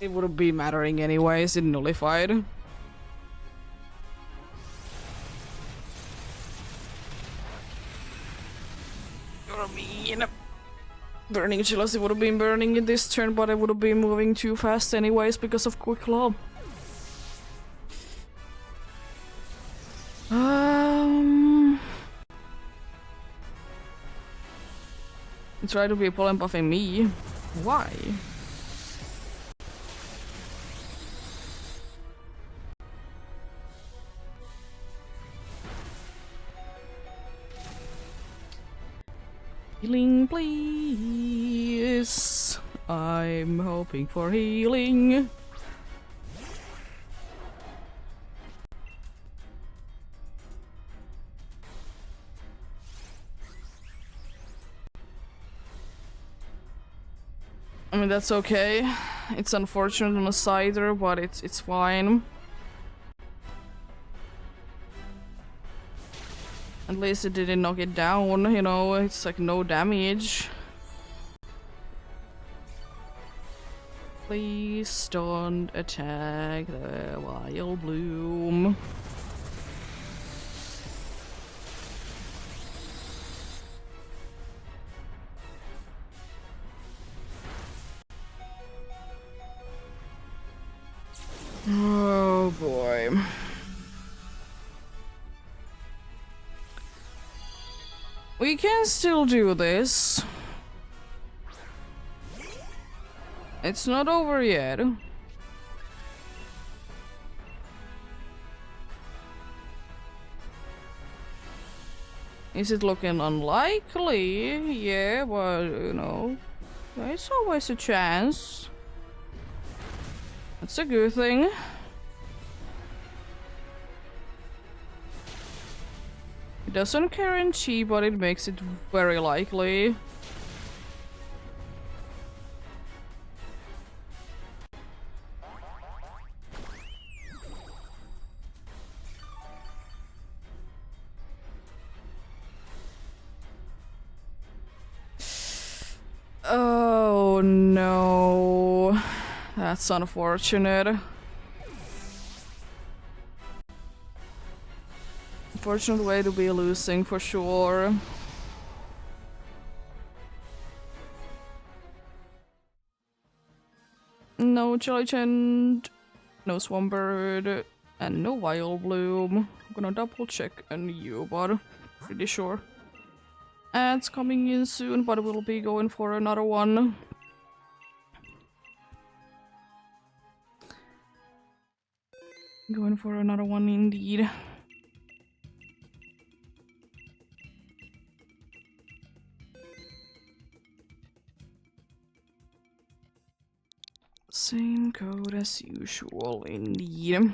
It wouldn't be mattering anyways, it nullified. You're mean. Burning Jealousy would have been burning in this turn, but I would have been moving too fast anyways because of Quick Claw. Try to be pollen buffing me. Why? Healing, please. I'm hoping for healing. I mean, that's okay. It's unfortunate on a Scyther, but it's fine. At least it didn't knock it down, you know, it's like no damage. Please don't attack the Vile Bloom. Oh boy. We can still do this. It's not over yet. Is it looking unlikely? Yeah, but you know, there's always a chance. That's a good thing. It doesn't guarantee, but it makes it very likely. That's unfortunate. Unfortunate way to be losing for sure. No Jellychant, no Swampbird, and no Vileplume. I'm gonna double check on you, but pretty sure. Ads coming in soon, but we'll be going for another one. Going for another one indeed. Same code as usual, indeed.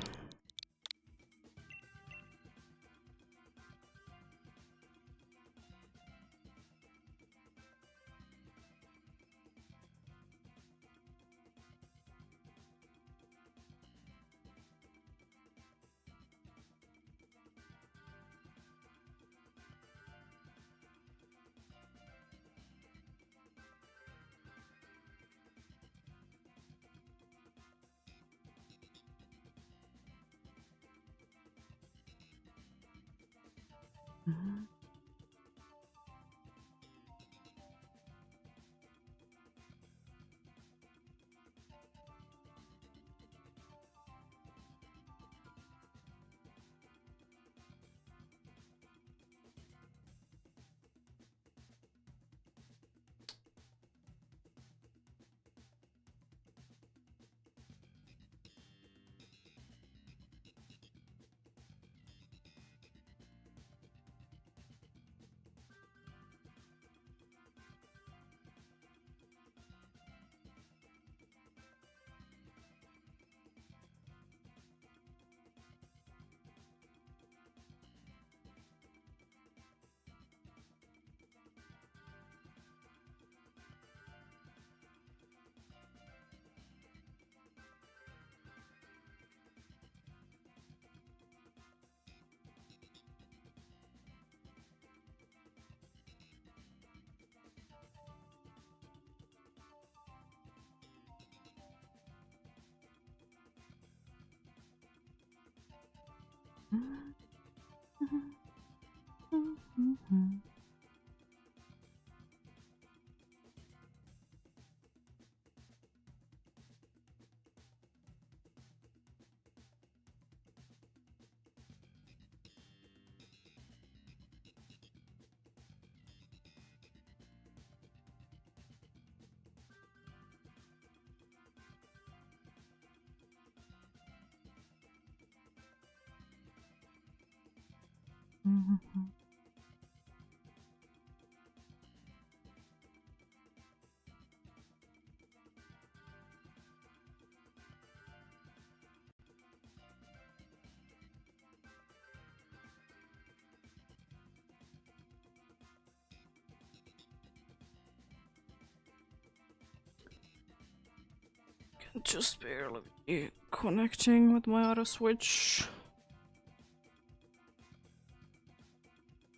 Can just barely be connecting with my other switch.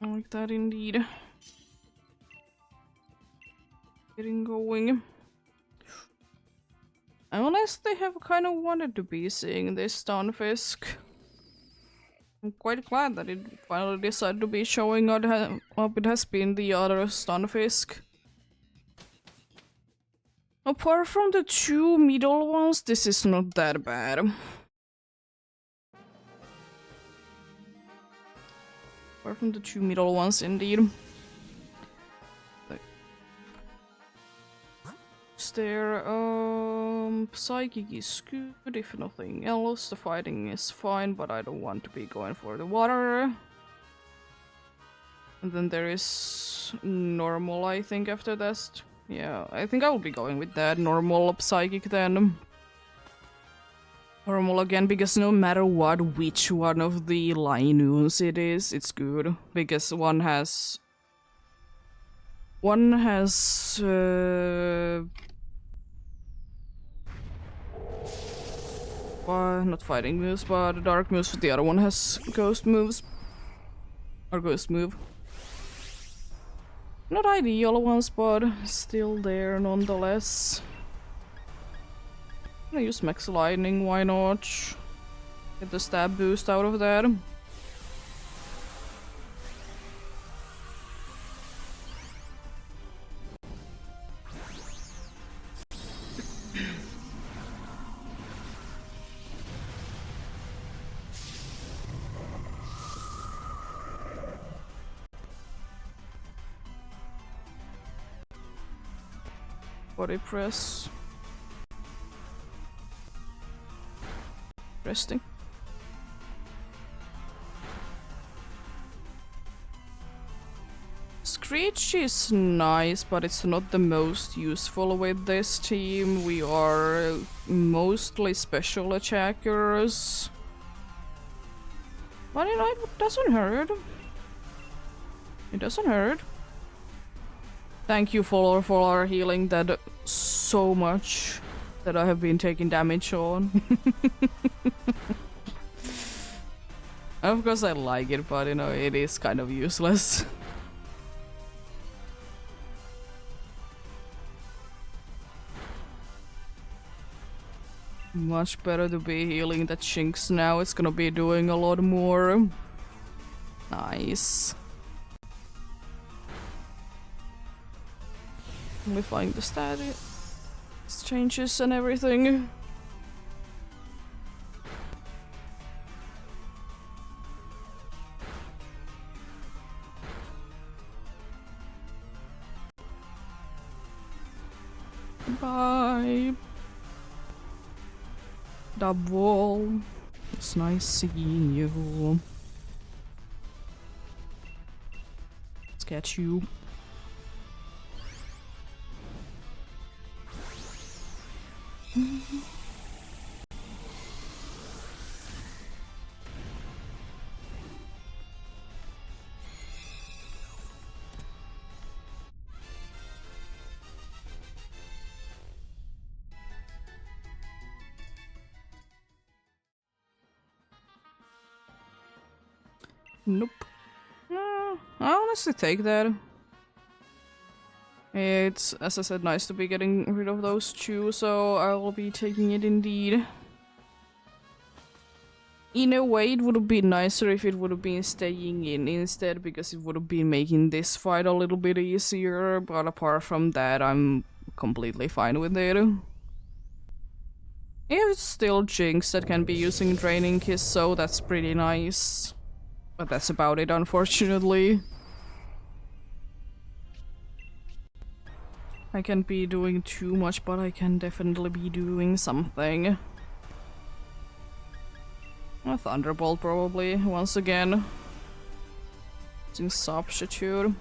I like that indeed. Getting going. I honestly have kind of wanted to be seeing this Stunfisk. I'm quite glad that it finally decided to be showing up. It has been the other Stunfisk. Apart from the two middle ones, this is not that bad. Apart from the two middle ones, indeed. There, Psychic is good, if nothing else. The fighting is fine, but I don't want to be going for the water. And then there is normal, I think, after that. Yeah, I think I will be going with that. Normal Psychic then. Normal again, because no matter what, which one of the Linoons it is, it's good. Because one has... not fighting moves, but dark moves. The other one has ghost moves. Or ghost move. Not ideal ones, but still there nonetheless. I'm gonna use Max Lightning, why not? Get the stab boost out of that. Body press. Resting. Screech is nice, but it's not the most useful with this team. We are mostly special attackers. But you know, it doesn't hurt. It doesn't hurt. Thank you for healing that so much that I have been taking damage on. Of course I like it, but you know, it is kind of useless. Much better to be healing that Jinx now. It's gonna be doing a lot more. Nice. Modifying the status changes and everything. Bye. Double. It's nice seeing you. Let's get you. Nope. I honestly take that. It's, as I said, nice to be getting rid of those two, so I will be taking it indeed. In a way, it would have been nicer if it would have been staying in instead, because it would have been making this fight a little bit easier, but apart from that, I'm completely fine with it. It's still Jinx that can be using Draining Kiss, so that's pretty nice. But that's about it, unfortunately. I can't be doing too much, but I can definitely be doing something. A Thunderbolt, probably, once again. Using Substitute.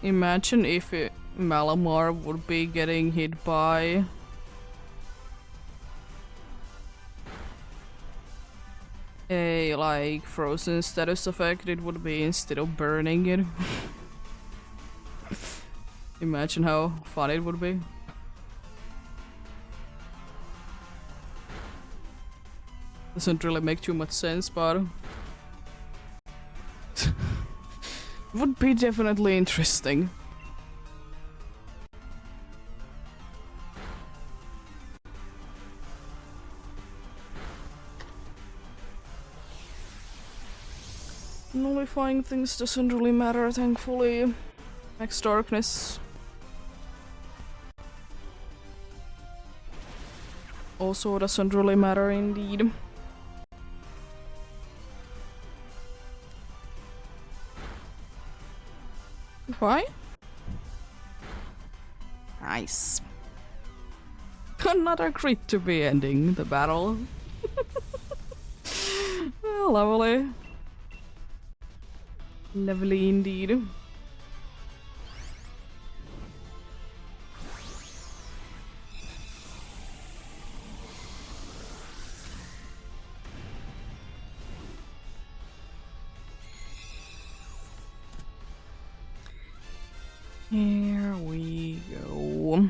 Imagine if Malamar would be getting hit by a, like, frozen status effect, it would be instead of burning it. Imagine how fun it would be. Doesn't really make too much sense, but would be definitely interesting. Nullifying things doesn't really matter, thankfully. Max Darkness. Also doesn't really matter indeed. Why? Nice. Another crit to be ending the battle. Well, lovely. Lovely indeed. Here we go.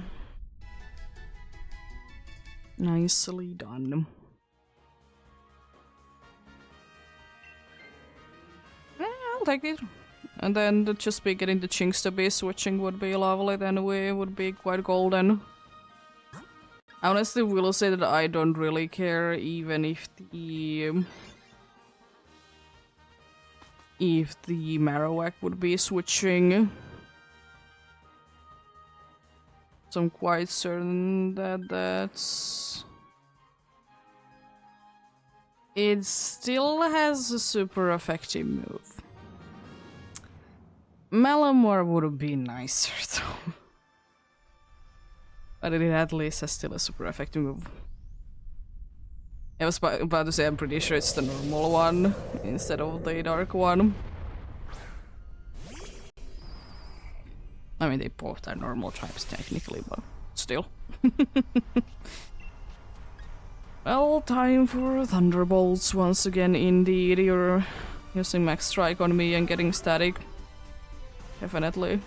Nicely done. I'll take it. And then just be getting the chinks to be switching would be lovely, then we would be quite golden. I honestly will say that I don't really care even if the Marowak would be switching. So I'm quite certain that it still has a super effective move. Malamar would be nicer though. But it at least has still a super effective move. I was about to say I'm pretty sure it's the normal one instead of the dark one. I mean, they both are normal types technically, but still. Well, time for Thunderbolts once again indeed. You're using Max Strike on me and getting static. Definitely.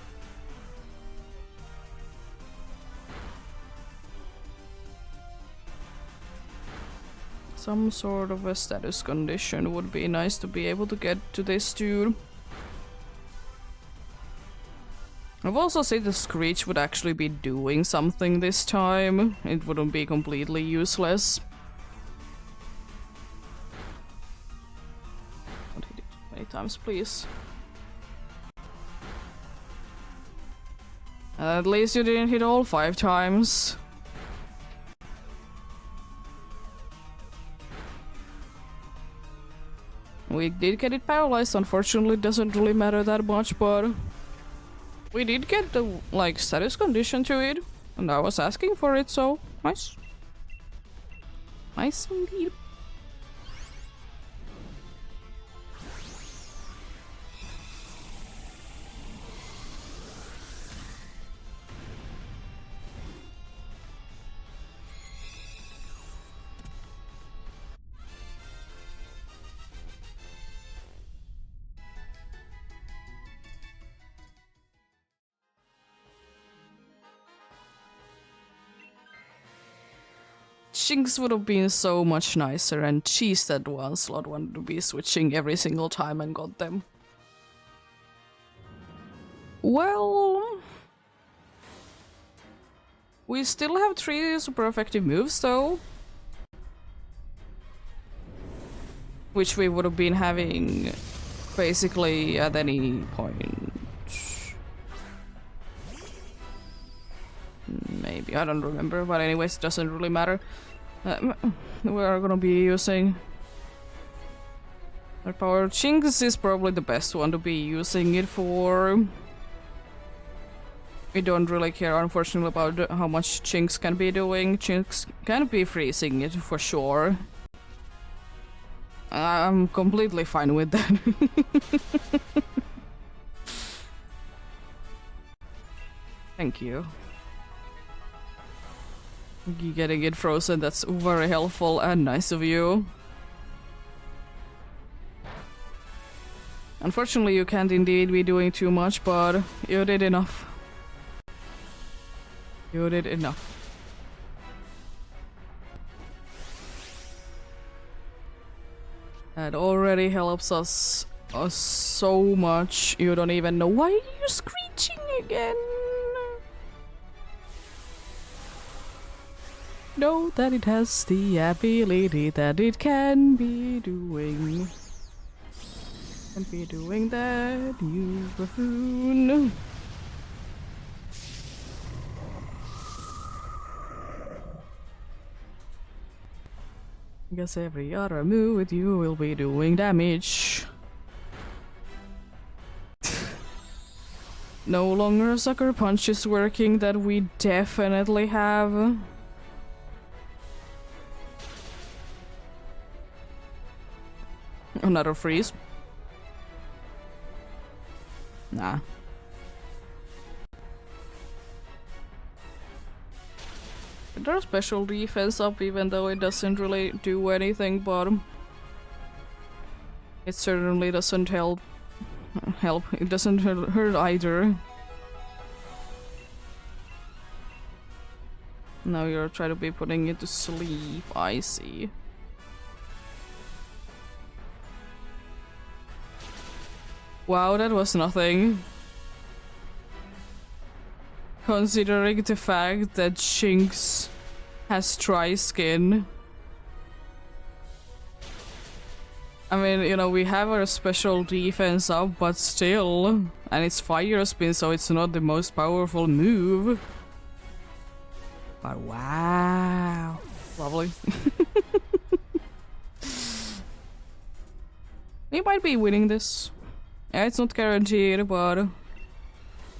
Some sort of a status condition would be nice to be able to get to this dude. I've also said the Screech would actually be doing something this time. It wouldn't be completely useless. Don't hit it many times, please. At least you didn't hit all 5 times. We did get it paralyzed, unfortunately it doesn't really matter that much, but we did get the, like, status condition to it, and I was asking for it, so nice. Nice indeed. Shinx would have been so much nicer, and cheese that one slot wanted to be switching every single time and got them. Well, we still have 3 super effective moves though, which we would have been having basically at any point. Maybe, I don't remember, but anyways, it doesn't really matter. We are gonna be using our power. Shinx is probably the best one to be using it for. We don't really care, unfortunately, about how much Shinx can be doing. Shinx can be freezing it for sure. I'm completely fine with that. Thank you. You getting it frozen, that's very helpful and nice of you. Unfortunately, you can't indeed be doing too much, but you did enough. You did enough. That already helps us so much. You don't even know. Why are you screeching again? Know that it has the ability that it can be doing. Can be doing that, you buffoon. I guess every other move with you will be doing damage. No longer sucker punch is working, that we definitely have. Another freeze. Nah. There's special defense up even though it doesn't really do anything, but it certainly doesn't help. It doesn't hurt either. Now you're trying to be putting it to sleep, I see. Wow, that was nothing. Considering the fact that Shinx has dry skin. I mean, you know, we have our special defense up, but still. And it's fire spin, so it's not the most powerful move. But wow. Lovely. We might be winning this. Yeah, it's not guaranteed, but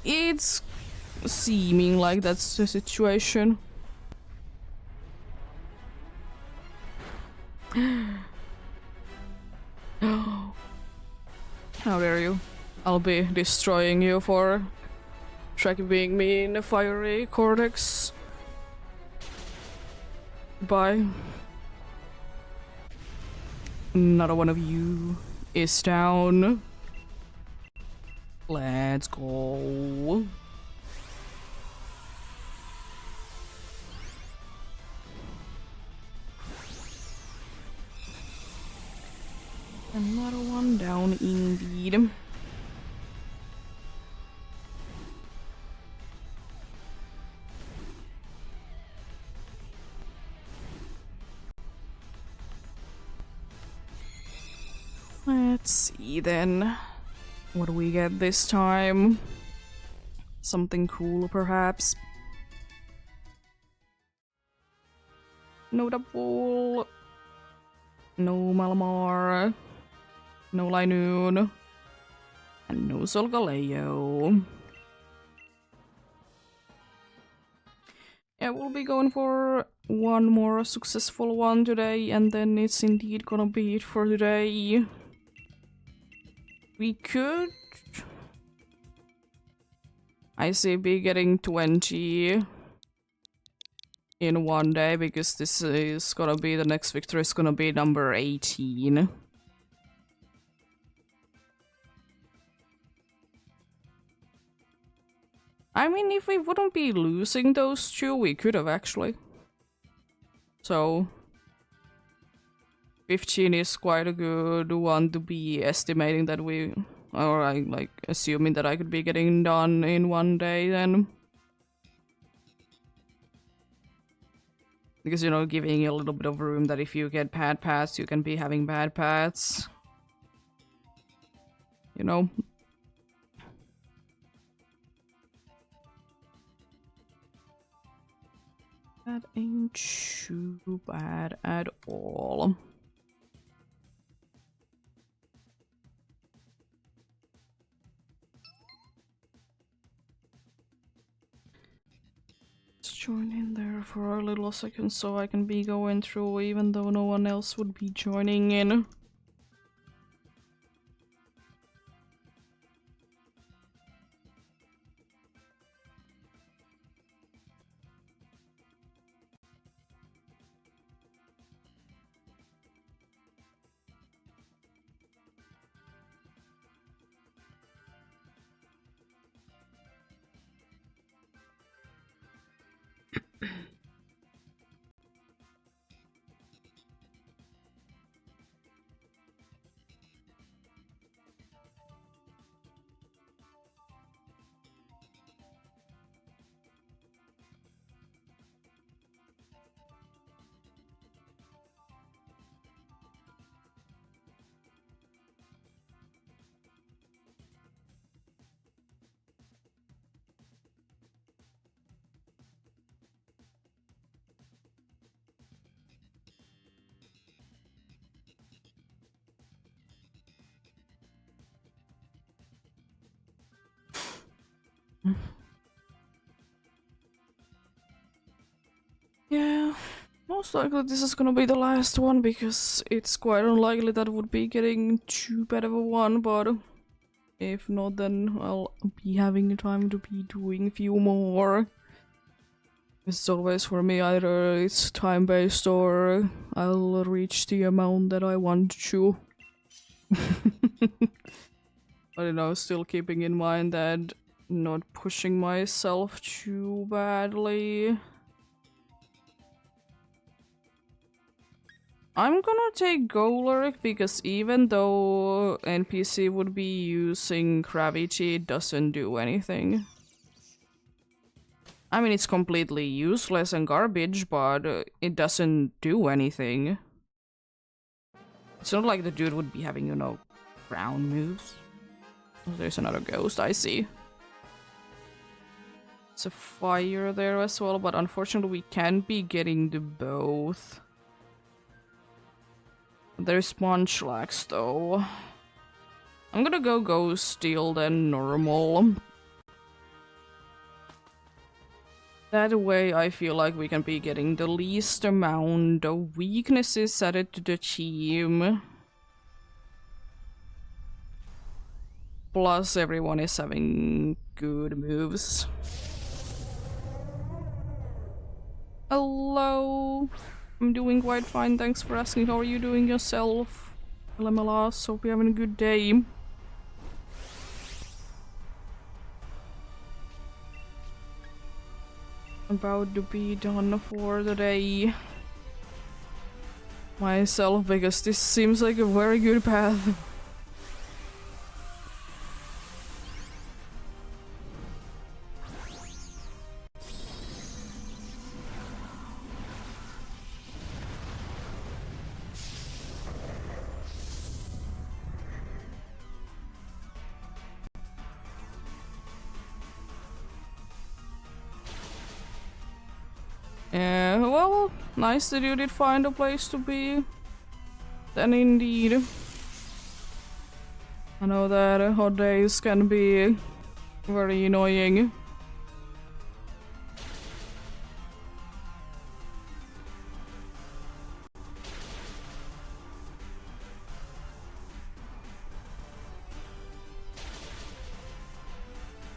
it's seeming like that's the situation. How dare you? I'll be destroying you for being me in a fiery cortex. Bye. Another one of you is down. Let's go. Another one down indeed. Let's see then. What do we get this time? Something cool, perhaps. No double. No Malamar. No Linoon. And no Solgaleo. Yeah, we'll be going for one more successful one today, and then it's indeed gonna be it for today. We could... I say be getting 20 in one day, because this is gonna be, the next victory is gonna be number 18. I mean, if we wouldn't be losing those two, we could have actually. So 15 is quite a good one to be estimating that we, or I like assuming that I could be getting done in one day then. Because, you know, giving you a little bit of room that if you get bad paths, you can be having bad paths. You know? That ain't too bad at all. Let's join in there for a little second so I can be going through even though no one else would be joining in. Yeah, most likely this is gonna be the last one because it's quite unlikely that would be getting too bad of a one, but if not, then I'll be having time to be doing a few more. It's always for me, either it's time-based or I'll reach the amount that I want to. But you know, still keeping in mind that not pushing myself too badly. I'm gonna take Golaric because even though NPC would be using gravity, it doesn't do anything. I mean, it's completely useless and garbage, but it doesn't do anything. It's not like the dude would be having, you know, ground moves. Oh, there's another ghost, I see. It's a fire there as well, but unfortunately we can't be getting the both. There's Munchlax though. I'm gonna go Ghost Steel then normal. That way I feel like we can be getting the least amount of weaknesses added to the team. Plus everyone is having good moves. Hello! I'm doing quite fine, thanks for asking. How are you doing yourself? LMLS, hope you're having a good day. About to be done for the day. Myself, because this seems like a very good path. Yeah, well, nice that you did find a place to be. Then indeed. I know that hot days can be very annoying.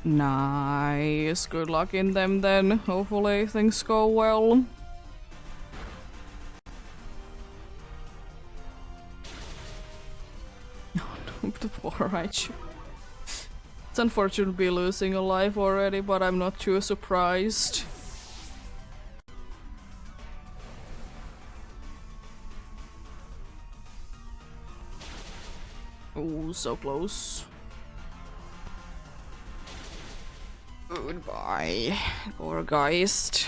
Nice, good luck in them then. Hopefully things go well. The poor Raichu. It's unfortunate to be losing a life already, but I'm not too surprised. Oh, so close. Goodbye, Gorgeist.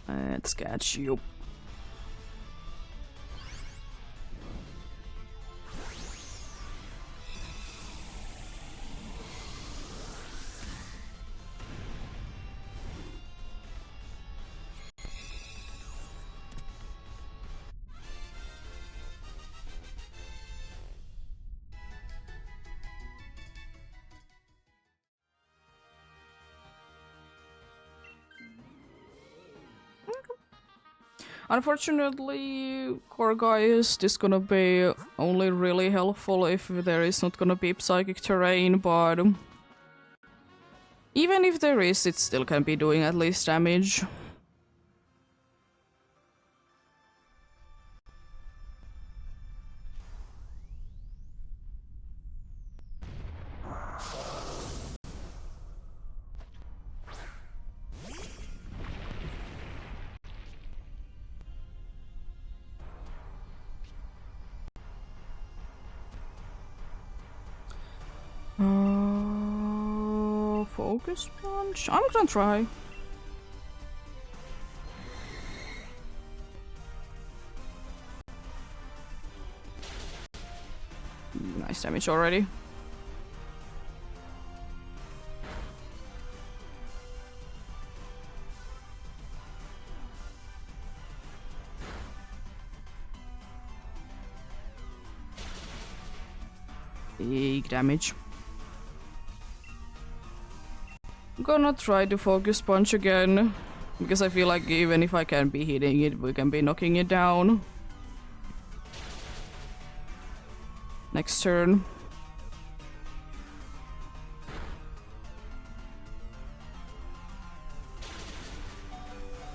Let's catch you. Unfortunately, Gorgeist is gonna be only really helpful if there is not gonna be psychic terrain, but even if there is, it still can be doing at least damage. Focus punch? I'm gonna try. Nice damage already. Big damage. I'm gonna try to focus punch again, because I feel like even if I can be hitting it, we can be knocking it down. Next turn.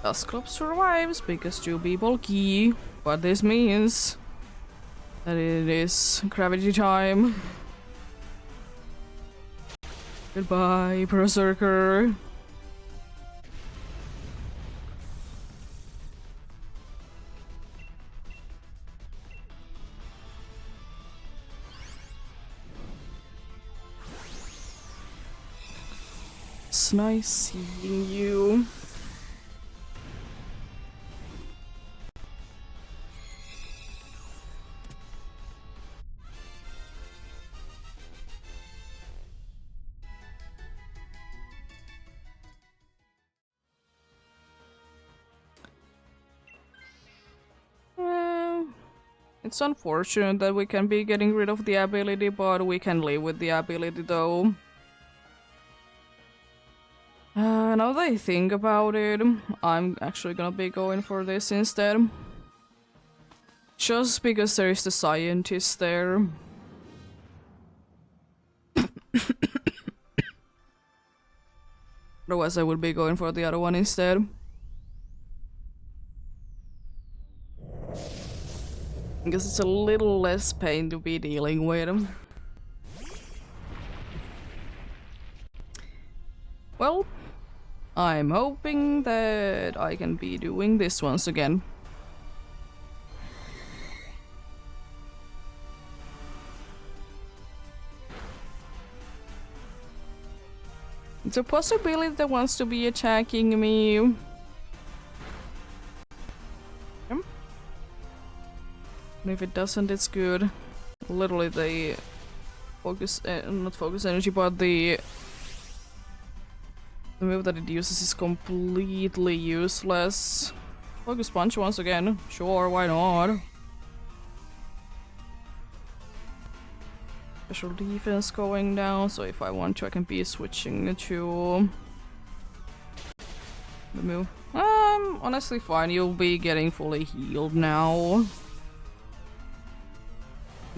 Dusclops survives because to be bulky. What this means that it is gravity time. Goodbye, Berserker. was nice seeing you. It's unfortunate that we can be getting rid of the ability, but we can live with the ability though. Now that I think about it, I'm actually gonna be going for this instead. Just because there is the scientist there. Otherwise I would be going for the other one instead. Because it's a little less pain to be dealing with. Well, I'm hoping that I can be doing this once again. It's a possibility that wants to be attacking me. And if it doesn't, it's good. Literally the focus, not focus energy, but the move that it uses is completely useless. Focus punch once again. Sure, why not? Special defense going down, so if I want to, I can be switching to the move. Honestly fine, you'll be getting fully healed now.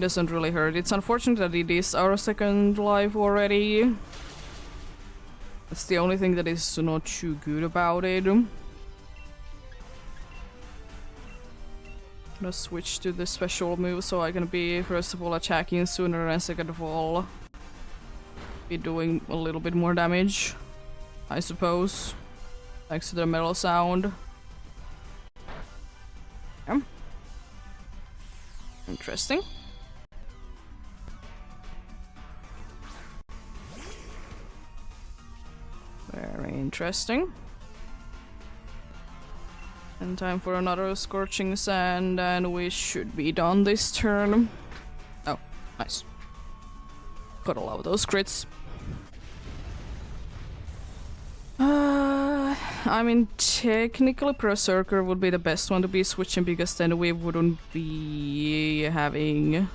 Doesn't really hurt. It's unfortunate that it is our second life already. That's the only thing that is not too good about it. I'm gonna switch to the special move so I can be first of all attacking sooner and second of all be doing a little bit more damage, I suppose, thanks to the metal sound. Yeah. Interesting. Very interesting. And time for another Scorching Sand, and we should be done this turn. Oh, nice. Gotta love those crits. I mean, technically Berserker would be the best one to be switching, because then we wouldn't be having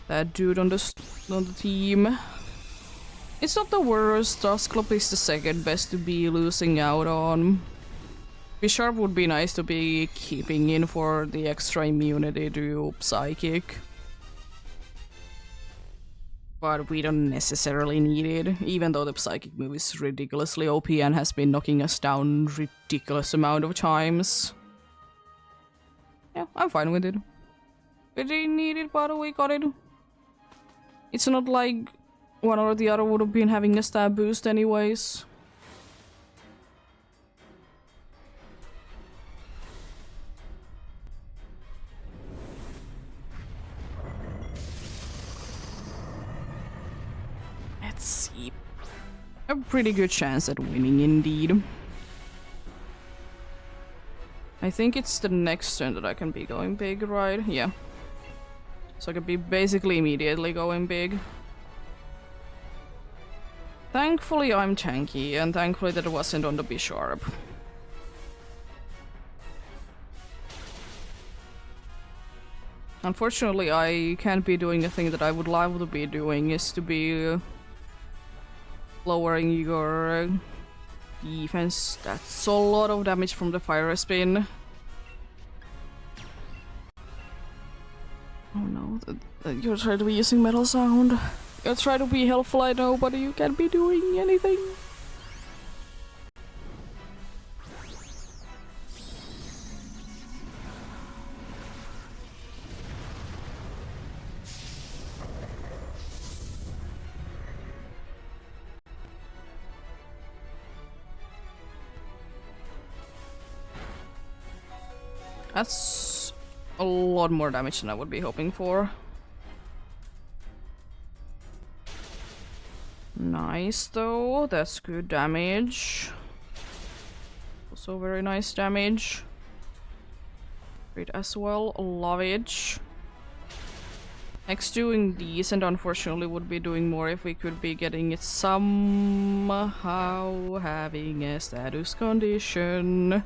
that dude on the team. It's not the worst. Dustclub is the second best to be losing out on. Bisharp would be nice to be keeping in for the extra immunity to Psychic. But we don't necessarily need it, even though the Psychic move is ridiculously OP and has been knocking us down ridiculous amount of times. Yeah, I'm fine with it. We didn't need it, but we got it. It's not like one or the other would have been having a stab boost anyways. Let's see. A pretty good chance at winning indeed. I think it's the next turn that I can be going big, right? Yeah. So I can be basically immediately going big. Thankfully I'm tanky, and thankfully that it wasn't on the Bisharp. Unfortunately I can't be doing the thing that I would love to be doing, is to be lowering your defense. That's a lot of damage from the fire spin. Oh no, you're trying to be using metal sound. You're trying to be helpful, I know, but you can't be doing anything. That's a lot more damage than I would be hoping for. Nice though, that's good damage. Also very nice damage. Great as well, love it. Next doing decent, unfortunately would be doing more if we could be getting it somehow having a status condition.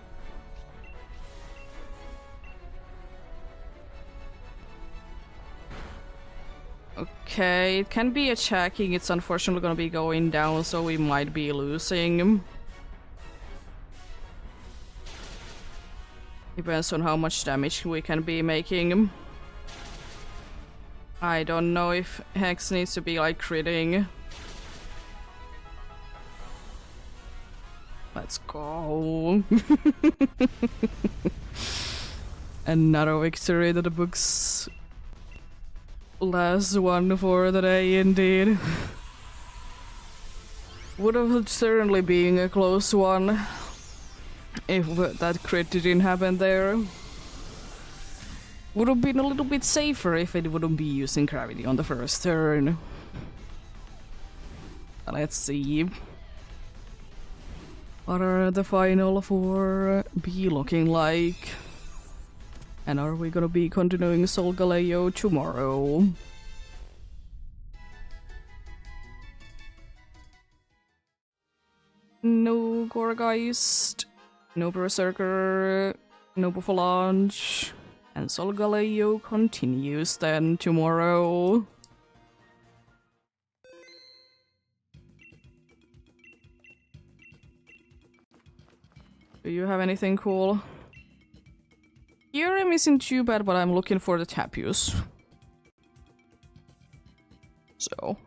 Okay, it can be attacking, it's unfortunately gonna be going down, so we might be losing. Depends on how much damage we can be making. I don't know if Hex needs to be like critting. Let's go. Another victory to the books. Last one for the day, indeed. Would have certainly been a close one if that crit didn't happen there. Would have been a little bit safer if it wouldn't be using gravity on the first turn. Let's see. What are the final four be looking like? And are we gonna be continuing Sol Galeo tomorrow? No Gorgeist, no Berserker, no Buffalonge, and Sol Galeo continues then tomorrow. Do you have anything cool? Kyurem isn't too bad, but I'm looking for the Tapius. So,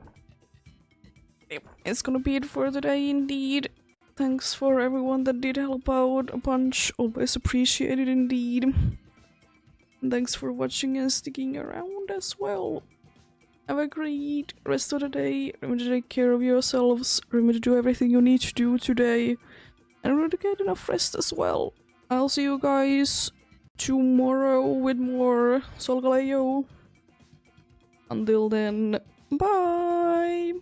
it's gonna be it for the day indeed. Thanks for everyone that did help out a bunch, always appreciated indeed. And thanks for watching and sticking around as well. Have a great rest of the day, remember to take care of yourselves, remember to do everything you need to do today, and remember to get enough rest as well. I'll see you guys tomorrow with more Sol Galeo. Until then, bye!